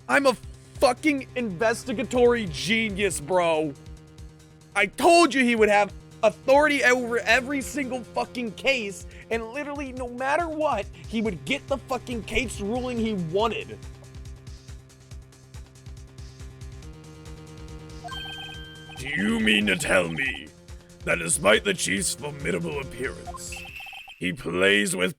Speaker 1: I'm a fucking investigatory genius, bro. I told you he would have authority over every single fucking case, and literally no matter what, he would get the fucking case ruling he wanted.
Speaker 4: Do you mean to tell me that despite the chief's formidable appearance, he plays with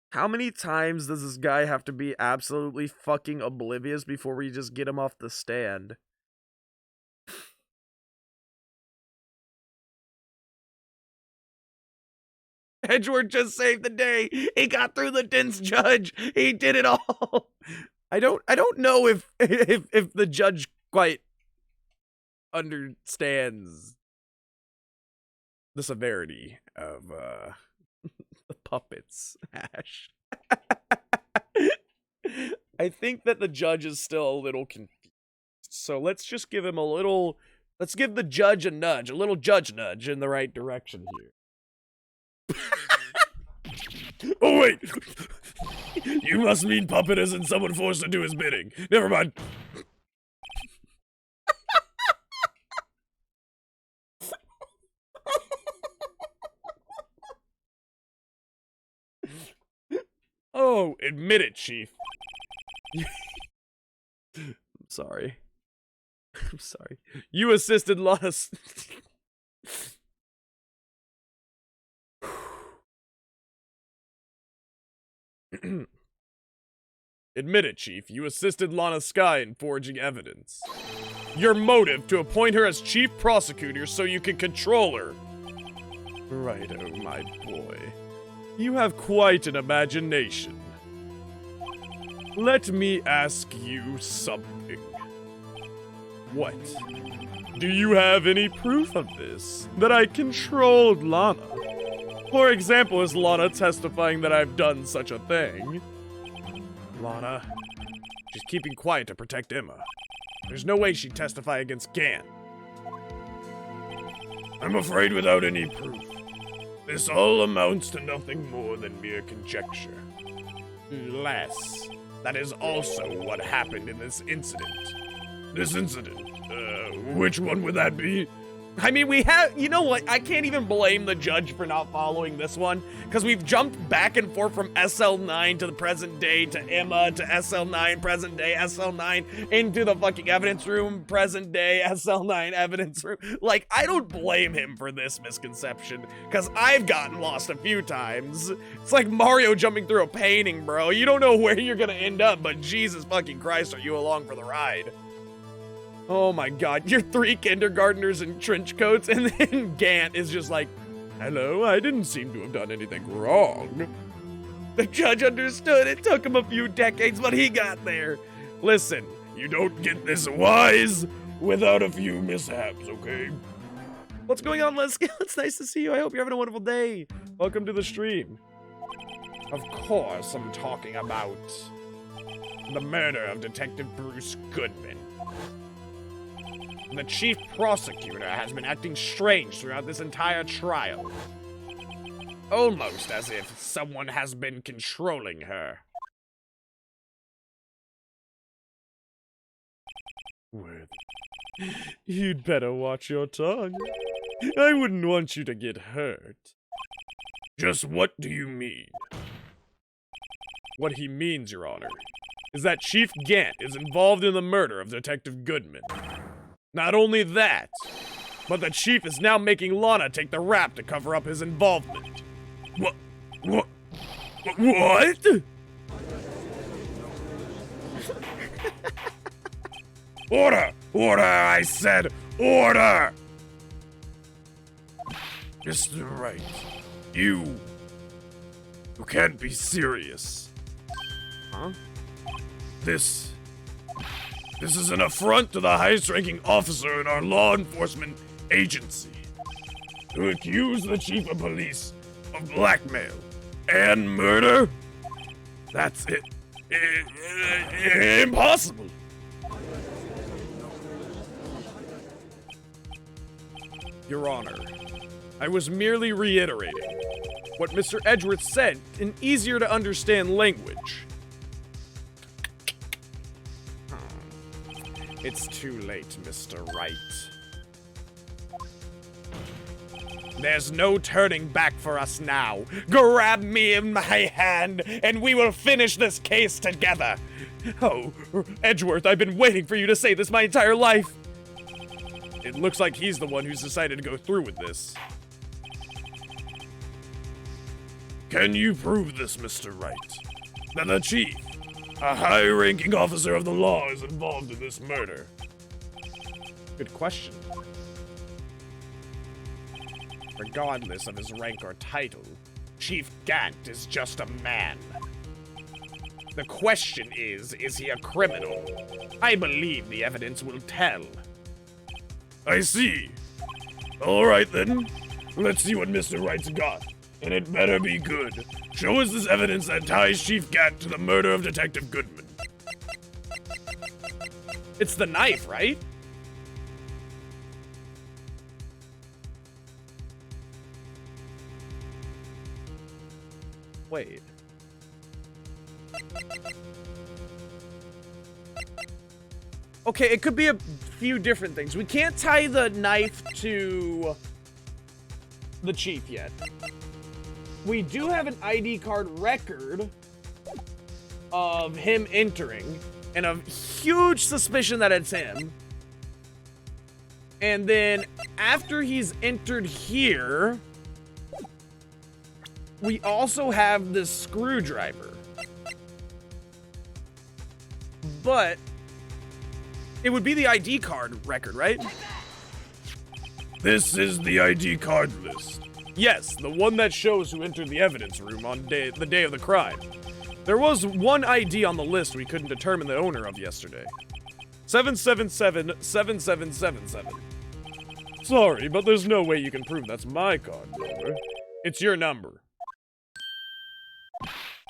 Speaker 1: How many times does this guy have to be absolutely fucking oblivious before we just get him off the stand? Edgeworth just saved the day. He got through the dense judge. He did it all. I don't know if the judge quite understands the severity of the puppets, Ash. I think that the judge is still a little confused. So let's just give him a little, let's give the judge a nudge, a little judge nudge in the right direction here.
Speaker 4: Oh, wait! You must mean puppet isn't someone forced to do his bidding. Never mind.
Speaker 1: Oh, admit it, Chief. I'm sorry. I'm sorry. You assisted Lana. Admit it, Chief. You assisted Lana Sky in forging evidence. Your motive to appoint her as chief prosecutor so you can control her. Righto, my boy. You have quite an imagination. Let me ask you something. What? Do you have any proof of this? That I controlled Lana? For example, is Lana testifying that I've done such a thing? Lana, she's keeping quiet to protect Emma. There's no way she'd testify against Gant.
Speaker 4: I'm afraid without any proof, this all amounts to nothing more than mere conjecture.
Speaker 2: Unless that is also what happened in this incident.
Speaker 4: This incident? Which one would that be?
Speaker 1: I mean, we have, you know what, I can't even blame the judge for not following this one, because we've jumped back and forth from SL9 to the present day, to Emma, to SL9, present day, SL9, into the fucking evidence room, present day, SL9, evidence room. Like, I don't blame him for this misconception, because I've gotten lost a few times. It's like Mario jumping through a painting, bro. You don't know where you're gonna end up, but Jesus fucking Christ, are you along for the ride? Oh my god, you're 3 kindergartners in trench coats, and then Gant is just like, hello, I didn't seem to have done anything wrong. The judge understood. It took him a few decades, but he got there. Listen,
Speaker 4: You don't get this wise without a few mishaps, okay?
Speaker 1: what's going on, Leslie? It's nice to see you. I hope you're having a wonderful day. Welcome to the stream.
Speaker 2: Of course, I'm talking about the murder of Detective Bruce Goodman. The chief prosecutor has been acting strange throughout this entire trial. Almost as if someone has been controlling her.
Speaker 1: Worthy, you'd better watch your tongue. I wouldn't want you to get hurt.
Speaker 4: Just what do you mean?
Speaker 1: What he means, Your Honor, is that Chief Gant is involved in the murder of Detective Goodman. Not only that, but the Chief is now making Lana take the rap to cover up his involvement.
Speaker 4: What? What? Order! Order, I said! Order! Mr. Wright, you can't be serious.
Speaker 1: Huh?
Speaker 4: This is an affront to the highest-ranking officer in our law enforcement agency. To accuse the chief of police of blackmail and murder? That's it. Impossible.
Speaker 1: Your Honor, I was merely reiterating what Mr. Edgeworth said in easier to understand language.
Speaker 2: It's too late, Mr. Wright. There's no turning back for us now. Grab me in my hand, and we will finish this case together.
Speaker 1: Oh, Edgeworth, I've been waiting for you to say this my entire life. It looks like he's the one who's decided to go through with this.
Speaker 4: Can you prove this, Mr. Wright? That the chief, a high-ranking officer of the law, is involved in this murder?
Speaker 1: Good question.
Speaker 2: Regardless of his rank or title, Chief Gant is just a man. The question is he a criminal? I believe the evidence will tell.
Speaker 4: I see. All right, then. Let's see what Mr. Wright's got. And it better be good. Show us this evidence that ties Chief Gant to the murder of Detective Goodman.
Speaker 1: It's the knife, right? Wait. Okay, it could be a few different things. We can't tie the knife to the chief yet. We do have an ID card record of him entering, and a huge suspicion that it's him. And then after he's entered here, we also have this screwdriver. But it would be the ID card record, right?
Speaker 4: This is the ID card list.
Speaker 1: Yes, the one that shows who entered the evidence room on the day of the crime. There was one ID on the list we couldn't determine the owner of yesterday. 777-7777. Sorry, but there's no way you can prove that's my card number. It's your number.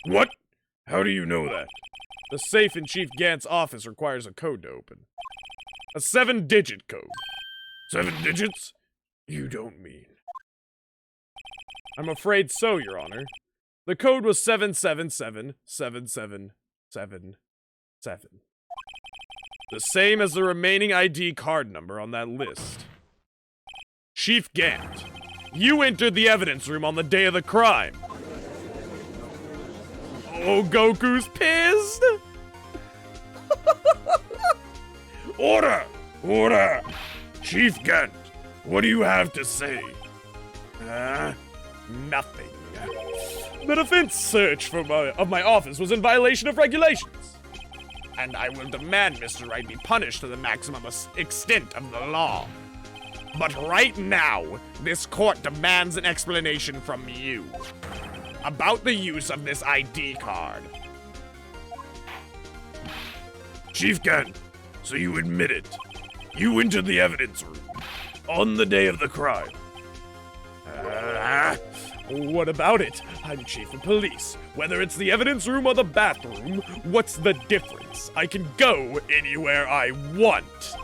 Speaker 4: What? How do you know that?
Speaker 1: The safe in Chief Gant's office requires a code to open. A 7-digit code.
Speaker 4: 7 digits? You don't mean.
Speaker 1: I'm afraid so, Your Honor. The code was 7777777. The same as the remaining ID card number on that list. Chief Gant, you entered the evidence room on the day of the crime. Oh, Goku's pissed!
Speaker 4: Order! Order! Chief Gant, what do you have to say?
Speaker 1: Nothing. The defense search of my office was in violation of regulations. And I will demand Mr. Wright be punished to the maximum extent of the law. But right now, this court demands an explanation from you about the use of this ID card.
Speaker 4: Chief Gant, so you admit it. You entered the evidence room on the day of the crime.
Speaker 1: What about it? I'm chief of police. Whether it's the evidence room or the bathroom, what's the difference? I can go anywhere I want.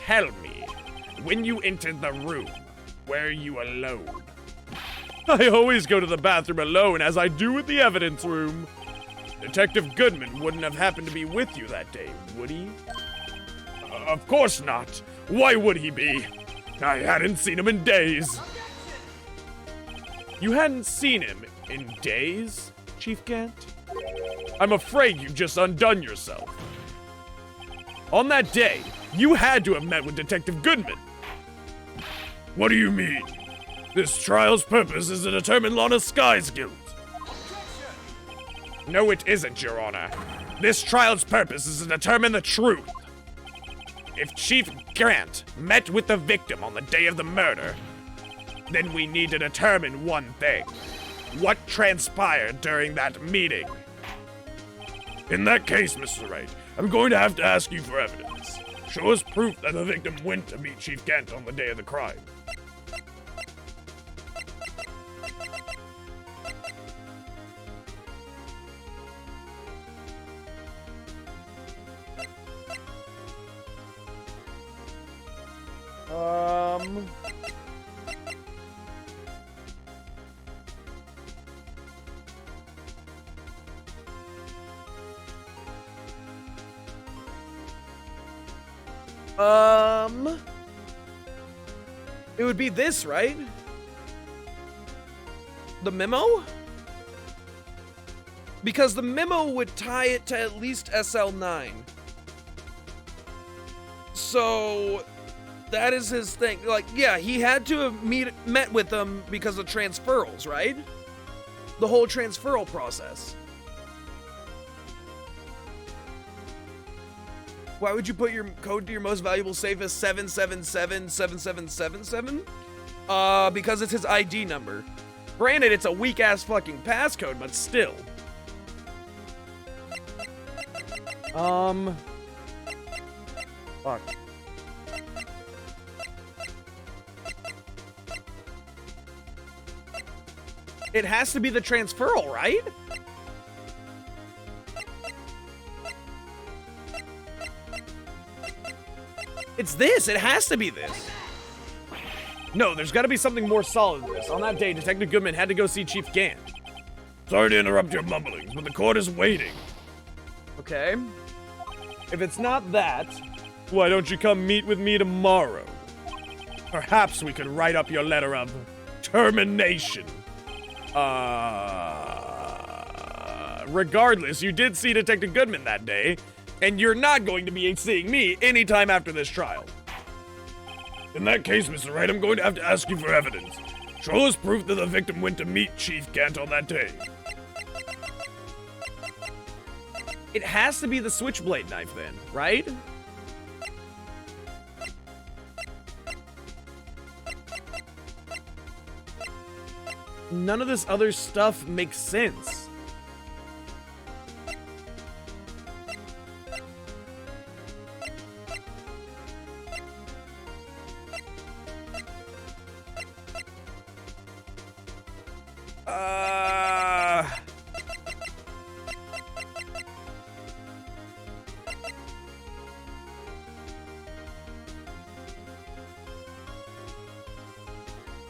Speaker 1: Tell me, when you entered the room, were you alone? I always go to the bathroom alone, as I do with the evidence room. Detective Goodman wouldn't have happened to be with you that day, would he? Of course not. Why would he be? I hadn't seen him in days. You hadn't seen him in days, Chief Gant? I'm afraid you've just undone yourself. On that day, you had to have met with Detective Goodman.
Speaker 4: What do you mean? This trial's purpose is to determine Lana Sky's guilt.
Speaker 1: No, it isn't, Your Honor. This trial's purpose is to determine the truth. If Chief Gant met with the victim on the day of the murder, then we need to determine one thing. What transpired during that meeting?
Speaker 4: In that case, Mr. Wright, I'm going to have to ask you for evidence. Show us proof that the victim went to meet Chief Gant on the day of the crime.
Speaker 1: It would be this, right? The memo? Because the memo would tie it to at least SL9. So that is his thing. Like, yeah, he had to have met with them because of transferals, right? The whole transferal process. Why would you put your code to your most valuable safe as 7777777? Because it's his ID number. Granted, it's a weak-ass fucking passcode, but still. Fuck. It has to be the transferal, right? It's this. It has to be this. No, there's got to be something more solid than this. On that day, Detective Goodman had to go see Chief Gant.
Speaker 4: Sorry to interrupt your mumblings, but the court is waiting.
Speaker 1: Okay. If it's not that, why don't you come meet with me tomorrow? Perhaps we could write up your letter of termination. Regardless, you did see Detective Goodman that day, and you're not going to be seeing me anytime after this trial.
Speaker 4: In that case, Mr. Wright, I'm going to have to ask you for evidence. Show us proof that the victim went to meet Chief Gant on that day.
Speaker 1: It has to be the switchblade knife then, right? None of this other stuff makes sense.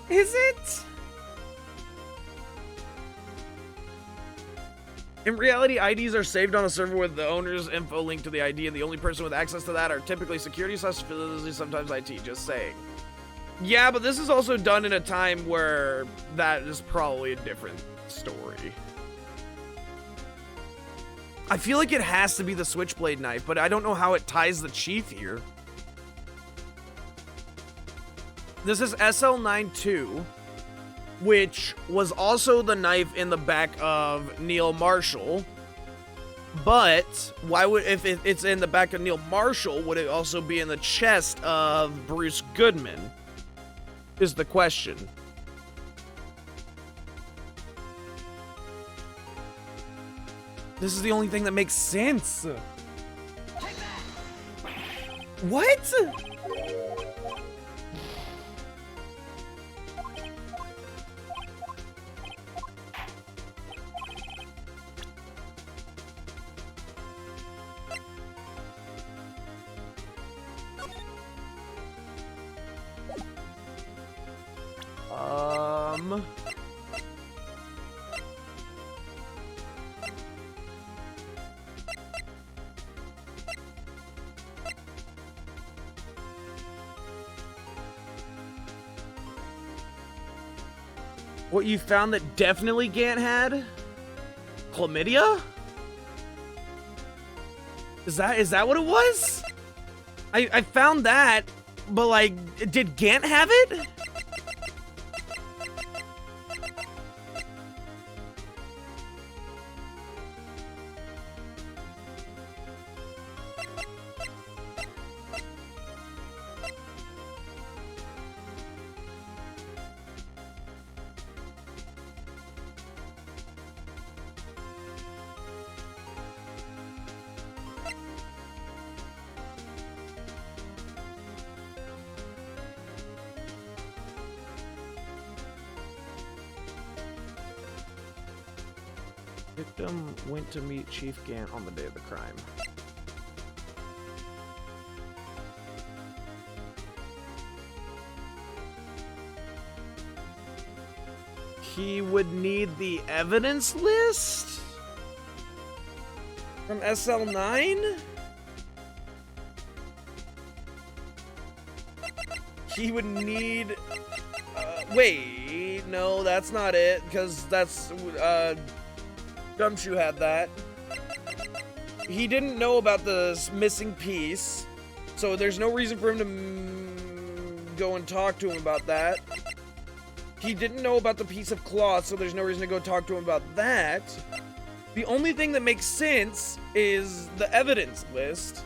Speaker 1: Is it? In reality, IDs are saved on a server with the owner's info linked to the ID, and the only person with access to that are typically security, sometimes IT, just saying. Yeah, but this is also done in a time where that is probably a different story. I feel like it has to be the switchblade knife, but I don't know how it ties the chief here. This is SL92, which was also the knife in the back of Neil Marshall. But why would, if it's in the back of Neil Marshall, would it also be in the chest of Bruce Goodman? Is the question. This is the only thing that makes sense. What? What you found that definitely Gant had? Chlamydia? Is that what it was? I found that, but like, did Gant have it? Victim went to meet Chief Gant on the day of the crime. He would need the evidence list from SL9? He would need... wait, no, that's not it, because that's... Gumshoe had that. He didn't know about the missing piece, so there's no reason for him to go and talk to him about that. He didn't know about the piece of cloth, so there's no reason to go talk to him about that. The only thing that makes sense is the evidence list.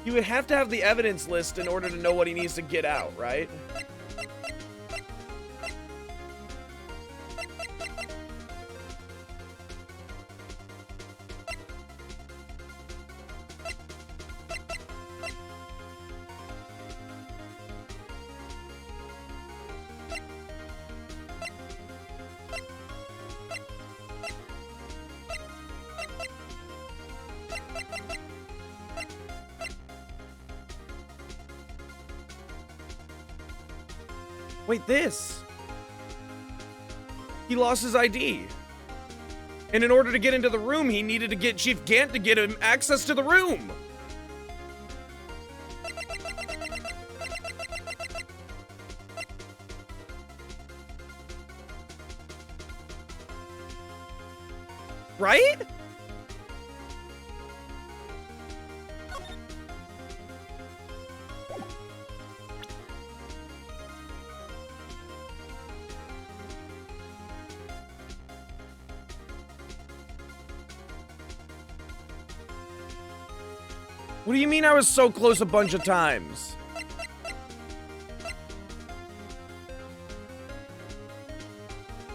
Speaker 1: You would have to have the evidence list in order to know what he needs to get out, right? Wait, this. He lost his ID. And in order to get into the room, he needed to get Chief Gant to get him access to the room. Right? What do you mean I was so close a bunch of times?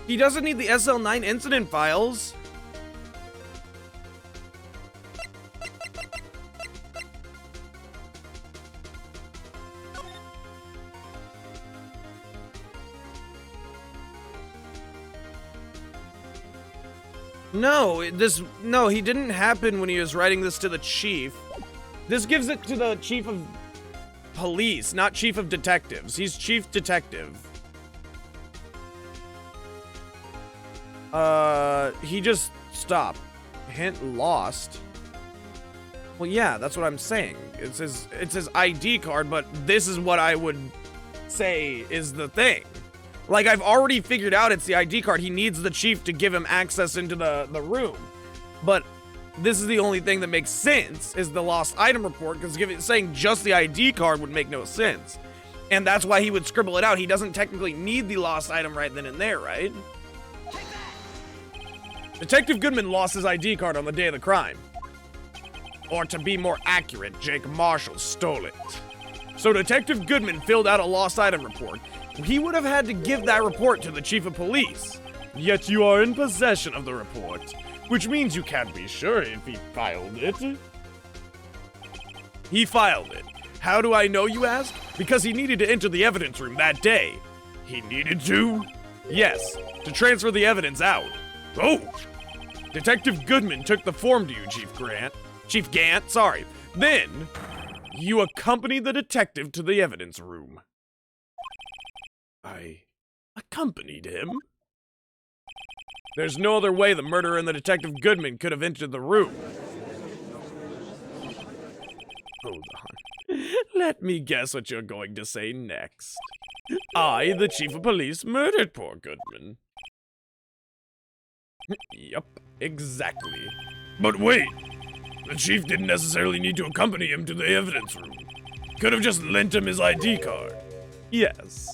Speaker 1: He doesn't need the SL9 incident files. No, he didn't happen when he was writing this to the chief. This gives it to the chief of police, not chief of detectives. He's chief detective. He just stopped. Hint lost. Well, yeah, that's what I'm saying. It's his ID card, but this is what I would say is the thing. Like, I've already figured out it's the ID card. He needs the chief to give him access into the room. But this is the only thing that makes sense, is the lost item report, because saying just the ID card would make no sense. And that's why he would scribble it out. He doesn't technically need the lost item right then and there, right? Detective Goodman lost his ID card on the day of the crime. Or to be more accurate, Jake Marshall stole it. So Detective Goodman filled out a lost item report. He would have had to give that report to the chief of police. Yet you are in possession of the report, which means you can't be sure if he filed it. He filed it. How do I know, you ask? Because he needed to enter the evidence room that day. He needed to? Yes, to transfer the evidence out. Oh! Detective Goodman took the form to you, Chief Gant, sorry. Then, you accompanied the detective to the evidence room. I accompanied him? There's no other way the murderer and the Detective Goodman could have entered the room. Hold on. Let me guess what you're going to say next. I, the chief of police, murdered poor Goodman. Yup, exactly.
Speaker 4: But wait, the chief didn't necessarily need to accompany him to the evidence room. Could have just lent him his ID card.
Speaker 1: Yes.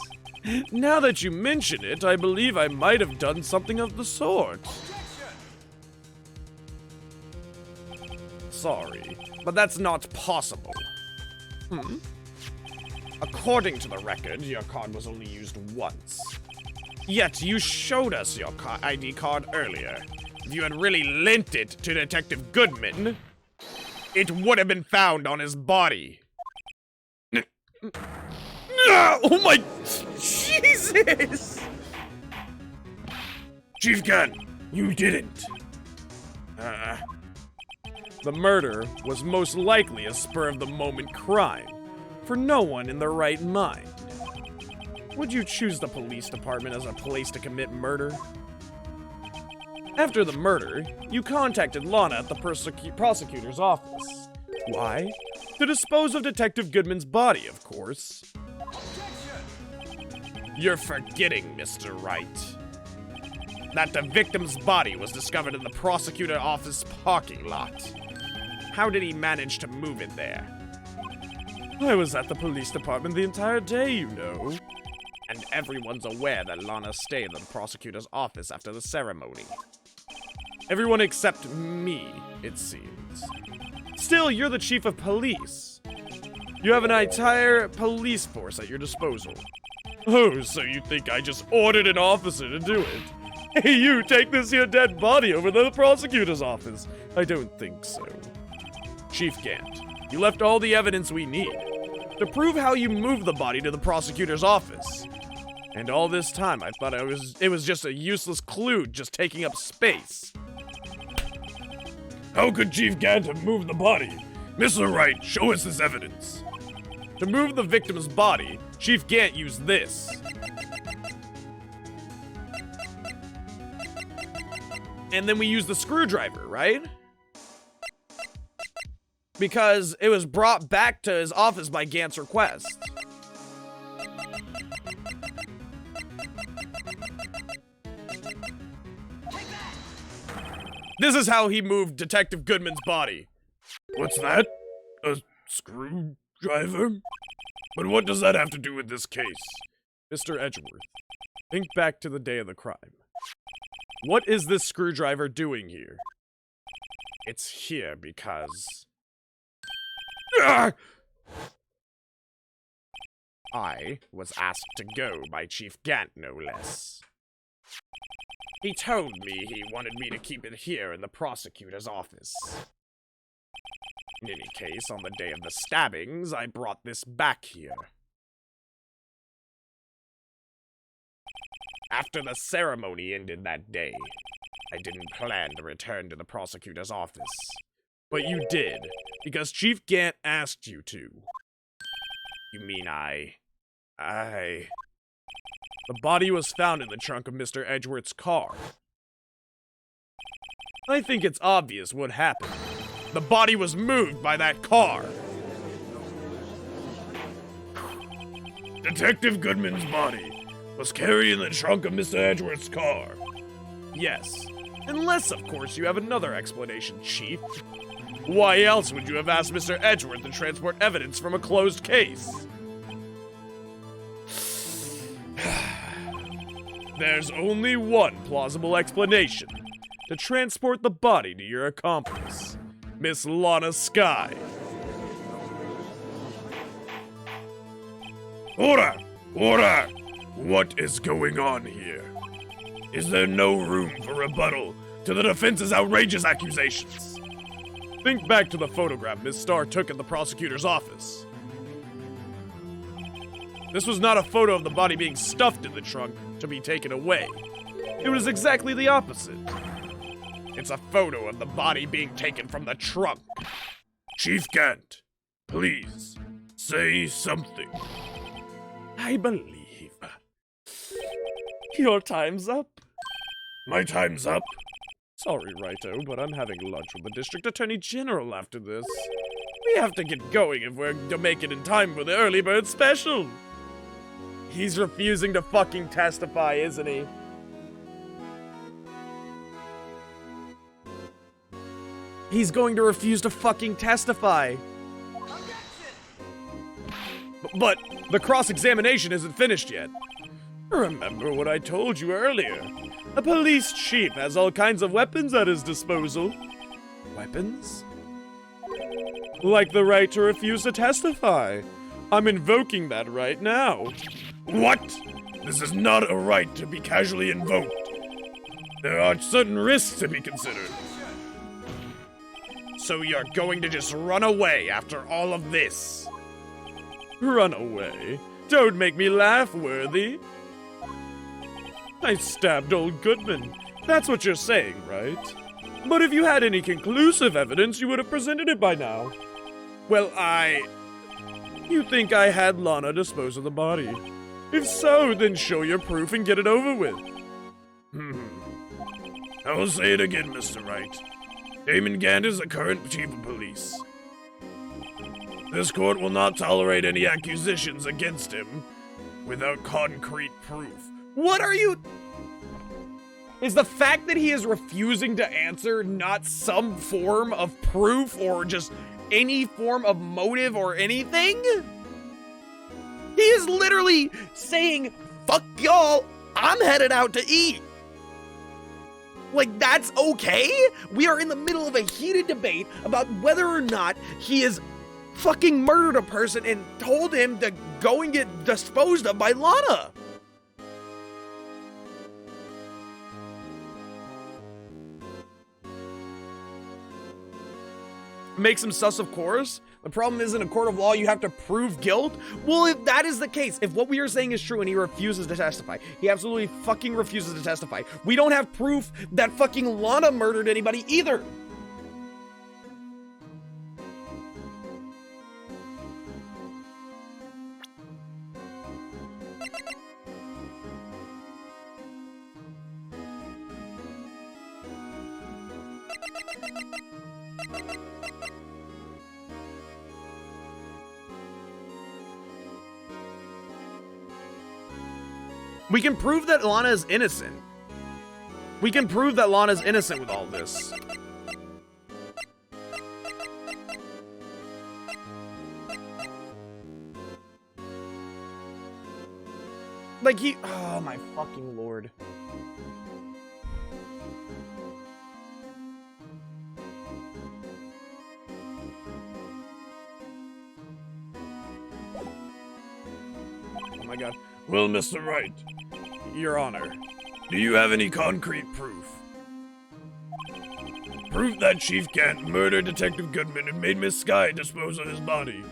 Speaker 1: Now that you mention it, I believe I might have done something of the sort. Sorry, but that's not possible. According to the record, your card was only used once. Yet you showed us your ID card earlier. If you had really lent it to Detective Goodman, it would have been found on his body. Oh my... Jesus!
Speaker 4: Chief Gunn, you didn't.
Speaker 1: The murder was most likely a spur-of-the-moment crime, for no one in their right mind. Would you choose the police department as a place to commit murder? After the murder, you contacted Lana at the prosecutor's office. Why? To dispose of Detective Goodman's body, of course. You're forgetting, Mr. Wright, that the victim's body was discovered in the prosecutor's office parking lot. How did he manage to move it there? I was at the police department the entire day, you know. And everyone's aware that Lana stayed in the prosecutor's office after the ceremony. Everyone except me, it seems. Still, you're the chief of police. You have an entire police force at your disposal. Oh, so you think I just ordered an officer to do it? Hey, you, take this here dead body over to the prosecutor's office. I don't think so. Chief Gant, you left all the evidence we need to prove how you moved the body to the prosecutor's office. And all this time, I thought it was just a useless clue just taking up space.
Speaker 4: How could Chief Gant have moved the body? Mr. Wright, show us this evidence.
Speaker 1: To move the victim's body, Chief Gant used this. and then we use the screwdriver, right? Because it was brought back to his office by Gant's request. This is how he moved Detective Goodman's body.
Speaker 4: What's that? A screwdriver? But what does that have to do with this case?
Speaker 1: Mr. Edgeworth, think back to the day of the crime. What is this screwdriver doing here? It's here because...
Speaker 4: Ah!
Speaker 1: I was asked to go by Chief Gant, no less. He told me he wanted me to keep it here in the prosecutor's office. In any case, on the day of the stabbings, I brought this back here. After the ceremony ended that day, I didn't plan to return to the prosecutor's office. But you did, because Chief Gant asked you to. You mean The body was found in the trunk of Mr. Edgeworth's car. I think it's obvious what happened. The body was moved by that car.
Speaker 4: Detective Goodman's body was carried in the trunk of Mr. Edgeworth's car.
Speaker 1: Yes. Unless, of course, you have another explanation, Chief. Why else would you have asked Mr. Edgeworth to transport evidence from a closed case? There's only one plausible explanation. To transport the body to your accomplice, Miss Lana Skye.
Speaker 4: Order! Order! What is going on here? Is there no room for rebuttal to the defense's outrageous accusations?
Speaker 1: Think back to the photograph Miss Starr took at the prosecutor's office. This was not a photo of the body being stuffed in the trunk to be taken away. It was exactly the opposite. It's a photo of the body being taken from the trunk.
Speaker 4: Chief Gant, please, say something.
Speaker 1: I believe your time's up.
Speaker 4: My time's up?
Speaker 1: Sorry, Righto, but I'm having lunch with the District Attorney General after this. We have to get going if we're to make it in time for the early bird special. He's refusing to fucking testify, isn't he? He's going to refuse to fucking testify. But the cross-examination isn't finished yet. Remember what I told you earlier. A police chief has all kinds of weapons at his disposal. Weapons? Like the right to refuse to testify. I'm invoking that right now.
Speaker 4: What? This is not a right to be casually invoked. There are certain risks to be considered.
Speaker 1: So you're going to just run away after all of this? Run away? Don't make me laugh, Worthy. I stabbed old Goodman. That's what you're saying, right? But if you had any conclusive evidence, you would have presented it by now. Well, You think I had Lana dispose of the body? If so, then show your proof and get it over with.
Speaker 4: I will say it again, Mr. Wright. Damon Gant is the current chief of police. This court will not tolerate any accusations against him without concrete proof.
Speaker 1: What are you... Is the fact that he is refusing to answer not some form of proof or just any form of motive or anything? He is literally saying, fuck y'all, I'm headed out to eat. Like, that's okay? We are in the middle of a heated debate about whether or not he has fucking murdered a person and told him to go and get disposed of by Lana. Makes him sus, of course. The problem is, in a court of law, you have to prove guilt. Well, if that is the case, if what we are saying is true and he refuses to testify, he absolutely fucking refuses to testify. We don't have proof that fucking Lana murdered anybody either. We can prove that Lana is innocent. We can prove that Lana's innocent with all this. Like oh my fucking lord.
Speaker 2: Oh my god.
Speaker 4: Well, Mr. Wright,
Speaker 2: Your Honor.
Speaker 4: do you have any concrete proof? Proof that Chief Kent murdered Detective Goodman and made Miss Sky dispose of his body.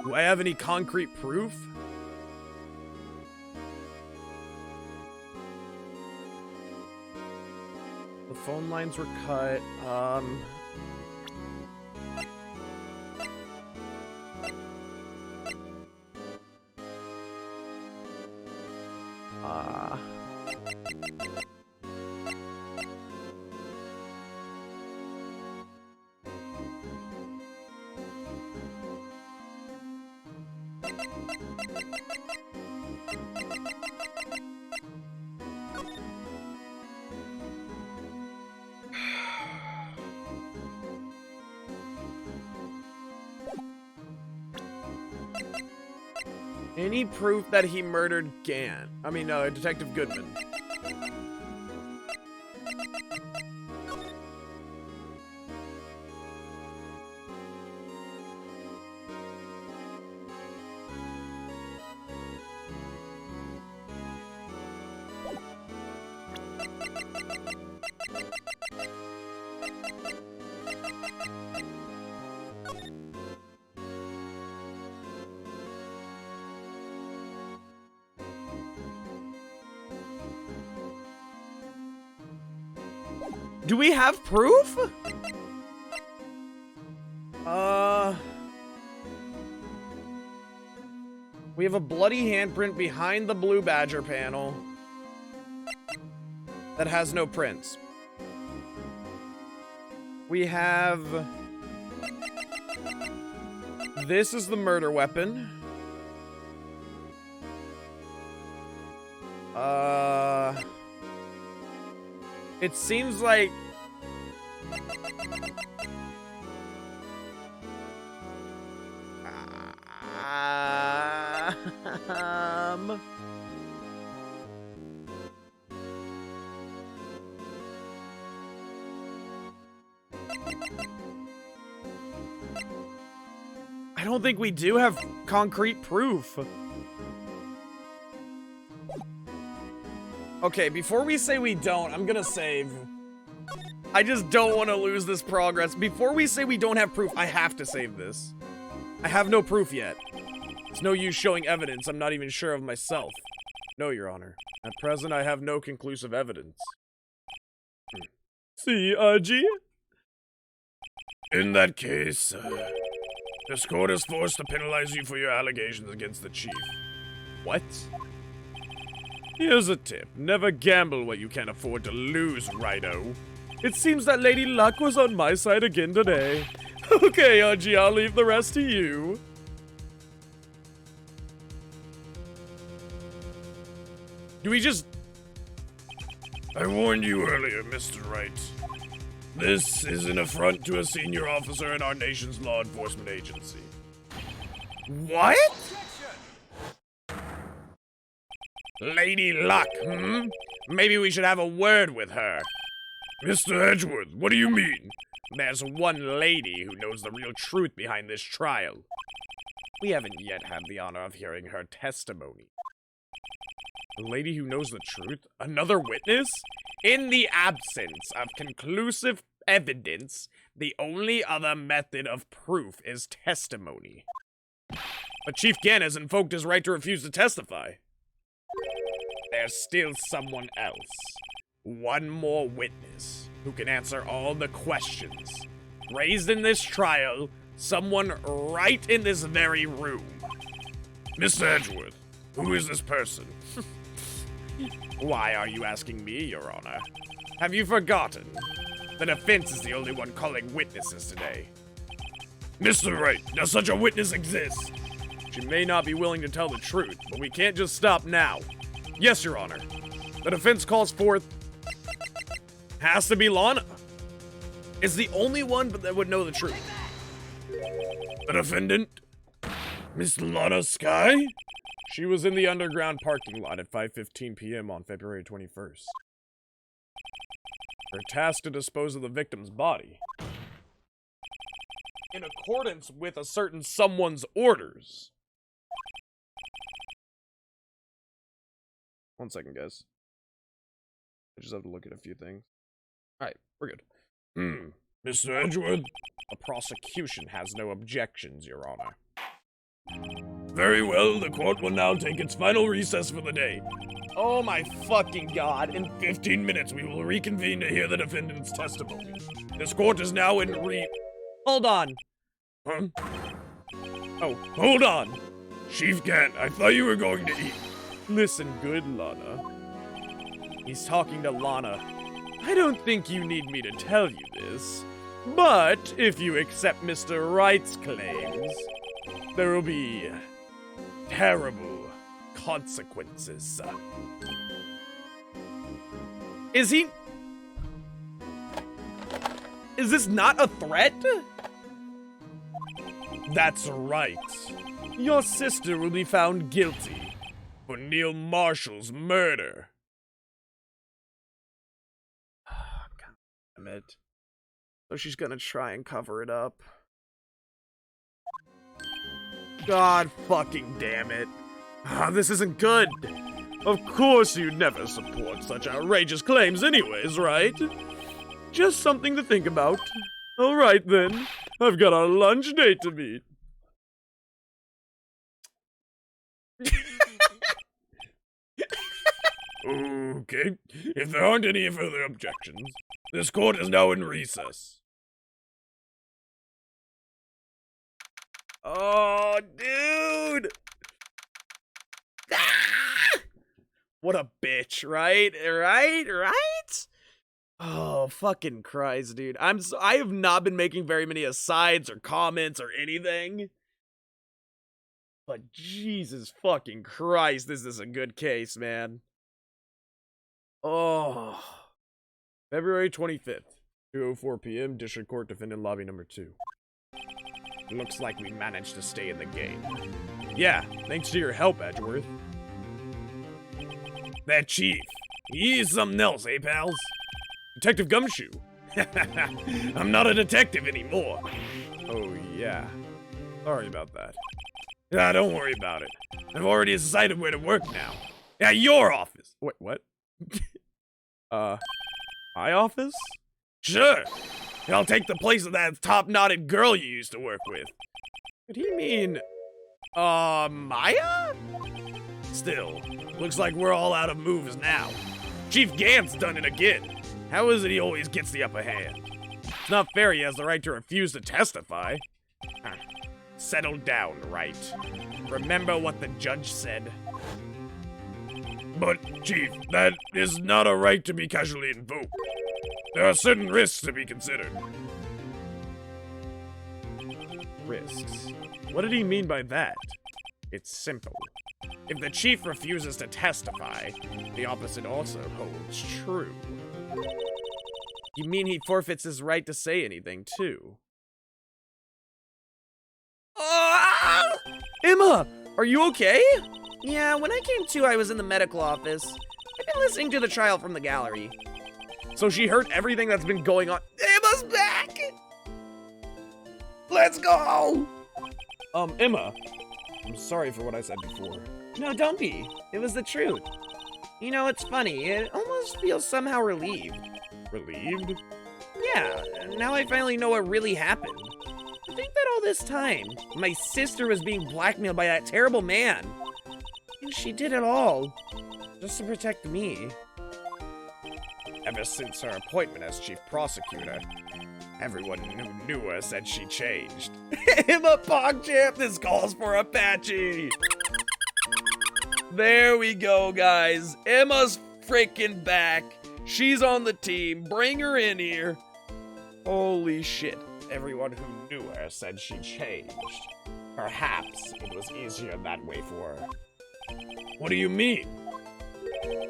Speaker 2: Do I have any concrete proof?
Speaker 1: The phone lines were cut. Any proof that he murdered Detective Goodman? Do we have proof? We have a bloody handprint behind the Blue Badger panel that has no prints. We have... This is the murder weapon. It seems like... I don't think we do have concrete proof. Okay, before we say we don't, I'm gonna save. I just don't want to lose this progress. Before we say we don't have proof, I have to save this. I have no proof yet. It's no use showing evidence I'm not even sure of myself. No, Your Honor. At present, I have no conclusive evidence. See, G?
Speaker 4: In that case, this court is forced to penalize you for your allegations against the Chief.
Speaker 1: What? Here's a tip. Never gamble what you can't afford to lose, Righto. It seems that Lady Luck was on my side again today. Okay, Aji, I'll leave the rest to you. Do we just...
Speaker 4: I warned you earlier, Mr. Wright. This is an affront to a senior officer in our nation's law enforcement agency.
Speaker 1: What?
Speaker 2: Lady Luck, Maybe we should have a word with her.
Speaker 4: Mr. Edgeworth, what do you mean?
Speaker 2: There's one lady who knows the real truth behind this trial. We haven't yet had the honor of hearing her testimony.
Speaker 1: A lady who knows the truth? Another witness?
Speaker 2: In the absence of conclusive evidence, the only other method of proof is testimony.
Speaker 1: But Chief Gann has invoked his right to refuse to testify.
Speaker 2: There's still someone else. One more witness who can answer all the questions raised in this trial, someone right in this very room.
Speaker 4: Mr. Edgeworth, who is this person?
Speaker 2: Why are you asking me, Your Honor? Have you forgotten? The defense is the only one calling witnesses today.
Speaker 4: Mr. Wright, does such a witness exist?
Speaker 2: She may not be willing to tell the truth, but we can't just stop now. Yes, Your Honor. The defense calls forth... Has to be Lana. Is the only one that would know the truth.
Speaker 4: The defendant, Miss Lana Sky?
Speaker 2: She was in the underground parking lot at 5:15 p.m. on February 21st. Her task to dispose of the victim's body. In accordance with a certain someone's orders. One second, guys. I just have to look at a few things. Alright, we're good.
Speaker 4: Mr. Edgeworth?
Speaker 2: The prosecution has no objections, Your Honor.
Speaker 4: Very well, the court will now take its final recess for the day.
Speaker 1: Oh my fucking god.
Speaker 4: In 15 minutes, we will reconvene to hear the defendant's testimony. This court is now in
Speaker 1: Hold on.
Speaker 4: Huh?
Speaker 2: Oh, hold on!
Speaker 4: Chief Gant, I thought you were going to eat.
Speaker 2: Listen good, Lana. He's talking to Lana. I don't think you need me to tell you this, but if you accept Mr. Wright's claims, there will be terrible consequences.
Speaker 1: Is this not a threat?
Speaker 2: That's right. Your sister will be found guilty for Neil Marshall's murder. God damn it. So she's gonna try and cover it up. God fucking damn it. This isn't good. Of course you'd never support such outrageous claims anyways, right? Just something to think about. Alright then, I've got a lunch date to meet.
Speaker 4: Okay, if there aren't any further objections, this court is now in recess.
Speaker 1: Oh, dude! Ah! What a bitch, right? Right? Oh, fucking Christ, dude. I have not been making very many asides or comments or anything. But Jesus fucking Christ, this is a good case, man. Oh.
Speaker 2: February 25th, 2:04 p.m., District Court Defendant Lobby Number 2. Looks like we managed to stay in the game. Yeah, thanks to your help, Edgeworth.
Speaker 4: That chief, he is something else, eh, pals?
Speaker 2: Detective Gumshoe.
Speaker 4: I'm not a detective anymore.
Speaker 2: Oh, yeah. Sorry about that.
Speaker 4: Ah, don't worry about it. I've already decided where to work now. At your office.
Speaker 2: Wait, what? My office?
Speaker 4: Sure. I'll take the place of that top-knotted girl you used to work with.
Speaker 2: Did he mean, Maya?
Speaker 4: Still, looks like we're all out of moves now. Chief Gant's done it again. How is it he always gets the upper hand?
Speaker 2: It's not fair he has the right to refuse to testify.
Speaker 4: Settle down, Wright. Remember what the judge said. But, Chief, that is not a right to be casually invoked. There are certain risks to be considered.
Speaker 2: Risks? What did he mean by that?
Speaker 3: It's simple. If the chief refuses to testify, the opposite also holds true.
Speaker 1: You mean he forfeits his right to say anything, too? Emma! Are you okay?
Speaker 3: Yeah, when I came to, I was in the medical office. I've been listening to the trial from the gallery.
Speaker 1: So she heard everything that's been going on.
Speaker 3: Emma's back! Let's go!
Speaker 2: Emma. I'm sorry for what I said before.
Speaker 3: No, don't be. It was the truth. You know, it's funny. It almost feels somehow relieved.
Speaker 2: Relieved?
Speaker 3: Yeah, now I finally know what really happened. I think that all this time, my sister was being blackmailed by that terrible man. And she did it all, just to protect me.
Speaker 2: Ever since her appointment as chief prosecutor, everyone who knew her said she changed.
Speaker 1: Emma PogChamp, this calls for Apache. There we go, guys. Emma's freaking back. She's on the team. Bring her in here. Holy shit.
Speaker 2: Everyone who knew her said she changed. Perhaps it was easier that way for her.
Speaker 4: What do you mean?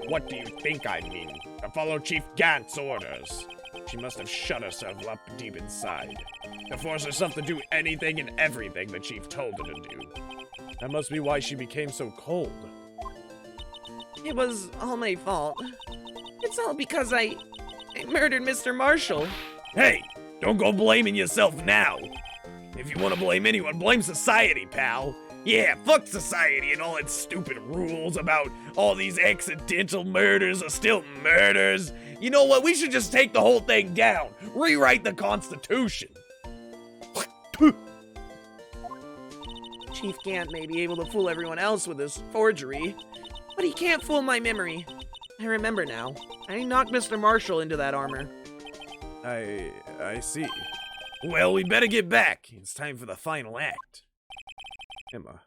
Speaker 2: What do you think I mean? To follow Chief Gant's orders. She must have shut herself up deep inside. To force herself to do anything and everything the Chief told her to do.
Speaker 1: That must be why she became so cold.
Speaker 3: It was all my fault. It's all because I murdered Mr. Marshall.
Speaker 4: Hey, don't go blaming yourself now. If you want to blame anyone, blame society, pal. Yeah, fuck society and all its stupid rules about all these accidental murders are still murders. You know what? We should just take the whole thing down. Rewrite the Constitution.
Speaker 3: Chief Gant may be able to fool everyone else with his forgery, but he can't fool my memory. I remember now. I knocked Mr. Marshall into that armor.
Speaker 1: I see.
Speaker 4: Well, we better get back. It's time for the final act.
Speaker 1: Emma,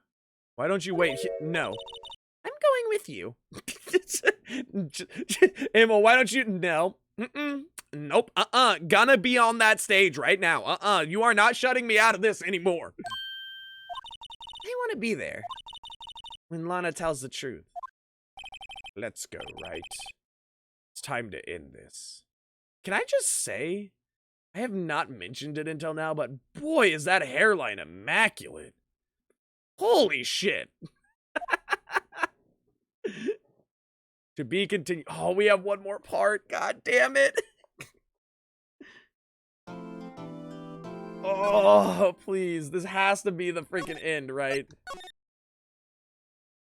Speaker 1: why don't you wait No.
Speaker 3: I'm going with you.
Speaker 1: Emma, why don't you? No. Nope. Gonna be on that stage right now. You are not shutting me out of this anymore.
Speaker 3: I want to be there when Lana tells the truth.
Speaker 1: Let's go, Wright. It's time to end this. Can I just say, I have not mentioned it until now, but boy, is that hairline immaculate. Holy shit. To be continued. Oh, we have one more part. God damn it. Oh, please. This has to be the freaking end, right?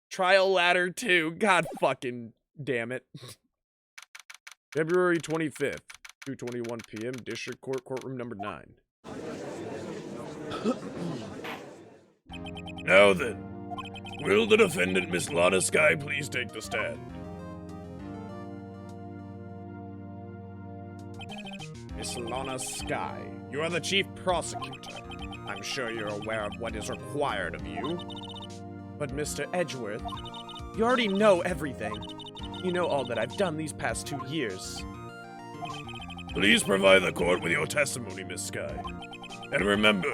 Speaker 1: Trial Ladder 2. God fucking damn it. February 25th, 2:21 p.m., District Court, courtroom number 9.
Speaker 4: Now then, will the defendant, Miss Lana Sky, please take the stand?
Speaker 2: Miss Lana Sky, you are the chief prosecutor. I'm sure you're aware of what is required of you.
Speaker 1: But Mr. Edgeworth, you already know everything. You know all that I've done these past 2 years.
Speaker 4: Please provide the court with your testimony, Miss Sky. And remember,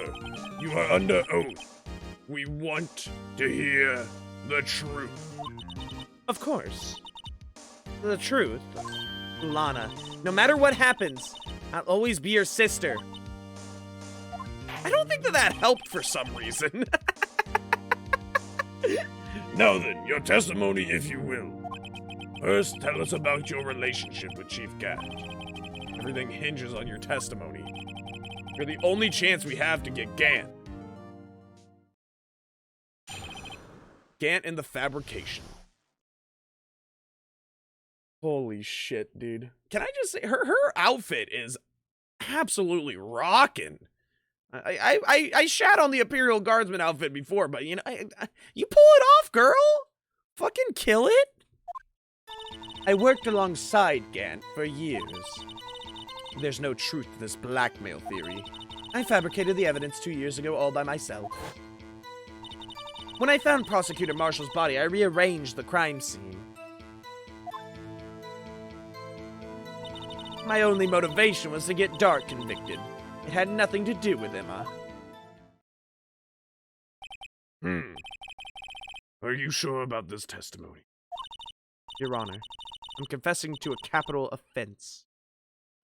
Speaker 4: you are under oath. We want to hear the truth.
Speaker 1: Of course. The truth. Lana, no matter what happens, I'll always be your sister. I don't think that helped for some reason.
Speaker 4: Now then, your testimony, if you will. First, tell us about your relationship with Chief Gant.
Speaker 1: Everything hinges on your testimony. You're the only chance we have to get Gant. Gant and the fabrication. Holy shit, dude. Can I just say, her outfit is absolutely rocking. I shat on the Imperial Guardsman outfit before, but you know, you pull it off, girl. Fucking kill it. I worked alongside Gant for years. There's no truth to this blackmail theory. I fabricated the evidence 2 years ago all by myself. When I found Prosecutor Marshall's body, I rearranged the crime scene. My only motivation was to get Dart convicted. It had nothing to do with Emma.
Speaker 4: Are you sure about this testimony?
Speaker 1: Your Honor, I'm confessing to a capital offense.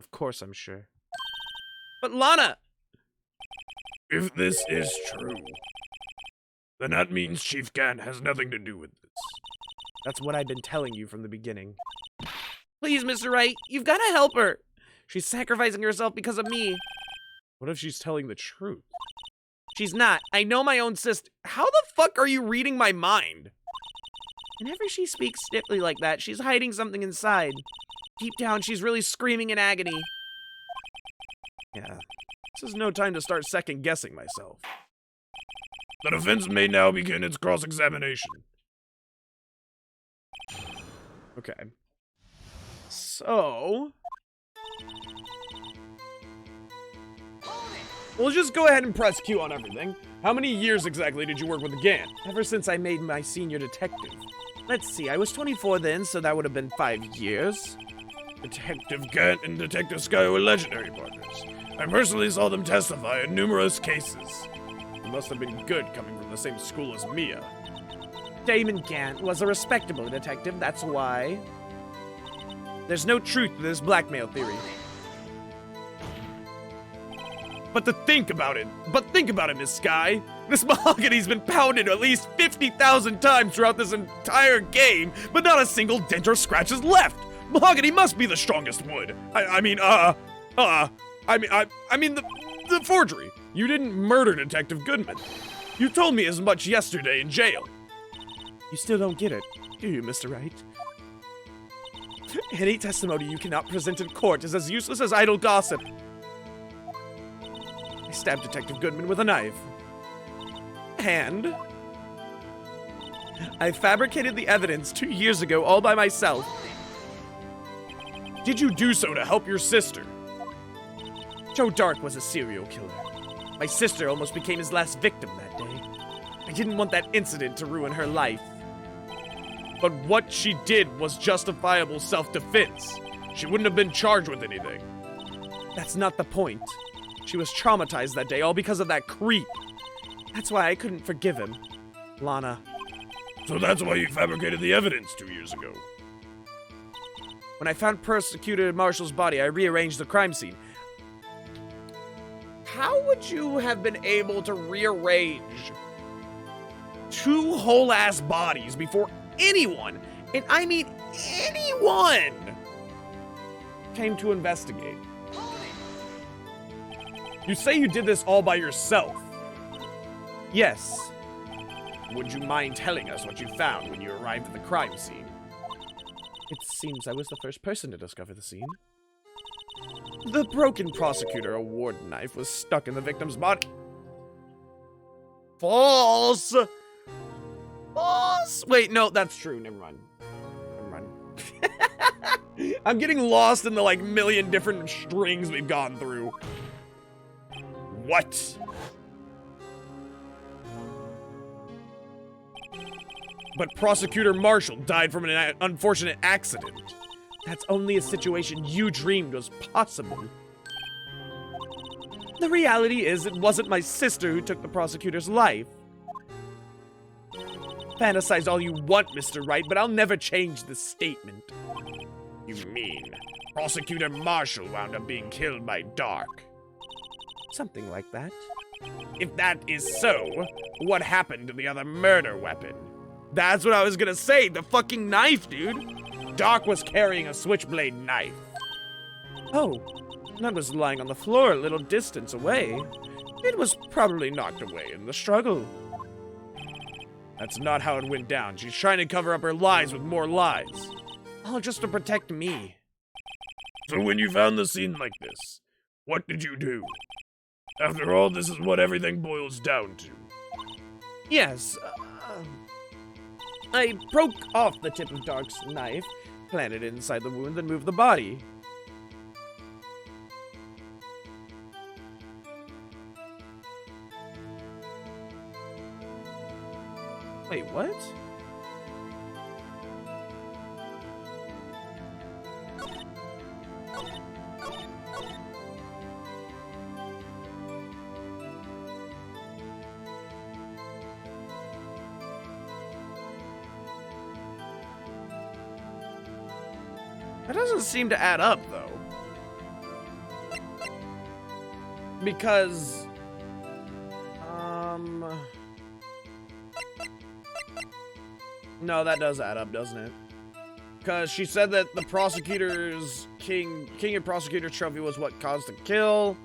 Speaker 1: Of course I'm sure. But Lana!
Speaker 4: If this is true, then that means Chief Gant has nothing to do with this.
Speaker 1: That's what I've been telling you from the beginning.
Speaker 3: Please, Mr. Wright, you've got to help her. She's sacrificing herself because of me.
Speaker 1: What if she's telling the truth?
Speaker 3: She's not. I know my own sister.
Speaker 1: How the fuck are you reading my mind?
Speaker 3: Whenever she speaks stiffly like that, she's hiding something inside. Deep down, she's really screaming in agony.
Speaker 1: Yeah, this is no time to start second-guessing myself.
Speaker 4: The defense may now begin its cross-examination.
Speaker 1: Okay. So... we'll just go ahead and press Q on everything. How many years exactly did you work with Gant?
Speaker 3: Ever since I made my senior detective. Let's see, I was 24 then, so that would have been 5 years.
Speaker 4: Detective Gant and Detective Sky were legendary partners. I personally saw them testify in numerous cases.
Speaker 2: He must have been good coming from the same school as Mia.
Speaker 3: Damon Gant was a respectable detective, that's why. There's no truth to this blackmail theory.
Speaker 2: But think about it, Miss Sky. This mahogany's been pounded at least 50,000 times throughout this entire game, but not a single dent or scratch is left. Mahogany must be the strongest wood. I mean the forgery. You didn't murder Detective Goodman. You told me as much yesterday in jail.
Speaker 3: You still don't get it, do you, Mr. Wright? Any testimony you cannot present in court is as useless as idle gossip. I stabbed Detective Goodman with a knife. And I fabricated the evidence 2 years ago all by myself.
Speaker 2: Did you do so to help your sister?
Speaker 3: Joe Dark was a serial killer. My sister almost became his last victim that day. I didn't want that incident to ruin her life.
Speaker 2: But what she did was justifiable self-defense. She wouldn't have been charged with anything.
Speaker 3: That's not the point. She was traumatized that day, all because of that creep. That's why I couldn't forgive him. Lana.
Speaker 4: So that's why you fabricated the evidence 2 years ago.
Speaker 3: When I found Prosecutor Marshall's body, I rearranged the crime scene.
Speaker 1: How would you have been able to rearrange 2 whole-ass bodies before anyone, and I mean anyone, came to investigate?
Speaker 2: You say you did this all by yourself.
Speaker 3: Yes.
Speaker 2: Would you mind telling us what you found when you arrived at the crime scene?
Speaker 3: It seems I was the first person to discover the scene. The broken Prosecutor Award knife was stuck in the victim's body.
Speaker 1: False!
Speaker 3: False! Wait, no, that's true. Never mind.
Speaker 2: I'm getting lost in the, million different strings we've gone through. What? But Prosecutor Marshall died from an unfortunate accident.
Speaker 3: That's only a situation you dreamed was possible. The reality is, it wasn't my sister who took the prosecutor's life. Fantasize all you want, Mr. Wright, but I'll never change this statement.
Speaker 2: You mean Prosecutor Marshall wound up being killed by Dark?
Speaker 3: Something like that.
Speaker 2: If that is so, what happened to the other murder weapon? That's what I was gonna say, the fucking knife, dude! Dark was carrying a switchblade knife.
Speaker 3: Oh, that was lying on the floor a little distance away. It was probably knocked away in the struggle.
Speaker 2: That's not how it went down. She's trying to cover up her lies with more lies.
Speaker 3: All just to protect me.
Speaker 4: So when you found the scene like this, what did you do? After all, this is what everything boils down to.
Speaker 3: Yes, I broke off the tip of Dark's knife, planted it inside the wound, then moved the body. Wait, what? That doesn't seem to add up, though. Because... No, that does add up, doesn't it? Because she said that the prosecutor's King and Prosecutor trophy was what caused the kill.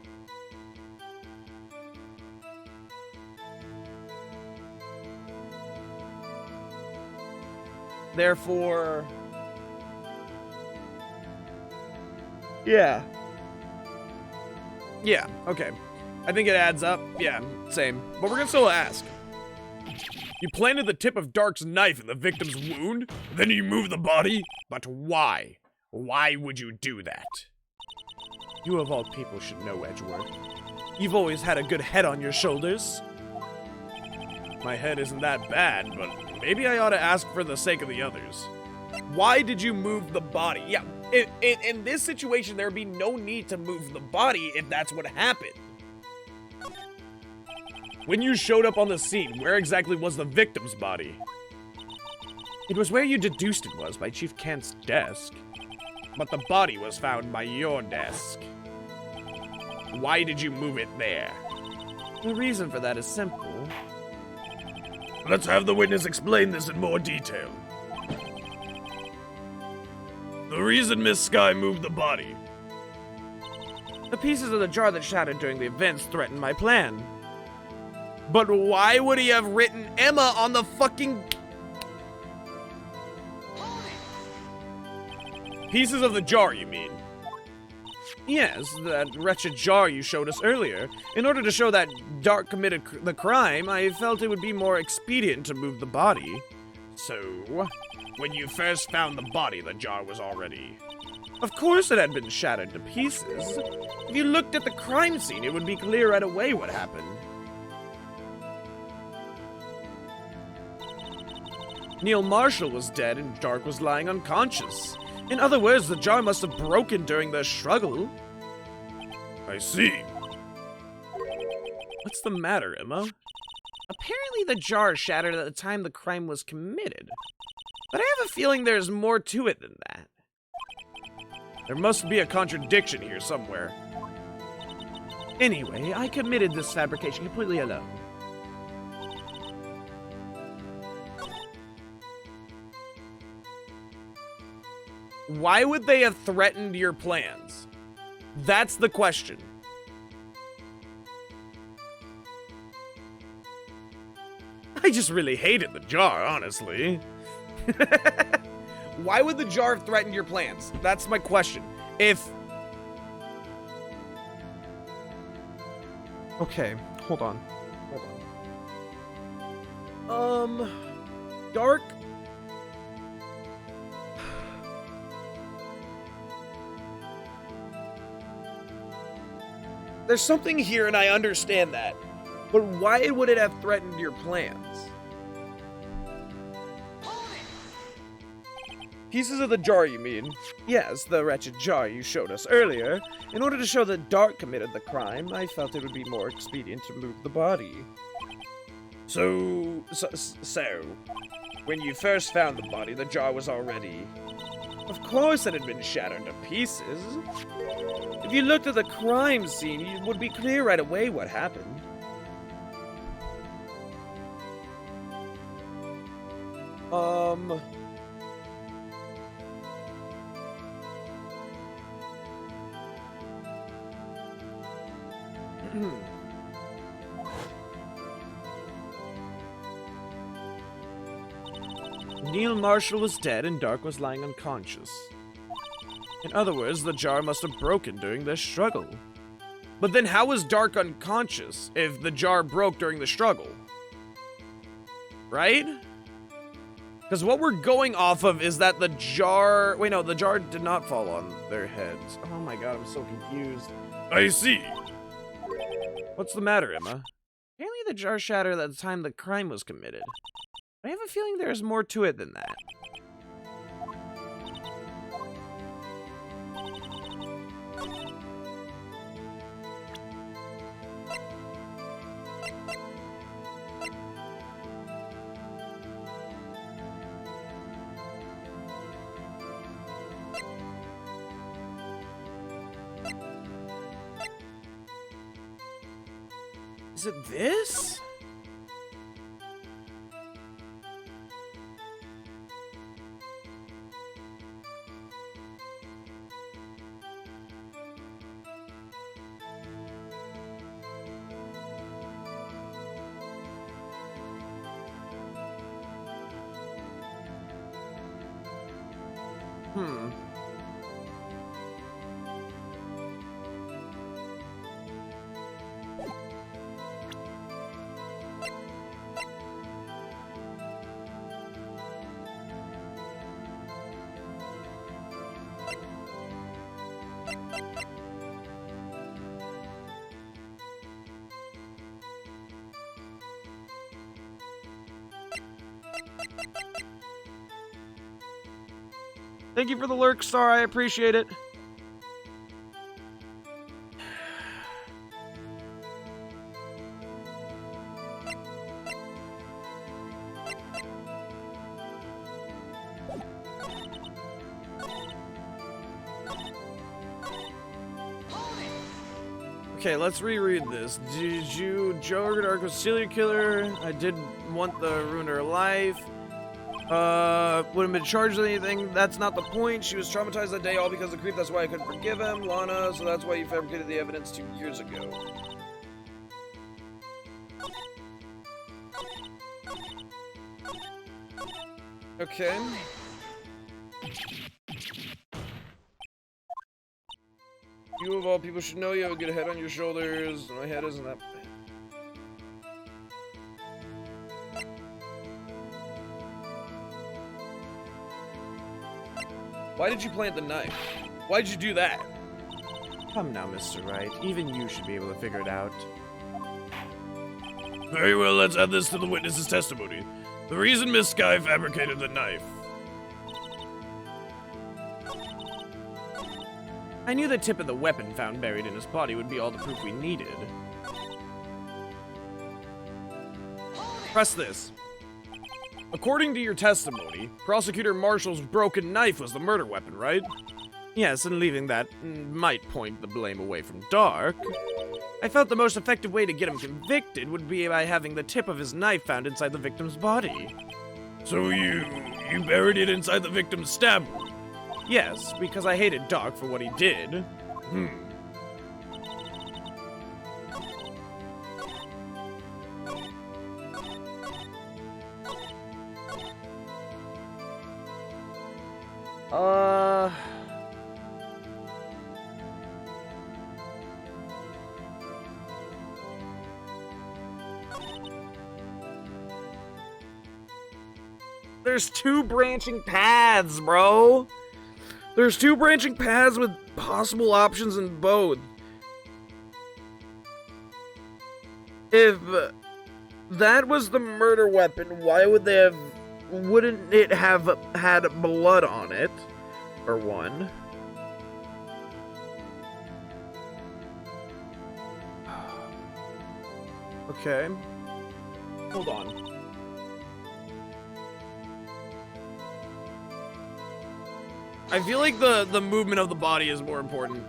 Speaker 3: Therefore... Yeah. Yeah, okay. I think it adds up. Yeah, same. But we're gonna still ask.
Speaker 2: You planted the tip of Dark's knife in the victim's wound, then you moved the body? But why? Why would you do that?
Speaker 3: You of all people should know, Edgeworth. You've always had a good head on your shoulders.
Speaker 2: My head isn't that bad, but maybe I ought to ask for the sake of the others. Why did you move the body? Yeah, in this situation, there'd be no need to move the body if that's what happened. When you showed up on the scene, where exactly was the victim's body?
Speaker 3: It was where you deduced it was, by Chief Kent's desk.
Speaker 2: But the body was found by your desk. Why did you move it there?
Speaker 3: The reason for that is simple.
Speaker 4: Let's have the witness explain this in more detail. The reason Miss Sky moved the body.
Speaker 3: The pieces of the jar that shattered during the events threatened my plan.
Speaker 2: But why would he have written Emma on the fucking... Pieces of the jar, you mean?
Speaker 3: Yes, that wretched jar you showed us earlier. In order to show that Dark committed the crime, I felt it would be more expedient to move the body.
Speaker 2: So, when you first found the body, the jar was already...
Speaker 3: Of course it had been shattered to pieces. If you looked at the crime scene, it would be clear right away what happened. Neil Marshall was dead and Dark was lying unconscious. In other words, the jar must have broken during the struggle.
Speaker 4: I see.
Speaker 3: What's the matter, Emma? Apparently the jar shattered at the time the crime was committed. But I have a feeling there's more to it than that.
Speaker 2: There must be a contradiction here somewhere.
Speaker 3: Anyway, I committed this fabrication completely alone.
Speaker 2: Why would they have threatened your plans? That's the question.
Speaker 3: I just really hated the jar, honestly.
Speaker 2: Why would the jar have threatened your plans? That's my question. If...
Speaker 3: Okay, hold on.
Speaker 2: Dark? There's something here and I understand that. But why would it have threatened your plans? Pieces of the jar, you mean?
Speaker 3: Yes, the wretched jar you showed us earlier. In order to show that Dark committed the crime, I felt it would be more expedient to move the body.
Speaker 2: So, when you first found the body, the jar was already...
Speaker 3: Of course it had been shattered to pieces. If you looked at the crime scene, it would be clear right away what happened. Neil Marshall was dead and Dark was lying unconscious. In other words, the jar must have broken during their struggle.
Speaker 2: But then how was Dark unconscious if the jar broke during the struggle? Right? Because what we're going off of is that the jar... Wait, no, the jar did not fall on their heads. Oh my god, I'm so confused.
Speaker 4: I see.
Speaker 2: What's the matter, Emma?
Speaker 3: Apparently the jar shattered at the time the crime was committed. I have a feeling there's more to it than that.
Speaker 2: Is it this?
Speaker 3: Thank you for the lurk, Star. I appreciate it.
Speaker 1: Okay, let's reread this. Did you, Joe Dark was serial killer? I did want the ruin her life. Wouldn't been charged with anything. That's not the point. She was traumatized that day all because of the creep. That's why I couldn't forgive him. Lana, so that's why you fabricated the evidence 2 years ago. Okay. You of all people should know you have a good head on your shoulders. My head isn't that bad. Why did you plant the knife? Why'd you do that?
Speaker 3: Come now, Mr. Wright. Even you should be able to figure it out.
Speaker 4: Very well, let's add this to the witness's testimony. The reason Miss Sky fabricated the knife.
Speaker 3: I knew the tip of the weapon found buried in his body would be all the proof we needed.
Speaker 1: Press this. According to your testimony, Prosecutor Marshall's broken knife was the murder weapon, right?
Speaker 3: Yes, and leaving that might point the blame away from Dark. I felt the most effective way to get him convicted would be by having the tip of his knife found inside the victim's body.
Speaker 4: So you buried it inside the victim's stab wound?
Speaker 3: Yes, because I hated Dark for what he did.
Speaker 1: There's 2 branching paths, bro. There's 2 branching paths with possible options in both. If that was the murder weapon, why would they have... Wouldn't it have had blood on it? For one. Okay. Hold on. I feel like the movement of the body is more important.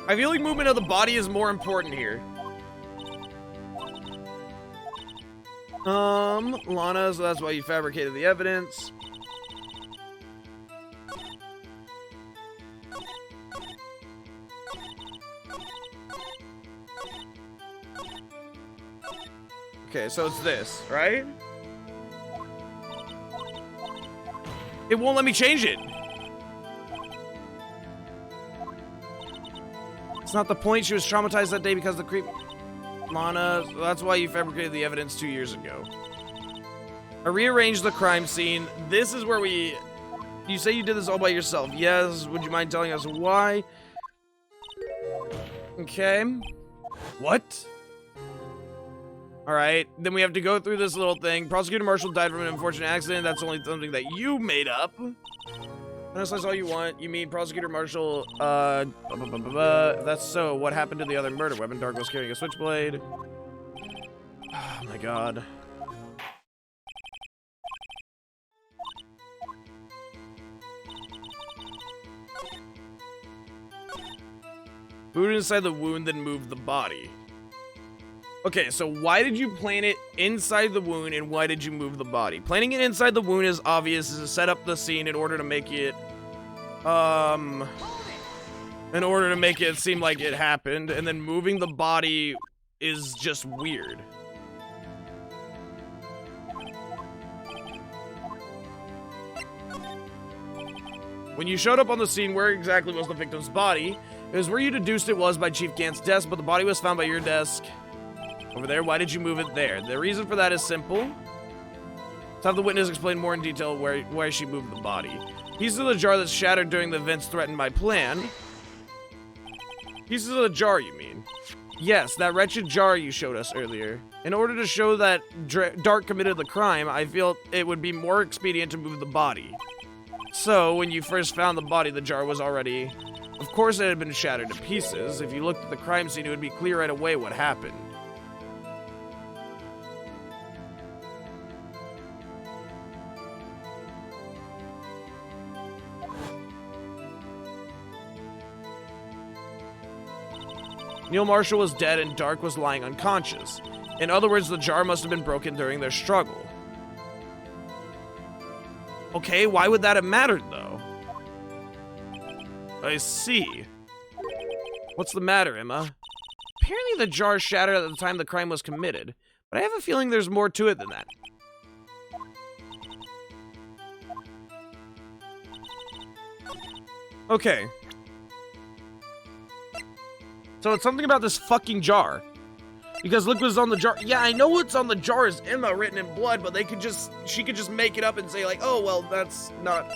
Speaker 1: I feel like movement of the body is more important here. Lana, so that's why you fabricated the evidence. Okay, so it's this, right? It won't let me change it. It's not the point. She was traumatized that day because the creep... Lana, that's why you fabricated the evidence 2 years ago. I rearranged the crime scene. This is where we... You say you did this all by yourself. Yes, would you mind telling us why? Okay. What? Alright, then we have to go through this little thing. Prosecutor Marshall died from an unfortunate accident. That's only something that you made up. Unless that's all you want. You mean Prosecutor Marshall, that's so. What happened to the other murder weapon? Dark was carrying a switchblade. Oh my god. Moved inside the wound, then moved the body. Okay, so why did you plant it inside the wound, and why did you move the body? Planting it inside the wound is obvious, is to set up the scene in order to make it, seem like it happened, and then moving the body is just weird. When you showed up on the scene, where exactly was the victim's body? It was where you deduced it was by Chief Gant's desk, but the body was found by your desk. Over there, why did you move it there? The reason for that is simple. Let's have the witness explain more in detail where she moved the body. Pieces of the jar that shattered during the events threatened my plan. Pieces of the jar, you mean? Yes, that wretched jar you showed us earlier. In order to show that Dark committed the crime, I feel it would be more expedient to move the body. So, when you first found the body, the jar was already... Of course it had been shattered to pieces. If you looked at the crime scene, it would be clear right away what happened.
Speaker 3: Neil Marshall was dead and Dark was lying unconscious. In other words, the jar must have been broken during their struggle. Okay, why would that have mattered, though? I see. What's the matter, Emma? Apparently the jar shattered at the time the crime was committed, but I have a feeling there's more to it than that. Okay. So it's something about this fucking jar. Because look what's on the jar. Yeah, I know what's on the jar is Emma written in blood, but she could just make it up and say like, oh, well, that's not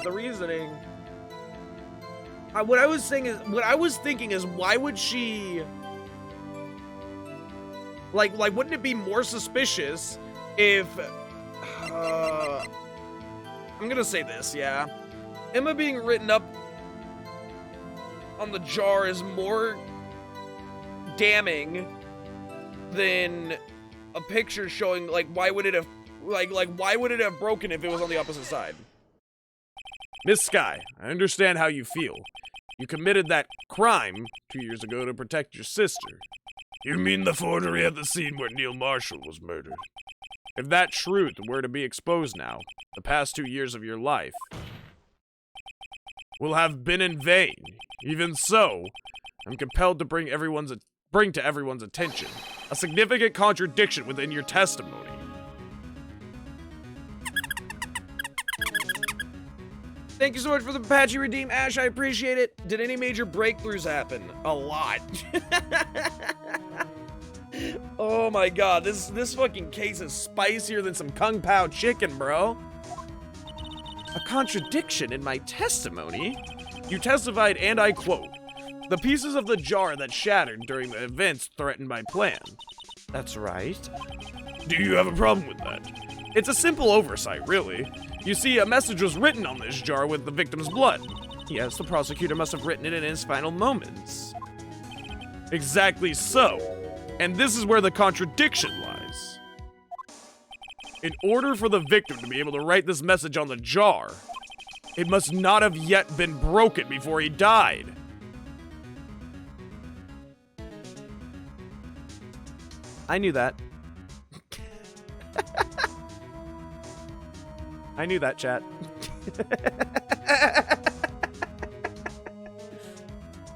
Speaker 3: the reasoning. What I was thinking is, why would she, like, wouldn't it be more suspicious if, I'm gonna say this, yeah. Emma being written up on the jar is more damning than a picture showing, like, why would it have broken if it was on the opposite side?
Speaker 2: Miss Sky, I understand how you feel. You committed that crime 2 years ago to protect your sister.
Speaker 4: You mean the forgery at the scene where Neil Marshall was murdered?
Speaker 2: If that truth were to be exposed now, the past 2 years of your life will have been in vain. Even so, I'm compelled to bring to everyone's attention a significant contradiction within your testimony.
Speaker 3: Thank you so much for the patch you redeemed, Ash. I appreciate it. Did any major breakthroughs happen? A lot. Oh my god, this fucking case is spicier than some Kung Pao chicken, bro. A contradiction in my testimony?
Speaker 2: You testified, and I quote, "The pieces of the jar that shattered during the events threatened my plan."
Speaker 3: That's right.
Speaker 4: Do you have a problem with that?
Speaker 2: It's a simple oversight, really. You see, a message was written on this jar with the victim's blood.
Speaker 3: Yes, the prosecutor must have written it in his final moments.
Speaker 2: Exactly so. And this is where the contradiction lies. In order for the victim to be able to write this message on the jar, it must not have yet been broken before he died.
Speaker 3: I knew that. I knew that, chat.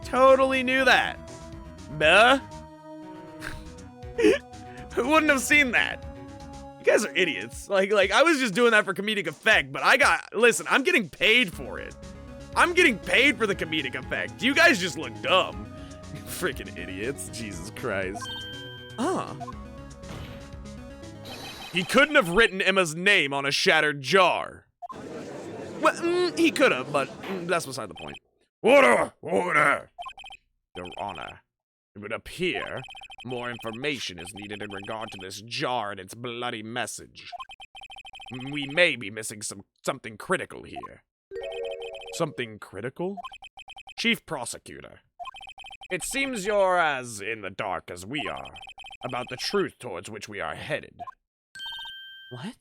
Speaker 3: Totally knew that.
Speaker 2: Duh. Who wouldn't have seen that?
Speaker 3: You guys are idiots. Like I was just doing that for comedic effect, but listen, I'm getting paid for it. I'm getting paid for the comedic effect. You guys just look dumb.
Speaker 2: Freaking idiots. Jesus Christ. He couldn't have written Emma's name on a shattered jar.
Speaker 3: Well, he could have, but that's beside the point.
Speaker 4: Order! Order!
Speaker 2: Your Honor, it would appear more information is needed in regard to this jar and its bloody message. We may be missing something critical here.
Speaker 3: Something critical?
Speaker 2: Chief Prosecutor, it seems you're as in the dark as we are about the truth towards which we are headed.
Speaker 3: What?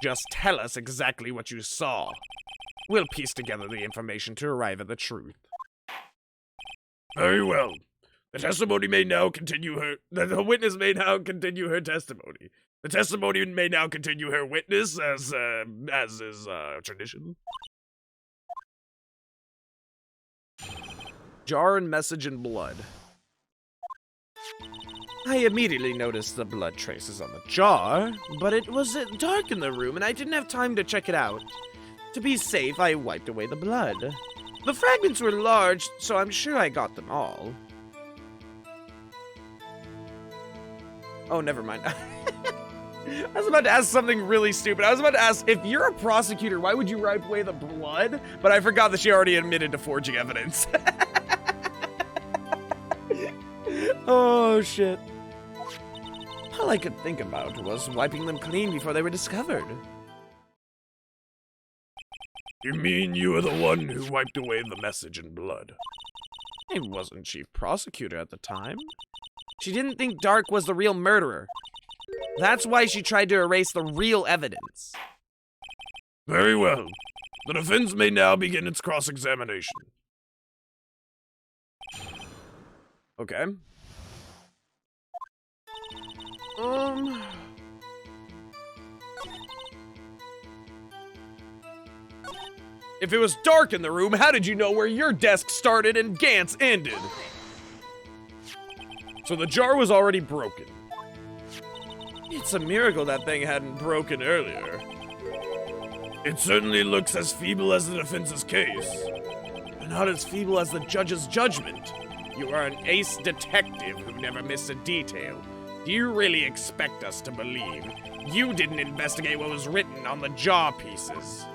Speaker 2: Just tell us exactly what you saw. We'll piece together the information to arrive at the truth.
Speaker 4: Very well. The testimony may now continue the witness may now continue her testimony. The testimony may now continue her witness as is tradition.
Speaker 3: Jar and message in blood. I immediately noticed the blood traces on the jar, but it was dark in the room and I didn't have time to check it out. To be safe, I wiped away the blood. The fragments were large, so I'm sure I got them all. Oh, never mind. I was about to ask something really stupid. I was about to ask, if you're a prosecutor, why would you wipe away the blood? But I forgot that she already admitted to forging evidence. Oh, shit. All I could think about was wiping them clean before they were discovered.
Speaker 4: You mean you were the one who wiped away the message in blood?
Speaker 3: I wasn't chief prosecutor at the time. She didn't think Dark was the real murderer. That's why she tried to erase the real evidence.
Speaker 4: Very well. The defense may now begin its cross-examination.
Speaker 1: Okay. If it was dark in the room, how did you know where your desk started and Gant's ended? So the jar was already broken. It's a miracle that thing hadn't broken earlier.
Speaker 4: It certainly looks as feeble as the defense's case.
Speaker 1: Not as feeble as the judge's judgment. You are an ace detective who never missed a detail. Do you really expect us to believe you didn't investigate what was written on the jaw pieces?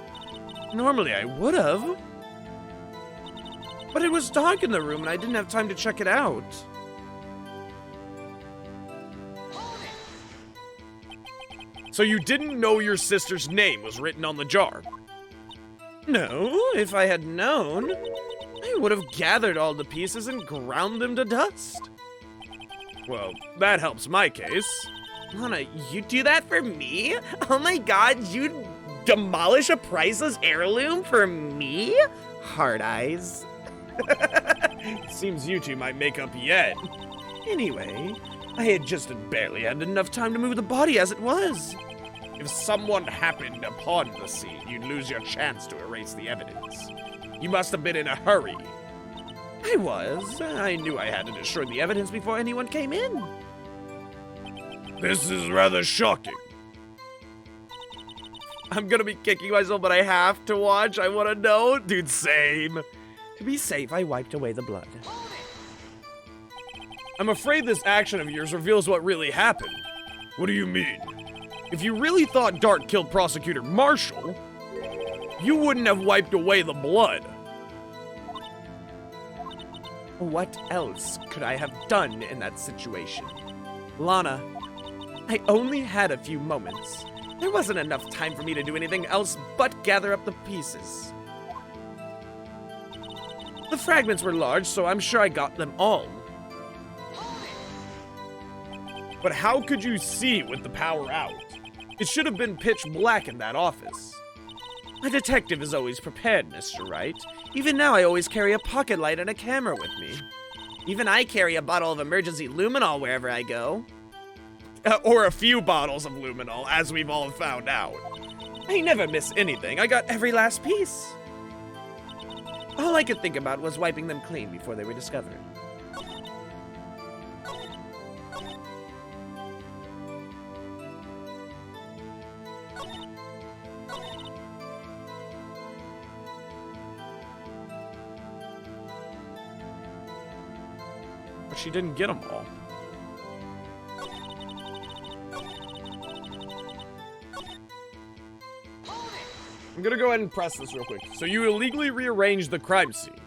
Speaker 1: Normally I would have. But it was dark in the room and I didn't have time to check it out. So you didn't know your sister's name was written on the jar? No, if I had known, I would have gathered all the pieces and ground them to dust. Well, that helps my case. Lana, you do that for me? Oh my god, you'd demolish a priceless heirloom for me? Hard eyes. Seems you two might make up yet. Anyway, I had just barely had enough time to move the body as it was. If someone happened upon the scene, you'd lose your chance to erase the evidence. You must have been in a hurry. I was. I knew I had to destroy the evidence before anyone came in.
Speaker 4: This is rather shocking.
Speaker 1: I'm gonna be kicking myself, but I have to watch. I wanna know. Dude, same. To be safe, I wiped away the blood. I'm afraid this action of yours reveals what really happened.
Speaker 4: What do you mean?
Speaker 1: If you really thought Dart killed Prosecutor Marshall, you wouldn't have wiped away the blood. What else could I have done in that situation? Lana, I only had a few moments. There wasn't enough time for me to do anything else but gather up the pieces. The fragments were large, so I'm sure I got them all. But how could you see with the power out? It should have been pitch black in that office. A detective is always prepared, Mr. Wright. Even now, I always carry a pocket light and a camera with me. Even I carry a bottle of emergency luminol wherever I go. Or a few bottles of luminol, as we've all found out. I never miss anything. I got every last piece. All I could think about was wiping them clean before they were discovered. But she didn't get them all. I'm gonna go ahead and press this real quick. So you illegally rearranged the crime scene.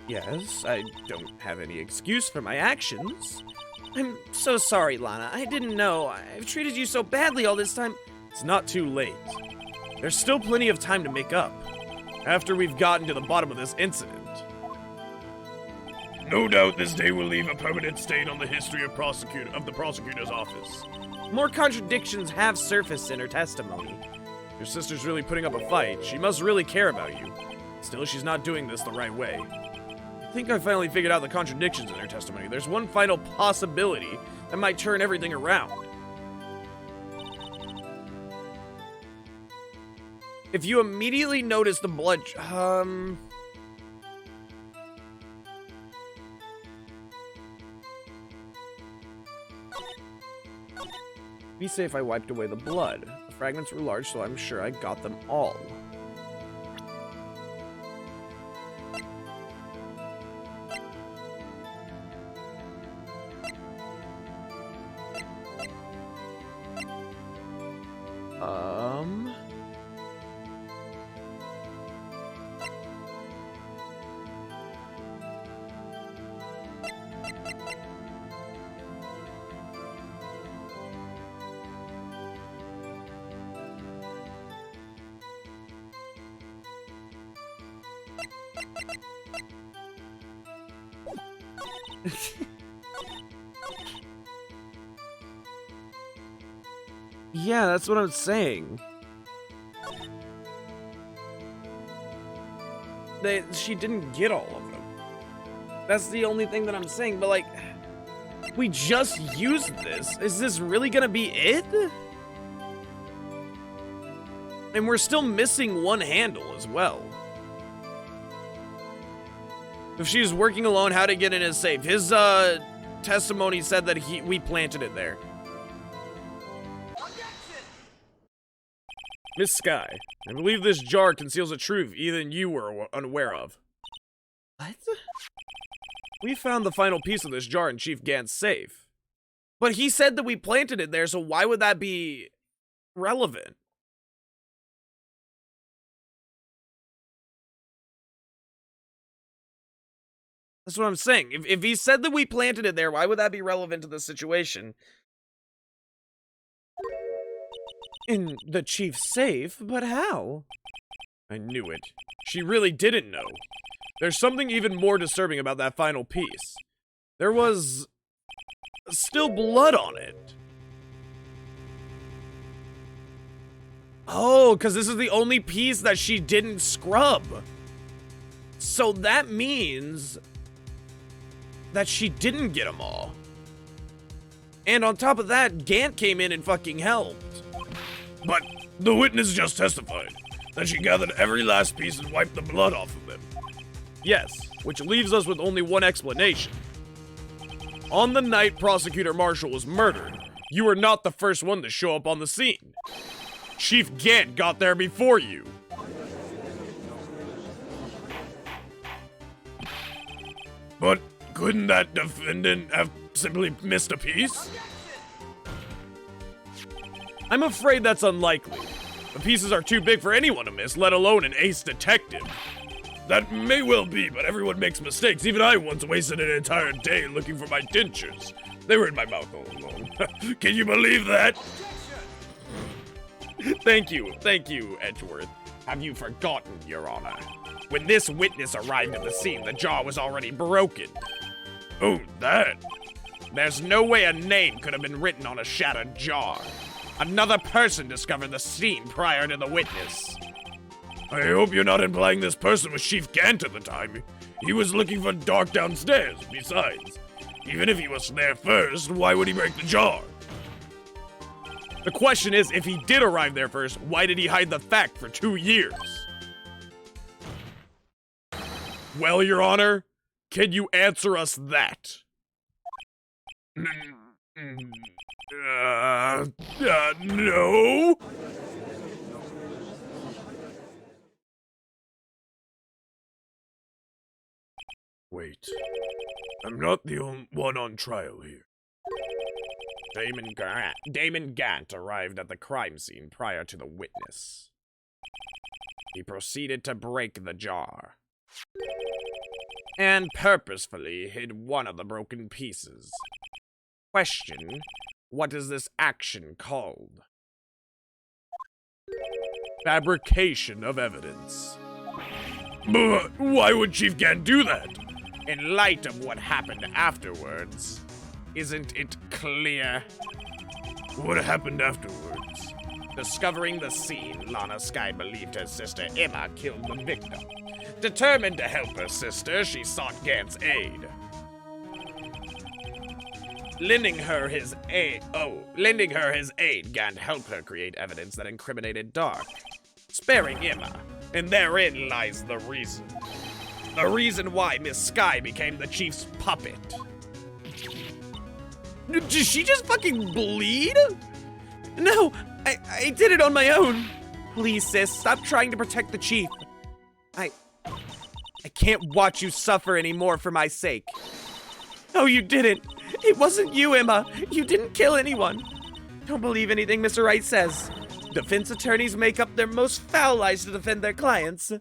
Speaker 1: Yes, I don't have any excuse for my actions. I'm so sorry, Lana. I didn't know. I've treated you so badly all this time. It's not too late. There's still plenty of time to make up. After we've gotten to the bottom of this incident.
Speaker 4: No doubt this day will leave a permanent stain on the history of the prosecutor's office.
Speaker 1: More contradictions have surfaced in her testimony. Your sister's really putting up a fight. She must really care about you. Still, she's not doing this the right way. I think I finally figured out the contradictions in her testimony. There's one final possibility that might turn everything around. If you immediately notice the blood... Be safe, I wiped away the blood. The fragments were large, so I'm sure I got them all. Yeah, that's what I'm saying. She didn't get all of them. That's the only thing that I'm saying, but like... We just used this. Is this really gonna be it? And we're still missing one handle as well. If she's working alone, how to get in his safe? His testimony said that we planted it there. Miss Sky, I believe this jar conceals a truth even you were unaware of. What? We found the final piece of this jar in Chief Gant's safe. But he said that we planted it there, so why would that be relevant? That's what I'm saying. If he said that we planted it there, why would that be relevant to the situation? In the chief's safe? But how? I knew it. She really didn't know. There's something even more disturbing about that final piece. There was still blood on it. Oh, because this is the only piece that she didn't scrub. So that means that she didn't get them all. And on top of that, Gant came in and fucking helped.
Speaker 4: But the witness just testified that she gathered every last piece and wiped the blood off of them.
Speaker 1: Yes, which leaves us with only one explanation. On the night Prosecutor Marshall was murdered, you were not the first one to show up on the scene. Chief Gant got there before you.
Speaker 4: But couldn't that defendant have simply missed a piece?
Speaker 1: I'm afraid that's unlikely. The pieces are too big for anyone to miss, let alone an ace detective.
Speaker 4: That may well be, but everyone makes mistakes. Even I once wasted an entire day looking for my dentures. They were in my mouth all along. Can you believe that?
Speaker 1: Thank you, Edgeworth. Have you forgotten, Your Honor? When this witness arrived at the scene, the jar was already broken.
Speaker 4: Oh, that?
Speaker 1: There's no way a name could have been written on a shattered jar. Another person discovered the scene prior to the witness.
Speaker 4: I hope you're not implying this person was Chief Gant at the time. He was looking for Dark downstairs. Besides, even if he was there first, why would he break the jar?
Speaker 1: The question is, if he did arrive there first, why did he hide the fact for 2 years? Well, Your Honor, can you answer us that?
Speaker 4: No? Wait, I'm not the only one on trial here.
Speaker 1: Damon Gant arrived at the crime scene prior to the witness. He proceeded to break the jar and purposefully hid one of the broken pieces. Question, what is this action called? Fabrication of evidence.
Speaker 4: But why would Chief Gant do that?
Speaker 1: In light of what happened afterwards, isn't it clear?
Speaker 4: What happened afterwards?
Speaker 1: Discovering the scene, Lana Skye believed her sister Emma killed the victim. Determined to help her sister, she sought Gant's aid. Lending her his aid, Gant helped her create evidence that incriminated Dark, sparing Emma. And therein lies the reason. The reason why Miss Skye became the chief's puppet. Did she just fucking bleed? No, I did it on my own. Please, sis, stop trying to protect the chief. I can't watch you suffer anymore for my sake. No, you didn't. It wasn't you, Emma. You didn't kill anyone. Don't believe anything Mr. Wright says. Defense attorneys make up their most foul lies to defend their clients.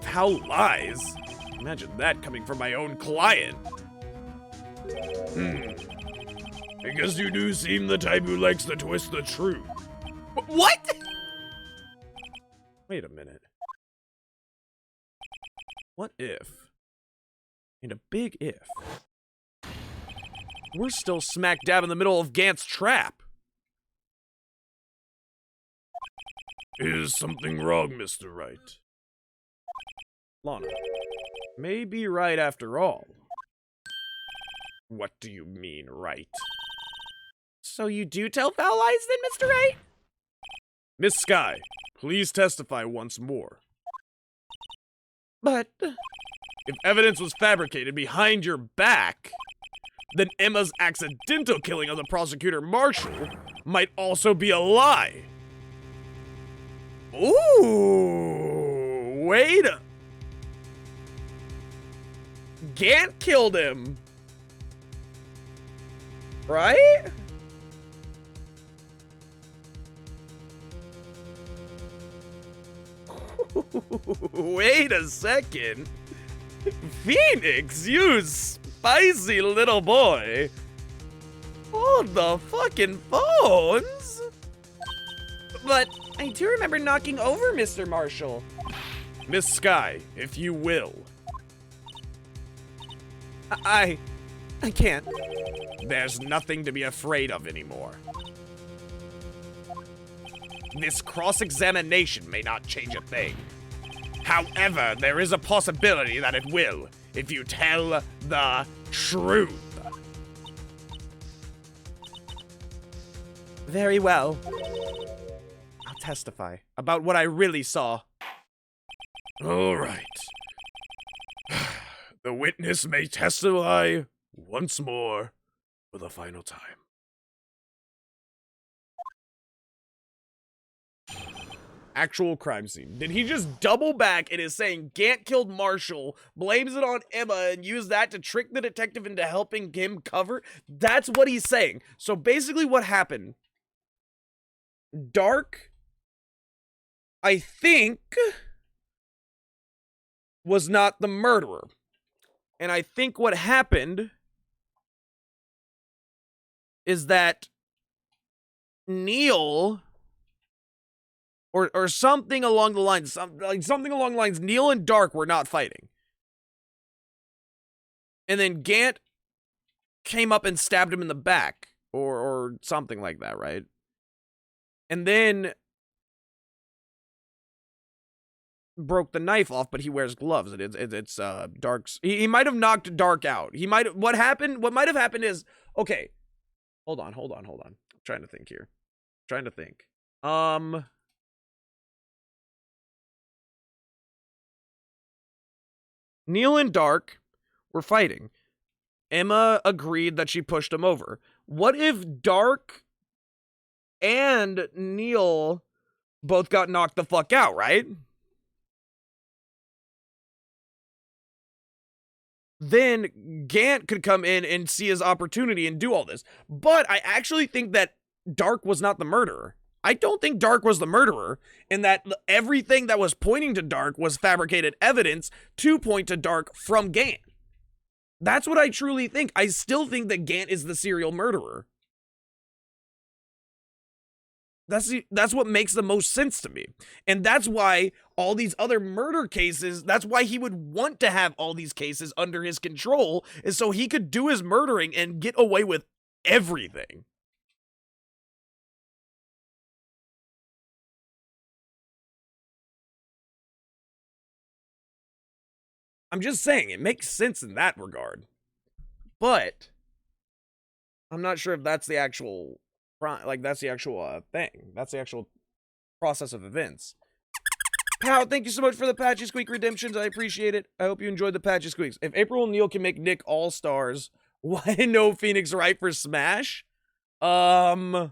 Speaker 1: Foul lies? Imagine that coming from my own client.
Speaker 4: I guess you do seem the type who likes to twist the truth.
Speaker 1: What? Wait a minute. What if, and a big if, we're still smack dab in the middle of Gant's trap?
Speaker 4: Is something wrong, Mr. Wright?
Speaker 1: Lana may be right after all.
Speaker 2: What do you mean, Wright?
Speaker 3: So you do tell foul lies then, Mr. Wright?
Speaker 2: Miss Sky, please testify once more.
Speaker 3: But...
Speaker 2: If evidence was fabricated behind your back, then Emma's accidental killing of the prosecutor Marshall might also be a lie.
Speaker 1: Ooh, wait a... Gant killed him. Right? Wait a second. Phoenix, you spicy little boy. Hold the fucking phones.
Speaker 3: But I do remember knocking over Mr. Marshall.
Speaker 2: Miss Sky, if you will.
Speaker 3: I can't.
Speaker 2: There's nothing to be afraid of anymore. This cross-examination may not change a thing. However, there is a possibility that it will, if you tell the truth.
Speaker 3: Very well. I'll testify about what I really saw.
Speaker 4: All right. The witness may testify once more for the final time.
Speaker 1: Actual crime scene. Did he just double back and is saying Gant killed Marshall, blames it on Emma, and use that to trick the detective into helping him cover? That's what he's saying. So basically what happened, Dark, I think, was not the murderer. And I think what happened is that Neil... Or something along the lines, something along the lines, Neil and Dark were not fighting. And then Gant came up and stabbed him in the back, or something like that, right? And then broke the knife off, but he wears gloves. It's Dark's. He might have knocked Dark out. He might. What might have happened is, okay, hold on. I'm trying to think here. Neil and Dark were fighting. Emma agreed that she pushed him over. What if Dark and Neil both got knocked the fuck out, right? Then Gant could come in and see his opportunity and do all this. But I actually think that Dark was not the murderer. I don't think Dark was the murderer, and that everything that was pointing to Dark was fabricated evidence to point to Dark from Gant. That's what I truly think. I still think that Gant is the serial murderer. That's what makes the most sense to me. And that's why all these other murder cases, that's why he would want to have all these cases under his control, is so he could do his murdering and get away with everything. I'm just saying, it makes sense in that regard. But I'm not sure if that's the actual, that's the actual thing. That's the actual process of events. Pow, thank you so much for the Patchy Squeak redemptions. I appreciate it. I hope you enjoyed the Patchy Squeaks. If April and Neil can make Nick all-stars, why no Phoenix Wright for Smash? I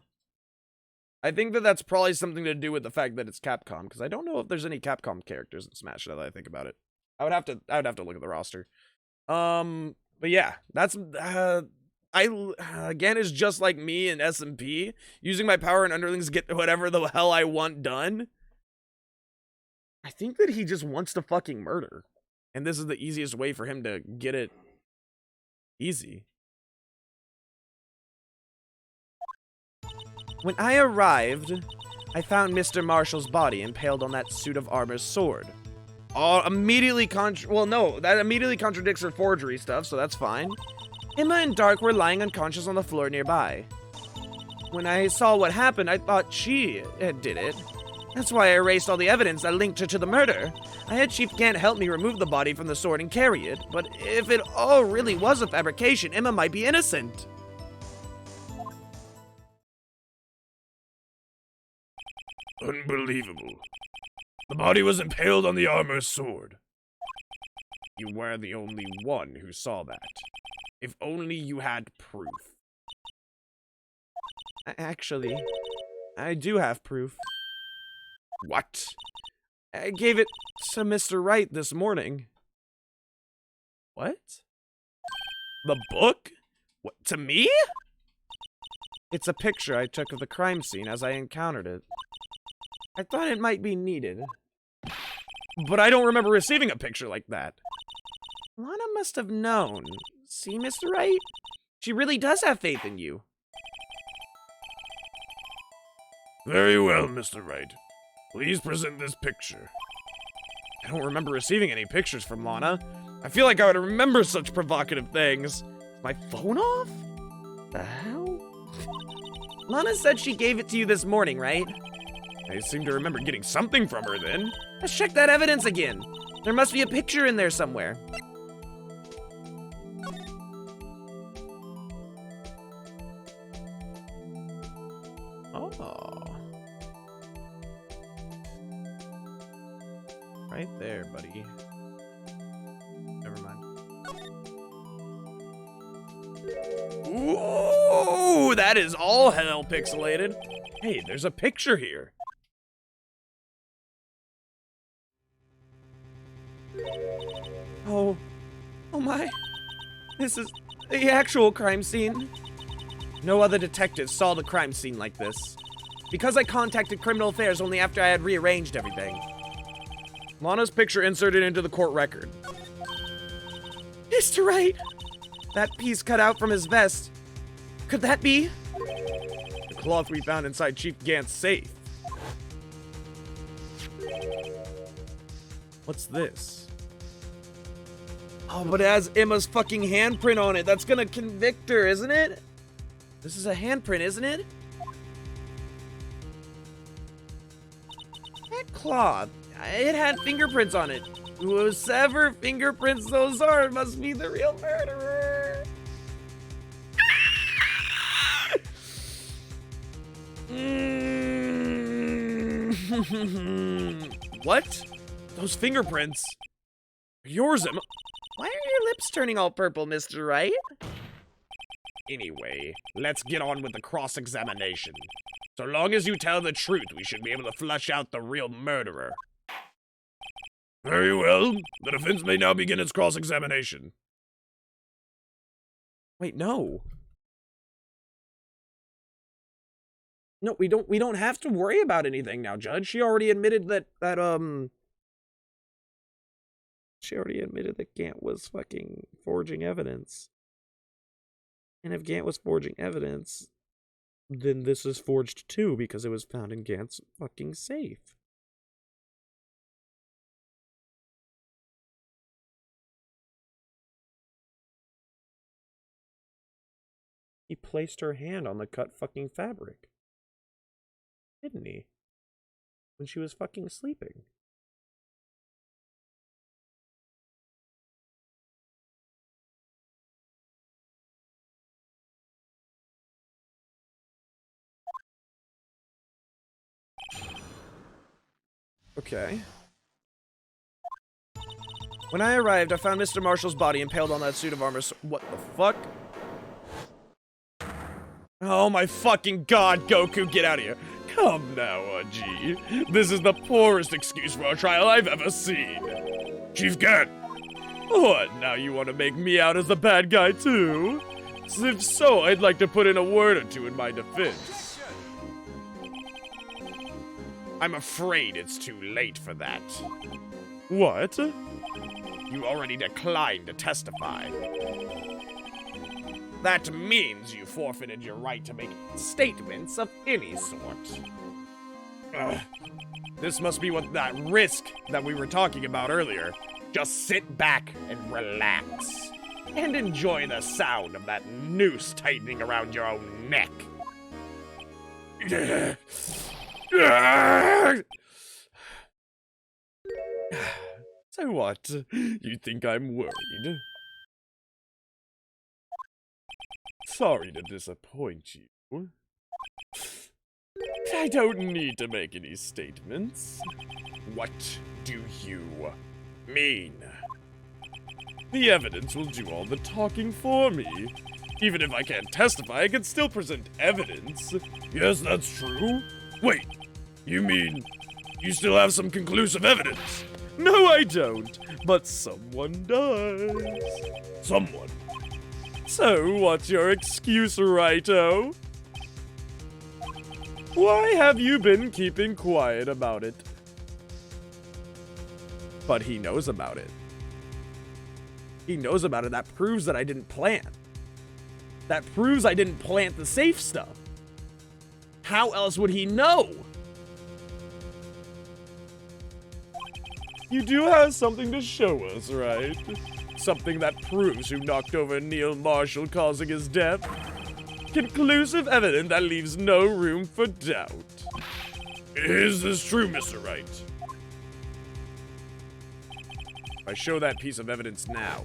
Speaker 1: think that that's probably something to do with the fact that it's Capcom, because I don't know if there's any Capcom characters in Smash now that I think about it. I would have to look at the roster. But yeah, that's again is just like me in SMP, using my power and underlings to get whatever the hell I want done. I think that he just wants to fucking murder, and this is the easiest way for him to get it easy.
Speaker 3: When I arrived, I found Mr. Marshall's body impaled on that suit of armor's sword.
Speaker 1: That immediately contradicts her forgery stuff, so that's fine.
Speaker 3: Emma and Dark were lying unconscious on the floor nearby. When I saw what happened, I thought she did it. That's why I erased all the evidence that linked her to the murder. I had Chief Gant help me remove the body from the sword and carry it, but if it all really was a fabrication, Emma might be innocent.
Speaker 4: Unbelievable. The body was impaled on the armor's sword.
Speaker 2: You were the only one who saw that. If only you had proof.
Speaker 3: Actually, I do have proof.
Speaker 2: What?
Speaker 3: I gave it to Mr. Wright this morning.
Speaker 2: What? The book? What, to me?
Speaker 3: It's a picture I took of the crime scene as I encountered it. I thought it might be needed.
Speaker 2: But I don't remember receiving a picture like that.
Speaker 3: Lana must have known. See, Mr. Wright? She really does have faith in you.
Speaker 4: Very well, Mr. Wright. Please present this picture.
Speaker 2: I don't remember receiving any pictures from Lana. I feel like I would remember such provocative things. Is my phone off?
Speaker 3: The hell? Lana said she gave it to you this morning, right?
Speaker 2: I seem to remember getting something from her then.
Speaker 3: Let's check that evidence again. There must be a picture in there somewhere.
Speaker 2: Oh. Right there, buddy. Never mind. Ooh, that is all hell pixelated. Hey, there's a picture here.
Speaker 3: Oh my. This is the actual crime scene. No other detectives saw the crime scene like this. Because I contacted Criminal Affairs only after I had rearranged everything.
Speaker 2: Lana's picture inserted into the court record.
Speaker 3: Mr. Wright! That piece cut out from his vest. Could that be?
Speaker 2: The cloth we found inside Chief Gant's safe. What's this?
Speaker 3: Oh, but it has Emma's fucking handprint on it. That's gonna convict her, isn't it? This is a handprint, isn't it? That cloth, it had fingerprints on it. Whoever fingerprints those are must be the real murderer.
Speaker 2: What? Those fingerprints? Yours, Emma.
Speaker 3: Why are your lips turning all purple, Mr. Wright?
Speaker 2: Anyway, let's get on with the cross-examination. So long as you tell the truth, we should be able to flush out the real murderer.
Speaker 4: Very well. The defense may now begin its cross-examination.
Speaker 3: Wait, no. No, we don't have to worry about anything now, Judge. She already admitted that she already admitted that Gant was fucking forging evidence. And if Gant was forging evidence, then this is forged too, because it was found in Gant's fucking safe. He placed her hand on the cut fucking fabric. Didn't he? When she was fucking sleeping. Okay. When I arrived, I found Mr. Marshall's body impaled on that suit of armor. What the fuck?
Speaker 2: Oh my fucking god, Goku, get out of here. Come now, G. This is the poorest excuse for a trial I've ever seen.
Speaker 4: Chief Gant!
Speaker 2: What, now you want to make me out as the bad guy too? If so, I'd like to put in a word or two in my defense. I'm afraid it's too late for that.
Speaker 1: What?
Speaker 2: You already declined to testify. That means you forfeited your right to make statements of any sort. This must be what that risk that we were talking about earlier. Just sit back and relax. And enjoy the sound of that noose tightening around your own neck.
Speaker 4: So what? You think I'm worried? Sorry to disappoint you. I don't need to make any statements.
Speaker 2: What do you mean?
Speaker 4: The evidence will do all the talking for me. Even if I can't testify, I can still present evidence.
Speaker 2: Yes, that's true. Wait, you mean you still have some conclusive evidence?
Speaker 4: No, I don't, but someone does.
Speaker 2: Someone?
Speaker 4: So, what's your excuse, Righto? Why have you been keeping quiet about it?
Speaker 1: But he knows about it. He knows about it. That proves that I didn't plant. That proves I didn't plant the safe stuff. How else would he know?
Speaker 4: You do have something to show us, right? Something that proves who knocked over Neil Marshall, causing his death? Conclusive evidence that leaves no room for doubt.
Speaker 2: Is this true, Mr. Wright?
Speaker 1: If I show that piece of evidence now,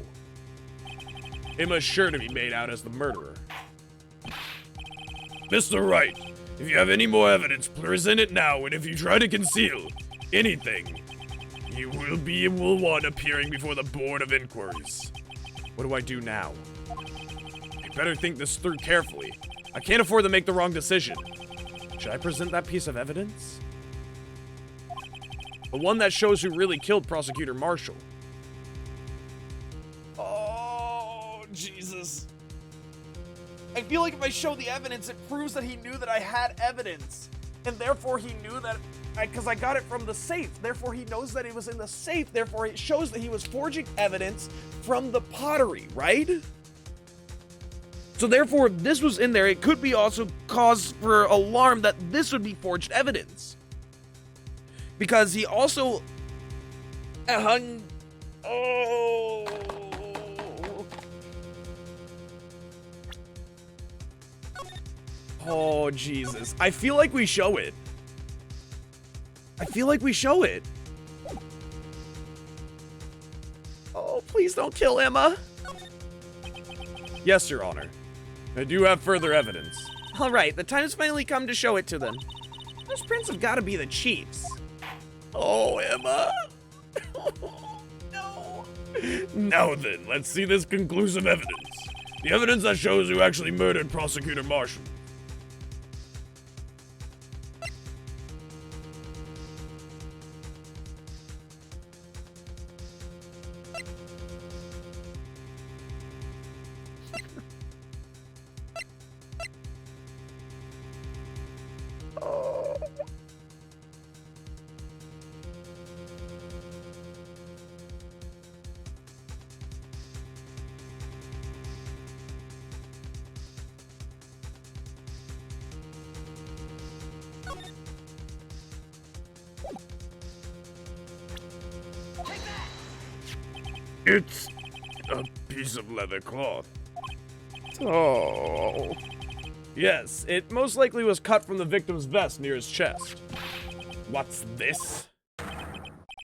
Speaker 1: Emma's sure to be made out as the murderer.
Speaker 2: Mr. Wright, if you have any more evidence, present it now, and if you try to conceal anything, you will be in Will 1 appearing before the Board of Inquiries.
Speaker 1: What do I do now? I better think this through carefully. I can't afford to make the wrong decision. Should I present that piece of evidence? The one that shows who really killed Prosecutor Marshall. Oh, Jesus. I feel like if I show the evidence, it proves that he knew that I had evidence. And therefore he knew that, because I got it from the safe. Therefore he knows that it was in the safe. Therefore it shows that he was forging evidence from the pottery, right? So therefore, if this was in there, it could be also cause for alarm that this would be forged evidence. Because he also hung... Oh... Oh, Jesus. I feel like we show it. I feel like we show it. Oh, please don't kill Emma. Yes, Your Honor. I do have further evidence. All right, the time has finally come to show it to them. Those prints have got to be the chief's. Oh, Emma. No.
Speaker 2: Now then, let's see this conclusive evidence. The evidence that shows who actually murdered Prosecutor Marshall. It's a piece of leather cloth.
Speaker 1: Oh. Yes, it most likely was cut from the victim's vest near his chest.
Speaker 2: What's this?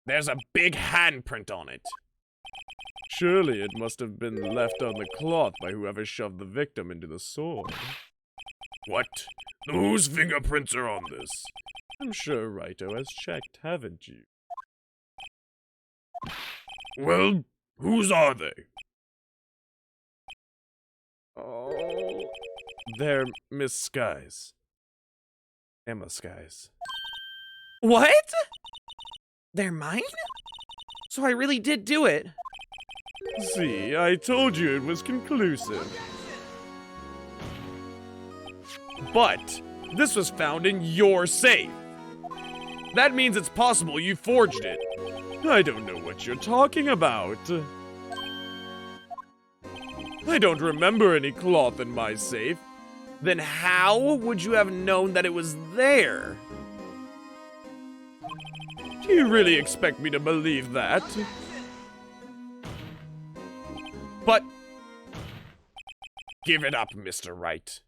Speaker 2: There's a big handprint on it.
Speaker 4: Surely it must have been left on the cloth by whoever shoved the victim into the sword.
Speaker 2: What? Whose fingerprints are on this?
Speaker 4: I'm sure Righto has checked, haven't you?
Speaker 2: Well, whose are they?
Speaker 4: Oh, they're Miss Skies. Emma Skies.
Speaker 3: What? They're mine? So I really did do it.
Speaker 4: See, I told you it was conclusive.
Speaker 1: But this was found in your safe. That means it's possible you forged it.
Speaker 4: I don't know what you're talking about. I don't remember any cloth in my safe.
Speaker 1: Then how would you have known that it was there?
Speaker 4: Do you really expect me to believe that?
Speaker 1: But
Speaker 2: Give it up, Mr. Wright.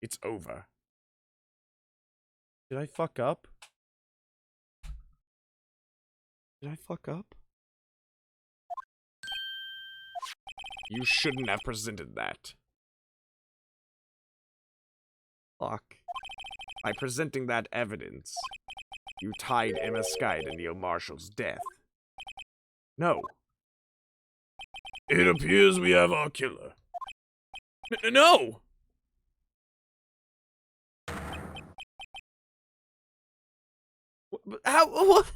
Speaker 2: It's over.
Speaker 4: Did I fuck up? Did I fuck up?
Speaker 2: You shouldn't have presented that.
Speaker 1: Fuck.
Speaker 2: By presenting that evidence, you tied Emma Skye to Neil Marshall's death. No.
Speaker 4: It appears we have our killer.
Speaker 2: No!
Speaker 3: How? What?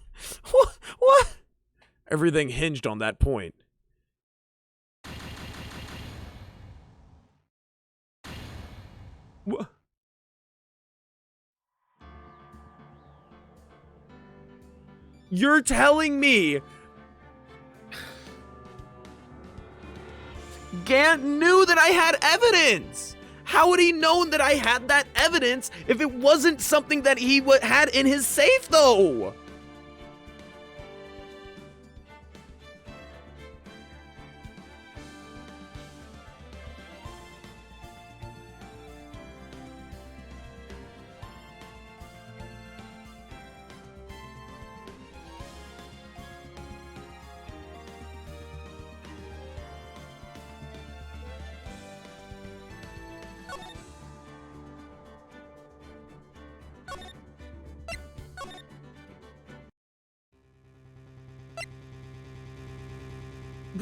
Speaker 3: What?
Speaker 2: Everything hinged on that point. What?
Speaker 1: You're telling me
Speaker 3: Gant knew that I had evidence. How would he known that I had that evidence if it wasn't something that he had in his safe, though?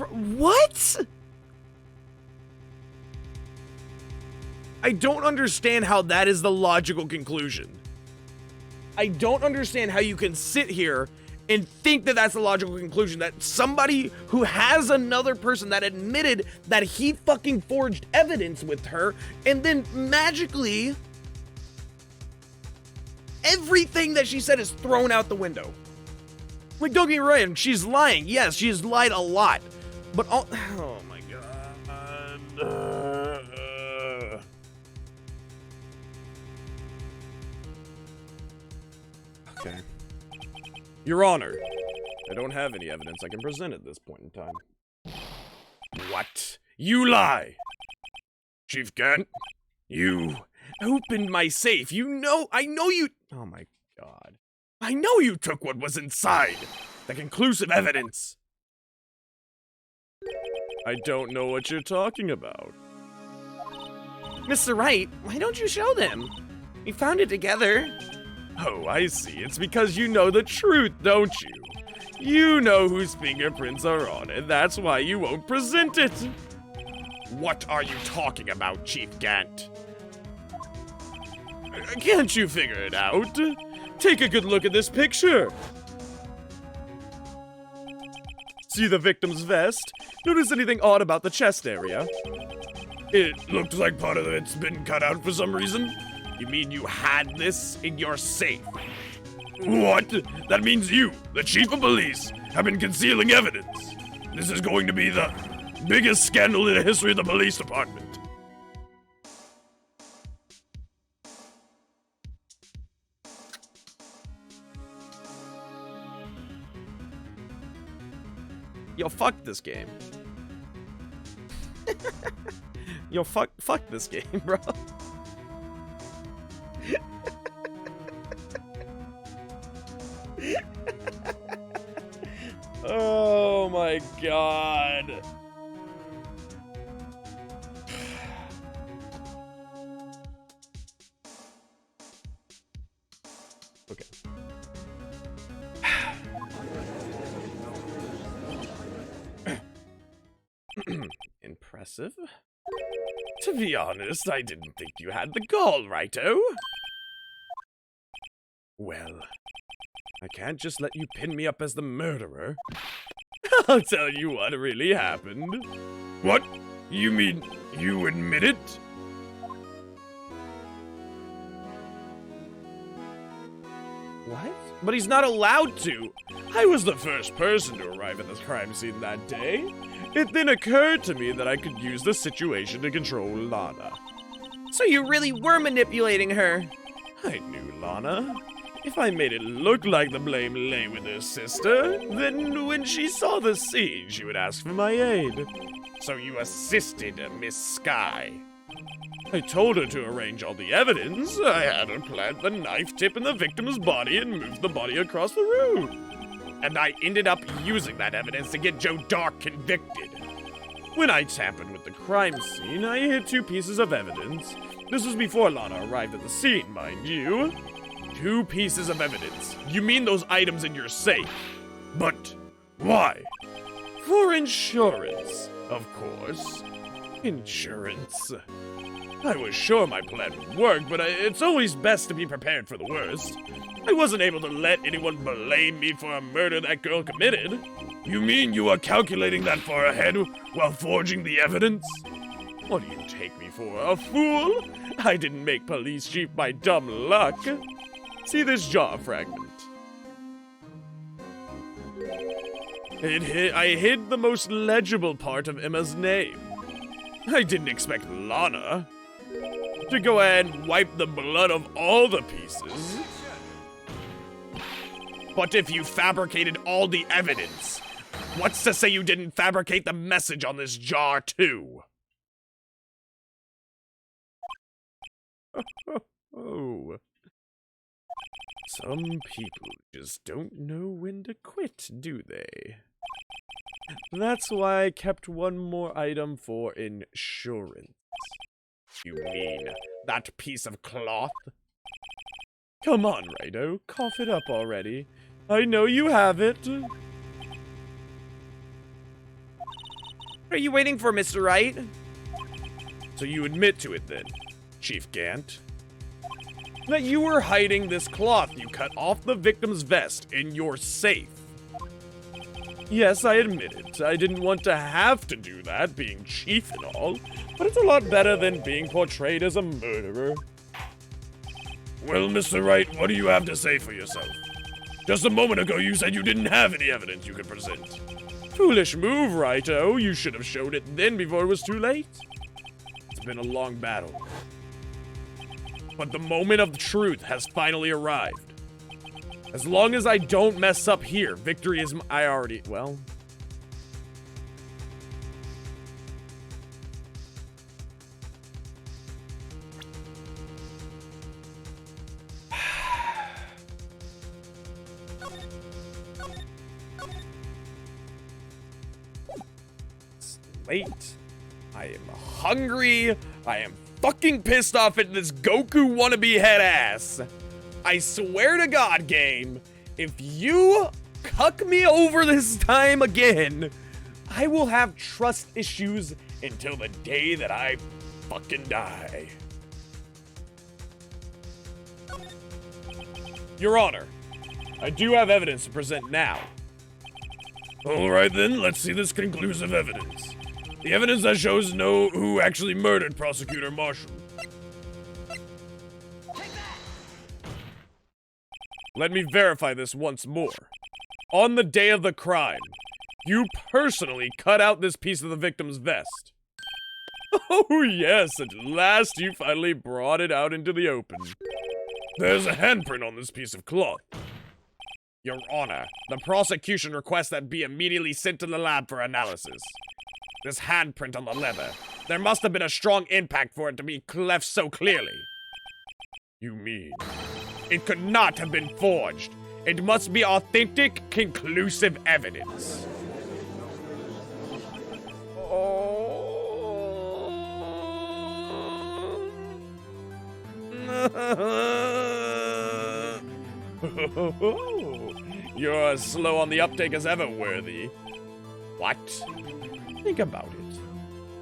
Speaker 3: What?
Speaker 1: I don't understand how that is the logical conclusion. I don't understand how you can sit here and think that that's the logical conclusion, that somebody who has another person that admitted that he fucking forged evidence with her, and then magically everything that she said is thrown out the window. Like, don't get me wrong, she's lying. Yes, she has lied a lot. But oh my god.
Speaker 2: Okay. Your Honor, I don't have any evidence I can present at this point in time.
Speaker 4: What? You lie! Chief Gant, you
Speaker 1: Opened my safe. You know, I know you. Oh my god.
Speaker 4: I know you took what was inside. The conclusive evidence.
Speaker 2: I don't know what you're talking about.
Speaker 3: Mr. Wright, why don't you show them? We found it together.
Speaker 2: Oh, I see. It's because you know the truth, don't you? You know whose fingerprints are on it. That's why you won't present it.
Speaker 4: What are you talking about, Chief Gant?
Speaker 2: Can't you figure it out? Take a good look at this picture. See the victim's vest? Notice anything odd about the chest area?
Speaker 4: It looked like part of it's been cut out for some reason.
Speaker 2: You mean you had this in your safe?
Speaker 4: What? That means you, the Chief of Police, have been concealing evidence. This is going to be the biggest scandal in the history of the police department.
Speaker 1: Yo, fuck this game. Yo, fuck this game, bro. Oh my god. Okay. Impressive.
Speaker 2: To be honest, I didn't think you had the gall, Righto. Well, I can't just let you pin me up as the murderer. I'll tell you what really happened.
Speaker 4: What? You mean you admit it?
Speaker 1: What? But he's not allowed to.
Speaker 2: I was the first person to arrive at the crime scene that day. It then occurred to me that I could use the situation to control Lana.
Speaker 3: So you really were manipulating her.
Speaker 2: I knew Lana. If I made it look like the blame lay with her sister, then when she saw the scene, she would ask for my aid.
Speaker 4: So you assisted Miss Skye.
Speaker 2: I told her to arrange all the evidence. I had her plant the knife tip in the victim's body and move the body across the room.
Speaker 4: And I ended up using that evidence to get Joe Dark convicted.
Speaker 2: When I tampered with the crime scene, I hid 2 pieces of evidence. This was before Lana arrived at the scene, mind you. 2 pieces of evidence. You mean those items in your safe?
Speaker 4: But why?
Speaker 2: For insurance, of course. Insurance. I was sure my plan would work, but it's always best to be prepared for the worst. I wasn't able to let anyone blame me for a murder that girl committed.
Speaker 4: You mean you are calculating that far ahead while forging the evidence?
Speaker 2: What do you take me for, a fool? I didn't make police chief by dumb luck. See this jaw fragment? I hid the most legible part of Emma's name. I didn't expect Lana to go ahead and wipe the blood of all the pieces. But if you fabricated all the evidence, what's to say you didn't fabricate the message on this jar too? Oh. Some people just don't know when to quit, do they? That's why I kept one more item for insurance. You mean that piece of cloth? Come on, Righto, cough it up already. I know you have it.
Speaker 3: What are you waiting for, Mr. Wright?
Speaker 2: So you admit to it then, Chief Gant, that you were hiding this cloth you cut off the victim's vest in your safe. Yes, I admit it. I didn't want to have to do that, being chief and all, but it's a lot better than being portrayed as a murderer.
Speaker 4: Well, Mr. Wright, what do you have to say for yourself? Just a moment ago, you said you didn't have any evidence you could present.
Speaker 2: Foolish move, Righto. You should have showed it then before it was too late. It's been a long battle. But the moment of truth has finally arrived. As long as I don't mess up here, victory is well. It's late. I am hungry. I am fucking pissed off at this Goku wannabe head ass. I swear to God, game, if you cuck me over this time again, I will have trust issues until the day that I fucking die. Your Honor, I do have evidence to present now.
Speaker 4: Alright then, let's see this conclusive evidence. The evidence that shows who actually murdered Prosecutor Marshall.
Speaker 2: Let me verify this once more. On the day of the crime, you personally cut out this piece of the victim's vest. Oh yes, at last you finally brought it out into the open.
Speaker 4: There's a handprint on this piece of cloth.
Speaker 2: Your Honor, the prosecution requests that be immediately sent to the lab for analysis. This handprint on the leather, there must have been a strong impact for it to be left so clearly.
Speaker 4: You mean?
Speaker 2: It could not have been forged. It must be authentic, conclusive evidence. You're as slow on the uptake as ever, Worthy. What? Think about it.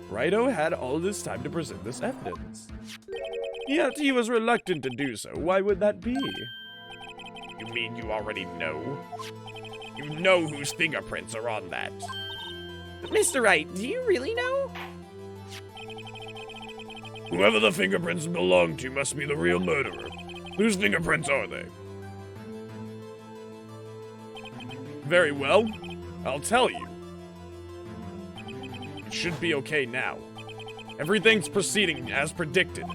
Speaker 2: Righto had all this time to present this evidence. Yet he was reluctant to do so. Why would that be? You mean you already know? You know whose fingerprints are on that.
Speaker 3: Mr. Wright, do you really know?
Speaker 4: Whoever the fingerprints belong to must be the real murderer. Whose fingerprints are they?
Speaker 2: Very well. I'll tell you. It should be okay now. Everything's proceeding as predicted.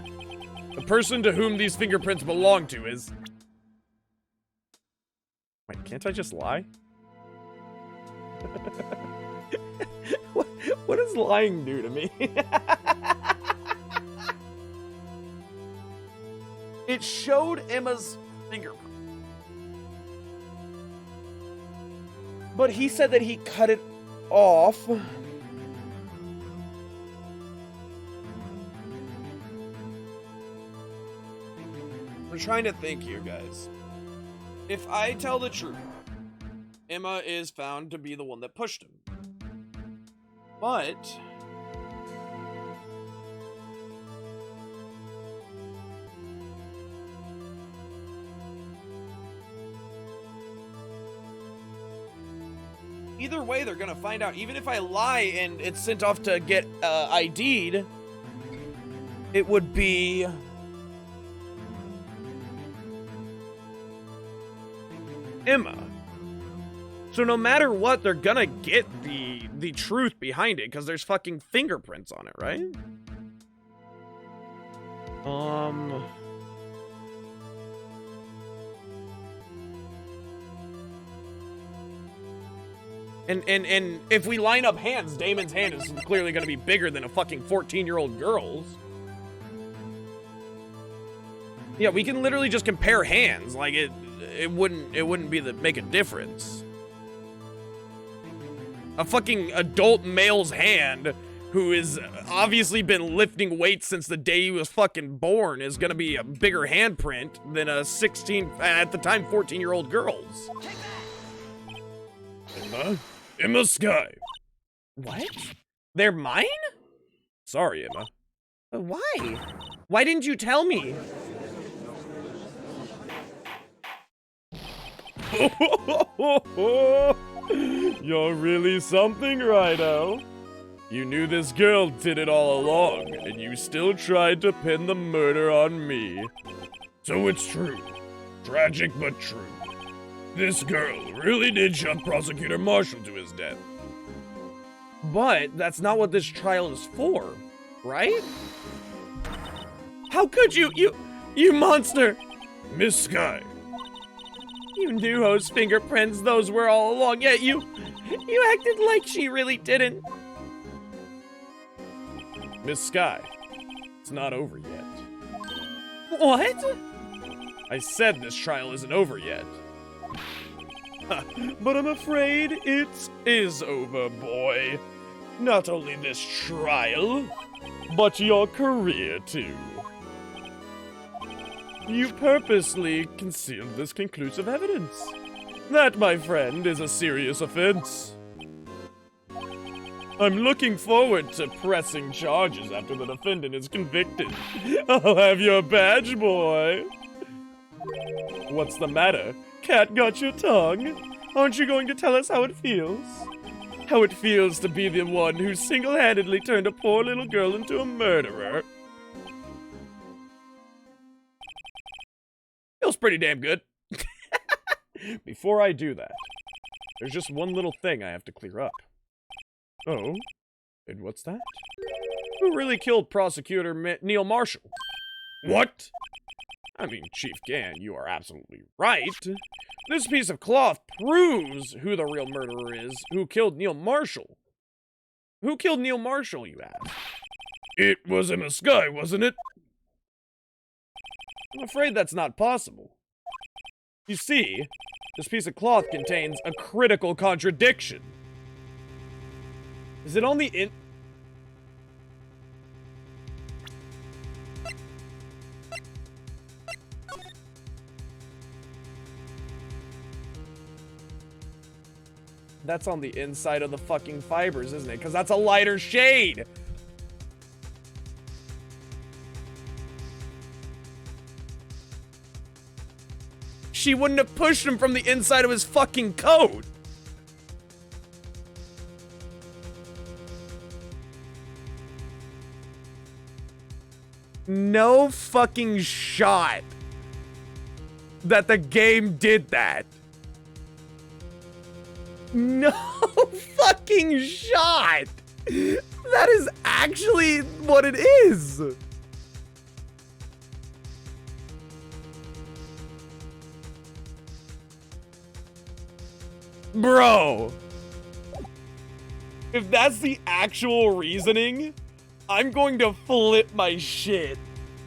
Speaker 2: The person to whom these fingerprints belong to is... Wait, can't I just lie? what does lying do to me? It showed Emma's fingerprint. But he said that he cut it off.
Speaker 1: I'm trying to think here, guys. If I tell the truth, Emma is found to be the one that pushed him. But either way, they're gonna find out. Even if I lie and it's sent off to get ID'd, it would be Emma. So no matter what, they're gonna get the truth behind it because there's fucking fingerprints on it, right? And if we line up hands, Damon's hand is clearly gonna be bigger than a fucking 14-year-old girl's. Yeah, we can literally just compare hands. Like it wouldn't be make a difference. A fucking adult male's hand who has obviously been lifting weights since the day he was fucking born is gonna be a bigger handprint than a 16, at the time, 14-year-old girl's.
Speaker 4: Emma Sky.
Speaker 1: What? They're mine?
Speaker 2: Sorry, Emma.
Speaker 1: Why? Why didn't you tell me?
Speaker 2: You're really something, Rhino. You knew this girl did it all along, and you still tried to pin the murder on me.
Speaker 4: So it's true. Tragic but true. This girl really did shot Prosecutor Marshall to his death.
Speaker 1: But that's not what this trial is for, right? How could you monster!
Speaker 4: Miss Sky.
Speaker 1: You knew whose fingerprints those were all along, yet you acted like she really didn't.
Speaker 2: Miss Sky, it's not over yet.
Speaker 1: What?
Speaker 2: I said this trial isn't over yet. But I'm afraid it is over, boy. Not only this trial, but your career, too. You purposely concealed this conclusive evidence. That, my friend, is a serious offense. I'm looking forward to pressing charges after the defendant is convicted. I'll have your badge, boy. What's the matter? Cat got your tongue? Aren't you going to tell us how it feels? How it feels to be the one who single-handedly turned a poor little girl into a murderer?
Speaker 1: Feels pretty damn good.
Speaker 2: Before I do that, there's just one little thing I have to clear up. Oh? And what's that? Who really killed Prosecutor Neil Marshall?
Speaker 4: What?
Speaker 2: I mean, Chief Gann, you are absolutely right. This piece of cloth proves who the real murderer is, who killed Neil Marshall. Who killed Neil Marshall, you ask?
Speaker 4: It was Emma Sky, wasn't it?
Speaker 2: I'm afraid that's not possible. You see, this piece of cloth contains a critical contradiction. Is it on the That's on the inside of the fucking fibers, isn't it? Because that's a lighter shade.
Speaker 1: She wouldn't have pushed him from the inside of his fucking coat. No fucking shot that the game did that. No fucking shot. That is actually what it is. Bro, if that's the actual reasoning, I'm going to flip my shit.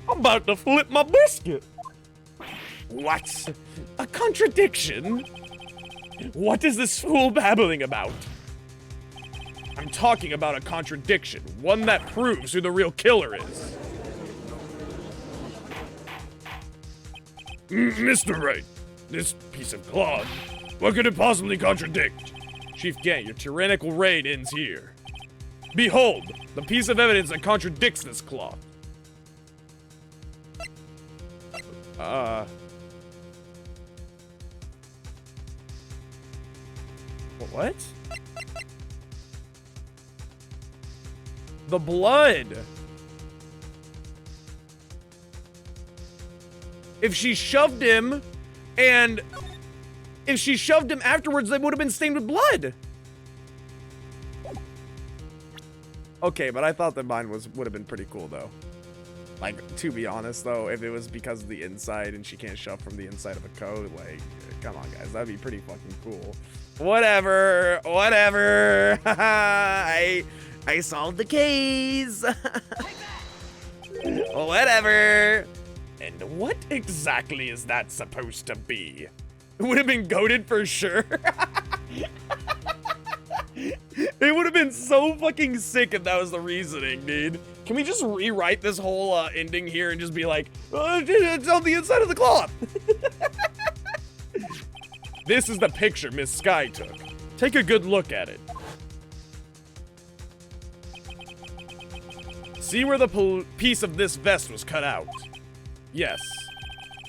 Speaker 1: I'm about to flip my biscuit. What? A contradiction? What is this fool babbling about? I'm talking about a contradiction, one that proves who the real killer is.
Speaker 4: Mr. Wright, this piece of cloth, what could it possibly contradict?
Speaker 1: Chief Gant, your tyrannical reign ends here. Behold, the piece of evidence that contradicts this cloth. What? The blood! If she shoved him, and if she shoved him afterwards, they would have been stained with blood. Okay, but I thought that mine would have been pretty cool though. Like, to be honest though, if it was because of the inside and she can't shove from the inside of a coat, like, come on guys, that'd be pretty fucking cool. Whatever, whatever. I solved the case. Whatever. And what exactly is that supposed to be? It would have been goated for sure. It would have been so fucking sick if that was the reasoning, dude. Can we just rewrite this whole ending here and just be like, it's on the inside of the cloth? This is the picture Miss Sky took. Take a good look at it. See where the piece of this vest was cut out? Yes.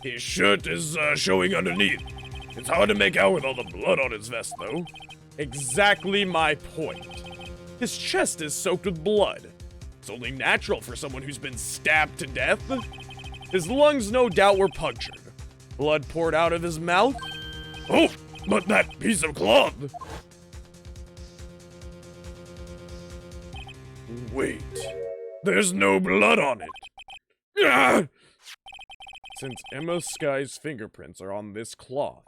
Speaker 4: His shirt is showing underneath. It's hard to make out with all the blood on his vest, though.
Speaker 1: Exactly my point. His chest is soaked with blood. It's only natural for someone who's been stabbed to death. His lungs no doubt were punctured. Blood poured out of his mouth.
Speaker 4: Oh, but that piece of cloth! Wait, there's no blood on it. Ah!
Speaker 1: Since Emma Sky's fingerprints are on this cloth,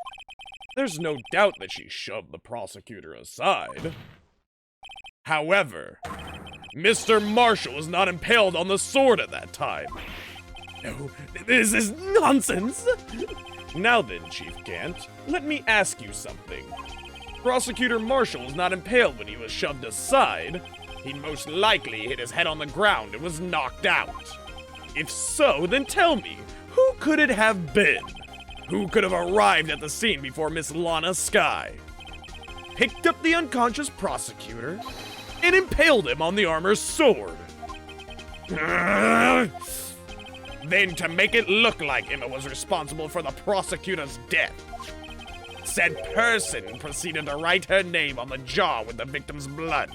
Speaker 1: there's no doubt that she shoved the prosecutor aside. However, Mr. Marshall was not impaled on the sword at that time. No, this is nonsense! Now then, Chief Gant, let me ask you something. Prosecutor Marshall was not impaled when he was shoved aside. He most likely hit his head on the ground and was knocked out. If so, then tell me, who could it have been? Who could have arrived at the scene before Miss Lana Sky? Picked up the unconscious prosecutor and impaled him on the armor's sword. Then, to make it look like Emma was responsible for the prosecutor's death, said person proceeded to write her name on the jar with the victim's blood.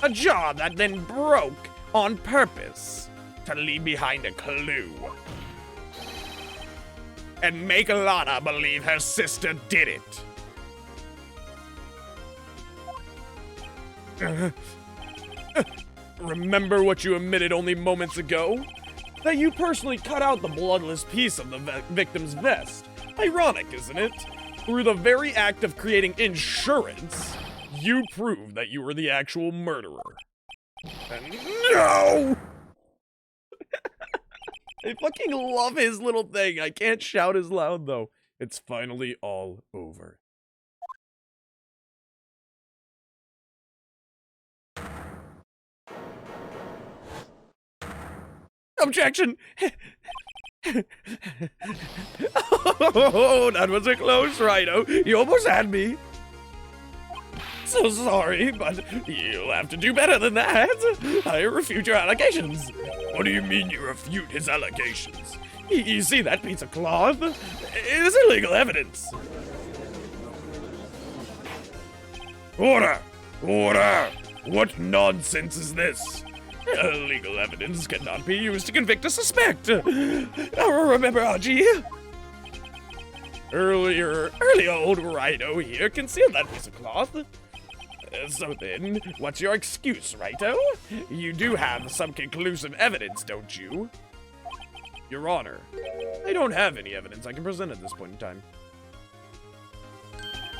Speaker 1: A jar that then broke on purpose to leave behind a clue. And make Lana believe her sister did it. Remember what you admitted only moments ago? That you personally cut out the bloodless piece of the victim's vest. Ironic, isn't it? Through the very act of creating insurance, you proved that you were the actual murderer. And no! I fucking love his little thing. I can't shout as loud, though. It's finally all over. Objection! Oh, that was a close Rhino. You almost had me. So sorry, but you'll have to do better than that. I refute your allegations.
Speaker 4: What do you mean you refute his allegations?
Speaker 1: You see that piece of cloth? It is illegal evidence.
Speaker 4: Order! Order! What nonsense is this?
Speaker 1: Illegal evidence cannot be used to convict a suspect. Remember, RG? Earlier old Rhino here concealed that piece of cloth. So then, what's your excuse, Rhino? You do have some conclusive evidence, don't you? Your Honor, I don't have any evidence I can present at this point in time.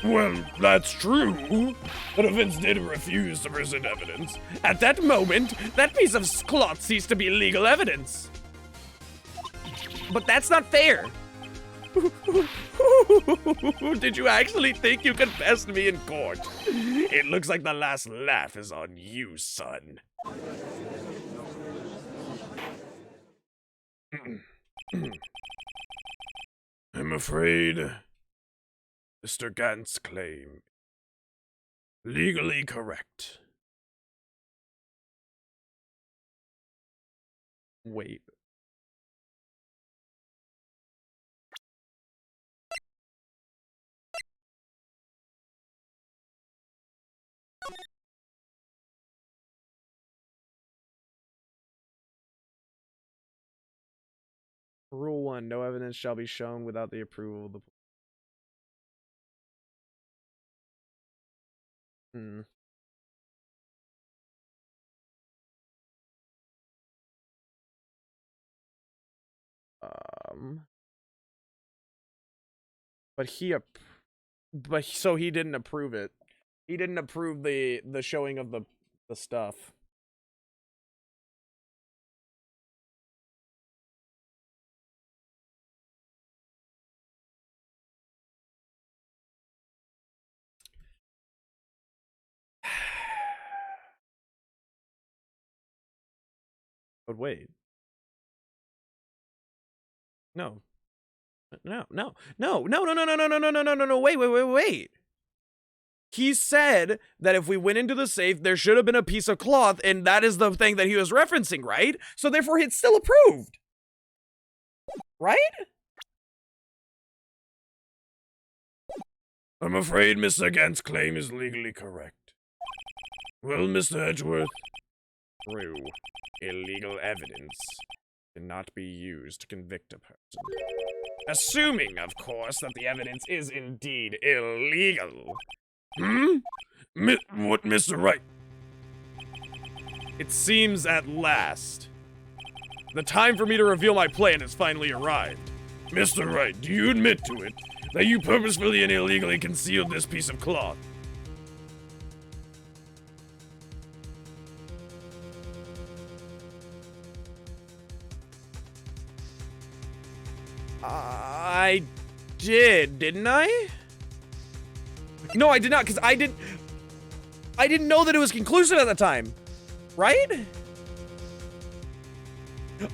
Speaker 4: Well, that's true. But Vince did refuse to present evidence.
Speaker 1: At that moment, that piece of cloth ceased to be legal evidence. But that's not fair. Did you actually think you confessed me in court? It looks like the last laugh is on you, son.
Speaker 4: I'm afraid Mr. Gant's claim legally correct.
Speaker 1: Wait. Rule 1. No evidence shall be shown without the approval of the... Hmm. But so he didn't approve it. He didn't approve the showing of the stuff. But wait. No. No, wait. He said that if we went into the safe, there should have been a piece of cloth, and that is the thing that he was referencing, right? So therefore, it's still approved. Right?
Speaker 4: I'm afraid Mr. Gant's claim is legally correct. Well, Mr. Edgeworth?
Speaker 2: True. Illegal evidence cannot be used to convict a person. Assuming, of course, that the evidence is indeed illegal.
Speaker 4: What, Mr. Wright?
Speaker 1: It seems at last. The time for me to reveal my plan has finally arrived.
Speaker 4: Mr. Wright, do you admit to it that you purposefully and illegally concealed this piece of cloth?
Speaker 1: I did, didn't I? No, I did not, because I didn't know that it was conclusive at the time. Right?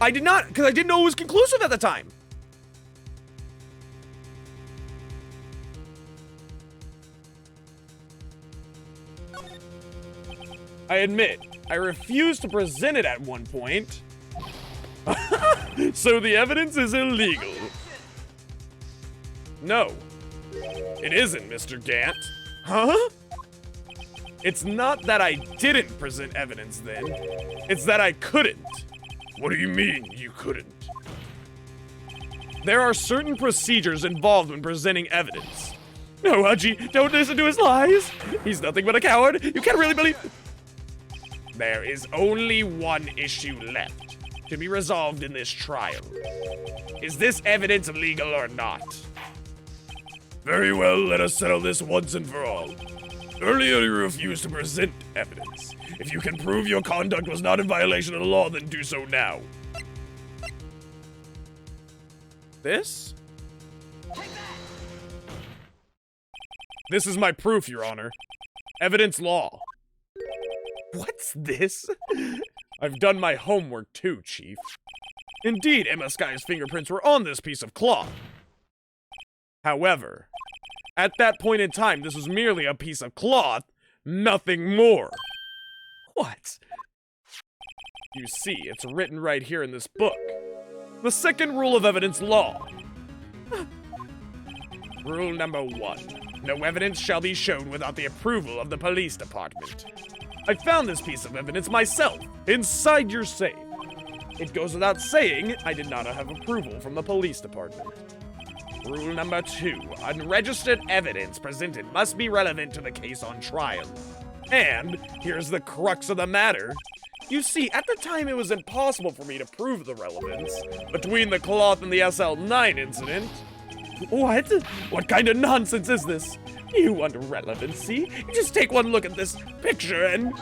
Speaker 1: I did not, because I didn't know it was conclusive at the time. I admit, I refused to present it at one point. So the evidence is illegal. No, it isn't, Mr. Gant. Huh? It's not that I didn't present evidence then. It's that I couldn't.
Speaker 4: What do you mean, you couldn't?
Speaker 1: There are certain procedures involved when presenting evidence. No, Haji, don't listen to his lies. He's nothing but a coward. You can't really believe...
Speaker 2: There is only one issue left to be resolved in this trial. Is this evidence legal or not?
Speaker 4: Very well, let us settle this once and for all. Earlier you refused to present evidence. If you can prove your conduct was not in violation of the law, then do so now.
Speaker 1: This? This is my proof, Your Honor. Evidence law. What's this? I've done my homework too, Chief. Indeed, Emma Sky's fingerprints were on this piece of cloth. However, at that point in time, this was merely a piece of cloth, nothing more. What? You see, it's written right here in this book. The second rule of evidence law.
Speaker 2: Rule number 1. No evidence shall be shown without the approval of the police department.
Speaker 1: I found this piece of evidence myself, inside your safe. It goes without saying, I did not have approval from the police department.
Speaker 2: Rule number 2. Unregistered evidence presented must be relevant to the case on trial.
Speaker 1: And here's the crux of the matter. You see, at the time it was impossible for me to prove the relevance between the cloth and the SL9 incident. What? What kind of nonsense is this? You want relevancy? You just take one look at this picture and...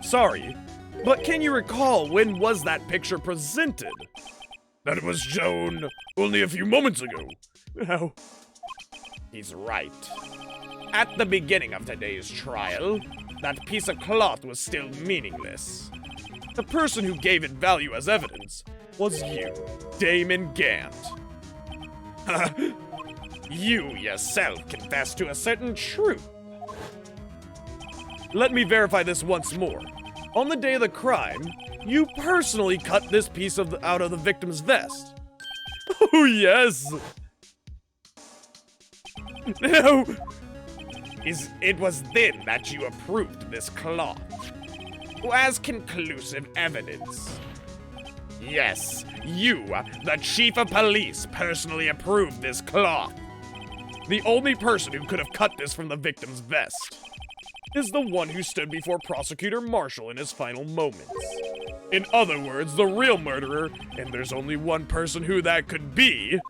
Speaker 1: Sorry, but can you recall when was that picture presented?
Speaker 4: That was shown only a few moments ago.
Speaker 1: No.
Speaker 2: He's right. At the beginning of today's trial, that piece of cloth was still meaningless.
Speaker 1: The person who gave it value as evidence was you.
Speaker 2: Damon Gant. You yourself confessed to a certain truth. Let me verify this once more. On the day of the crime, you personally cut this piece out of the victim's vest. Oh, yes. No. It was then that you approved this cloth as conclusive evidence. Yes, you, the chief of police, personally approved this cloth. The only person who could have cut this from the victim's vest is the one who stood before Prosecutor Marshall in his final moments. In other words, the real murderer, and there's only one person who that could be,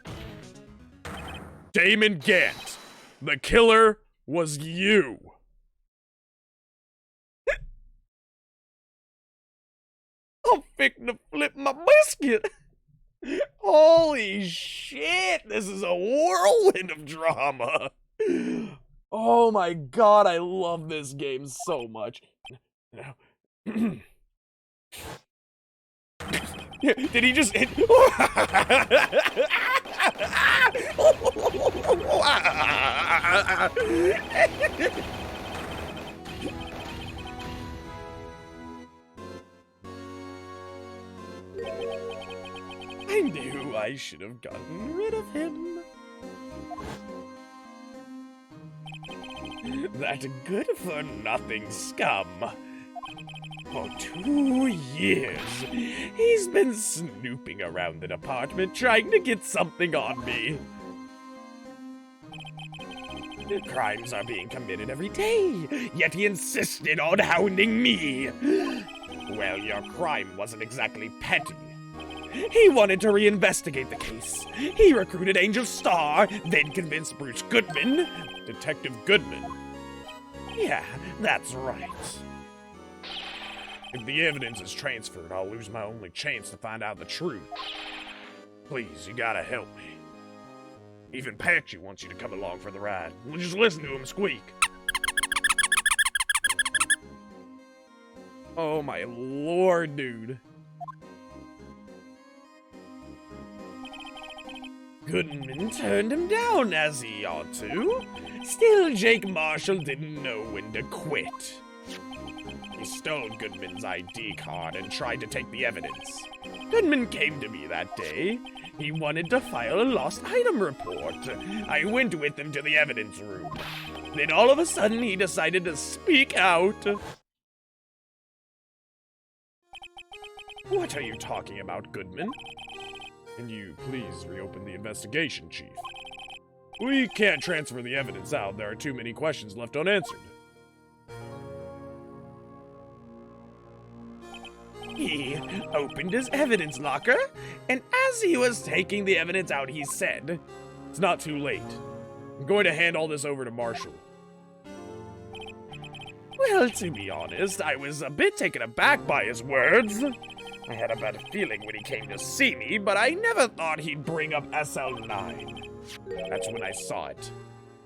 Speaker 2: Damon Gant. The killer was you. I'm fixing to flip my biscuit. Holy shit, this is a whirlwind of drama. Oh my god, I love this game so much. Did he just hit? I knew I should have gotten rid of him. That good-for-nothing scum. For 2 years, he's been snooping around the department trying to get something on me. Crimes are being committed every day, yet he insisted on hounding me. Well, your crime wasn't exactly petty. He wanted to reinvestigate the case. He recruited Angel Starr, then convinced Bruce Goodman. Detective Goodman? Yeah, that's right. If the evidence is transferred, I'll lose my only chance to find out the truth. Please, you gotta help me. Even Patchy wants you to come along for the ride. We'll just listen to him squeak. Oh my lord, dude. Goodman turned him down, as he ought to. Still, Jake Marshall didn't know when to quit. He stole Goodman's ID card and tried to take the evidence. Goodman came to me that day. He wanted to file a lost item report. I went with him to the evidence room. Then all of a sudden, he decided to speak out. What are you talking about, Goodman? Can you please reopen the investigation, Chief? We can't transfer the evidence out. There are too many questions left unanswered. He opened his evidence locker, and as he was taking the evidence out, he said, "It's not too late. I'm going to hand all this over to Marshall." Well, to be honest, I was a bit taken aback by his words. I had a bad feeling when he came to see me, but I never thought he'd bring up SL9. That's when I saw it.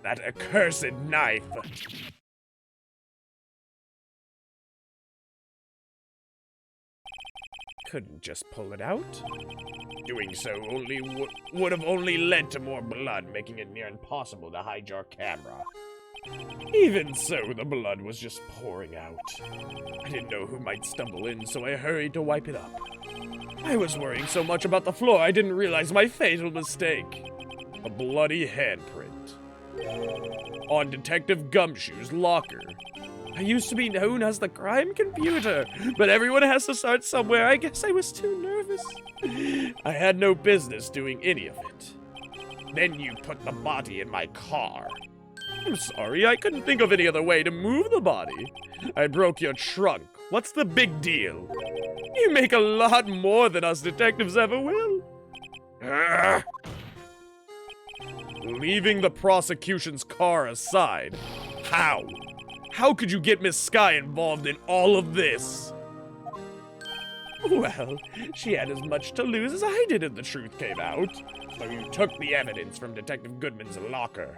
Speaker 2: That accursed knife. Couldn't just pull it out. Doing so would have only led to more blood, making it near impossible to hide your camera. Even so, the blood was just pouring out. I didn't know who might stumble in, so I hurried to wipe it up. I was worrying so much about the floor, I didn't realize my fatal mistake. A bloody handprint. On Detective Gumshoe's locker. I used to be known as the crime computer, but everyone has to start somewhere. I guess I was too nervous. I had no business doing any of it. Then you put the body in my car. I'm sorry, I couldn't think of any other way to move the body. I broke your trunk. What's the big deal? You make a lot more than us detectives ever will. Leaving the prosecution's car aside. How? How could you get Miss Sky involved in all of this? Well, she had as much to lose as I did if the truth came out. So you took the evidence from Detective Goodman's locker.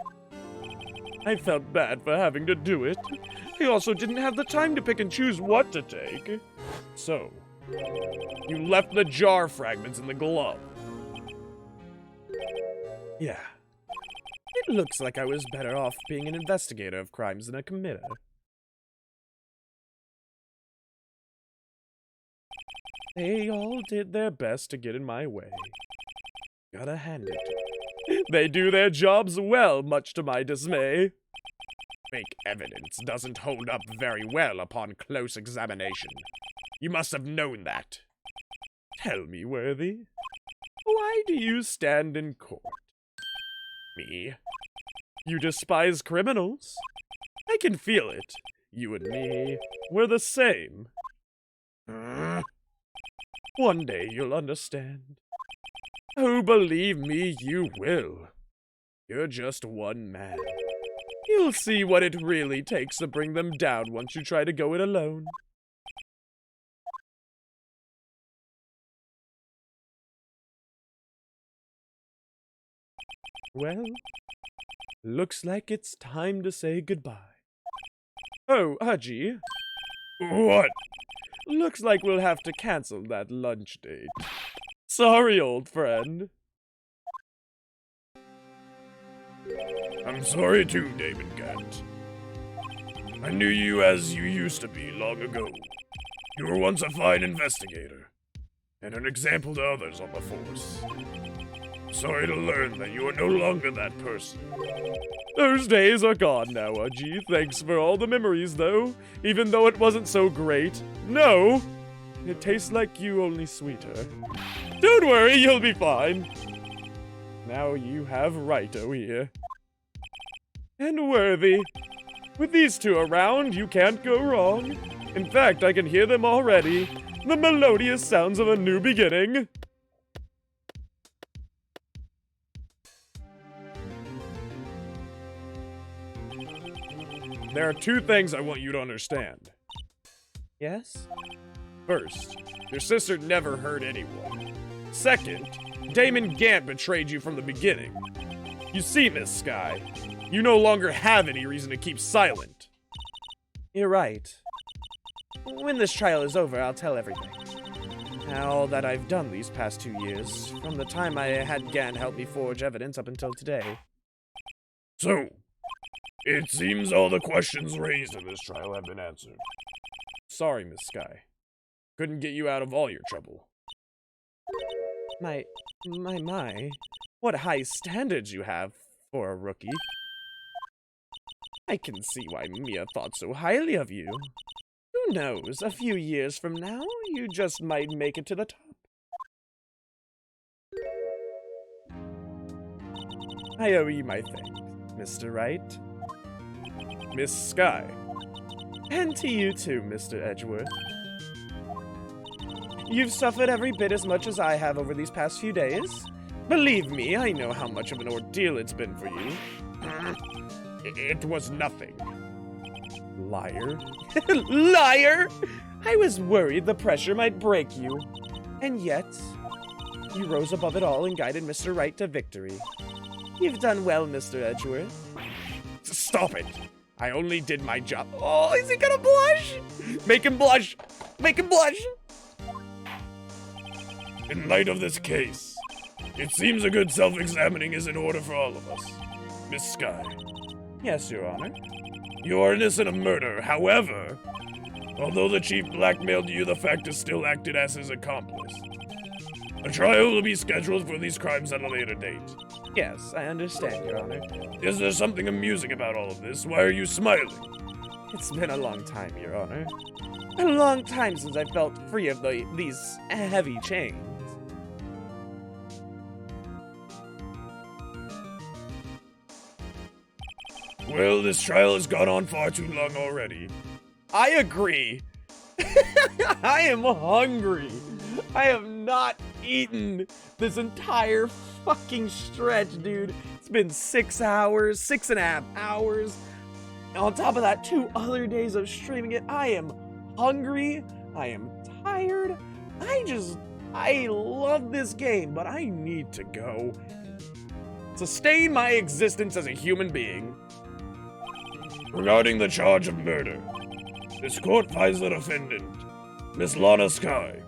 Speaker 2: I felt bad for having to do it. I also didn't have the time to pick and choose what to take. So, you left the jar fragments in the glove.
Speaker 1: Yeah. It looks like I was better off being an investigator of crimes than a committer. They all did their best to get in my way. Gotta hand it to them. They do their jobs well, much to my dismay.
Speaker 2: Fake evidence doesn't hold up very well upon close examination. You must have known that.
Speaker 1: Tell me, Worthy, why do you stand in court?
Speaker 2: Me?
Speaker 1: You despise criminals? I can feel it. You and me, we're the same. One day you'll understand. Oh, believe me, you will. You're just one man. You'll see what it really takes to bring them down once you try to go it alone. Well, looks like it's time to say goodbye. Oh, Haji.
Speaker 4: What?
Speaker 1: Looks like we'll have to cancel that lunch date. Sorry, old friend.
Speaker 4: I'm sorry too, Damon Gant. I knew you as you used to be long ago. You were once a fine investigator, and an example to others on the force. Sorry to learn that you are no longer that person.
Speaker 1: Those days are gone now, Haji. Thanks for all the memories, though. Even though it wasn't so great. No! It tastes like you, only sweeter. Don't worry, you'll be fine. Now you have Righto here. And Worthy. With these two around, you can't go wrong. In fact, I can hear them already. The melodious sounds of a new beginning.
Speaker 2: There are two things I want you to understand.
Speaker 1: Yes?
Speaker 2: First, your sister never hurt anyone. Second, Damon Gant betrayed you from the beginning. You see, Miss Sky, you no longer have any reason to keep silent.
Speaker 3: You're right. When this trial is over, I'll tell everything. All that I've done these past 2 years, from the time I had Gan help me forge evidence up until today.
Speaker 4: So, it seems all the questions raised in this trial have been answered.
Speaker 2: Sorry, Miss Sky. Couldn't get you out of all your trouble.
Speaker 3: My. What high standards you have for a rookie. I can see why Mia thought so highly of you. Who knows, a few years from now, you just might make it to the top.
Speaker 1: I owe you my thanks, Mr. Wright.
Speaker 2: Miss Sky.
Speaker 1: And to you too, Mr. Edgeworth. You've suffered every bit as much as I have over these past few days. Believe me, I know how much of an ordeal it's been for you.
Speaker 2: It was nothing.
Speaker 1: Liar. Liar! I was worried the pressure might break you. And yet, you rose above it all and guided Mr. Wright to victory. You've done well, Mr. Edgeworth.
Speaker 2: Stop it! I only did my job. Oh, is he gonna blush? Make him blush! Make him blush!
Speaker 4: In light of this case, it seems a good self-examining is in order for all of us. Miss Sky,
Speaker 1: Yes, Your Honor.
Speaker 4: you are innocent of murder. However, although the chief blackmailed you, the fact is still acted as his accomplice. A trial will be scheduled for these crimes at a later date.
Speaker 1: Yes, I understand, Your Honor.
Speaker 4: Is there something amusing about all of this? Why are you smiling?
Speaker 1: It's been a long time, Your Honor. A long time since I felt free of these heavy chains.
Speaker 4: Well, this trial has gone on far too long already.
Speaker 1: I agree. I am hungry. I have not eaten this entire fucking stretch, dude. It's been 6 hours, 6.5 hours. On top of that, 2 other days of streaming it. I am hungry. I am tired. I love this game, but I need to go sustain my existence as a human being.
Speaker 4: Regarding the charge of murder, this court finds the defendant, Miss Lana Sky,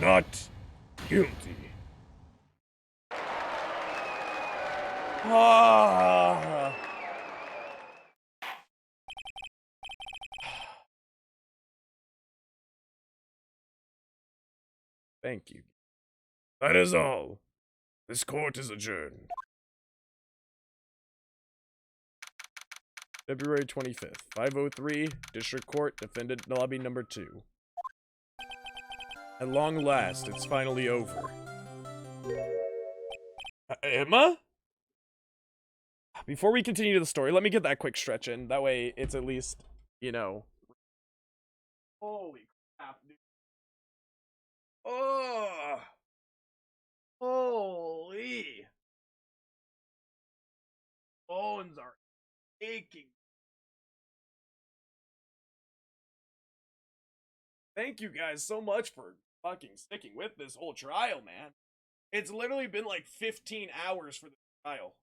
Speaker 4: not guilty.
Speaker 1: Ah. Thank you.
Speaker 4: That is all. This court is adjourned.
Speaker 1: February 25th, 5:03, District Court, Defendant Lobby Number 2. At long last, it's finally over. Emma? Before we continue the story, let me get that quick stretch in. That way, it's at least, you know. Holy crap, dude. Oh! Holy! Bones are aching. Thank you guys so much for fucking sticking with this whole trial, man. It's literally been like 15 hours for the trial.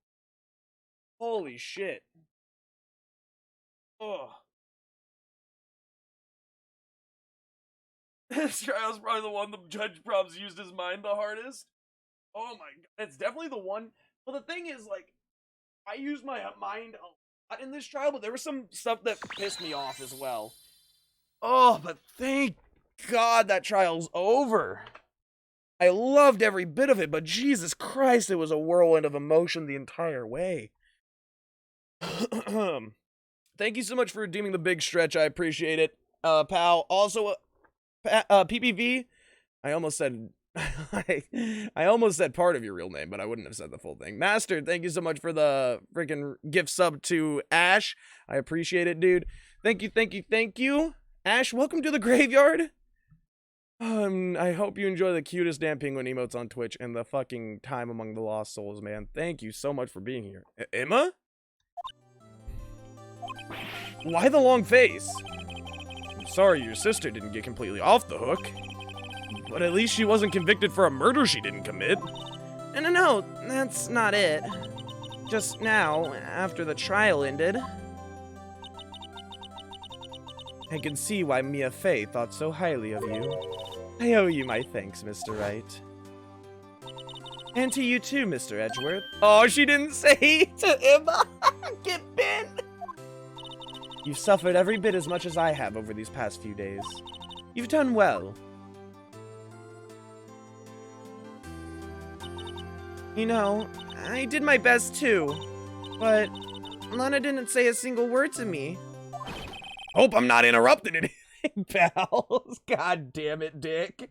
Speaker 1: Holy shit. Oh. This trial's probably the one the judge probs used his mind the hardest. Oh my god. It's definitely the one. Well, the thing is, like, I used my mind a lot in this trial, but there was some stuff that pissed me off as well. Oh, but thank God that trial's over. I loved every bit of it, but Jesus Christ, it was a whirlwind of emotion the entire way. Thank you so much for redeeming the big stretch. I appreciate it, pal. Also, PPV, I almost said I almost said part of your real name, but I wouldn't have said the full thing. Master, thank you so much for the freaking gift sub to Ash. I appreciate it, dude. Thank you, thank you, thank you. Ash, welcome to the graveyard. I hope you enjoy the cutest damn penguin emotes on Twitch and the fucking time among the lost souls, man. Thank you so much for being here. Emma? Why the long face? I'm sorry your sister didn't get completely off the hook. But at least she wasn't convicted for a murder she didn't commit.
Speaker 3: No, that's not it. Just now, after the trial ended,
Speaker 1: I can see why Mia Fey thought so highly of you. I owe you my thanks, Mr. Wright. And to you too, Mr. Edgeworth. Oh, she didn't say to Emma. Get bent. You've suffered every bit as much as I have over these past few days. You've done well. You know, I did my best too, but Lana didn't say a single word to me.
Speaker 2: Hope I'm not interrupting anything,
Speaker 1: Pals. God damn it, Dick.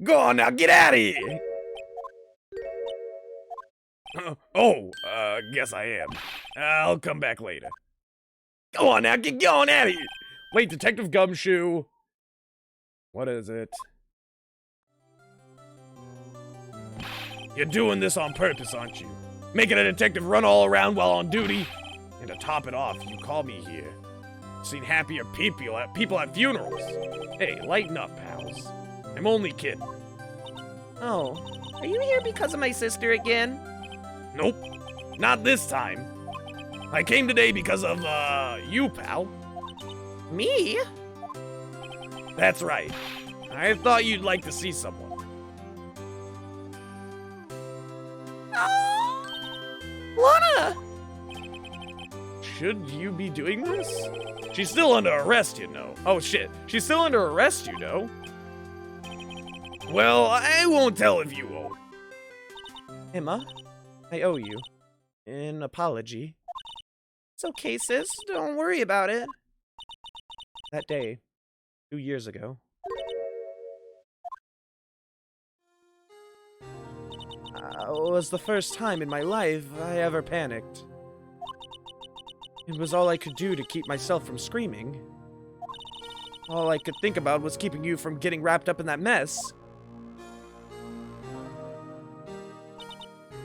Speaker 2: Go on now, get out of here! Guess I am. I'll come back later. Go on now, get going out of here!
Speaker 1: Wait, Detective Gumshoe. What is it?
Speaker 2: You're doing this on purpose, aren't you? Making a detective run all around while on duty? And to top it off, you called me here. Seen happier people at funerals. Hey, lighten up, pals. I'm only kidding.
Speaker 3: Oh, are you here because of my sister again?
Speaker 2: Nope, not this time. I came today because of, you, pal.
Speaker 3: Me?
Speaker 2: That's right. I thought you'd like to see someone.
Speaker 3: Lana!
Speaker 1: Should you be doing this?
Speaker 2: She's still under arrest, you know.
Speaker 1: Oh shit, she's still under arrest, you know.
Speaker 2: Well, I won't tell if you won't.
Speaker 1: Emma, I owe you an apology.
Speaker 3: It's okay, sis. Don't worry about it.
Speaker 1: That day, 2 years ago, was the first time in my life I ever panicked. It was all I could do to keep myself from screaming. All I could think about was keeping you from getting wrapped up in that mess.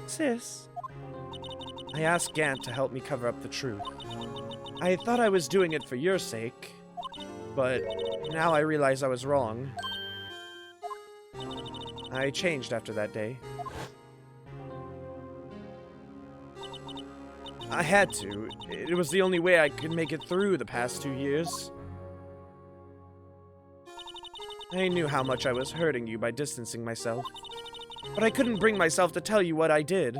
Speaker 1: Sis, I asked Gant to help me cover up the truth. I thought I was doing it for your sake, but now I realize I was wrong. I changed after that day. I had to. It was the only way I could make it through the past 2 years.
Speaker 3: I knew how much I was hurting you by distancing myself, but I couldn't bring myself to tell you what I did.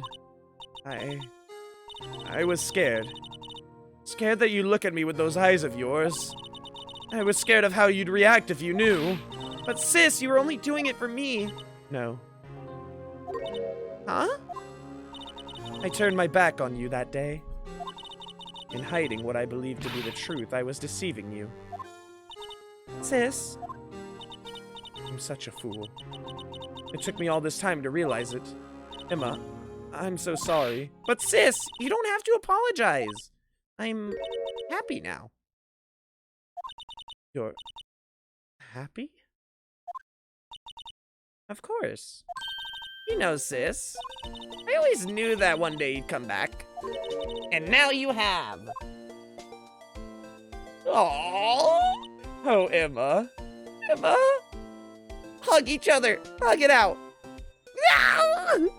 Speaker 3: I was scared. Scared that you'd look at me with those eyes of yours. I was scared of how you'd react if you knew. But sis, you were only doing it for me. No. Huh? I turned my back on you that day. In hiding what I believed to be the truth, I was deceiving you. Sis. I'm such a fool. It took me all this time to realize it. Emma, I'm so sorry. But sis, you don't have to apologize. I'm happy now. You're happy? Of course. You know, sis. I always knew that one day you'd come back. And now you have. Aww. Oh, Emma. Emma? Hug each other. Hug it out. No!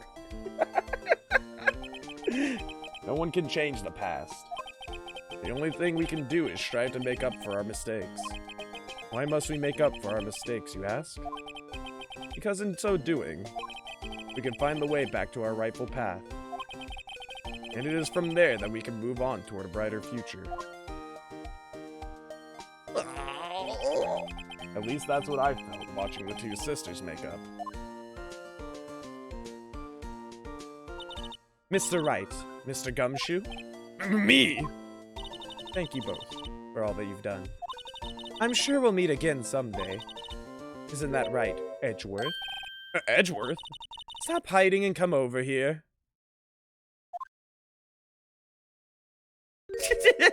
Speaker 1: No one can change the past. The only thing we can do is strive to make up for our mistakes. Why must we make up for our mistakes, you ask? Because in so doing, we can find the way back to our rightful path. And it is from there that we can move on toward a brighter future. At least that's what I felt watching the two sisters make up. Mr. Wright, Mr. Gumshoe?
Speaker 2: Me?
Speaker 1: Thank you both for all that you've done. I'm sure we'll meet again someday. Isn't that right, Edgeworth?
Speaker 2: Edgeworth?
Speaker 1: Stop hiding and come over here.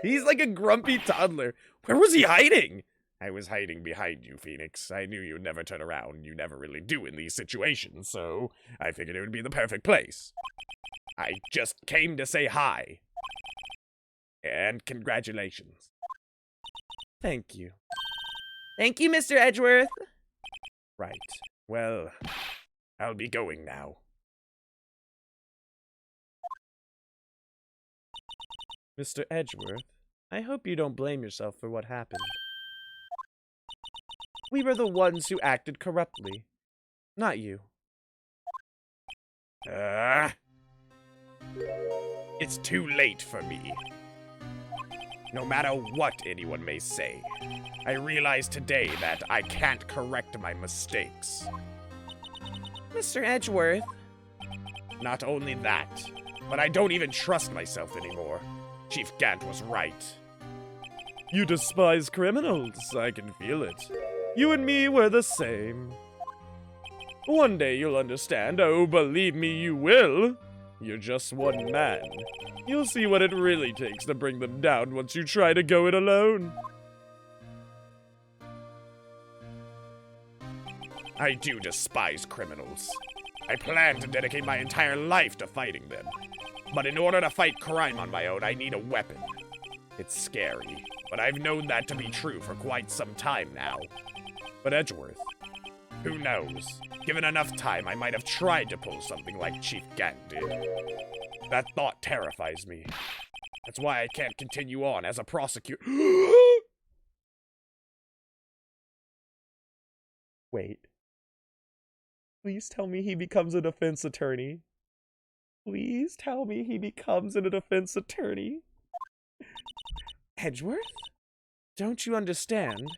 Speaker 1: He's like a grumpy toddler.
Speaker 2: Where was he hiding? I was hiding behind you, Phoenix. I knew you'd never turn around. You never really do in these situations, so I figured it would be the perfect place. I just came to say hi. And congratulations.
Speaker 1: Thank you.
Speaker 3: Thank you, Mr. Edgeworth.
Speaker 2: Right. Well, I'll be going now.
Speaker 1: Mr. Edgeworth, I hope you don't blame yourself for what happened. We were the ones who acted corruptly, not you.
Speaker 2: It's too late for me. No matter what anyone may say, I realize today that I can't correct my mistakes.
Speaker 3: Mr. Edgeworth.
Speaker 2: Not only that, but I don't even trust myself anymore. Chief Gant was right.
Speaker 1: You despise criminals, I can feel it. You and me were the same. One day you'll understand, oh, believe me, you will. You're just one man. You'll see what it really takes to bring them down once you try to go it alone.
Speaker 2: I do despise criminals. I plan to dedicate my entire life to fighting them. But in order to fight crime on my own, I need a weapon. It's scary, but I've known that to be true for quite some time now. But Edgeworth, who knows? Given enough time, I might have tried to pull something like Chief Gant did. That thought terrifies me. That's why I can't continue on as a prosecutor.
Speaker 1: Wait. Please tell me he becomes a defense attorney. Please tell me he becomes a defense attorney. Edgeworth? Don't you understand?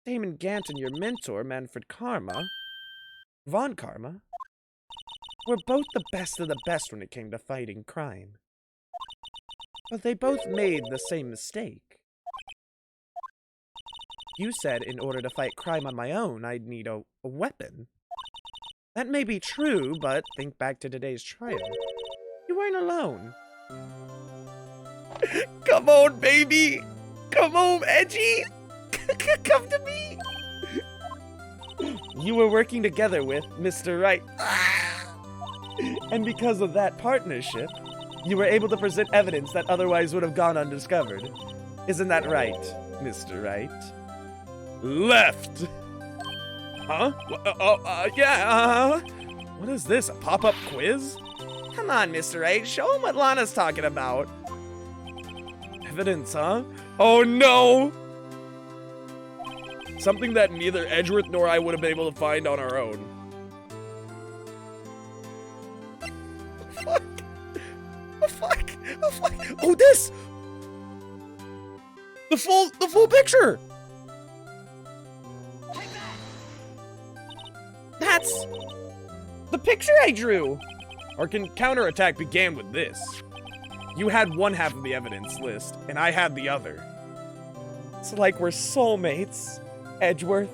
Speaker 1: Damon Gant and your mentor, Manfred Von Karma, were both the best of the best when it came to fighting crime. But they both made the same mistake. You said in order to fight crime on my own, I'd need a weapon. That may be true, but think back to today's trial. You weren't alone.
Speaker 2: Come on, baby! Come on, Edgy! Come to me!
Speaker 1: You were working together with Mr. Wright. And because of that partnership, you were able to present evidence that otherwise would have gone undiscovered. Isn't that right, Mr. Wright?
Speaker 2: Left!
Speaker 1: Huh? Yeah, What is this, a pop-up quiz?
Speaker 3: Come on, Mr. Wright. Show him what Lana's talking about.
Speaker 1: Evidence, huh? Oh no!
Speaker 2: Something that neither Edgeworth nor I would have been able to find on our own.
Speaker 1: Fuck. Oh, this! The full picture!
Speaker 3: That's the picture I drew.
Speaker 2: Our counterattack began with this. You had one half of the evidence list, and I had the other.
Speaker 1: It's like we're soulmates, Edgeworth.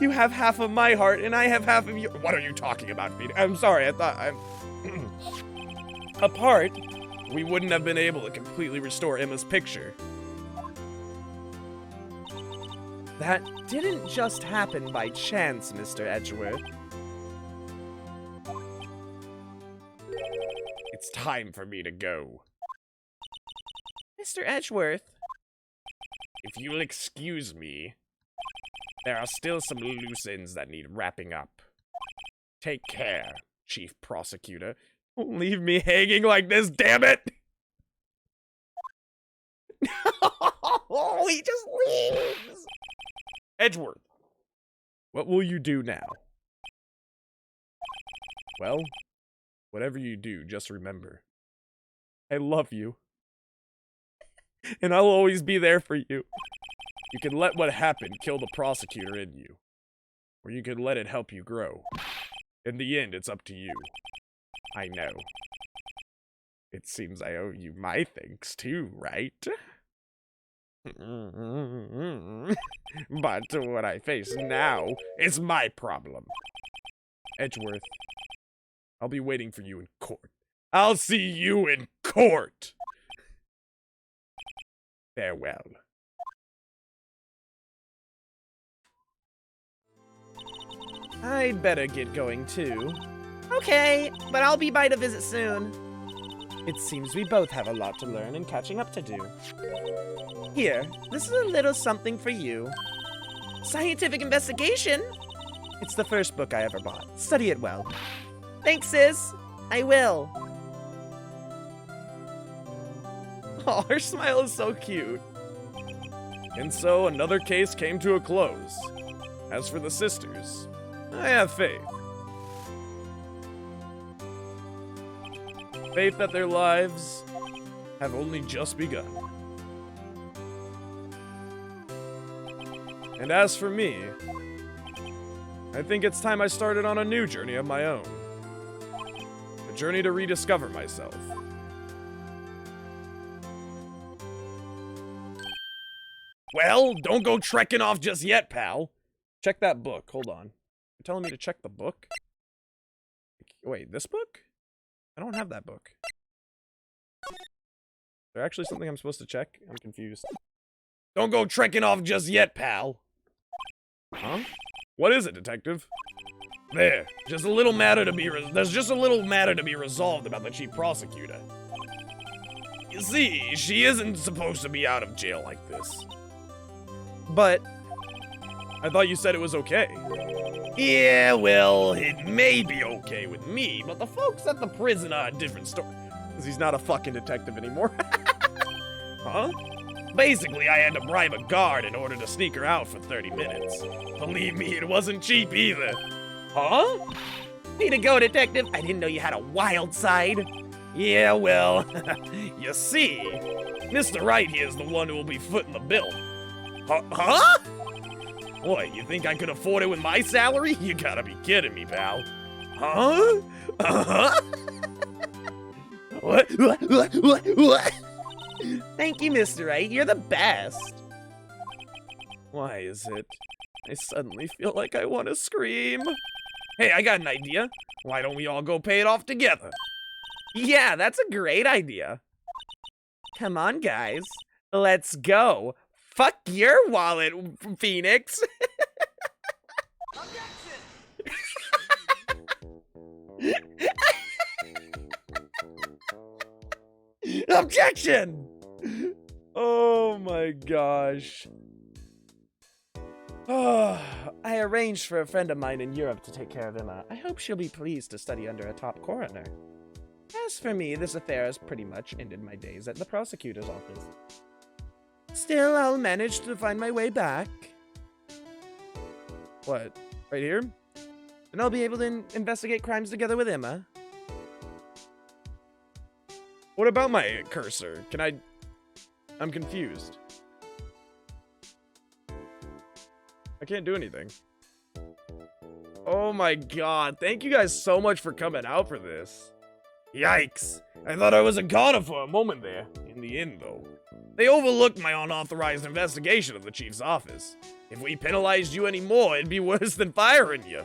Speaker 1: You have half of my heart, and I have half of your—
Speaker 2: What are you talking about, Phoenix?
Speaker 1: I'm sorry, I thought I'm... Apart,
Speaker 2: we wouldn't have been able to completely restore Emma's picture.
Speaker 1: that didn't just happen by chance, Mr. Edgeworth.
Speaker 2: It's time for me to go.
Speaker 3: Mr. Edgeworth.
Speaker 2: If you'll excuse me, there are still some loose ends that need wrapping up. Take care, Chief Prosecutor.
Speaker 1: Don't leave me hanging like this, damn it!
Speaker 3: Oh, he just leaves.
Speaker 2: Edgeworth, what will you do now? Well, whatever you do, just remember,
Speaker 1: I love you. And I'll always be there for you.
Speaker 2: you can let what happened kill the prosecutor in you, or you can let it help you grow. In the end, it's up to you. I know. It seems I owe you my thanks too, right? But what I face now is my problem. Edgeworth, I'll be waiting for you in court. I'll see you in court! Farewell.
Speaker 1: I'd better get going too.
Speaker 3: Okay, but I'll be by to visit soon.
Speaker 1: It seems we both have a lot to learn and catching up to do.
Speaker 3: Here, this is a little something for you. Scientific investigation?
Speaker 1: It's the first book I ever bought. Study it well.
Speaker 3: Thanks, sis. I will.
Speaker 1: Oh, her smile is so cute.
Speaker 2: And so another case came to a close. As for the sisters, I have faith. Faith that their lives have only just begun. And as for me, I think it's time I started on a new journey of my own. A journey to rediscover myself. Well, don't go trekking off just yet, pal. Check that book. Hold on. You're telling me to check the book? Wait, this book? I don't have that book. Is there actually something I'm supposed to check? I'm confused. Don't go trekking off just yet, pal. Huh? What is it, detective? There's just a little matter to be resolved about the chief prosecutor. You see, she isn't supposed to be out of jail like this.
Speaker 1: But
Speaker 2: I thought you said it was okay. Yeah, well, it may be okay with me, but the folks at the prison are a different story.
Speaker 1: because he's not a fucking detective anymore.
Speaker 2: Huh? Basically, I had to bribe a guard in order to sneak her out for 30 minutes. Believe me, it wasn't cheap either. Huh?
Speaker 3: Way to go, detective. I didn't know you had a wild side.
Speaker 2: Yeah, well, you see, Mr. Wright here is the one who will be footing the bill. Huh? What, you think I could afford it with my salary? You gotta be kidding me, pal. Huh? Uh-huh? What?
Speaker 3: Thank you, Mr. Wright. You're the best.
Speaker 1: Why is it? I suddenly feel like I want to scream.
Speaker 2: Hey, I got an idea. Why don't we all go pay it off together?
Speaker 3: Yeah, that's a great idea. Come on, guys. Let's go. Fuck your wallet, Phoenix.
Speaker 1: Objection! Oh my gosh. Oh, I arranged for a friend of mine in Europe to take care of Emma. I hope she'll be pleased to study under a top coroner. As for me, this affair has pretty much ended my days at the prosecutor's office.
Speaker 3: Still, I'll manage to find my way back.
Speaker 1: What? Right here?
Speaker 3: And I'll be able to investigate crimes together with Emma.
Speaker 1: What about my cursor? Can I... I'm confused. I can't do anything. Oh my god. Thank you guys so much for coming out for this.
Speaker 2: Yikes. I thought I was a goner for a moment there. In the end, though, they overlooked my unauthorized investigation of the chief's office. If we penalized you anymore, it'd be worse than firing you.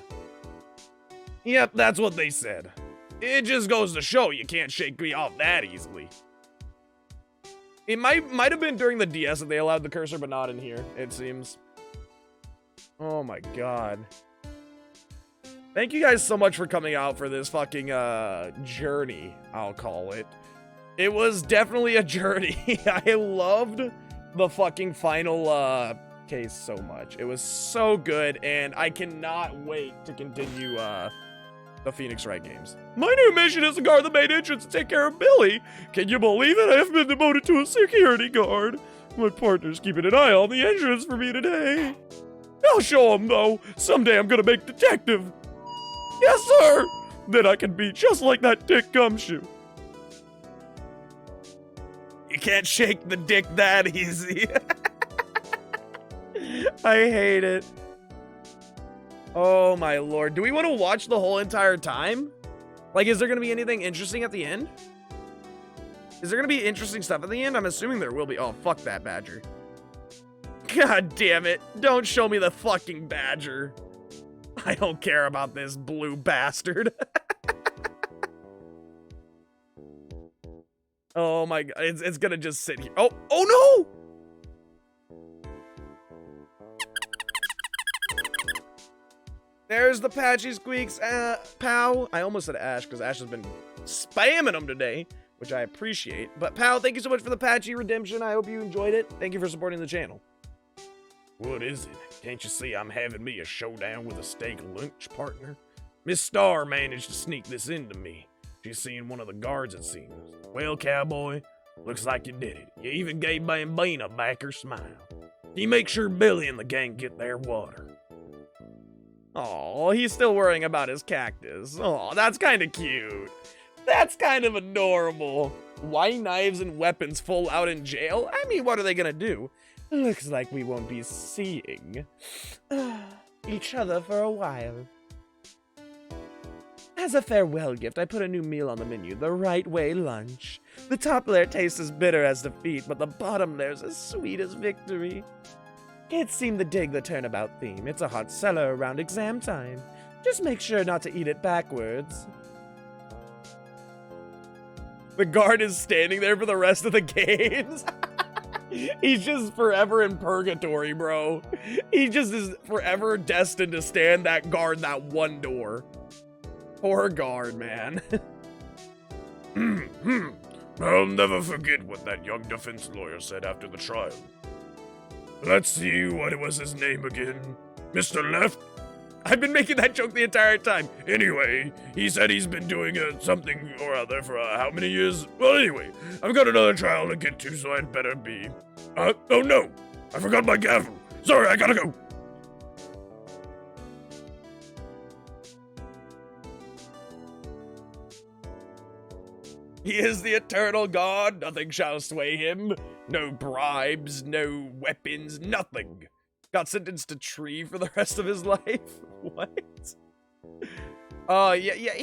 Speaker 2: Yep, that's what they said. It just goes to show you can't shake me off that easily.
Speaker 1: It might have been during the DS that they allowed the cursor, but not in here, it seems. Oh my god. Thank you guys so much for coming out for this fucking, journey, I'll call it. It was definitely a journey. I loved the fucking final, case so much. It was so good, and I cannot wait to continue, the Phoenix Wright games. My new mission is to guard the main entrance and take care of Billy. Can you believe it? I have been demoted to a security guard. My partner's keeping an eye on the entrance for me today. I'll show him, though. Someday I'm gonna make detective. Yes, sir! Then I can be just like that Dick Gumshoe.
Speaker 2: You can't shake the dick that easy.
Speaker 1: I hate it. Oh my lord. Do we want to watch the whole entire time? Like, is there going to be anything interesting at the end? Is there going to be interesting stuff at the end? I'm assuming there will be. Oh, fuck that badger. God damn it. Don't show me the fucking badger. I don't care about this blue bastard. Oh my god. It's going to just sit here. Oh no! There's the Patchy Squeaks, Pow. I almost said Ash, because Ash has been spamming them today, which I appreciate. But Pow, thank you so much for the Patchy Redemption. I hope you enjoyed it. Thank you for supporting the channel.
Speaker 2: What is it? Can't you see I'm having me a showdown with a steak lunch, partner? Miss Star managed to sneak this into me. She's seen one of the guards, it seems. Well, cowboy, looks like you did it. You even gave Bambina back her smile. You make sure Billy and the gang get their water.
Speaker 1: Oh, he's still worrying about his cactus. Oh, that's kind of cute. That's kind of adorable. Why knives and weapons full out in jail? I mean, what are they gonna do? Looks like we won't be seeing each other for a while. As a farewell gift, I put a new meal on the menu, the Right Way lunch. The top layer tastes as bitter as defeat, but the bottom layer's as sweet as victory. Kids seem to dig the turnabout theme. It's a hot seller around exam time. Just make sure not to eat it backwards. The guard is standing there for the rest of the games. He's just forever in purgatory, bro. He just is forever destined to stand that guard that one door. Poor guard, man.
Speaker 4: I'll never forget what that young defense lawyer said after the trial. Let's see, what was his name again? Mr. Left?
Speaker 1: I've been making that joke the entire time.
Speaker 4: Anyway, he said he's been doing something or other for how many years? Well, anyway, I've got another trial to get to, so I'd better be... oh no! I forgot my gavel! Sorry, I gotta go!
Speaker 1: He is the eternal god. Nothing shall sway him. No bribes, no weapons, nothing. Got sentenced to tree for the rest of his life. What? Yeah.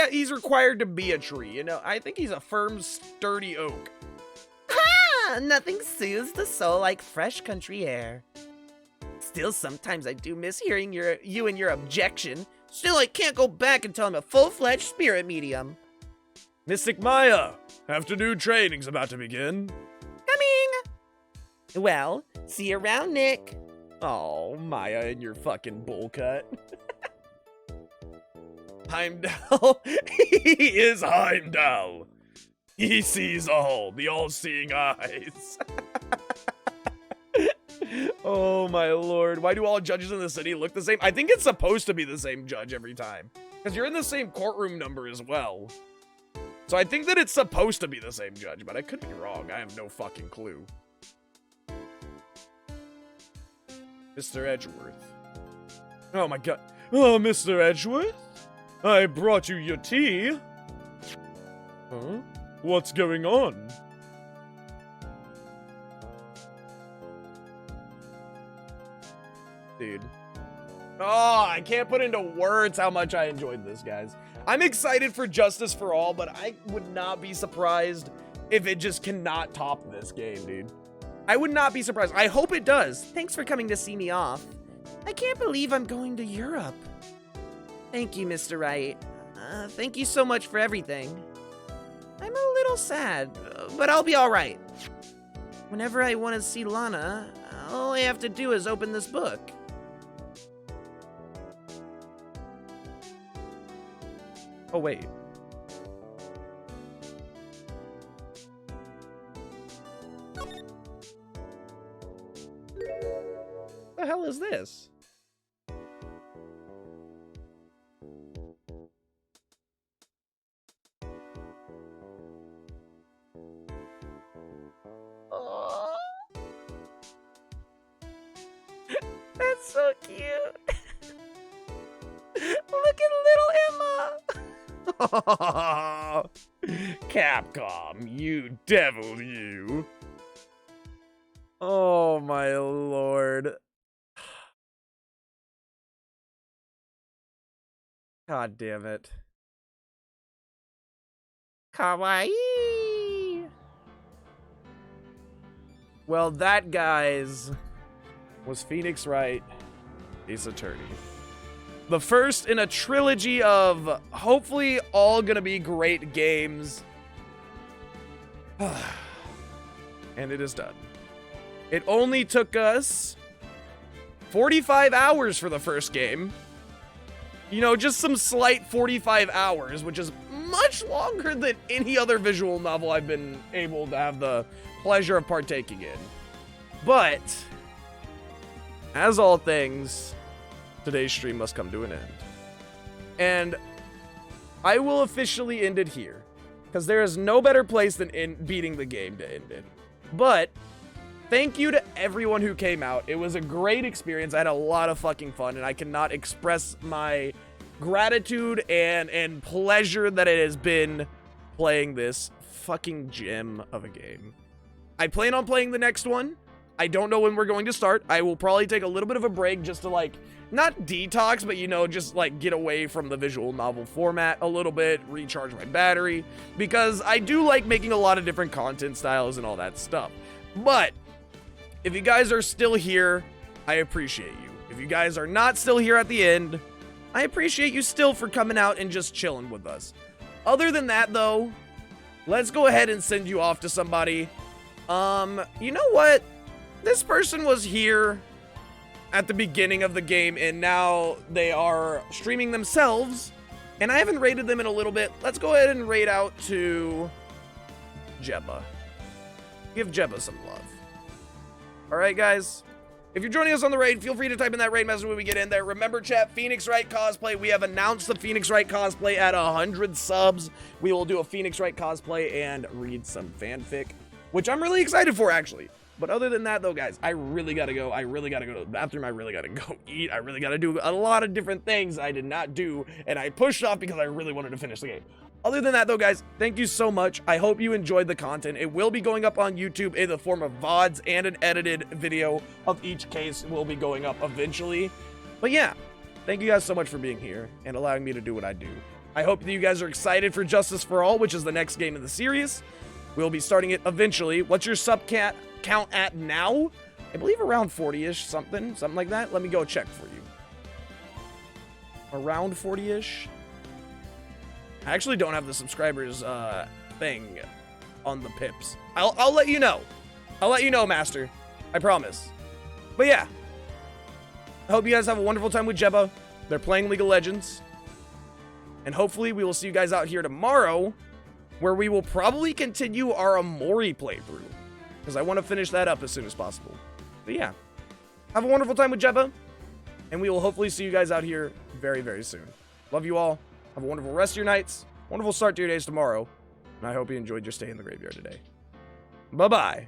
Speaker 1: He's required to be a tree. You know, I think he's a firm, sturdy oak.
Speaker 3: Ah, nothing soothes the soul like fresh country air. Still, sometimes I do miss hearing you and your objection. Still, I can't go back until I'm a full-fledged spirit medium.
Speaker 1: Mystic Maya, afternoon training's about to begin.
Speaker 3: Coming! Well, see you around, Nick.
Speaker 1: Oh, Maya and your fucking bowl cut. Heimdall. He is Heimdall. He sees all, the all-seeing eyes. Oh my lord. Why do all judges in the city look the same? I think it's supposed to be the same judge every time. Because you're in the same courtroom number as well. So I think that it's supposed to be the same judge, but I could be wrong. I have no fucking clue. Mr. Edgeworth. Oh my god. Oh, Mr. Edgeworth? I brought you your tea. Huh? What's going on? Dude. Oh, I can't put into words how much I enjoyed this, guys. I'm excited for Justice for All, but I would not be surprised if it just cannot top this game, dude. I would not be surprised. I hope it does.
Speaker 3: Thanks for coming to see me off. I can't believe I'm going to Europe. Thank you, Mr. Wright. Thank you so much for everything. I'm a little sad, but I'll be alright. Whenever I want to see Lana, all I have to do is open this book.
Speaker 1: Oh, wait. The hell is this?
Speaker 3: Oh. That's so cute. Look at little Emma.
Speaker 1: Capcom, you devil, you. Oh my lord. God damn it.
Speaker 3: Kawaii.
Speaker 1: Well, that, guys, was Phoenix Wright, Ace Attorney. The first in a trilogy of hopefully all gonna be great games. And it is done. It only took us 45 hours for the first game. You know, just some slight 45 hours, which is much longer than any other visual novel I've been able to have the pleasure of partaking in. But, as all things, today's stream must come to an end. And I will officially end it here, because there is no better place than beating the game to end it. But thank you to everyone who came out. It was a great experience. I had a lot of fucking fun, and I cannot express my gratitude and pleasure that it has been playing this fucking gem of a game. I plan on playing the next one. I don't know when we're going to start. I will probably take a little bit of a break just to, like, not detox, but, you know, just, like, get away from the visual novel format a little bit, recharge my battery, because I do like making a lot of different content styles and all that stuff. But if you guys are still here, I appreciate you. If you guys are not still here at the end, I appreciate you still for coming out and just chilling with us. Other than that, though, let's go ahead and send you off to somebody. You know what? This person was here at the beginning of the game, and now they are streaming themselves, and I haven't rated them in a little bit. Let's go ahead and raid out to Jebba. Give Jebba some love. Alright, guys. If you're joining us on the raid, feel free to type in that raid message when we get in there. Remember, chat, Phoenix Wright cosplay. We have announced the Phoenix Wright cosplay at 100 subs. We will do a Phoenix Wright cosplay and read some fanfic, which I'm really excited for, actually. But other than that, though, guys, I really gotta go. I really gotta go to the bathroom. I really gotta go eat. I really gotta do a lot of different things I did not do, and I pushed off because I really wanted to finish the game. Other than that, though, guys, thank you so much. I hope you enjoyed the content. It will be going up on YouTube in the form of VODs, and an edited video of each case will be going up eventually. But yeah, thank you guys so much for being here and allowing me to do what I do. I hope that you guys are excited for Justice for All, which is the next game in the series. We'll be starting it eventually. What's your sub count at now? I believe around 40-ish, something like that. Let me go check for you. Around 40-ish. I actually don't have the subscribers thing on the pips. I'll let you know. I'll let you know, Master. I promise. But yeah, I hope you guys have a wonderful time with Jebba. They're playing League of Legends, and hopefully we will see you guys out here tomorrow, where we will probably continue our Amori playthrough, because I want to finish that up as soon as possible. But yeah, have a wonderful time with Jebba, and we will hopefully see you guys out here very, very soon. Love you all. Have a wonderful rest of your nights, wonderful start to your days tomorrow, and I hope you enjoyed your stay in the graveyard today. Bye-bye.